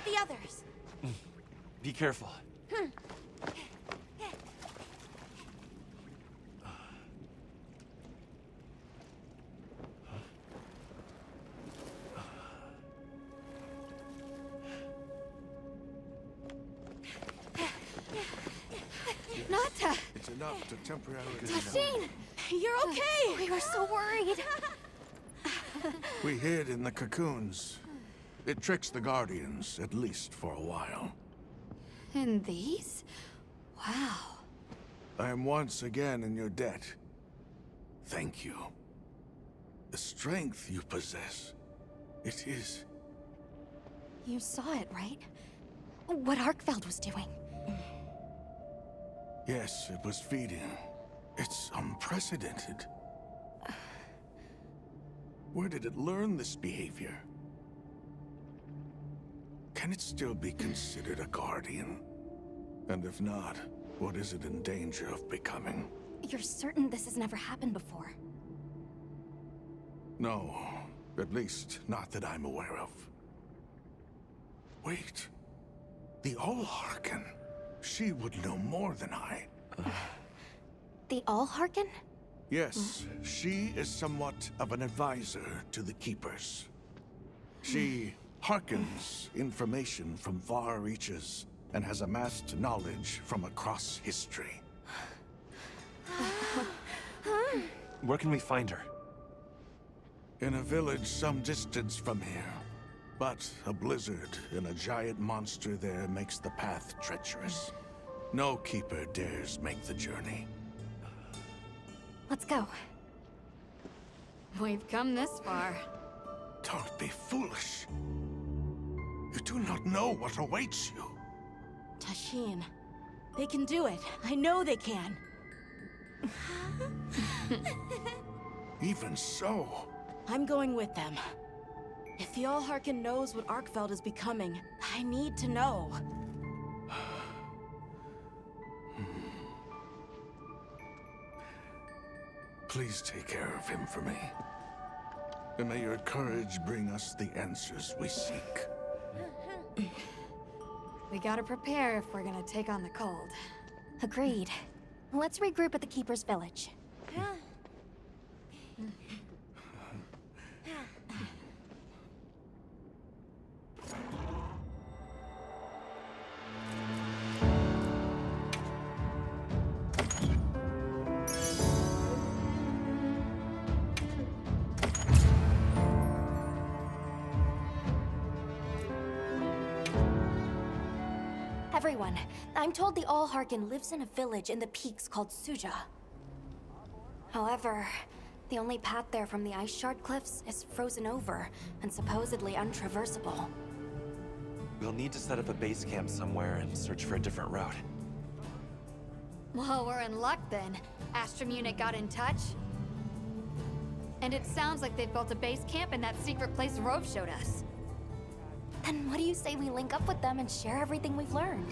get the others. Be careful. Nata! It's enough to temporarily... Tashin! You're okay! We were so worried. We hid in the cocoons. It tricks the Guardians, at least for a while. And these? Wow. I am once again in your debt. Thank you. The strength you possess, it is... You saw it, right? What Arkfeld was doing. Yes, it was feeding. It's unprecedented. Where did it learn this behavior? Can it still be considered a Guardian? And if not, what is it in danger of becoming? You're certain this has never happened before? No, at least not that I'm aware of. Wait, the all-harken. She would know more than I. The all-harken? Yes, she is somewhat of an advisor to the Keepers. She hearkens information from far reaches and has amassed knowledge from across history. Where can we find her? In a village some distance from here. But a blizzard and a giant monster there makes the path treacherous. No Keeper dares make the journey. Let's go. We've come this far. Don't be foolish. You do not know what awaits you. Tashin, they can do it. I know they can. Even so... I'm going with them. If the all-harken knows what Arkfeld is becoming, I need to know. Please take care of him for me. And may your courage bring us the answers we seek. We gotta prepare if we're gonna take on the cold. Agreed. Let's regroup at the Keeper's village. Everyone, I'm told the all-harken lives in a village in the peaks called Suja. However, the only path there from the ice shard cliffs is frozen over and supposedly untraversable. We'll need to set up a base camp somewhere and search for a different route. Well, we're in luck then. Astrum unit got in touch. And it sounds like they've built a base camp in that secret place Rove showed us. Then what do you say we link up with them and share everything we've learned?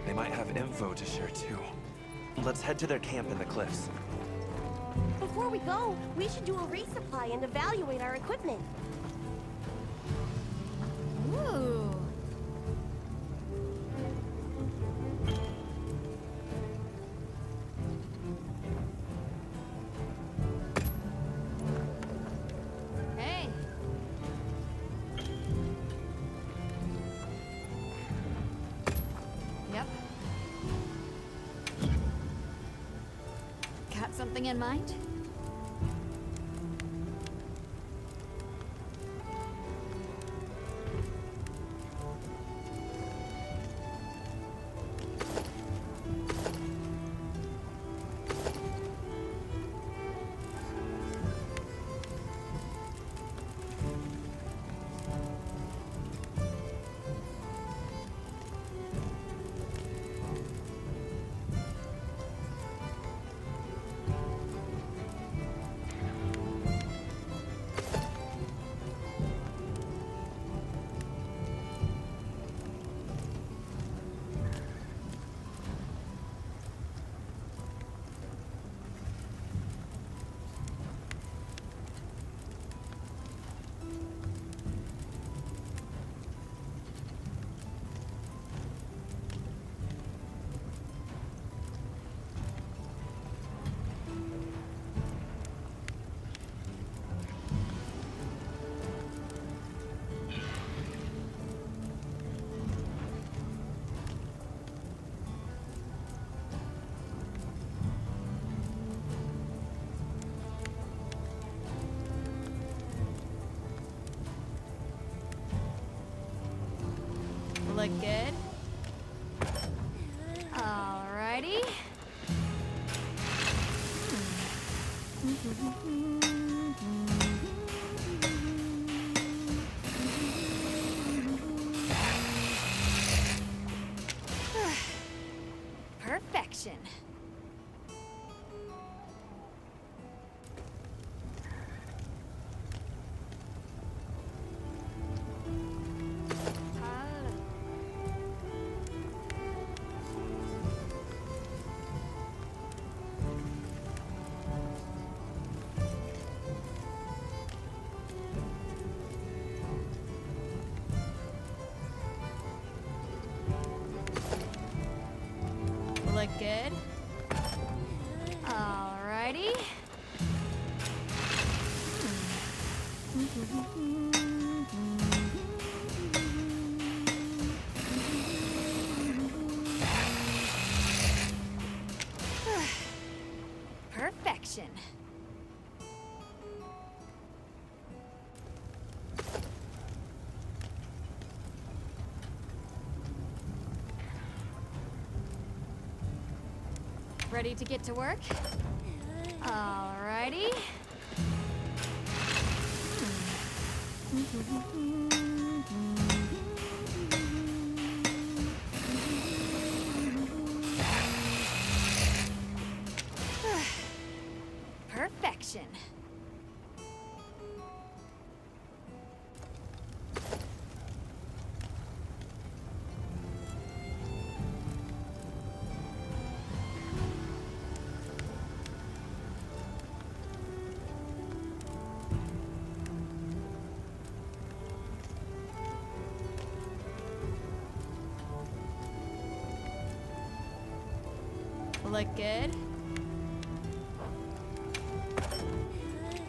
They might have info to share too. Let's head to their camp in the cliffs. Before we go, we should do a resupply and evaluate our equipment. Ooh. Hey. Yep. Got something in mind? Look good? Alrighty. Perfection. Look good? Alrighty. Perfection. Ready to get to work? Alrighty. Perfection. Look good?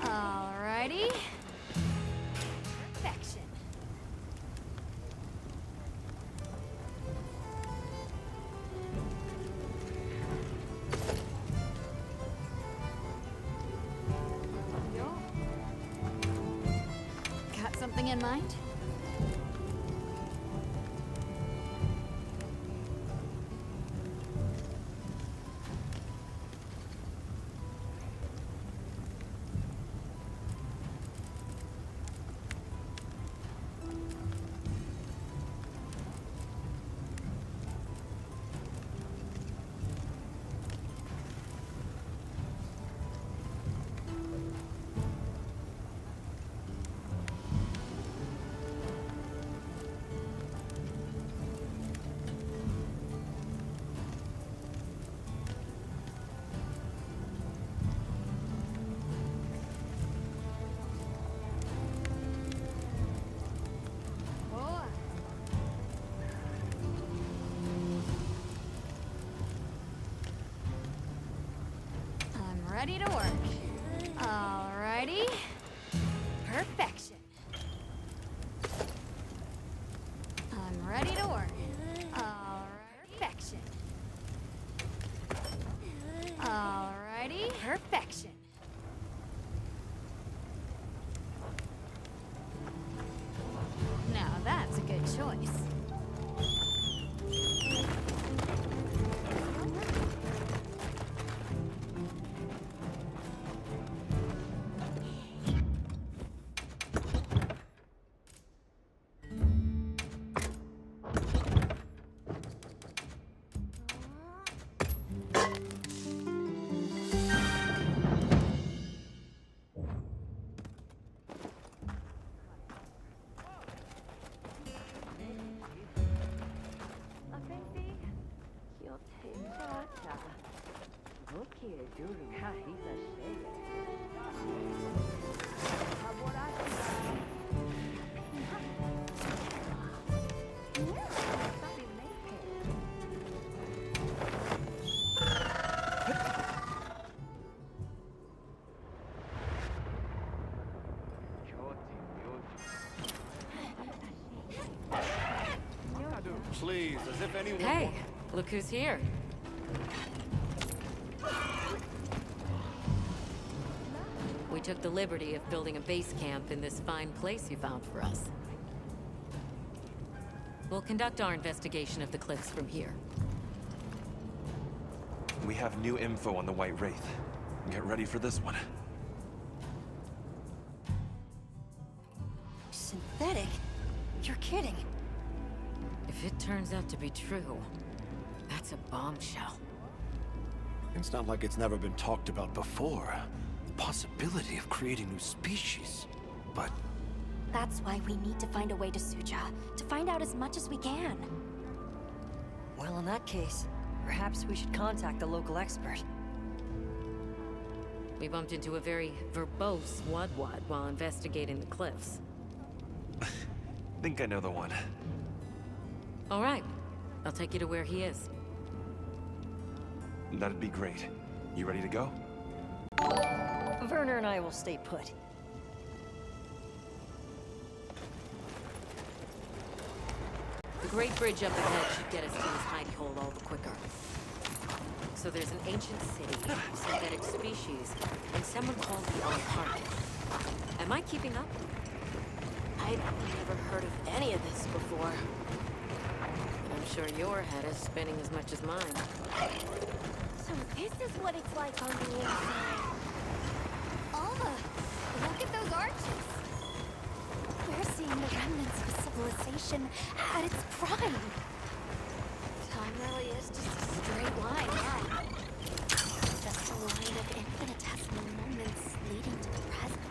Alrighty. Perfection. Got something in mind? Ready to work. Alrighty. Perfection. I'm ready to work. Alright. Perfection. Alrighty. Perfection. Now that's a good choice. Please, as if anyone... Hey, look who's here. We took the liberty of building a base camp in this fine place you found for us. We'll conduct our investigation of the cliffs from here. We have new info on the White Wraith. Get ready for this one. Synthetic? You're kidding. If it turns out to be true, that's a bombshell. It's not like it's never been talked about before. The possibility of creating new species. But That's why we need to find a way to Suja, to find out as much as we can. Well, in that case, perhaps we should contact the local expert. We bumped into a very verbose Wadwad while investigating the cliffs. Think I know the one. All right. I'll take you to where he is. That'd be great. You ready to go? Werner and I will stay put. The Great Bridge up ahead should get us to his hidey hole all the quicker. So there's an ancient city, synthetic species, and someone called the all-harken. Am I keeping up? I've never heard of any of this before. I'm sure your head is spinning as much as mine. So this is what it's like on the inside. Alma, look at those arches. We're seeing the remnants of civilization at its prime. Time really is just a straight line, yeah. Just a line of infinitesimal moments leading to the present.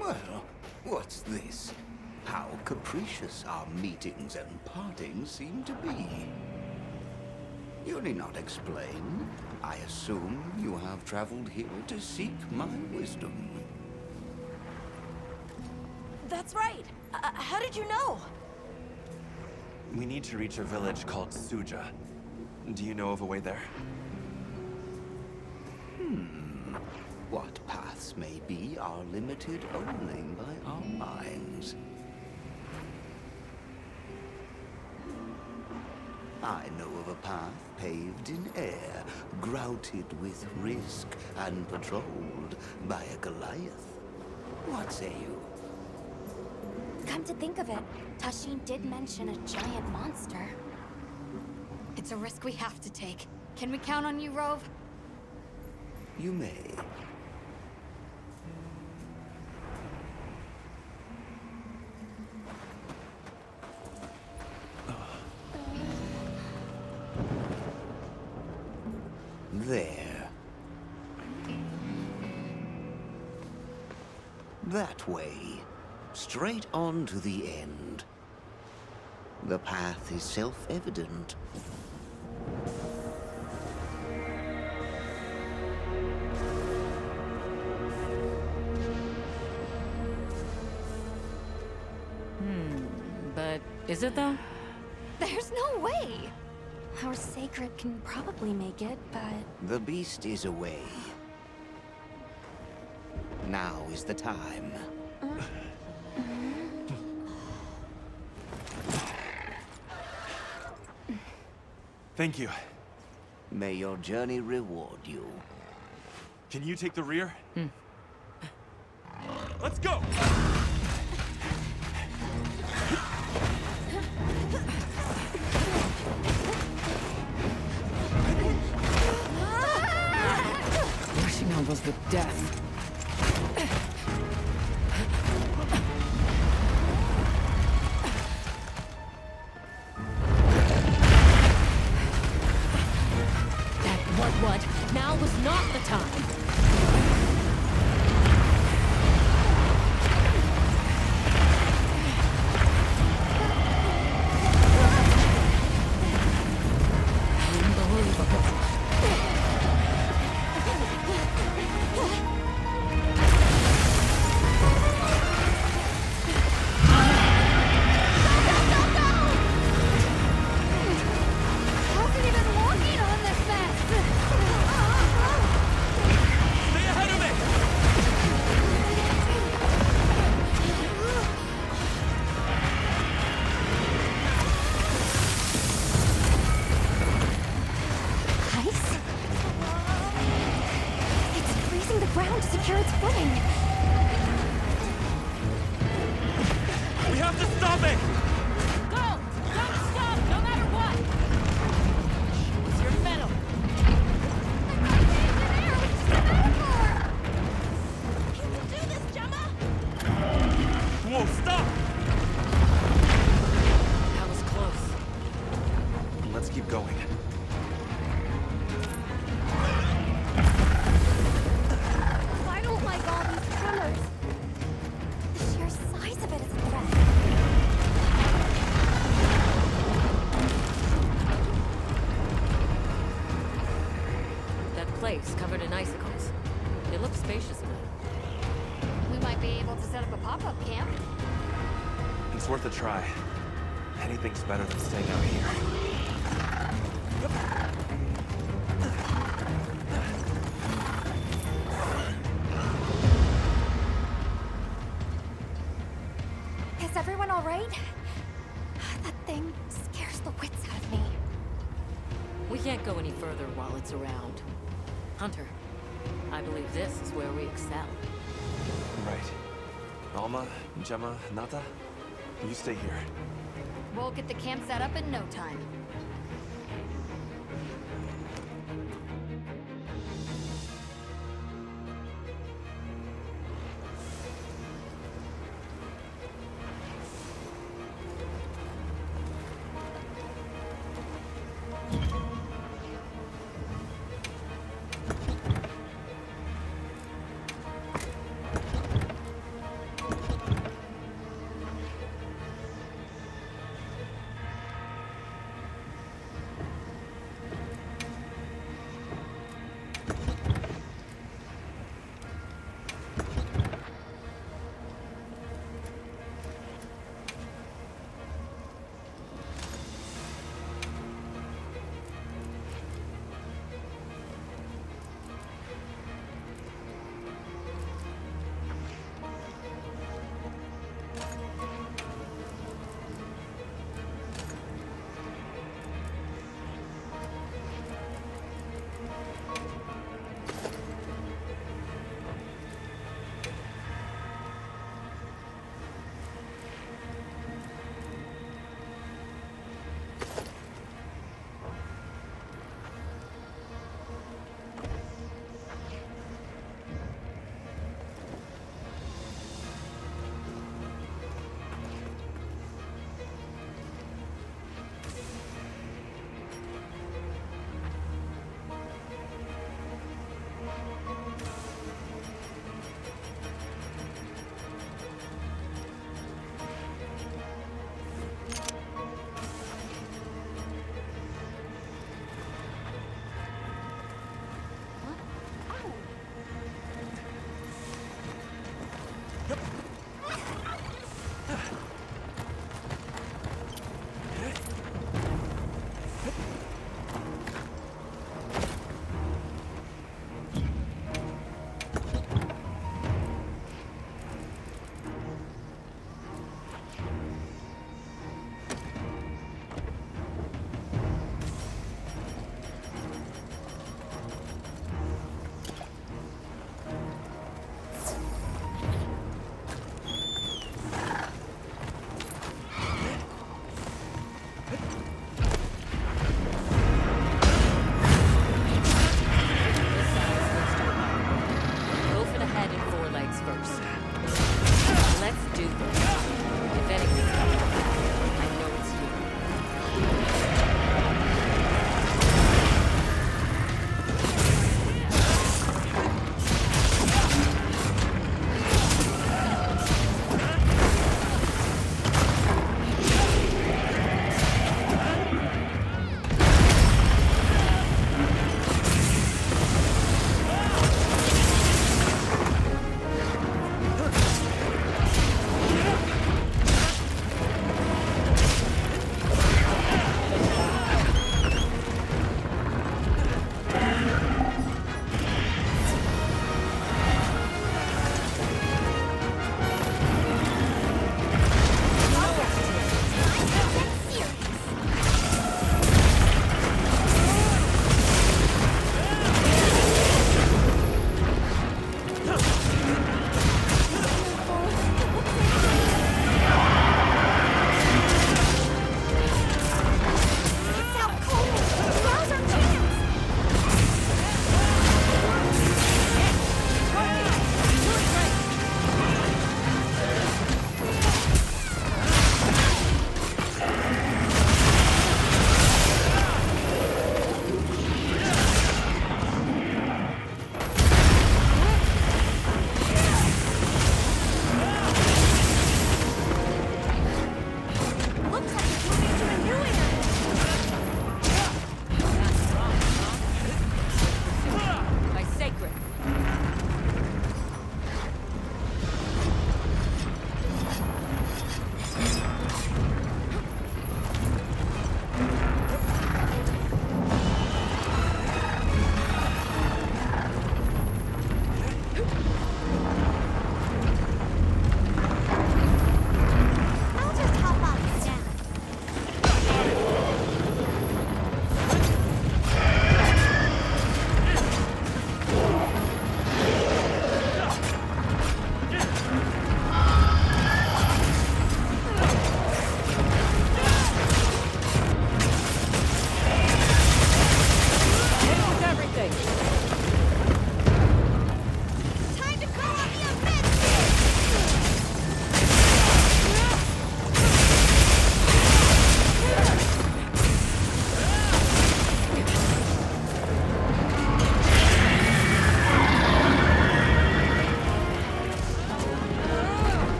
Well, what's this? How capricious our meetings and partings seem to be. You need not explain. I assume you have traveled here to seek my wisdom. That's right. How did you know? We need to reach a village called Suja. Do you know of a way there? What paths may be are limited only by our minds. I know of a path paved in air, grouted with risk, and patrolled by a Goliath. What say you? Come to think of it, Tashin did mention a giant monster. It's a risk we have to take. Can we count on you, Rove? You may. There. That way. Straight on to the end. The path is self-evident. But is it though? There's no way! Our sacred can probably make it, but... The beast is away. Now is the time. Thank you. May your journey reward you. Can you take the rear? Let's go! Rushing almost with death. What? Now was not the time. Unbelievable. its footing. We have to stop it! Go! Don't stop, no matter what! Show us your mettle! You can do this, Gemma! Whoa, stop! That was close. Let's keep going. I don't like all these tremors. The sheer size of it is a threat. That place covered in icicles. It looks spacious enough. We might be able to set up a pop-up camp. It's worth a try. Anything's better than staying out here. Is everyone all right? That thing scares the wits out of me. We can't go any further while it's around. Hunter, I believe this is where we excel. Right. Alma, Gemma, Nata, you stay here. We'll get the camp set up in no time.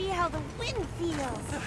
see how the wind feels.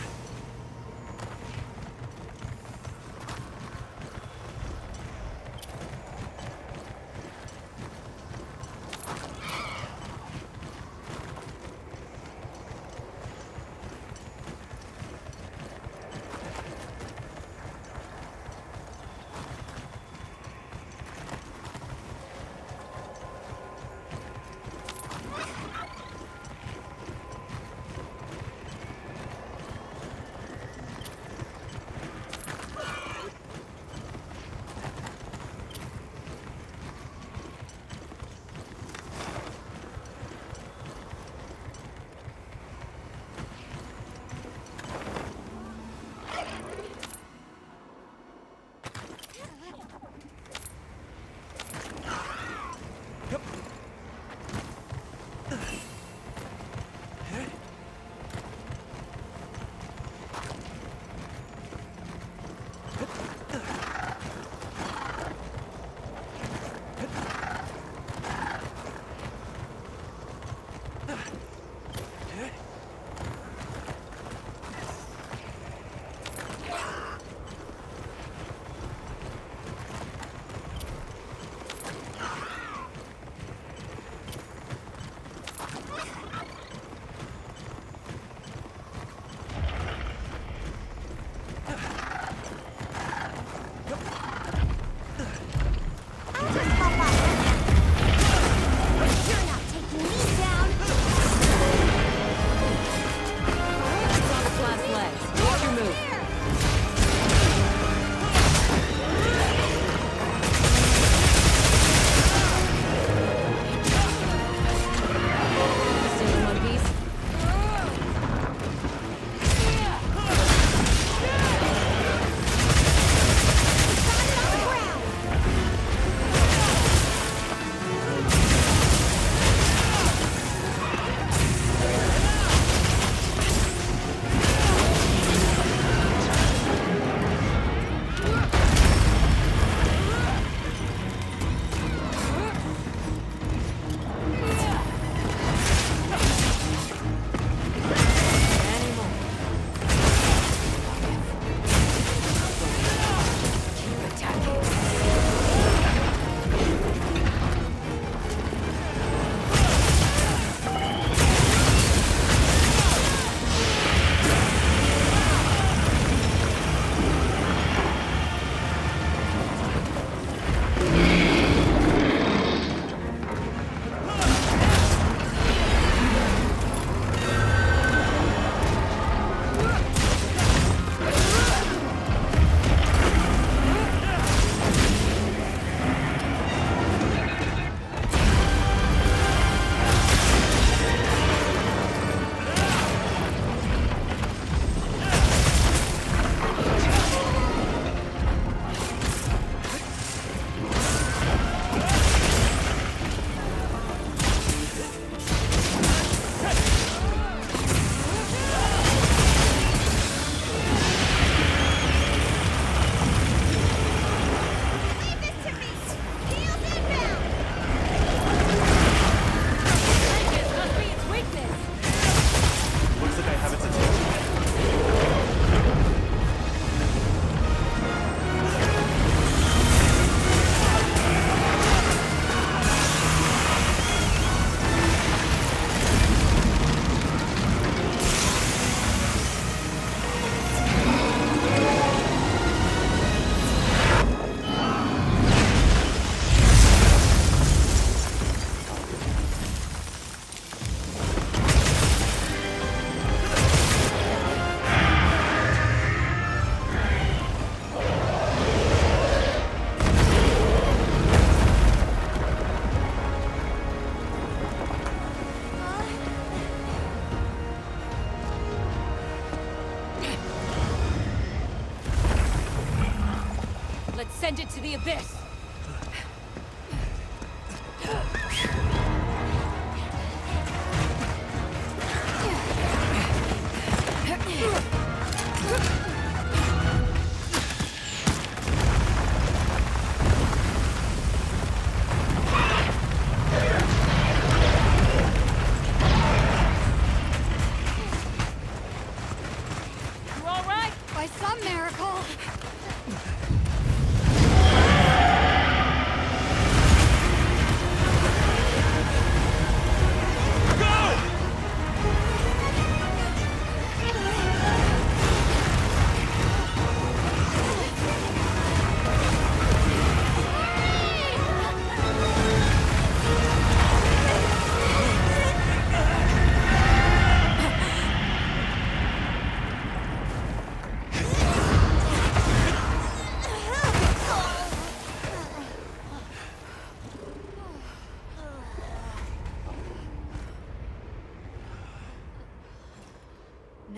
Send it to the abyss!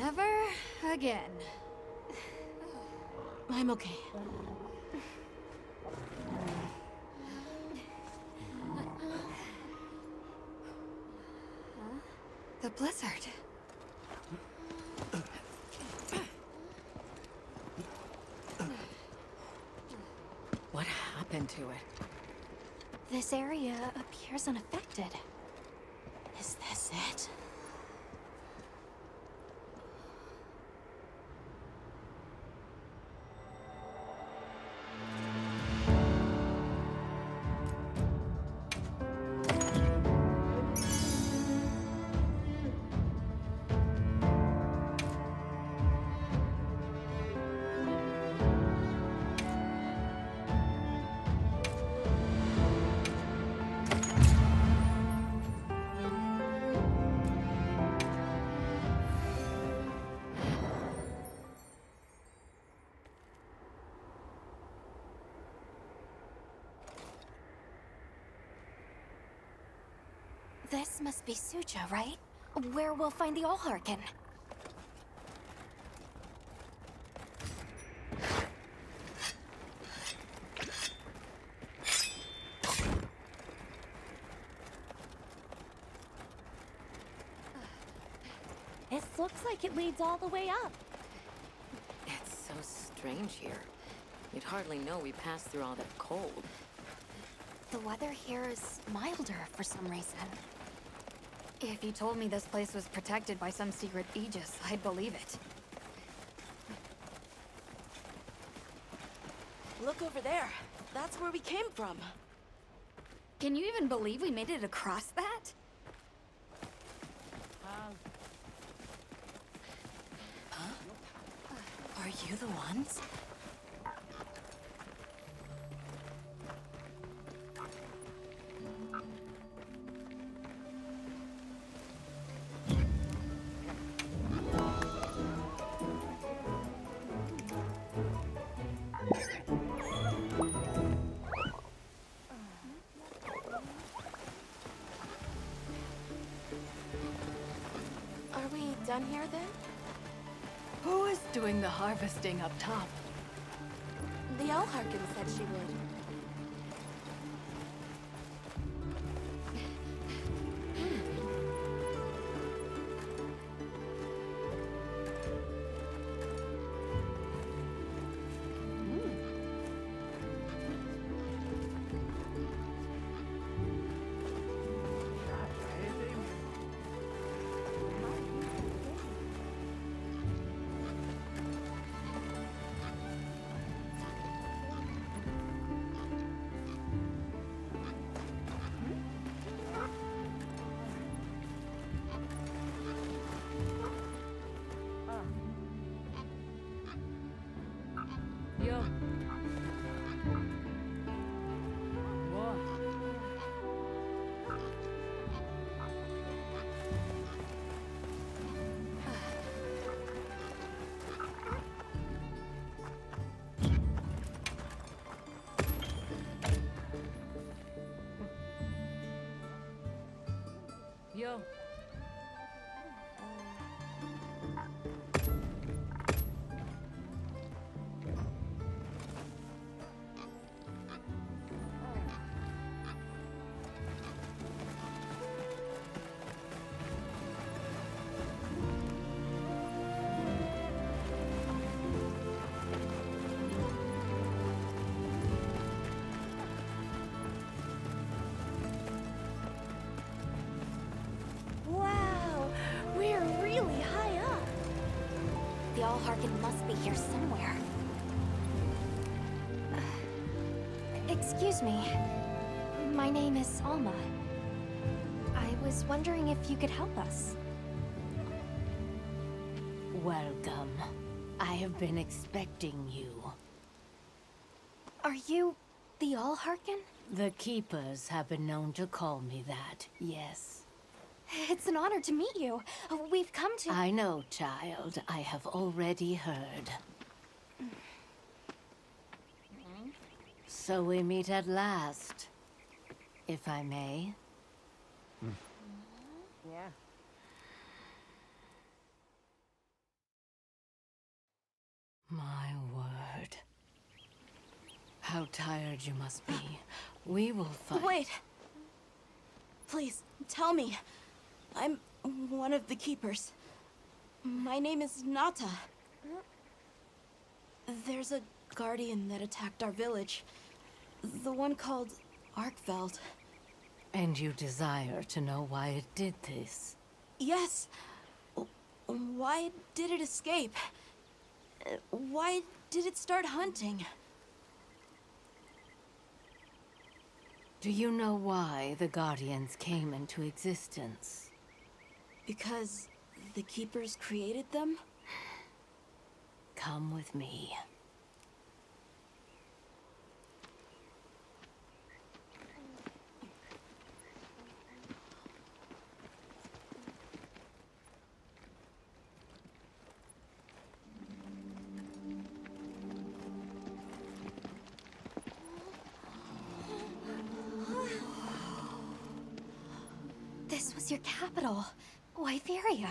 Never again. I'm okay. The blizzard. What happened to it? This area appears unaffected. Is this it? This must be Suja, right? Where we'll find the all-harken. It looks like it leads all the way up. It's so strange here. You'd hardly know we passed through all that cold. The weather here is milder for some reason. If you told me this place was protected by some secret aegis, I'd believe it. Look over there. That's where we came from. Can you even believe we made it across that? Huh? Are you the ones? Done here then? Who is doing the harvesting up top? The all-harken said she would. Yo. What? Yo. Wow, we're really high up. The all-harken must be here somewhere. Excuse me. My name is Alma. I was wondering if you could help us. Welcome. I have been expecting you. Are you the all-harken? The Keepers have been known to call me that, yes. It's an honor to meet you. We've come to... I know, child. I have already heard. So we meet at last, if I may. Yeah. how tired you must be. We will fight. Wait! Please, tell me. I'm one of the keepers. My name is Nata. There's a guardian that attacked our village. The one called Arkveld. And you desire to know why it did this? Yes. Why did it escape? Why did it start hunting? Do you know why the Guardians came into existence? Because the Keepers created them? Come with me. This was your capital, Wyveria.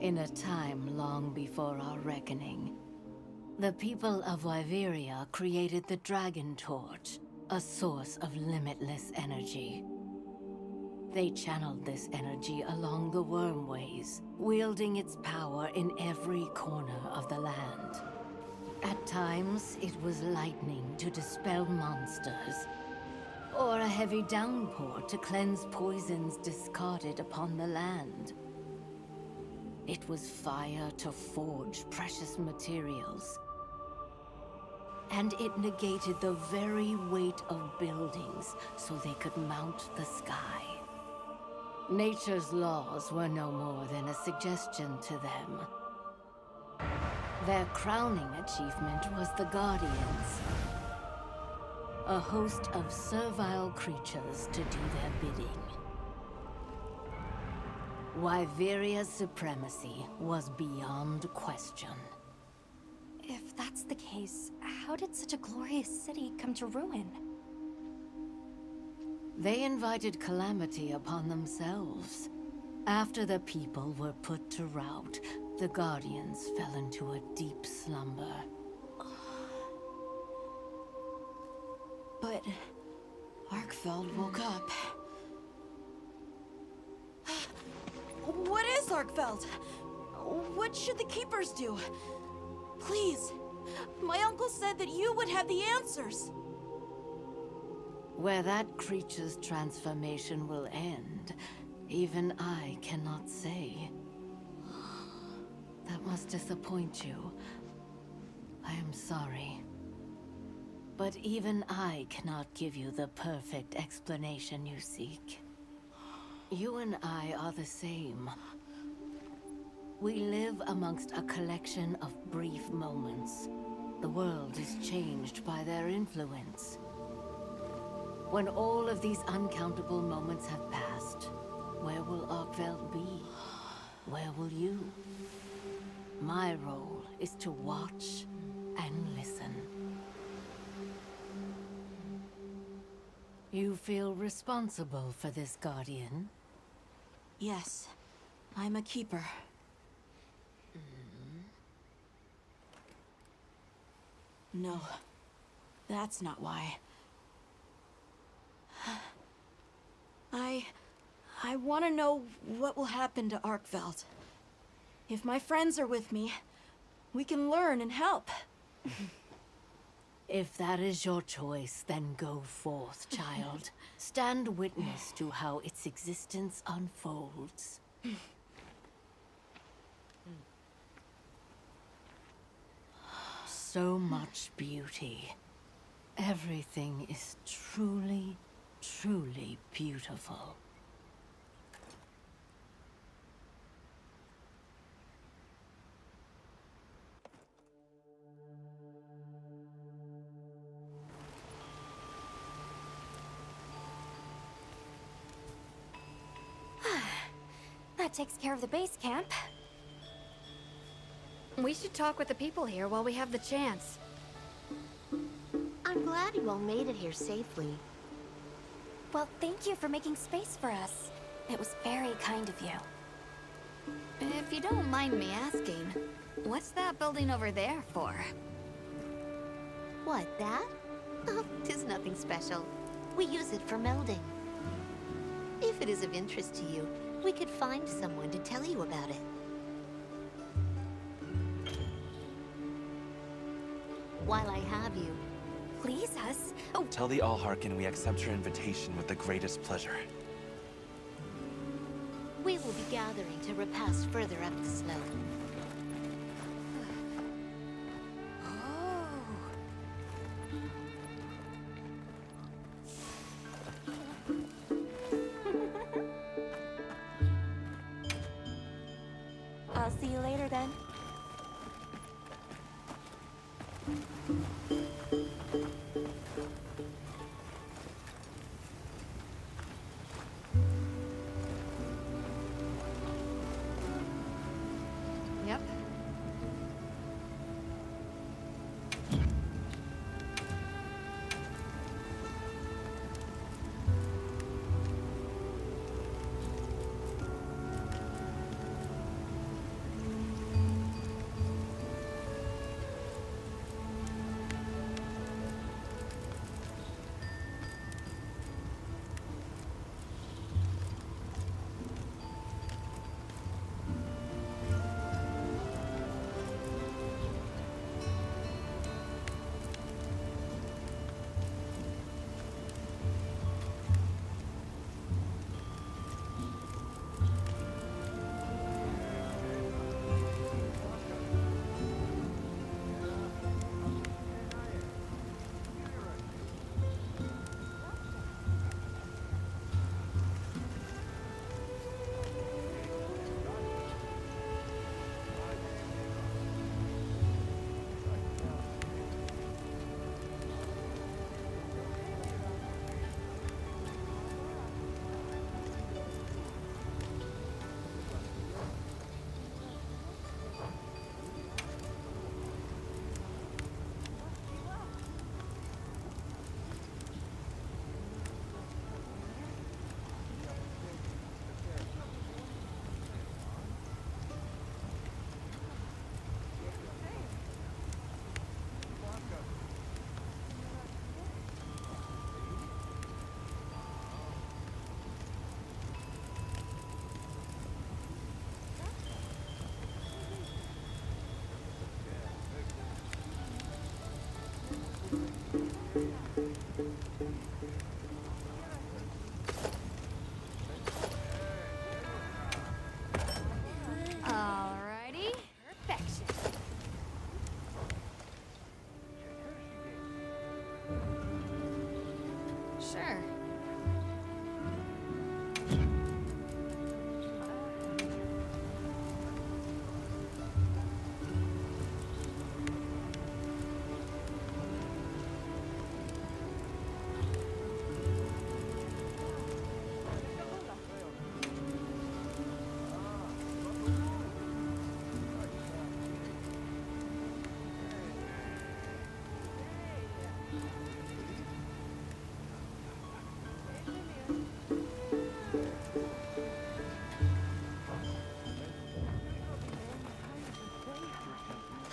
In a time long before our reckoning, the people of Wyveria created the Dragon Torch, a source of limitless energy. They channeled this energy along the wormways, wielding its power in every corner of the land. At times, it was lightning to dispel monsters, or a heavy downpour to cleanse poisons discarded upon the land. It was fire to forge precious materials. And it negated the very weight of buildings so they could mount the sky. Nature's laws were no more than a suggestion to them. Their crowning achievement was the Guardians, a host of servile creatures to do their bidding. Wyveria's supremacy was beyond question. If that's the case, how did such a glorious city come to ruin? They invited calamity upon themselves. After the people were put to rout, the Guardians fell into a deep slumber. But Arkveld woke up. What is Arkveld? What should the Keepers do? Please, my uncle said that you would have the answers. Where that creature's transformation will end, even I cannot say. That must disappoint you. I am sorry. But even I cannot give you the perfect explanation you seek. You and I are the same. We live amongst a collection of brief moments. The world is changed by their influence. When all of these uncountable moments have passed, where will Arkveld be? Where will you? My role is to watch and listen. You feel responsible for this Guardian? Yes, I'm a Keeper. No, that's not why. I want to know what will happen to Arkveld. If my friends are with me, we can learn and help. If that is your choice, then go forth, child. Stand witness to how its existence unfolds. So much beauty. Everything is truly, truly beautiful. That takes care of the base camp. We should talk with the people here while we have the chance. I'm glad you all made it here safely. Well, thank you for making space for us. It was very kind of you. If you don't mind me asking, what's that building over there for? What, that? Oh, 'tis nothing special. We use it for melding. If it is of interest to you, we could find someone to tell you about it. While I have you, Please us? Oh, Tell the all-harken we accept your invitation with the greatest pleasure. we will be gathering to repast further up the slope. I'll see you later then. Yep. Alrighty. Perfection. Sure.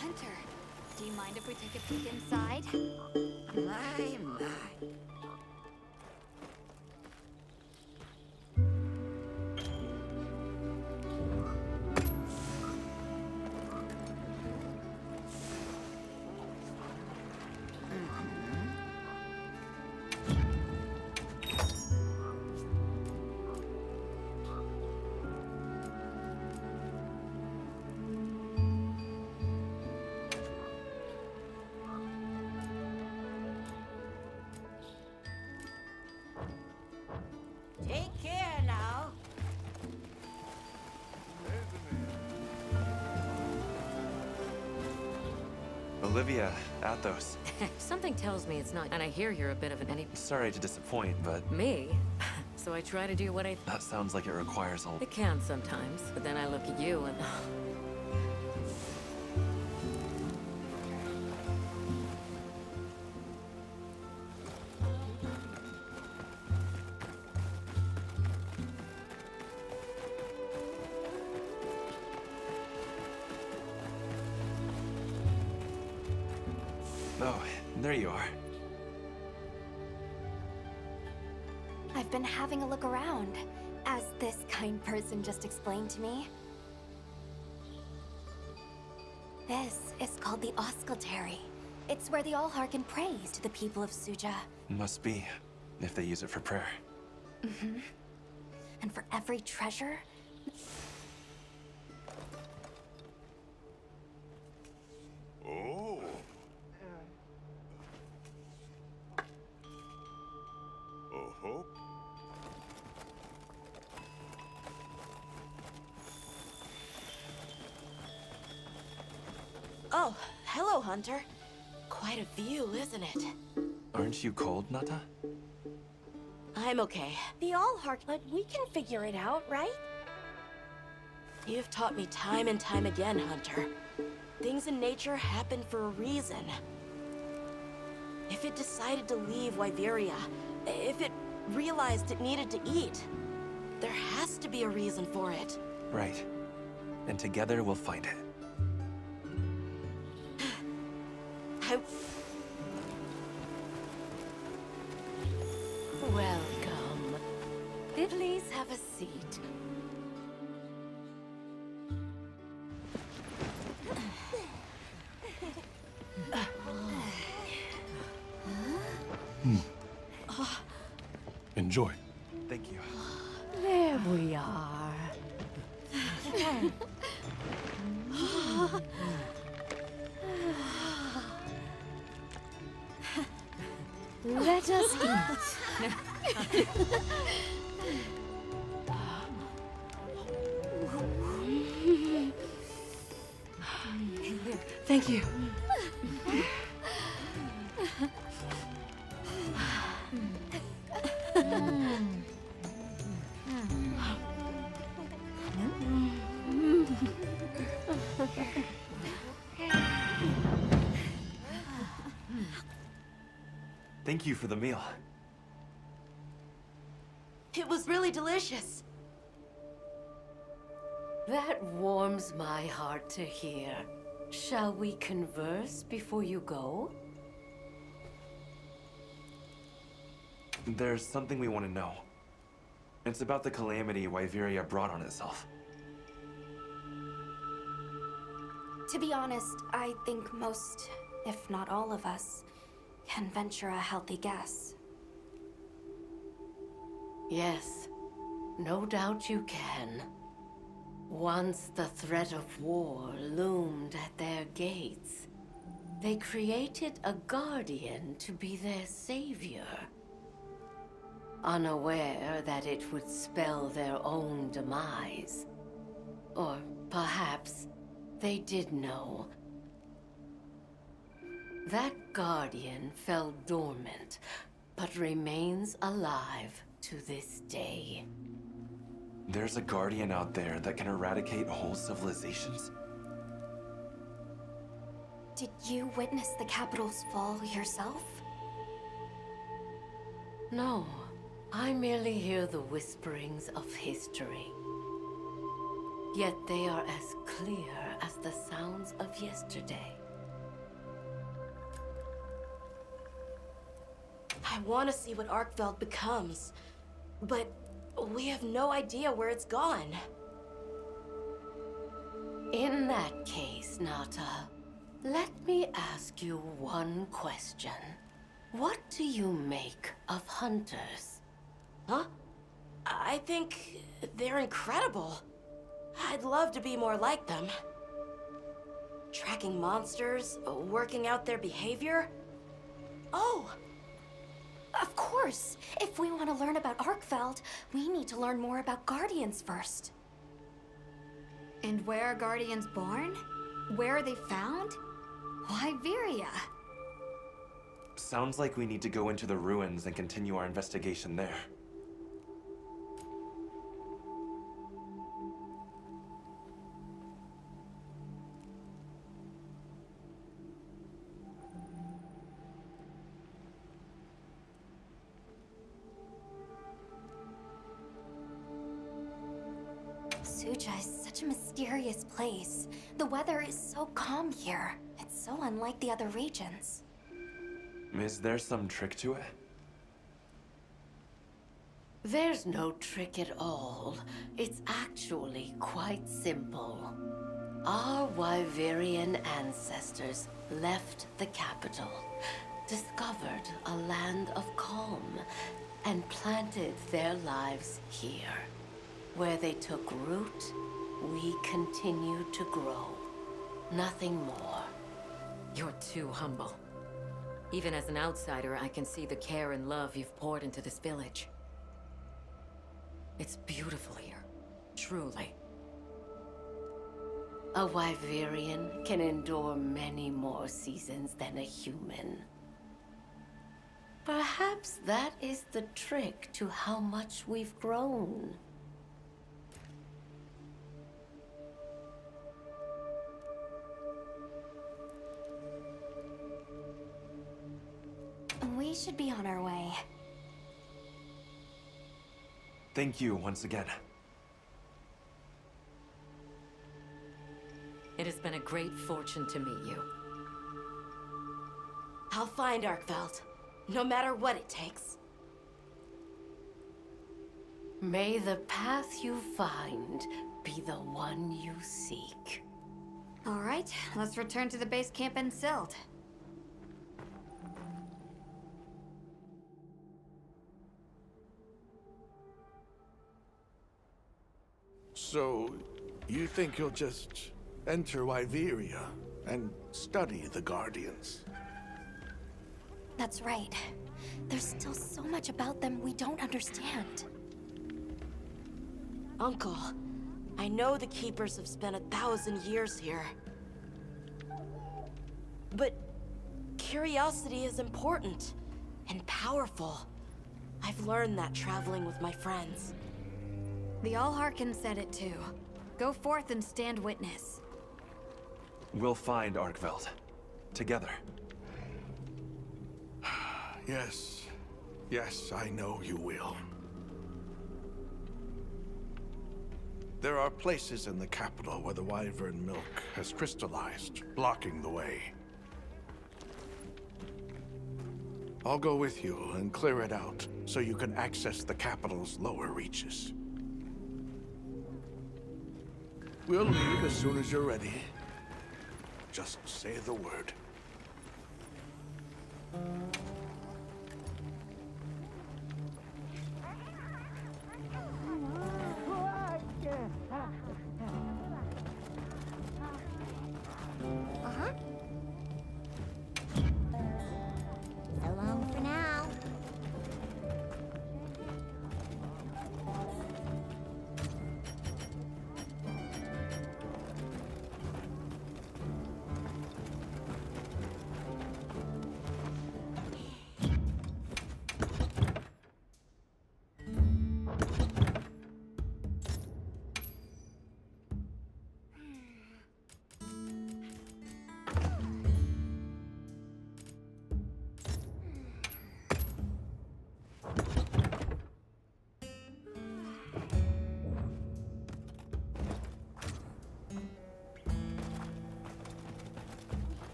Hunter, do you mind if we take a peek inside? My. Take care now. Olivia, Athos. Something tells me it's not, and I hear you're a bit of an Sorry to disappoint, but Me? So I try to do what I... that sounds like it requires a... It can sometimes, but then I look at you and... Oh, there you are. I've been having a look around, as this kind person just explained to me. This is called the Auscultary. It's where the all-harken prays to the people of Suja. Must be, if they use it for prayer. Mm-hmm. And for every treasure... Oh. Oh-ho. Oh, hello, Hunter. Quite a view, isn't it? Aren't you cold, Nata? I'm okay. The all-harken, we can figure it out, right? You've taught me time and time again, Hunter. Things in nature happen for a reason. If it decided to leave Wyveria, if it realized it needed to eat, there has to be a reason for it. Right. And together we'll find it. Welcome. Please have a seat. Enjoy. Thank you. There we are. Let us eat. Thank you. Thank you for the meal. It was really delicious. That warms my heart to hear. Shall we converse before you go? There's something we want to know. It's about the calamity Wyveria brought on itself. To be honest, I think most, if not all of us, can venture a healthy guess. Yes, no doubt you can. Once the threat of war loomed at their gates, they created a guardian to be their savior. Unaware that it would spell their own demise. Or perhaps they did know. That guardian fell dormant, but remains alive to this day. There's a guardian out there that can eradicate whole civilizations? Did you witness the capital's fall yourself? No, I merely hear the whisperings of history. Yet they are as clear as the sounds of yesterday. I want to see what Arkveld becomes, but we have no idea where it's gone. In that case, Nata, let me ask you one question. What do you make of hunters? Huh? I think they're incredible. I'd love to be more like them. Tracking monsters, working out their behavior. Oh! Of course! If we want to learn about Arkveld, we need to learn more about Guardians first. And where are Guardians born? Where are they found? Wyveria. Sounds like we need to go into the ruins and continue our investigation there. Suja is such a mysterious place. The weather is so calm here. It's so unlike the other regions. Is there some trick to it? There's no trick at all. It's actually quite simple. Our Wyverian ancestors left the capital, discovered a land of calm, and planted their lives here. Where they took root, we continue to grow. Nothing more. You're too humble. Even as an outsider, I can see the care and love you've poured into this village. It's beautiful here, truly. A Wyverian can endure many more seasons than a human. Perhaps that is the trick to how much we've grown. We should be on our way. Thank you once again. It has been a great fortune to meet you. I'll find Arkveld, no matter what it takes. May the path you find be the one you seek. All right, let's return to the base camp in Silt. So, you think you'll just enter Wyveria and study the Guardians? That's right. There's still so much about them we don't understand. Uncle, I know the Keepers have spent 1,000 years here. But curiosity is important and powerful. I've learned that traveling with my friends. The all-harken said it too. Go forth and stand witness. We'll find Arkveld. Together. Yes. Yes, I know you will. There are places in the capital where the wyvern milk has crystallized, blocking the way. I'll go with you and clear it out, so you can access the capital's lower reaches. We'll leave as soon as you're ready. Just say the word. So long for now.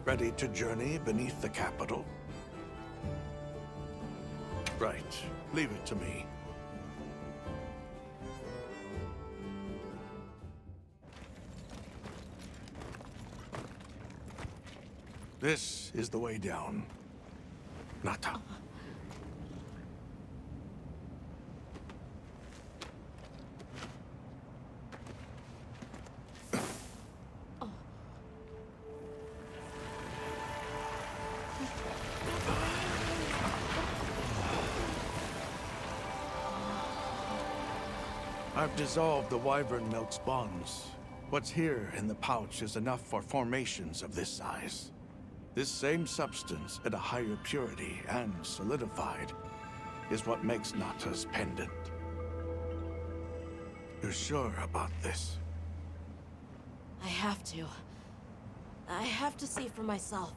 Ready to journey beneath the capital? Right. Leave it to me. This is the way down. Nata. I've dissolved the wyvern milk's bonds. What's here in the pouch is enough for formations of this size. This same substance at a higher purity and solidified is what makes Nata's pendant. You're sure about this? I have to. I have to see for myself.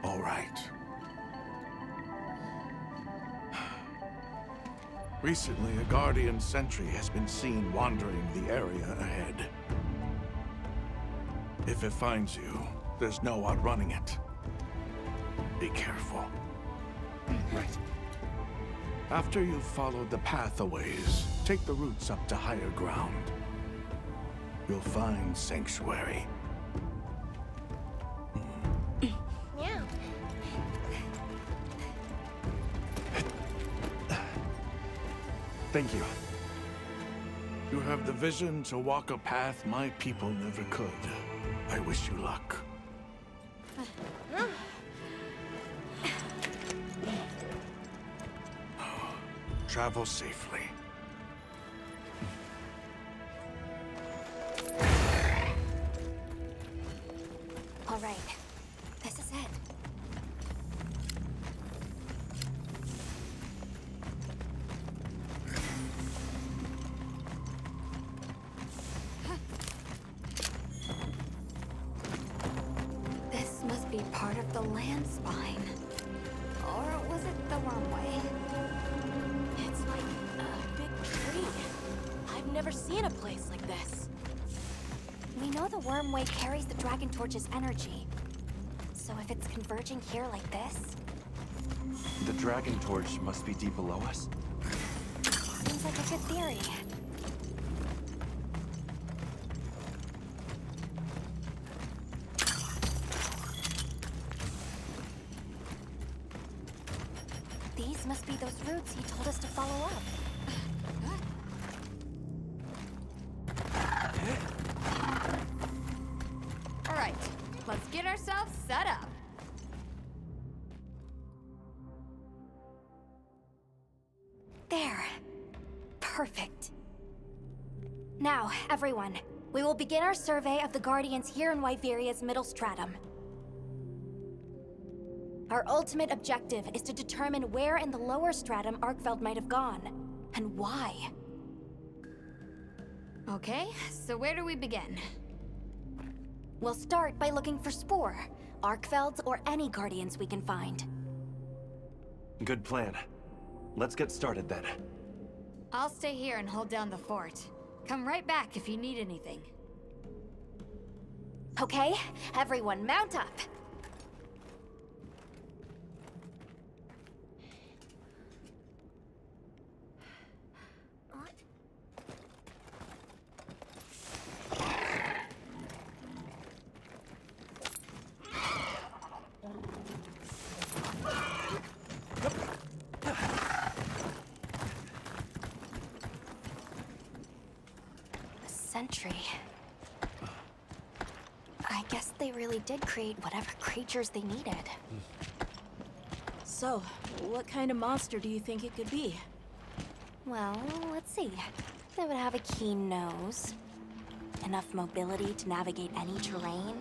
All right. Recently, a Guardian sentry has been seen wandering the area ahead. If it finds you, there's no outrunning it. Be careful. Right. After you've followed the path a ways, take the routes up to higher ground. You'll find sanctuary. Meow. Thank you. You have the vision to walk a path my people never could. I wish you luck. Travel safely. All right, this is it. This must be part of the land spine. Or was it the wormway? It's like a big tree. I've never seen a place like this. We know the wormway carries the dragon torch's energy. So if it's converging here like this, The dragon torch must be deep below us. seems like a good theory. These must be those routes he told us to follow up. All right, let's get ourselves set up. There. Perfect. Now, everyone, we will begin our survey of the Guardians here in Wyveria's middle stratum. Our ultimate objective is to determine where in the lower stratum Arkfeld might have gone, and why. Okay, so where do we begin? We'll start by looking for Spore, Arkfelds, or any Guardians we can find. Good plan. Let's get started then. I'll stay here and hold down the fort. Come right back if you need anything. Okay, everyone mount up. Sentry. I guess they really did create whatever creatures they needed. So, what kind of monster do you think it could be? Well, let's see. They would have a keen nose, enough mobility to navigate any terrain.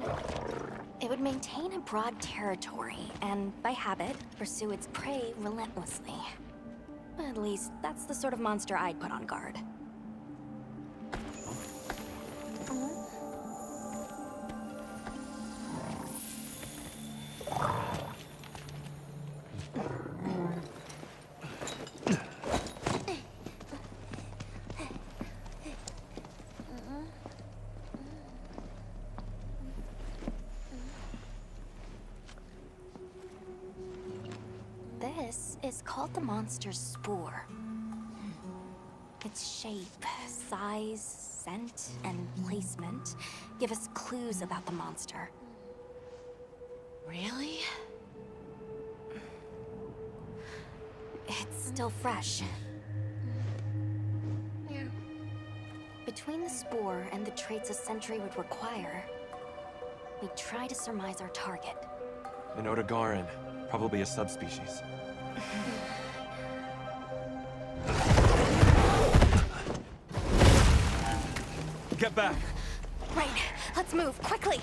It would maintain a broad territory, and by habit, pursue its prey relentlessly. At least, that's the sort of monster I'd put on guard. This is called the monster's spore. Its shape, size, scent, and placement give us clues about the monster. Really? It's still fresh. Between the spore and the traits a sentry would require, we try to surmise our target. An Odogaran, probably a subspecies. Get back! Right, let's move, quickly!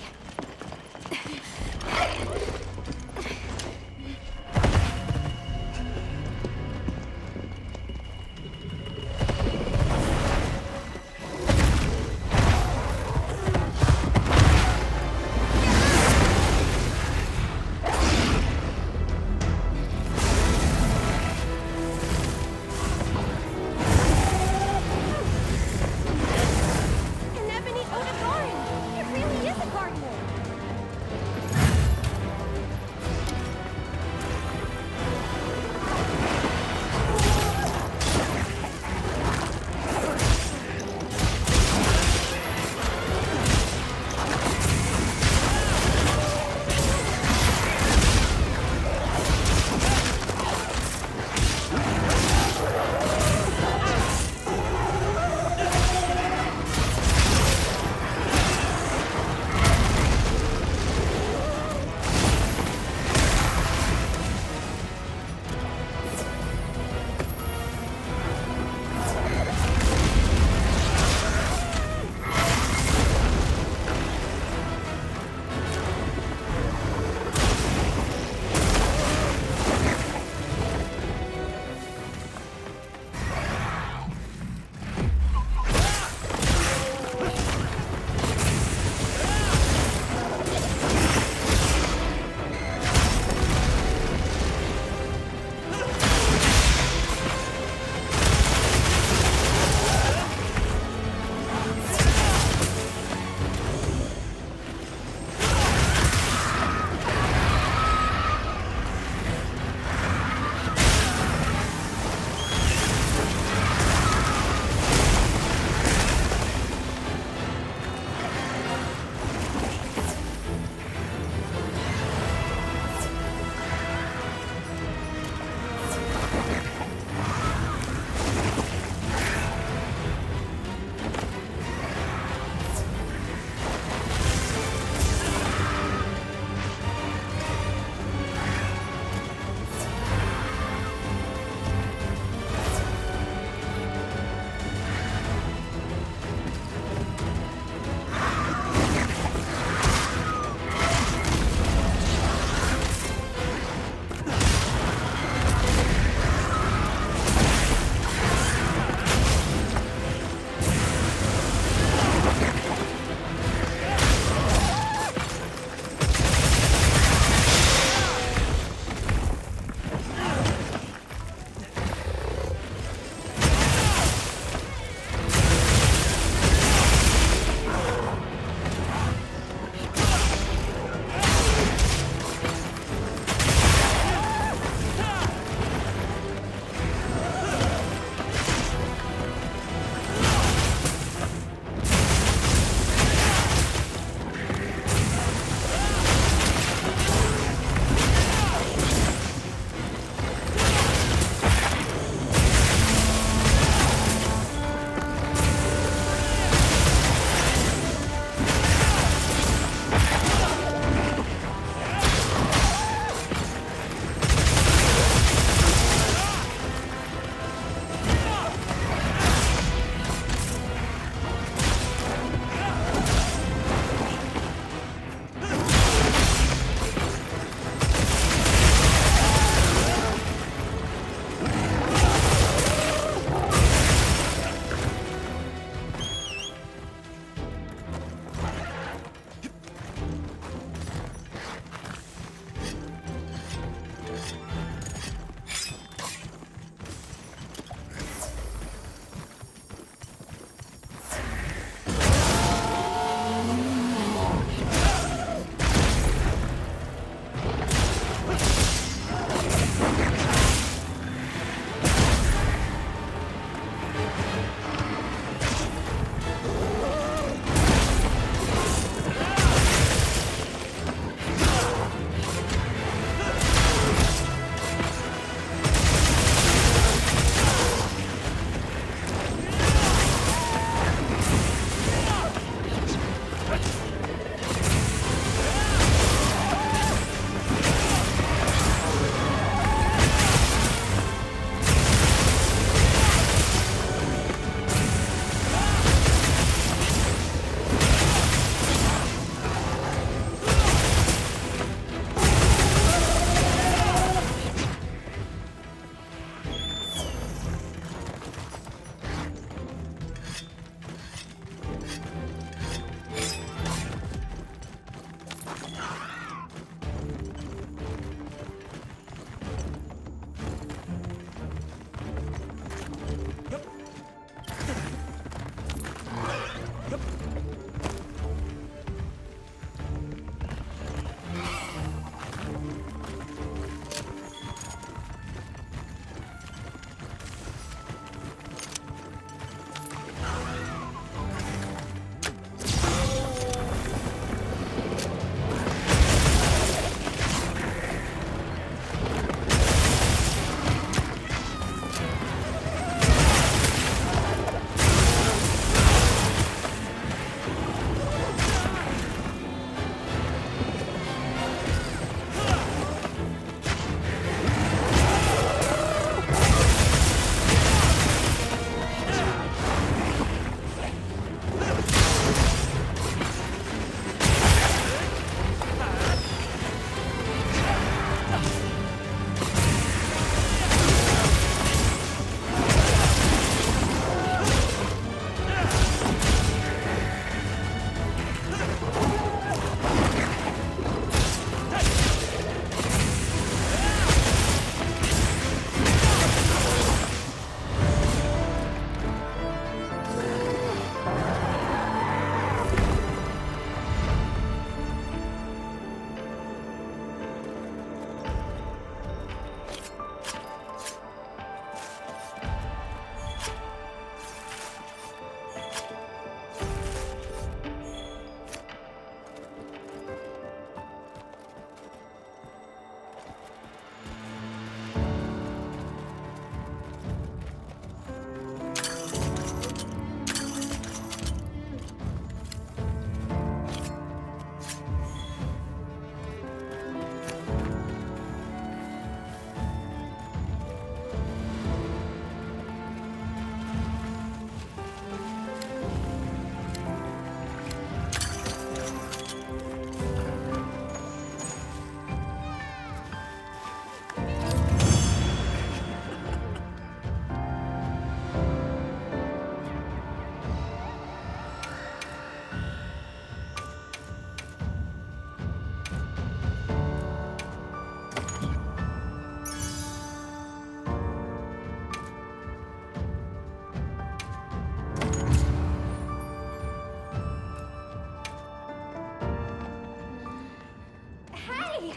Hey!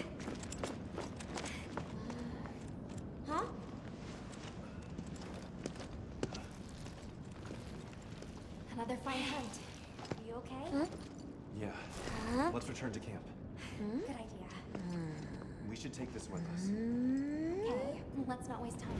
Huh? Another fine hunt. Are you okay? Yeah. Let's return to camp. Good idea. We should take this with us. Okay, let's not waste time.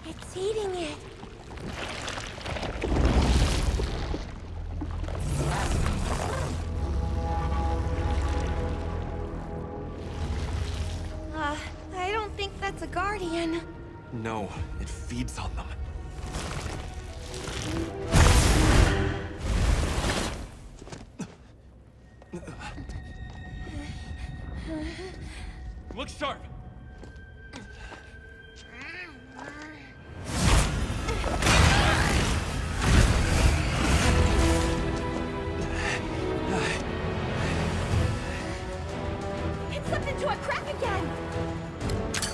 It's eating it. I don't think that's a guardian. No, it feeds on them. Look sharp! It slipped into a crack again.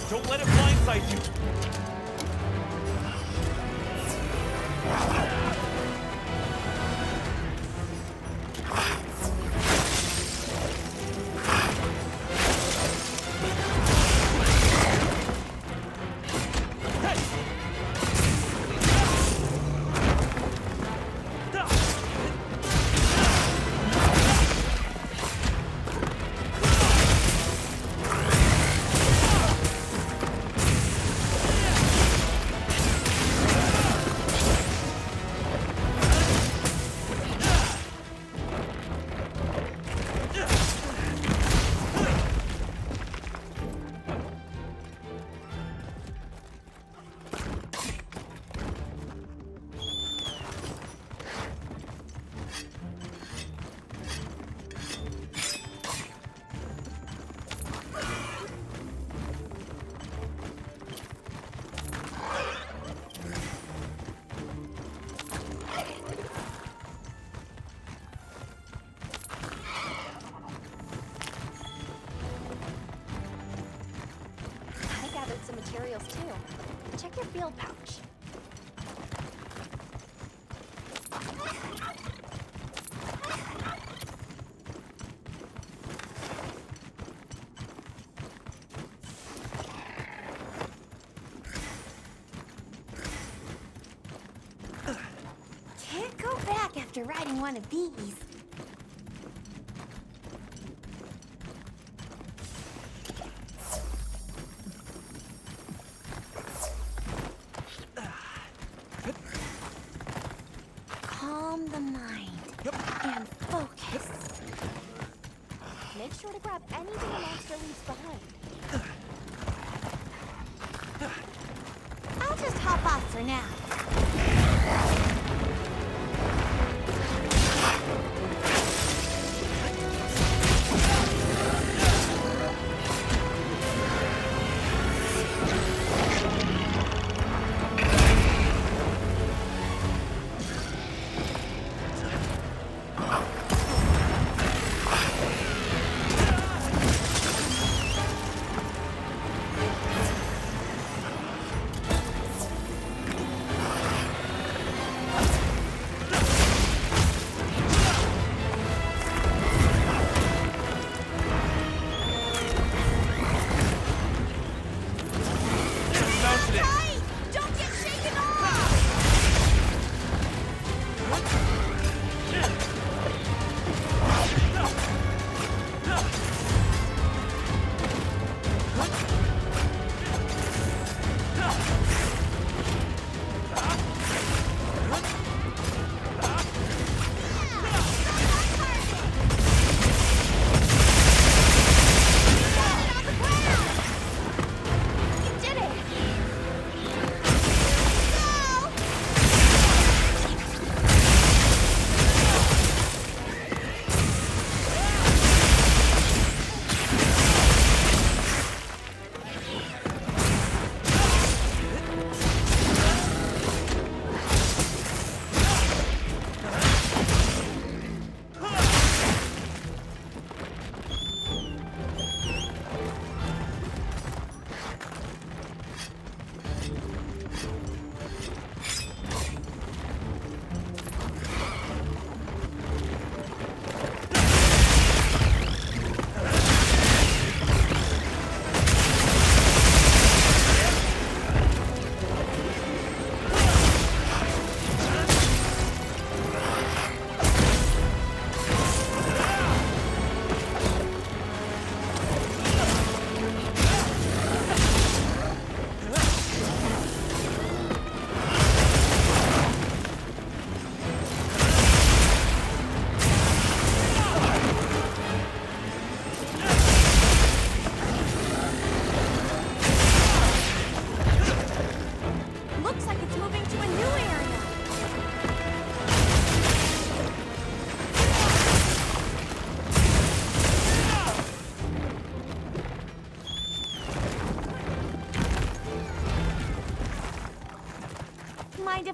Don't let it blindside you! Some materials too. Check your field pouch. Can't go back after riding one of these. Calm the mind and focus. Make sure to grab anything the monster leaves behind. I'll just hop off for now.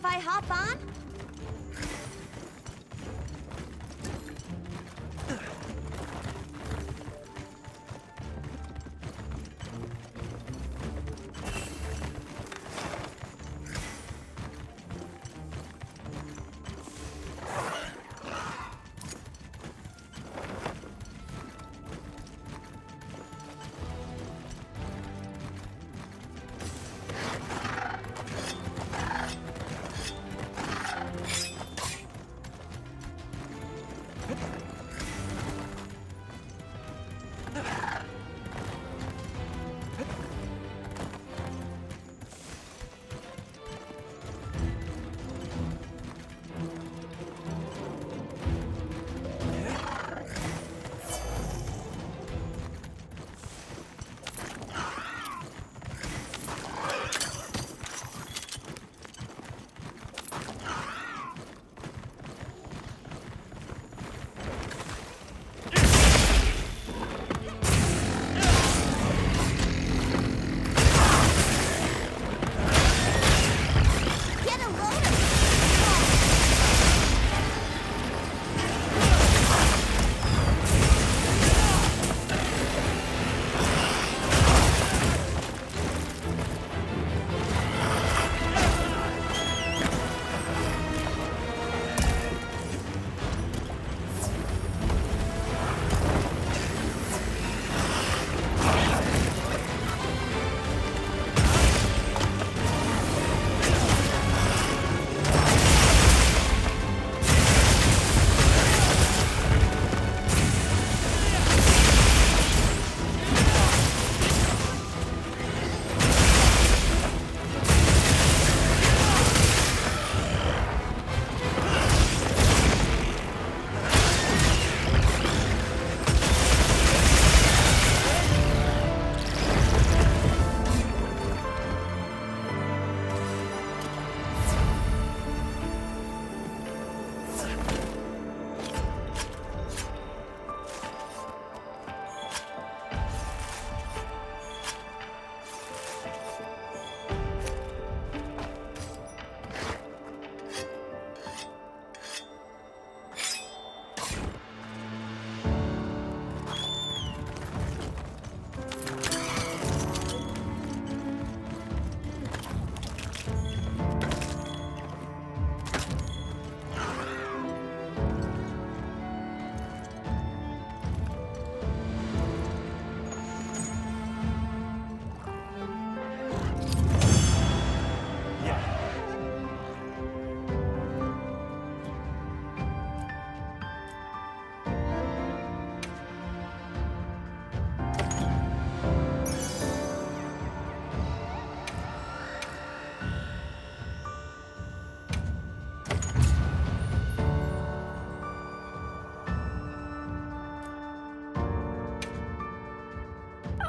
if I hop on?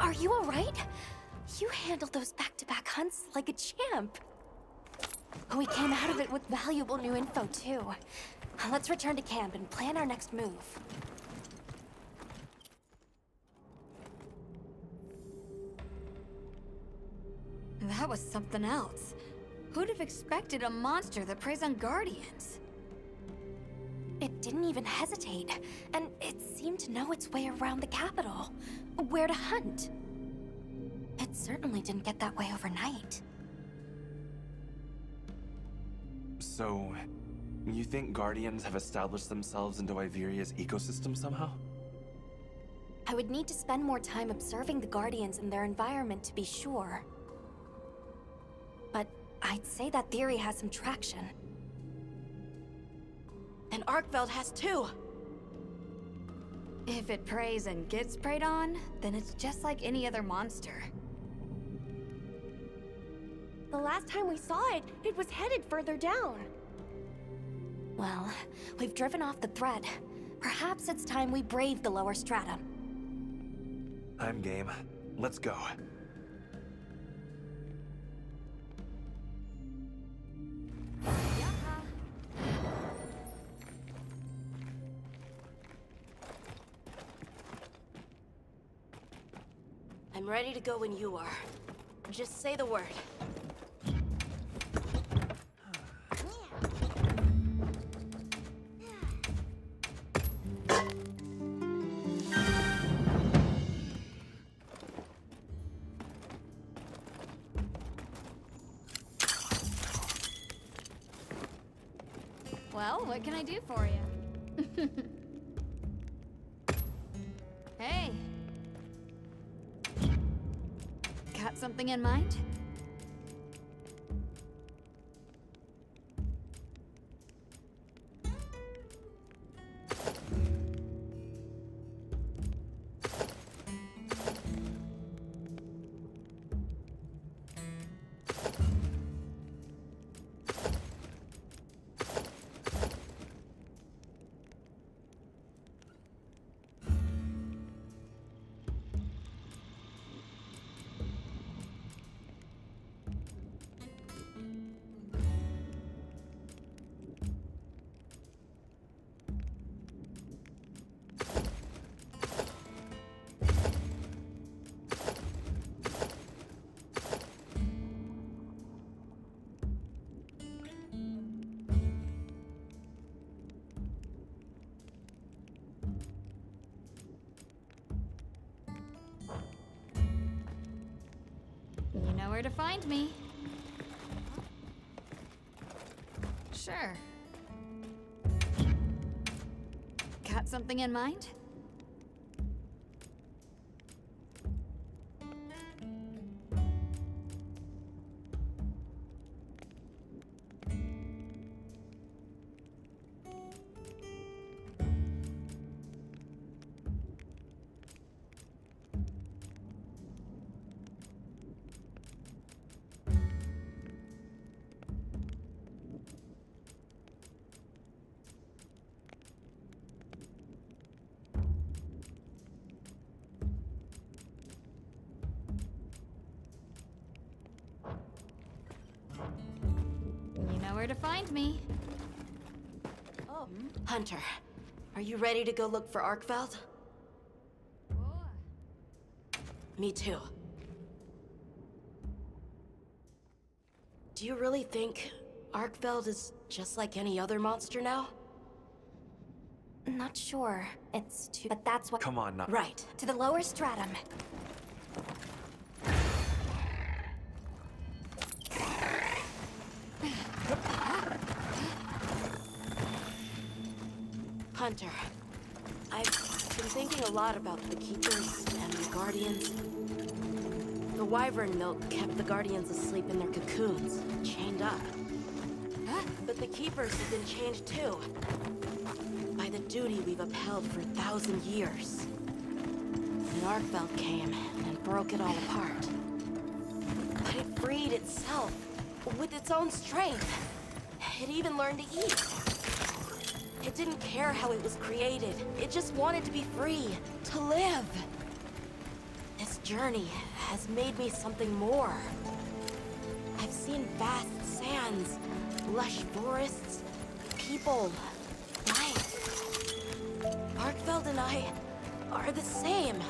Are you alright? You handled those back-to-back hunts like a champ. We came out of it with valuable new info, too. Let's return to camp and plan our next move. That was something else. Who'd have expected a monster that preys on guardians? It didn't even hesitate, and it seemed to know its way around the capital. Where to hunt. It certainly didn't get that way overnight. So, you think Guardians have established themselves into Iveria's ecosystem somehow? I would need to spend more time observing the Guardians and their environment to be sure. But I'd say that theory has some traction. And Arkveld has too. If it preys and gets preyed on, then it's just like any other monster. The last time we saw it, it was headed further down. Well, we've driven off the threat. Perhaps it's time we brave the lower strata. I'm game. Let's go. I'm ready to go when you are. Just say the word. What can I do for you? Hey. Got something in mind? You know where to find me. Sure. Got something in mind? You know where to find me. Oh, Hunter, are you ready to go look for Arkveld? Me too. Do you really think Arkveld is just like any other monster now? Not sure. It's too... But that's what... Come on, not... Right. To the lower stratum. Hunter, I've been thinking a lot about the Keepers and the Guardians. The wyvern milk kept the Guardians asleep in their cocoons, chained up. But the Keepers have been chained too, by the duty we've upheld for 1,000 years. And Arkveld came and broke it all apart. But it freed itself, with its own strength. It even learned to eat. It didn't care how it was created. It just wanted to be free, to live. This journey has made me something more. I've seen vast sands, lush forests, people, life. Arkveld and I are the same.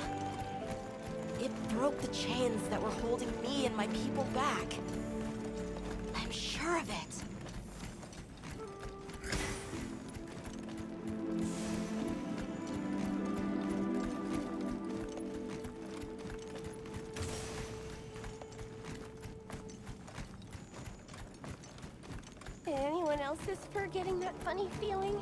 It broke the chains that were holding me and my people back. I'm sure of it. Anyone else's fur getting that funny feeling?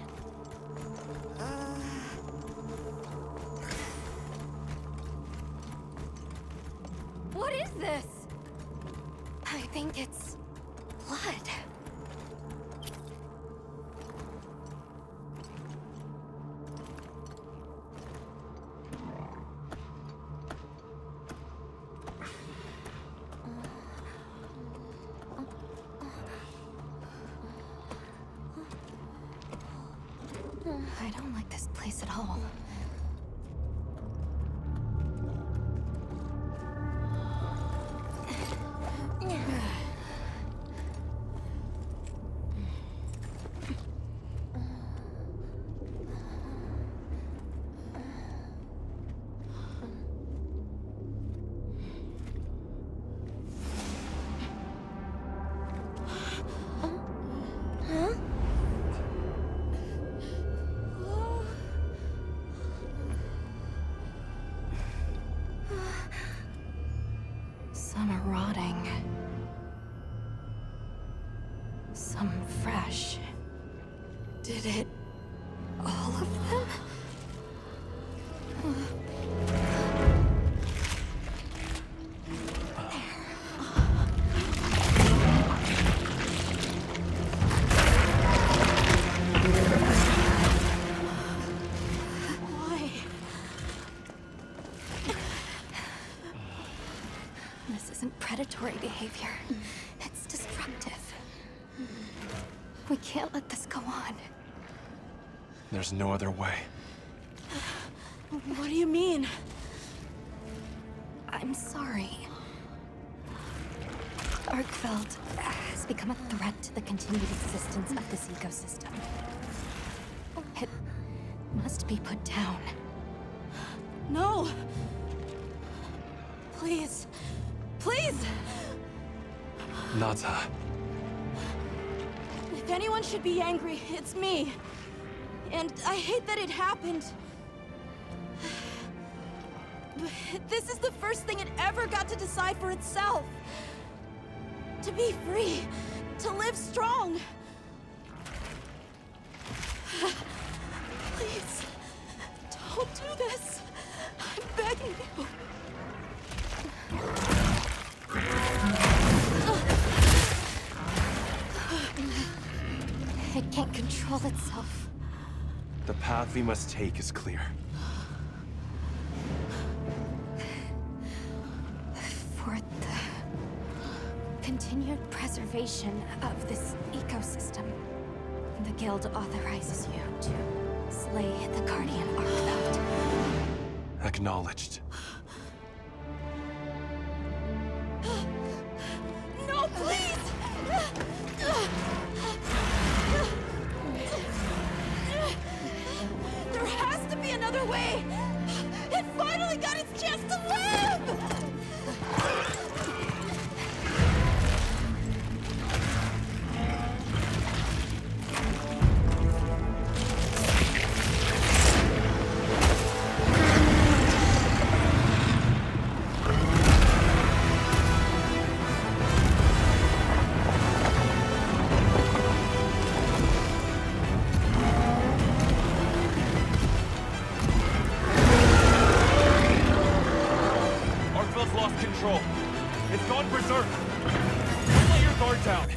What is this? I think it's... blood. I don't like this place at all. Did it... all of them? Why? This isn't predatory behavior. It's destructive. We can't let this go on. There's no other way. What do you mean? I'm sorry. Arkfeld has become a threat to the continued existence of this ecosystem. It must be put down. No! Please. Please! Nata. If anyone should be angry, it's me. And I hate that it happened. But this is the first thing it ever got to decide for itself. To be free. To live strong. Please. Don't do this. I'm begging you. It can't control itself. The path we must take is clear. For the continued preservation of this ecosystem, the Guild authorizes you to slay the Guardian Arkfeld. Acknowledged. No, please! There has to be another way! It finally got its chance to live! It's gone berserk! Don't let your guard down!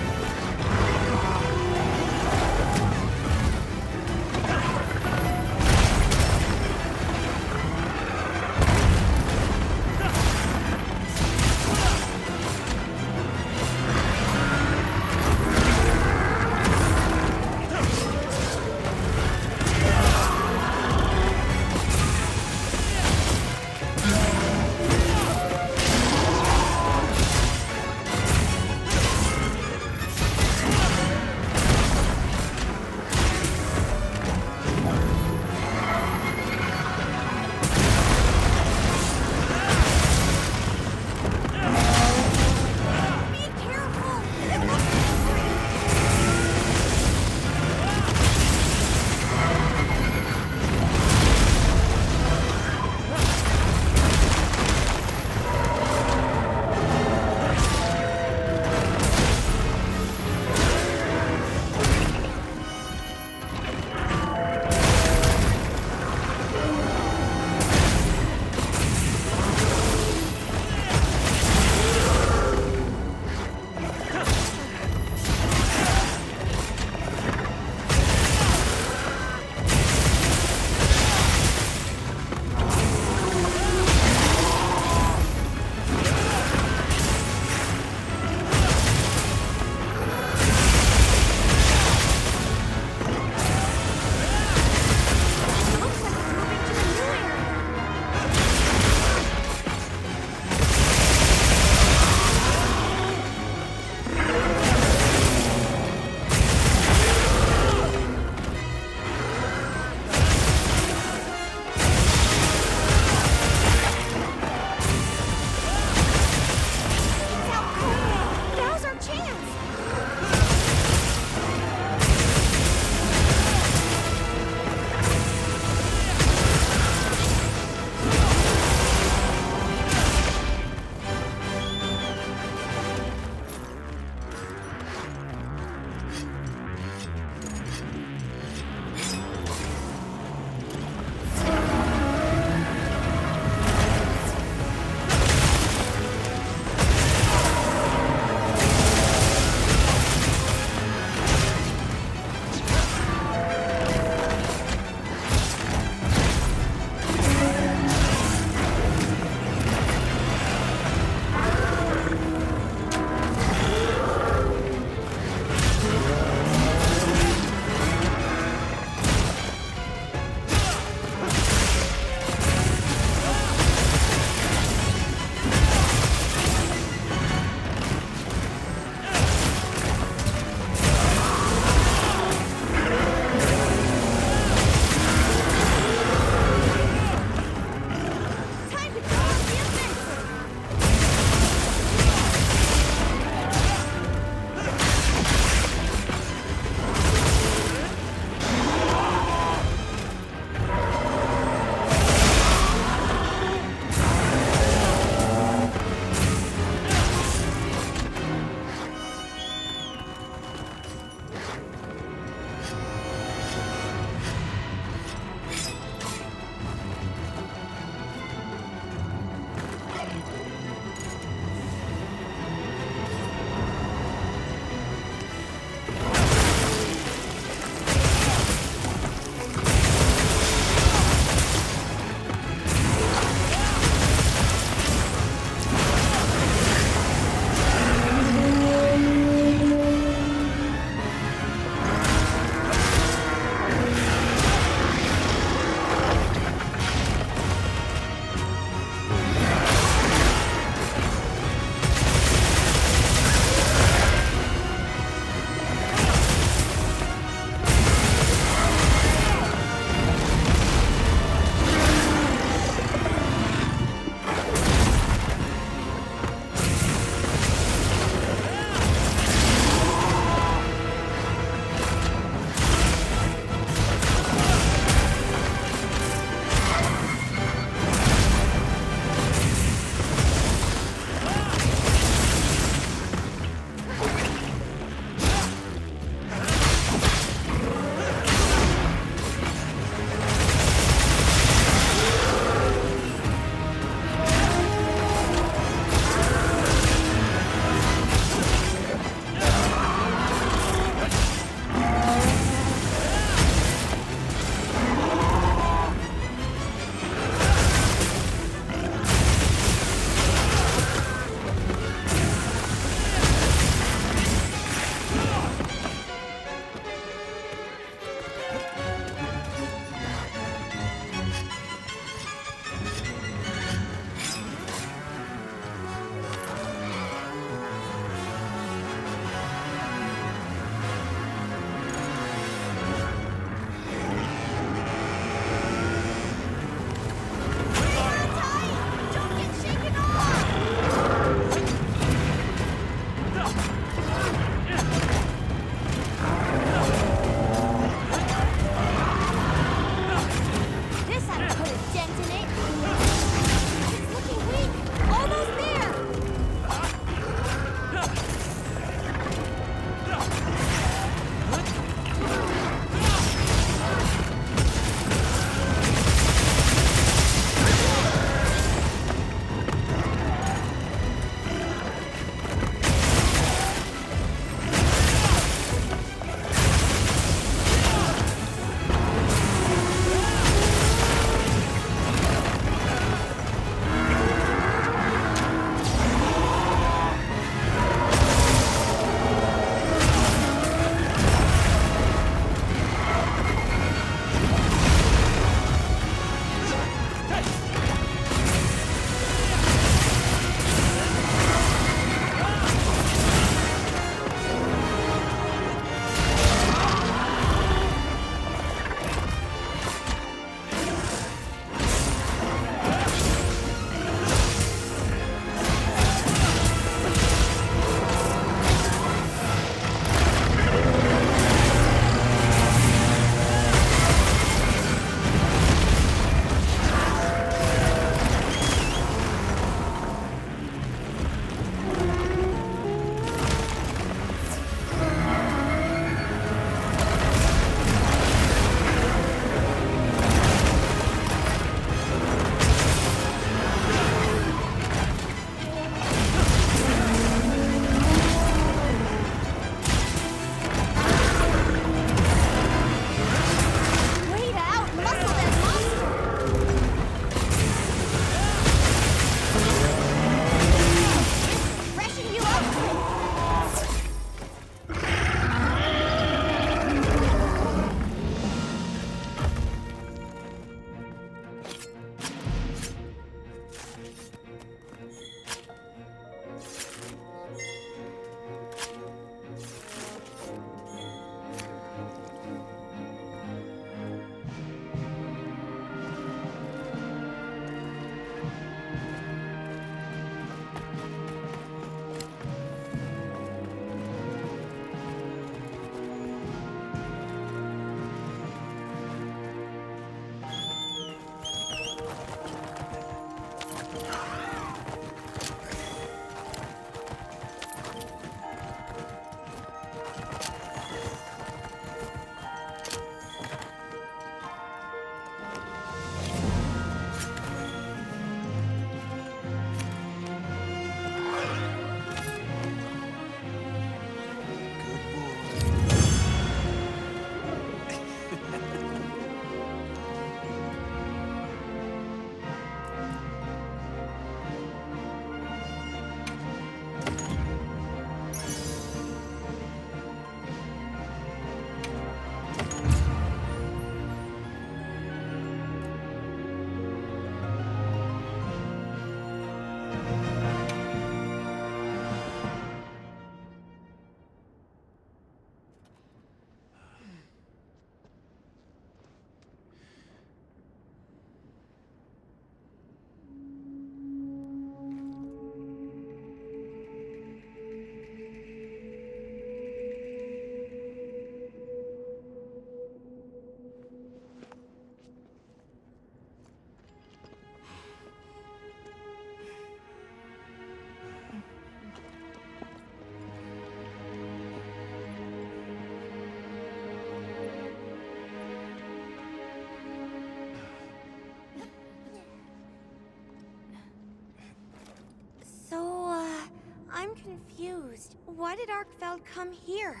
confused. Why did Arkfeld come here?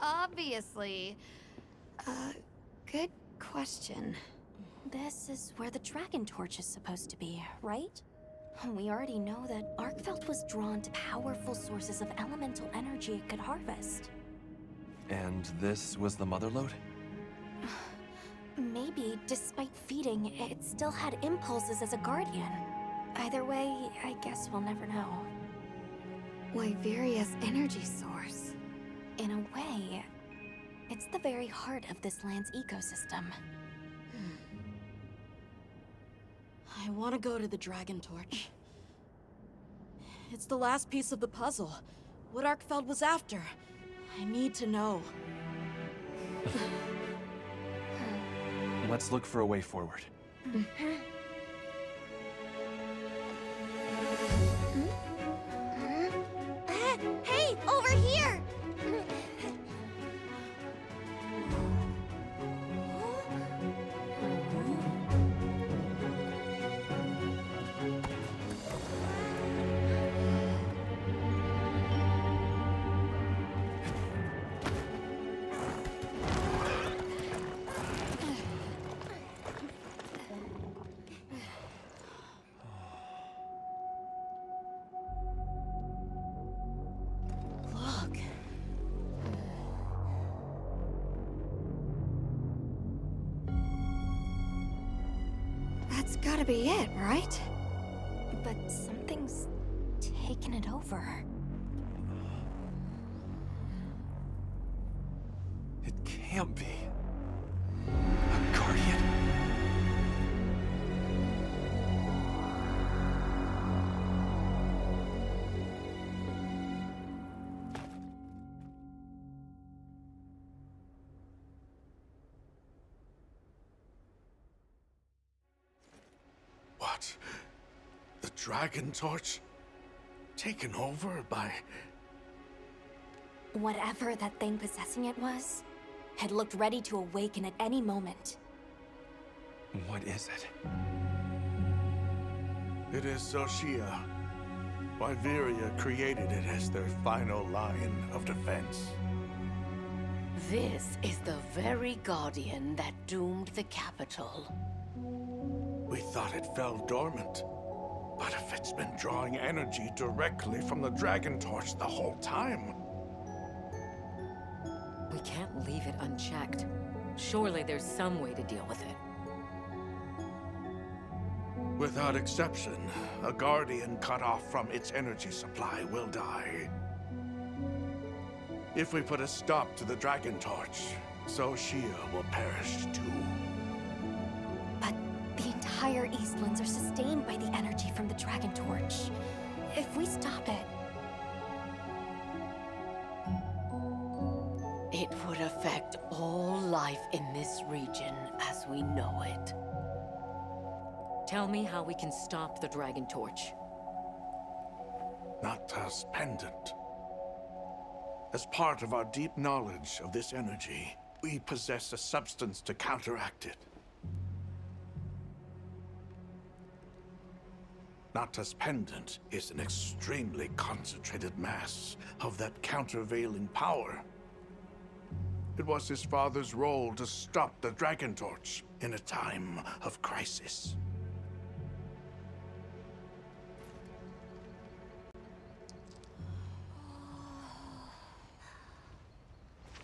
Obviously. Good question. This is where the dragon torch is supposed to be, right? We already know that Arkfeld was drawn to powerful sources of elemental energy it could harvest. And this was the mother lode? Maybe, despite feeding, it still had impulses as a guardian. Either way, I guess we'll never know. Wyveria's energy source. In a way, it's the very heart of this land's ecosystem. I want to go to the dragon torch. It's the last piece of the puzzle. What Arkfeld was after. I need to know. Let's look for a way forward. Hey, over here! That's gotta be it, right? But something's taken it over. It can't be. A guardian? What? The dragon torch? Taken over by... Whatever that thing possessing it was, had looked ready to awaken at any moment. What is it? It is Xochitl. Wyveria created it as their final line of defense. This is the very guardian that doomed the capital. We thought it fell dormant. But if it's been drawing energy directly from the dragon torch the whole time... We can't leave it unchecked. Surely there's some way to deal with it. Without exception, a guardian cut off from its energy supply will die. If we put a stop to the dragon torch, Xochitl will perish too. But the entire Eastlands are sustained by the energy from the dragon torch. If we stop it... It would affect all life in this region as we know it. Tell me how we can stop the dragon torch. Nata's pendant. As part of our deep knowledge of this energy, we possess a substance to counteract it. Nata's pendant is an extremely concentrated mass of that countervailing power. It was his father's role to stop the dragon torch in a time of crisis.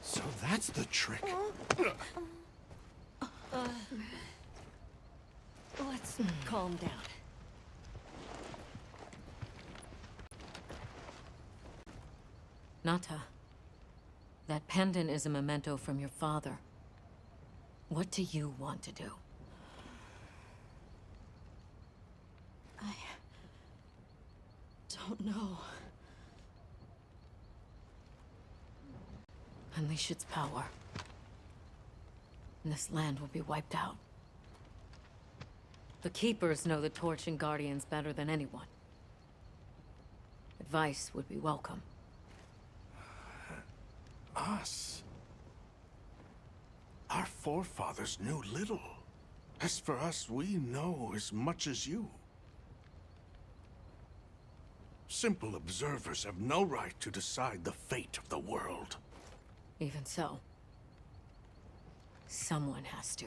So that's the trick. Let's calm down. Nata, that pendant is a memento from your father. What do you want to do? I don't know. Unleash its power, and this land will be wiped out. The Keepers know the Torch and Guardians better than anyone. Advice would be welcome. Us? Our forefathers knew little. As for us, we know as much as you. Simple observers have no right to decide the fate of the world. Even so, someone has to.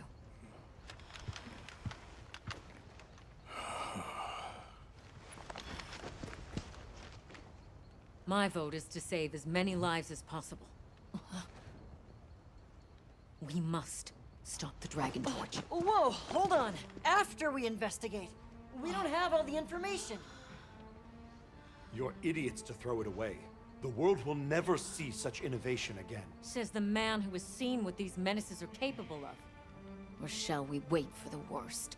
My vote is to save as many lives as possible. We must stop the Dragon Torch. Whoa, hold on. After we investigate. We don't have all the information. You're idiots to throw it away. The world will never see such innovation again. Says the man who has seen what these menaces are capable of. Or shall we wait for the worst?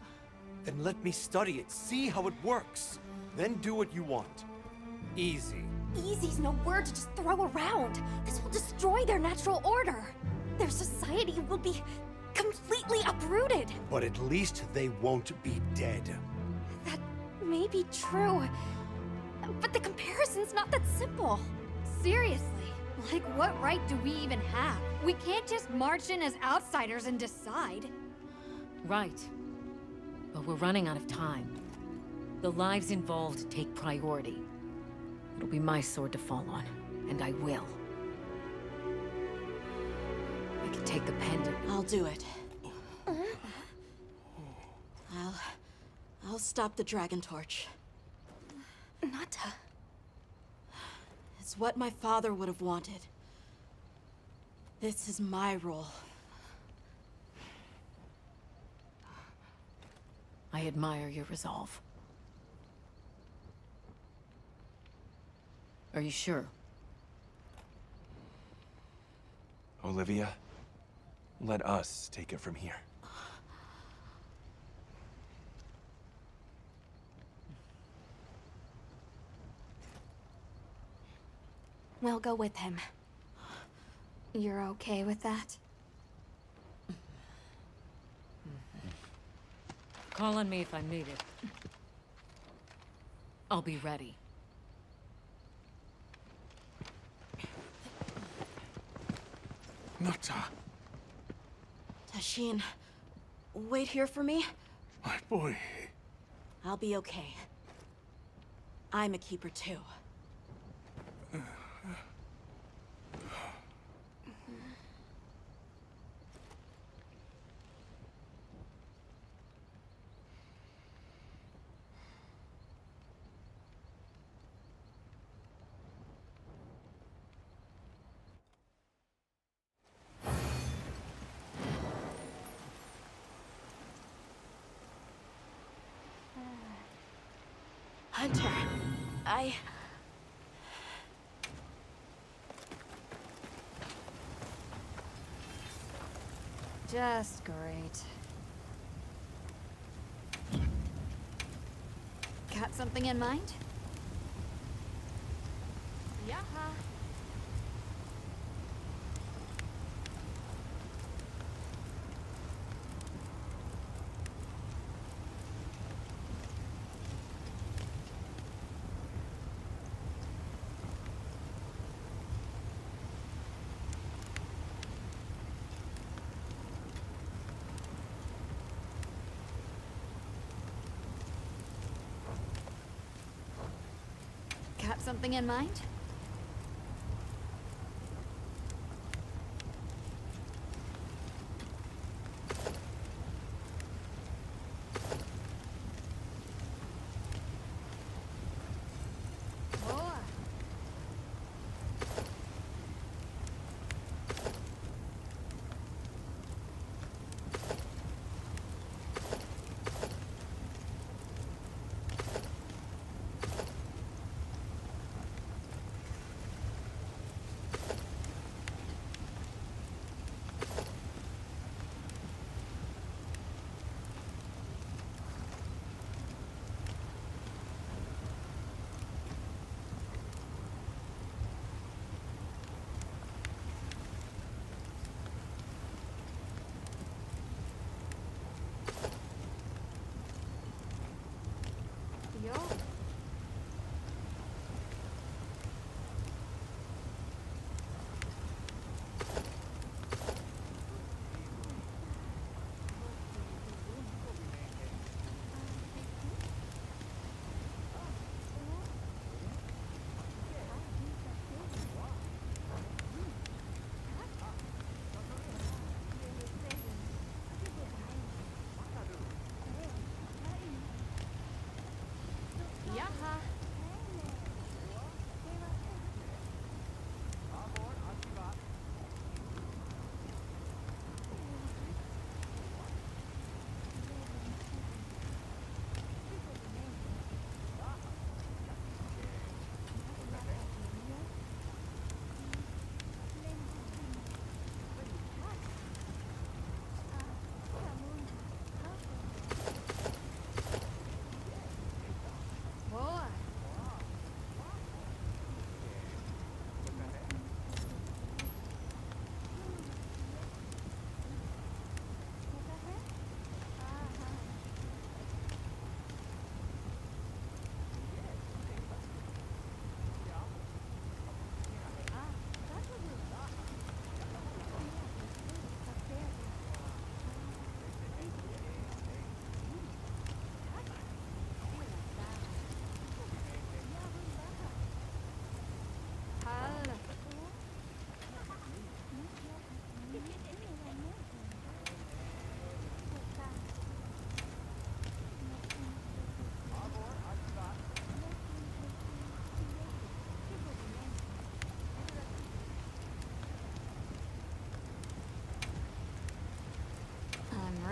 Then let me study it, see how it works. Then do what you want. Easy. Easy's no word to just throw around. This will destroy their natural order. Their society will be completely uprooted. But at least they won't be dead. That may be true, but the comparison's not that simple. Seriously, like what right do we even have? We can't just march in as outsiders and decide. Right. But we're running out of time. The lives involved take priority. It'll be my sword to fall on, and I will. I can take the pendant. I'll do it. I'll stop the Dragon Torch. Nata. It's what my father would have wanted. This is my role. I admire your resolve. Are you sure? Olivia, let us take it from here. We'll go with him. You're okay with that? Call on me if I'm needed. I'll be ready. Nata. Tashin, wait here for me. My boy. I'll be okay. I'm a keeper too. Hunter, Just great. Got something in mind? Yeah. Got something in mind?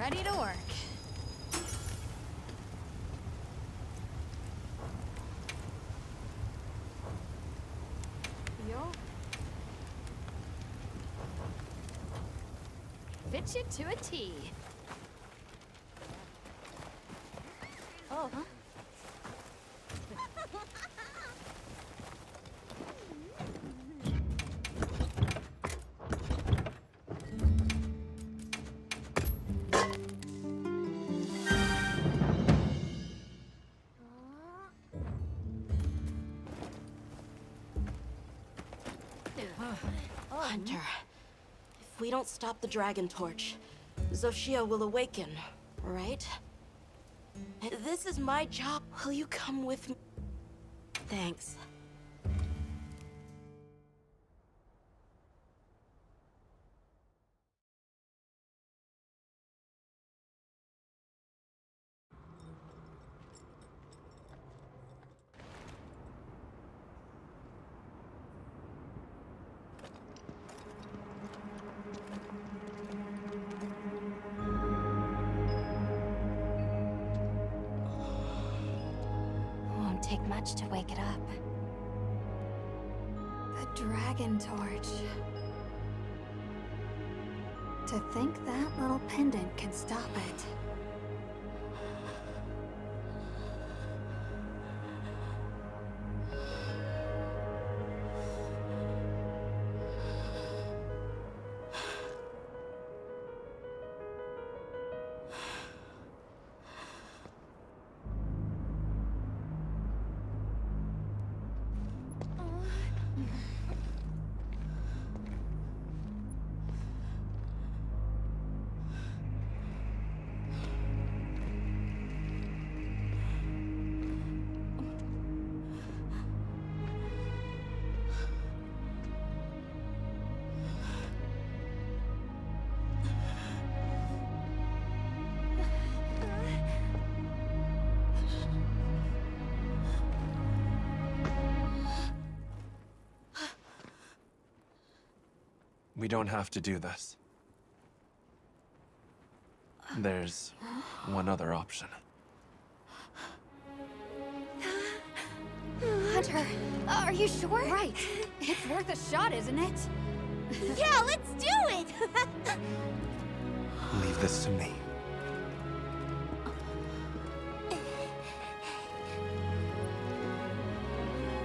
ready to work. Yo. Fit you to a T. Oh, huh? Hunter, if we don't stop the dragon torch, Xochitl will awaken, right? This is my job. Will you come with me? Thanks. Won't take much to wake it up. The dragon torch. To think that little pendant can stop it. We don't have to do this. There's one other option. Hunter, are you sure? Right. It's worth a shot, isn't it? Yeah, let's do it! Leave this to me.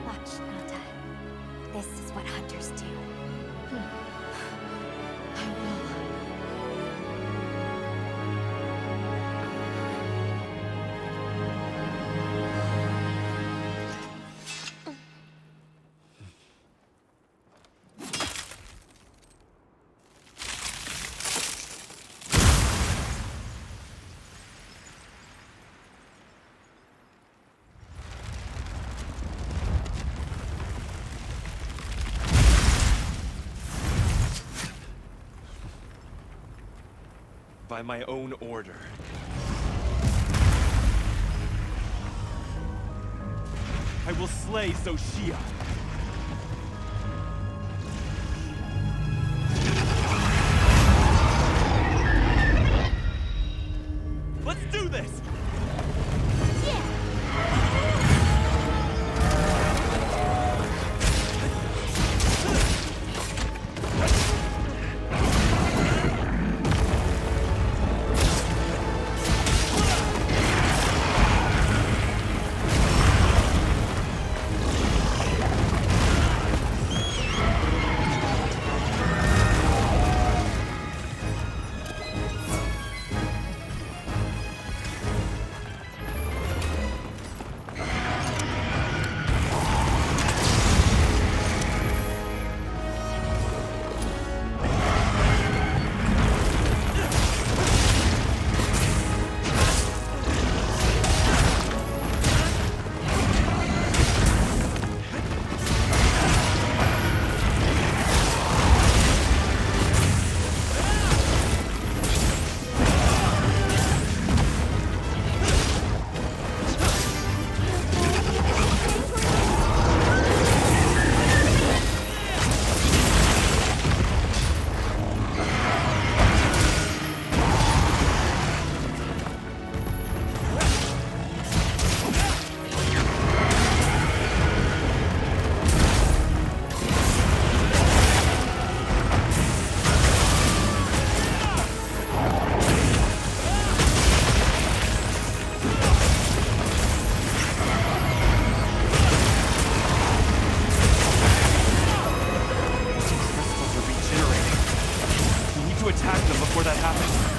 Watch, Nata. This is what hunters do. By my own order. I will slay Xochitl. Let's do this! to attack them before that happens.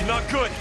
Not good!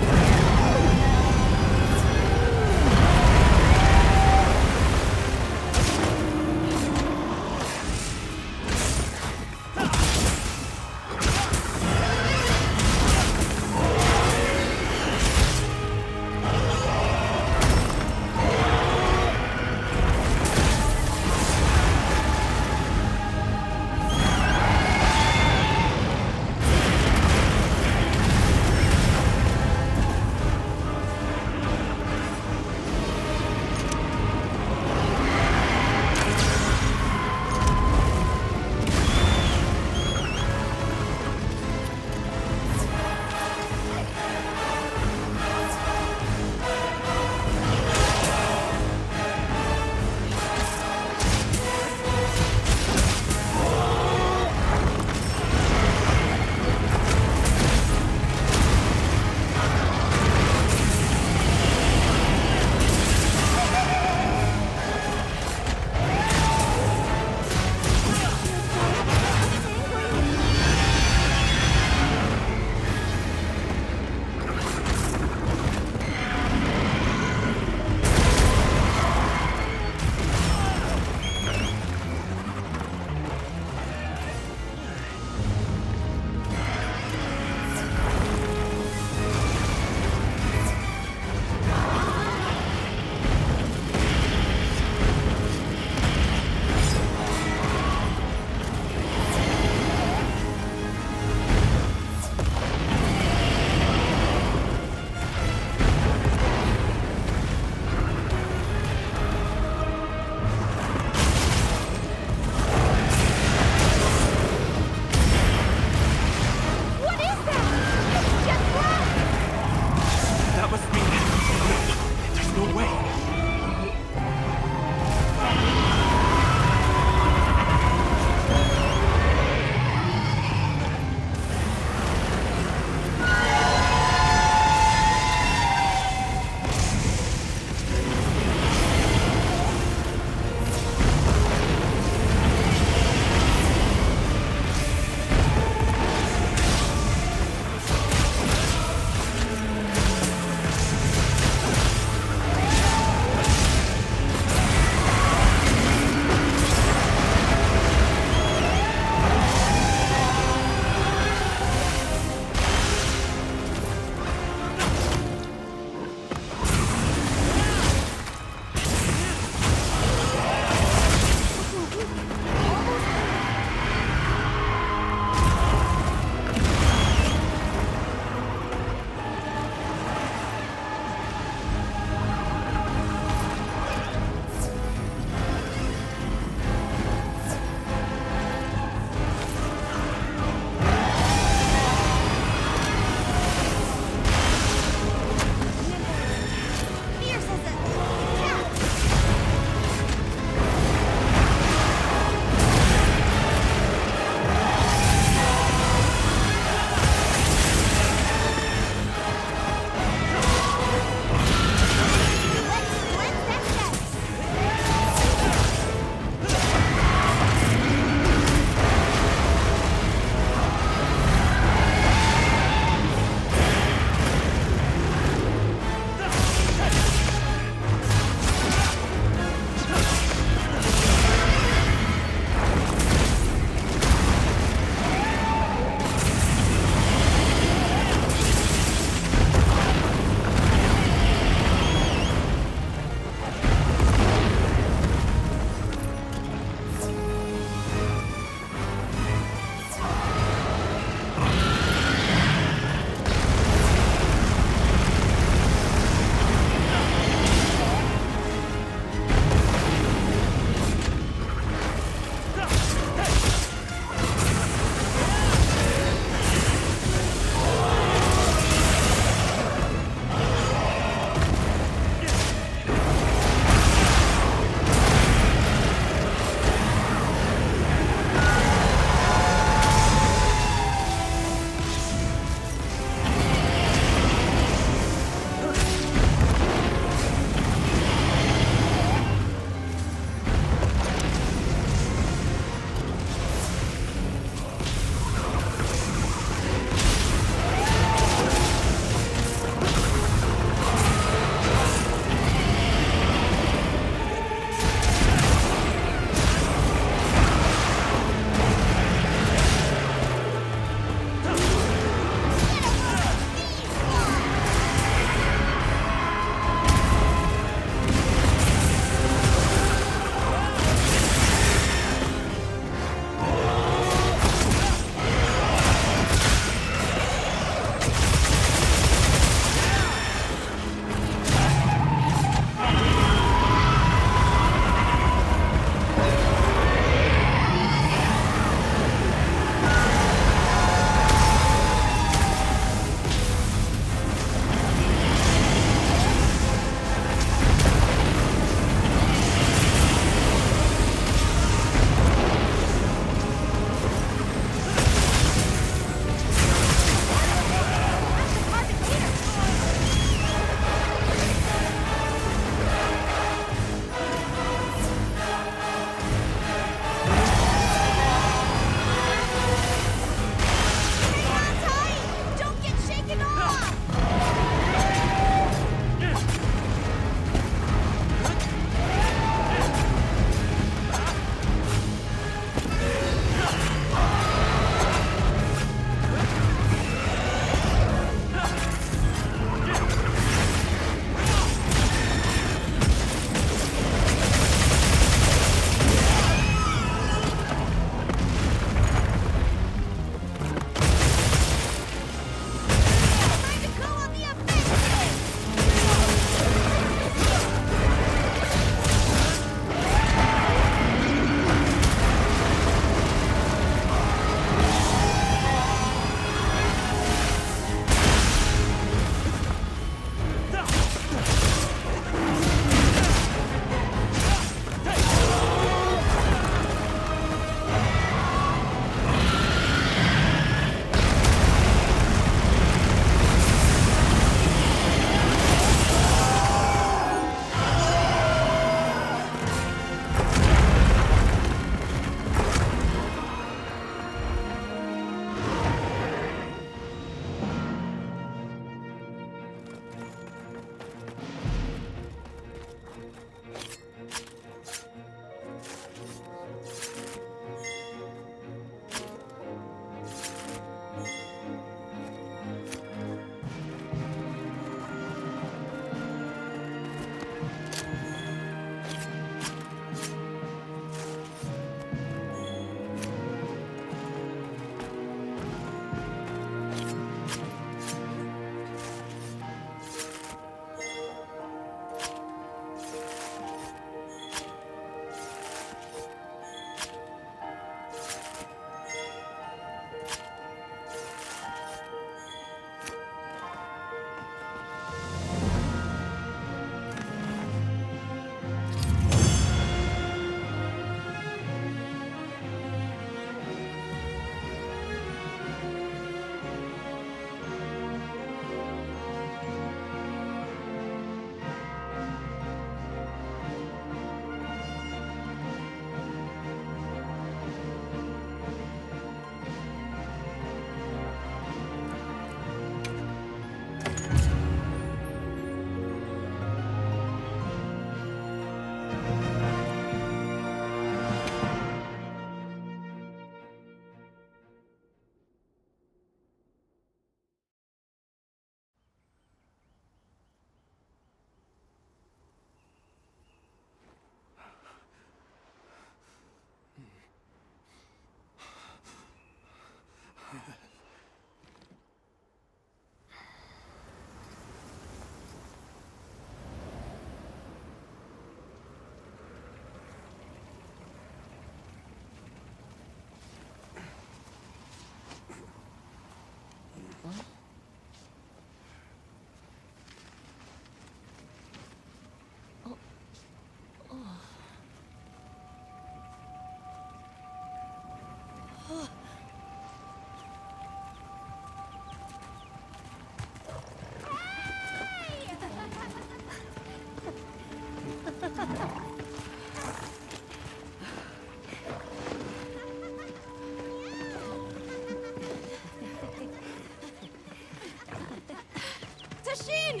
Tashin!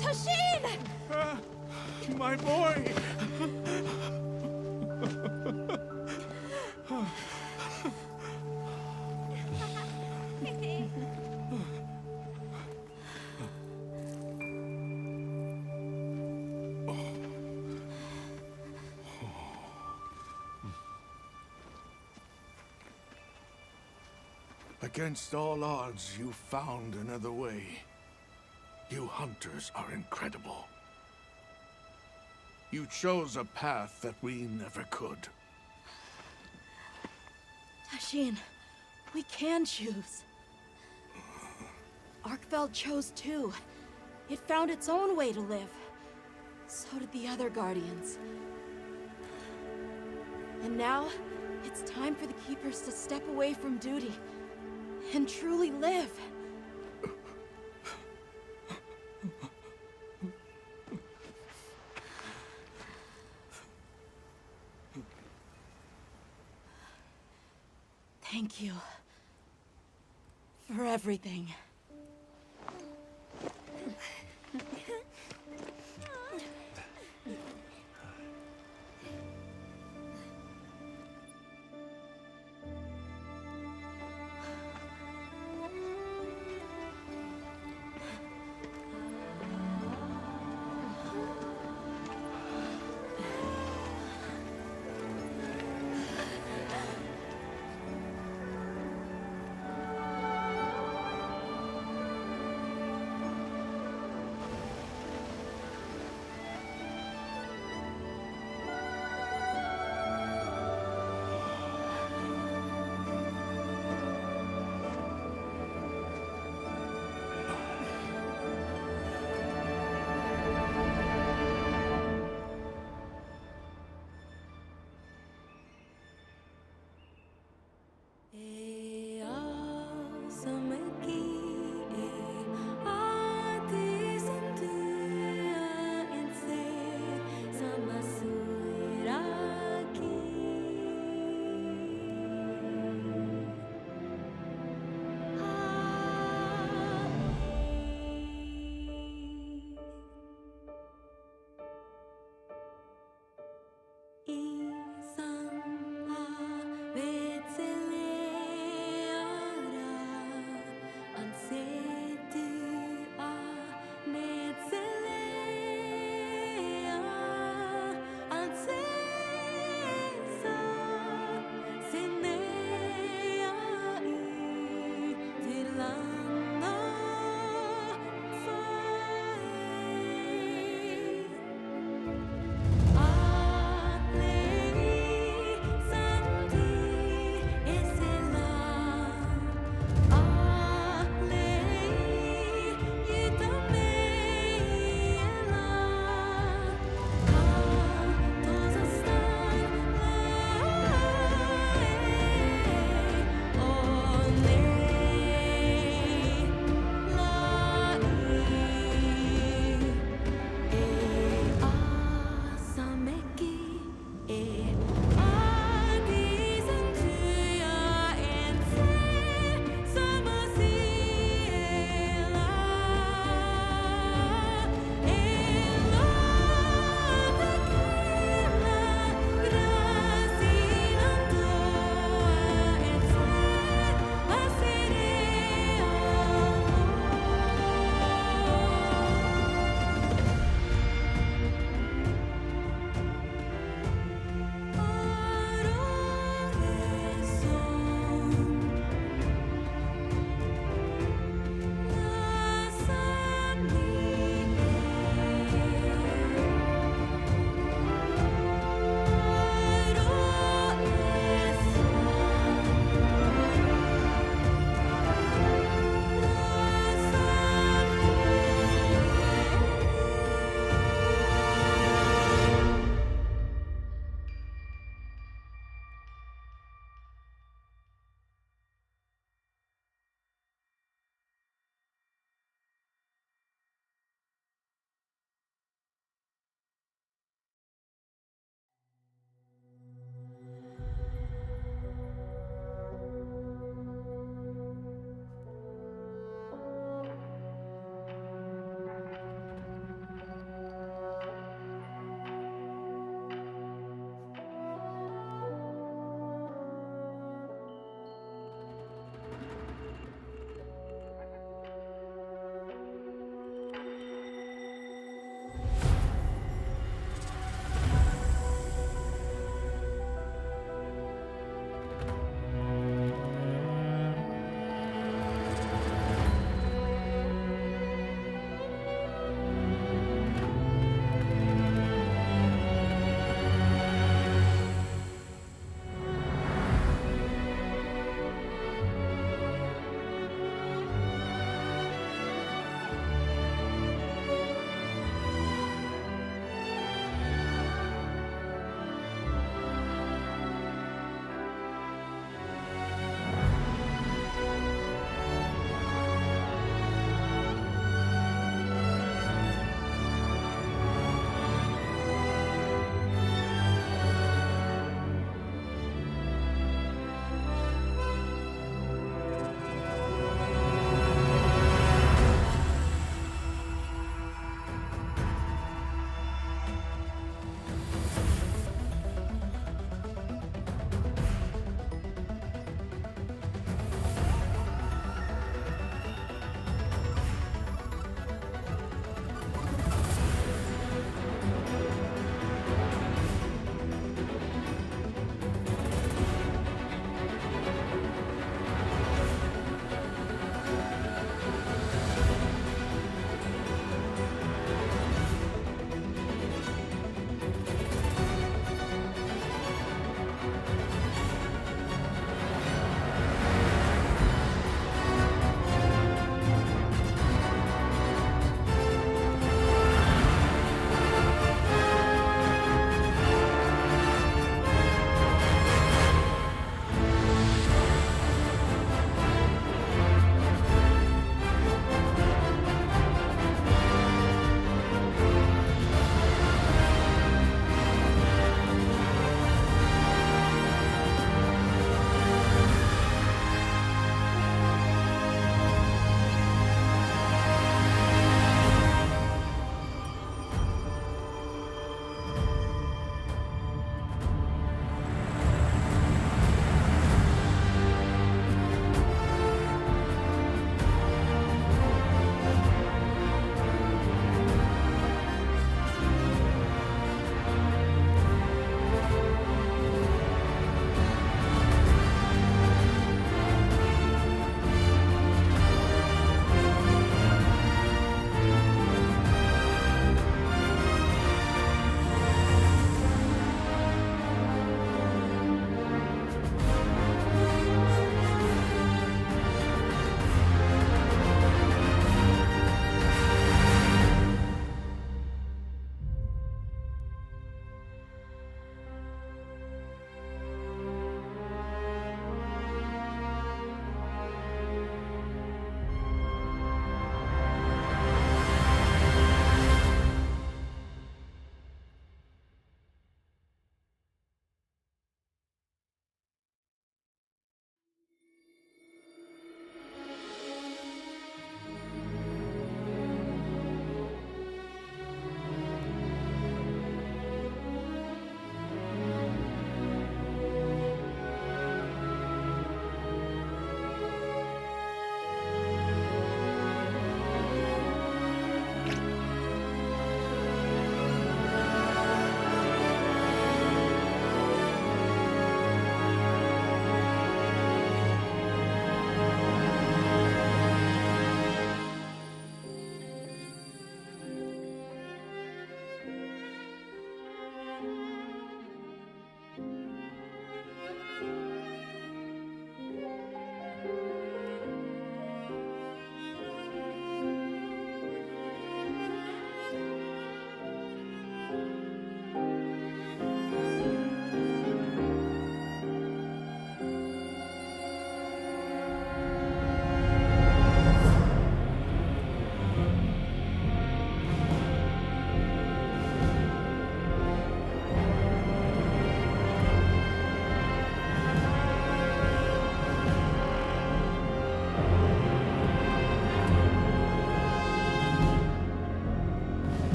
Tashin! My boy! Against all odds, you found another way. You hunters are incredible. You chose a path that we never could. Tashin, we can choose. Arkfeld chose too. It found its own way to live. So did the other Guardians. And now, it's time for the Keepers to step away from duty and truly live. Thank you for everything.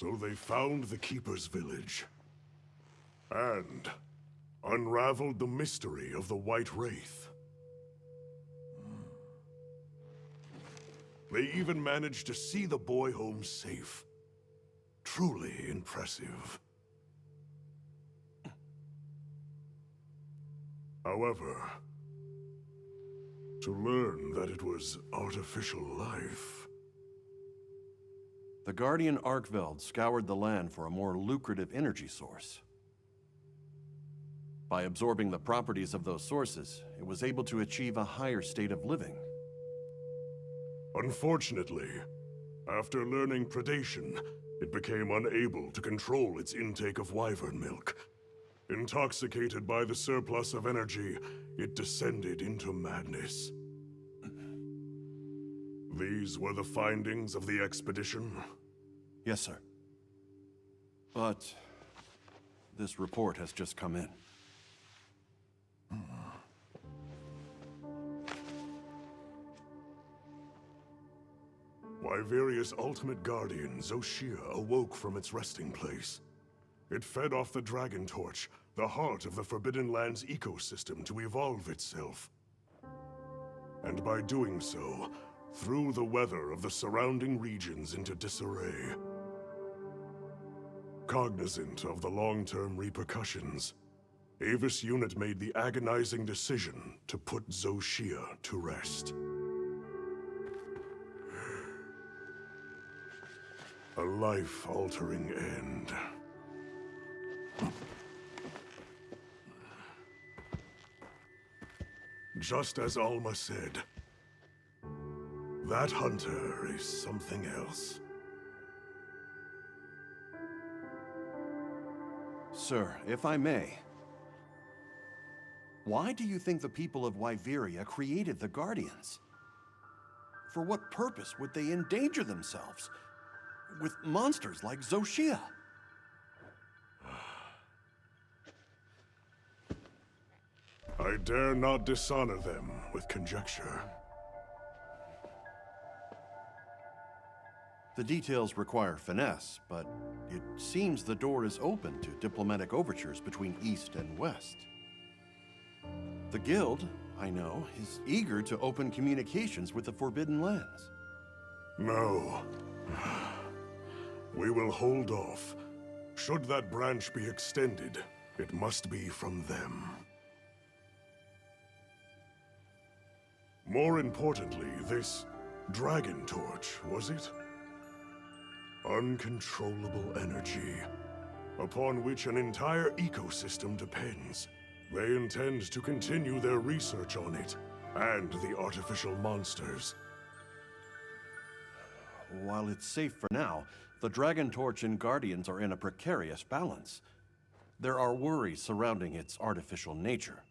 So they found the Keeper's village. And unraveled the mystery of the White Wraith. They even managed to see the boy home safe. Truly impressive. However, to learn that it was artificial life... The Guardian MHWilds scoured the land for a more lucrative energy source. By absorbing the properties of those sources, it was able to achieve a higher state of living. Unfortunately, after learning predation, it became unable to control its intake of wyvern milk. Intoxicated by the surplus of energy, it descended into madness. These were the findings of the expedition? Yes, sir. But this report has just come in. Wyveria's ultimate guardian, Zoshia, awoke from its resting place. It fed off the Dragon Torch, the heart of the Forbidden Lands ecosystem, to evolve itself. And by doing so, threw the weather of the surrounding regions into disarray. Cognizant of the long-term repercussions, Avis Unit made the agonizing decision to put Zoshia to rest. A life-altering end. Just as Alma said, that hunter is something else. Sir, if I may, why do you think the people of Wyveria created the Guardians? For what purpose would they endanger themselves with monsters like Zoshia? I dare not dishonor them with conjecture. The details require finesse, but it seems the door is open to diplomatic overtures between East and West. The Guild, I know, is eager to open communications with the Forbidden Lands. No. We will hold off. Should that branch be extended, it must be from them. More importantly, this Dragon Torch, was it? Uncontrollable energy, upon which an entire ecosystem depends. They intend to continue their research on it, and the artificial monsters. While it's safe for now, the Dragon Torch and Guardians are in a precarious balance. There are worries surrounding its artificial nature.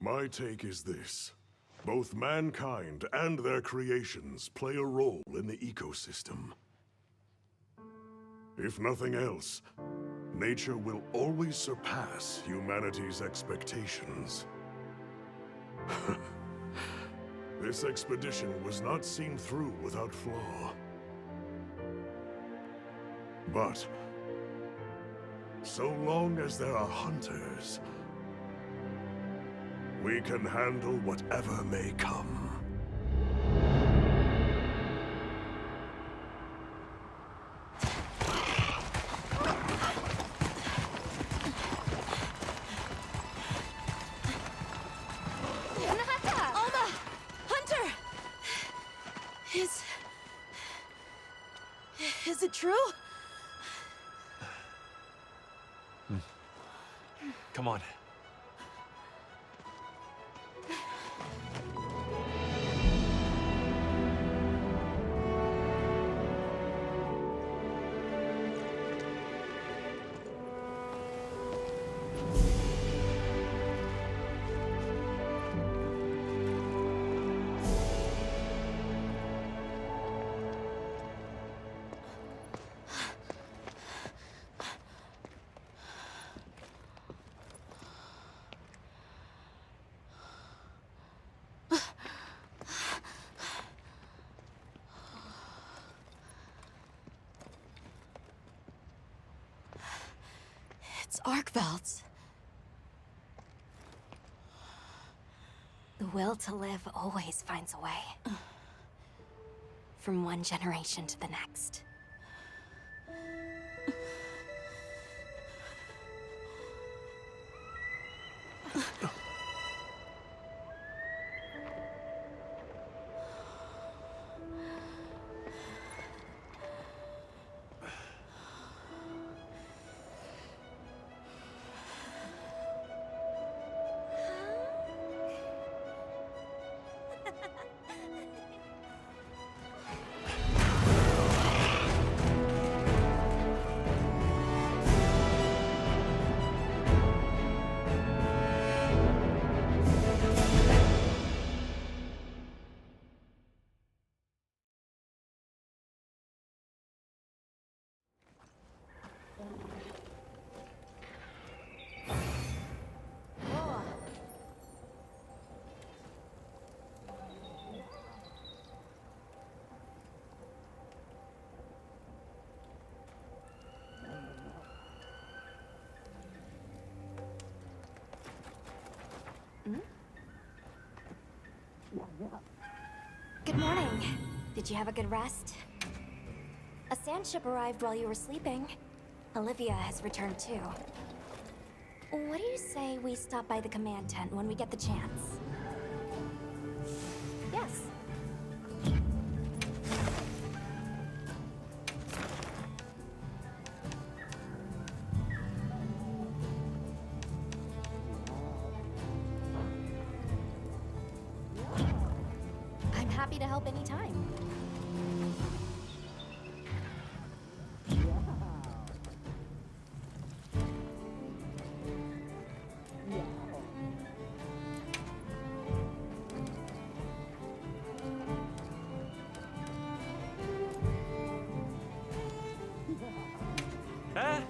My take is this. Both mankind and their creations play a role in the ecosystem. If nothing else, nature will always surpass humanity's expectations. This expedition was not seen through without flaw. But so long as there are hunters, we can handle whatever may come. Alma! Hunter! Is it true? Come on. It's Archvelds. The will to live always finds a way. From one generation to the next. Good morning. Did you have a good rest? A sand ship arrived while you were sleeping. Olivia has returned too. What do you say we stop by the command tent when we get the chance? Yes. I'm happy to help anytime. Ah,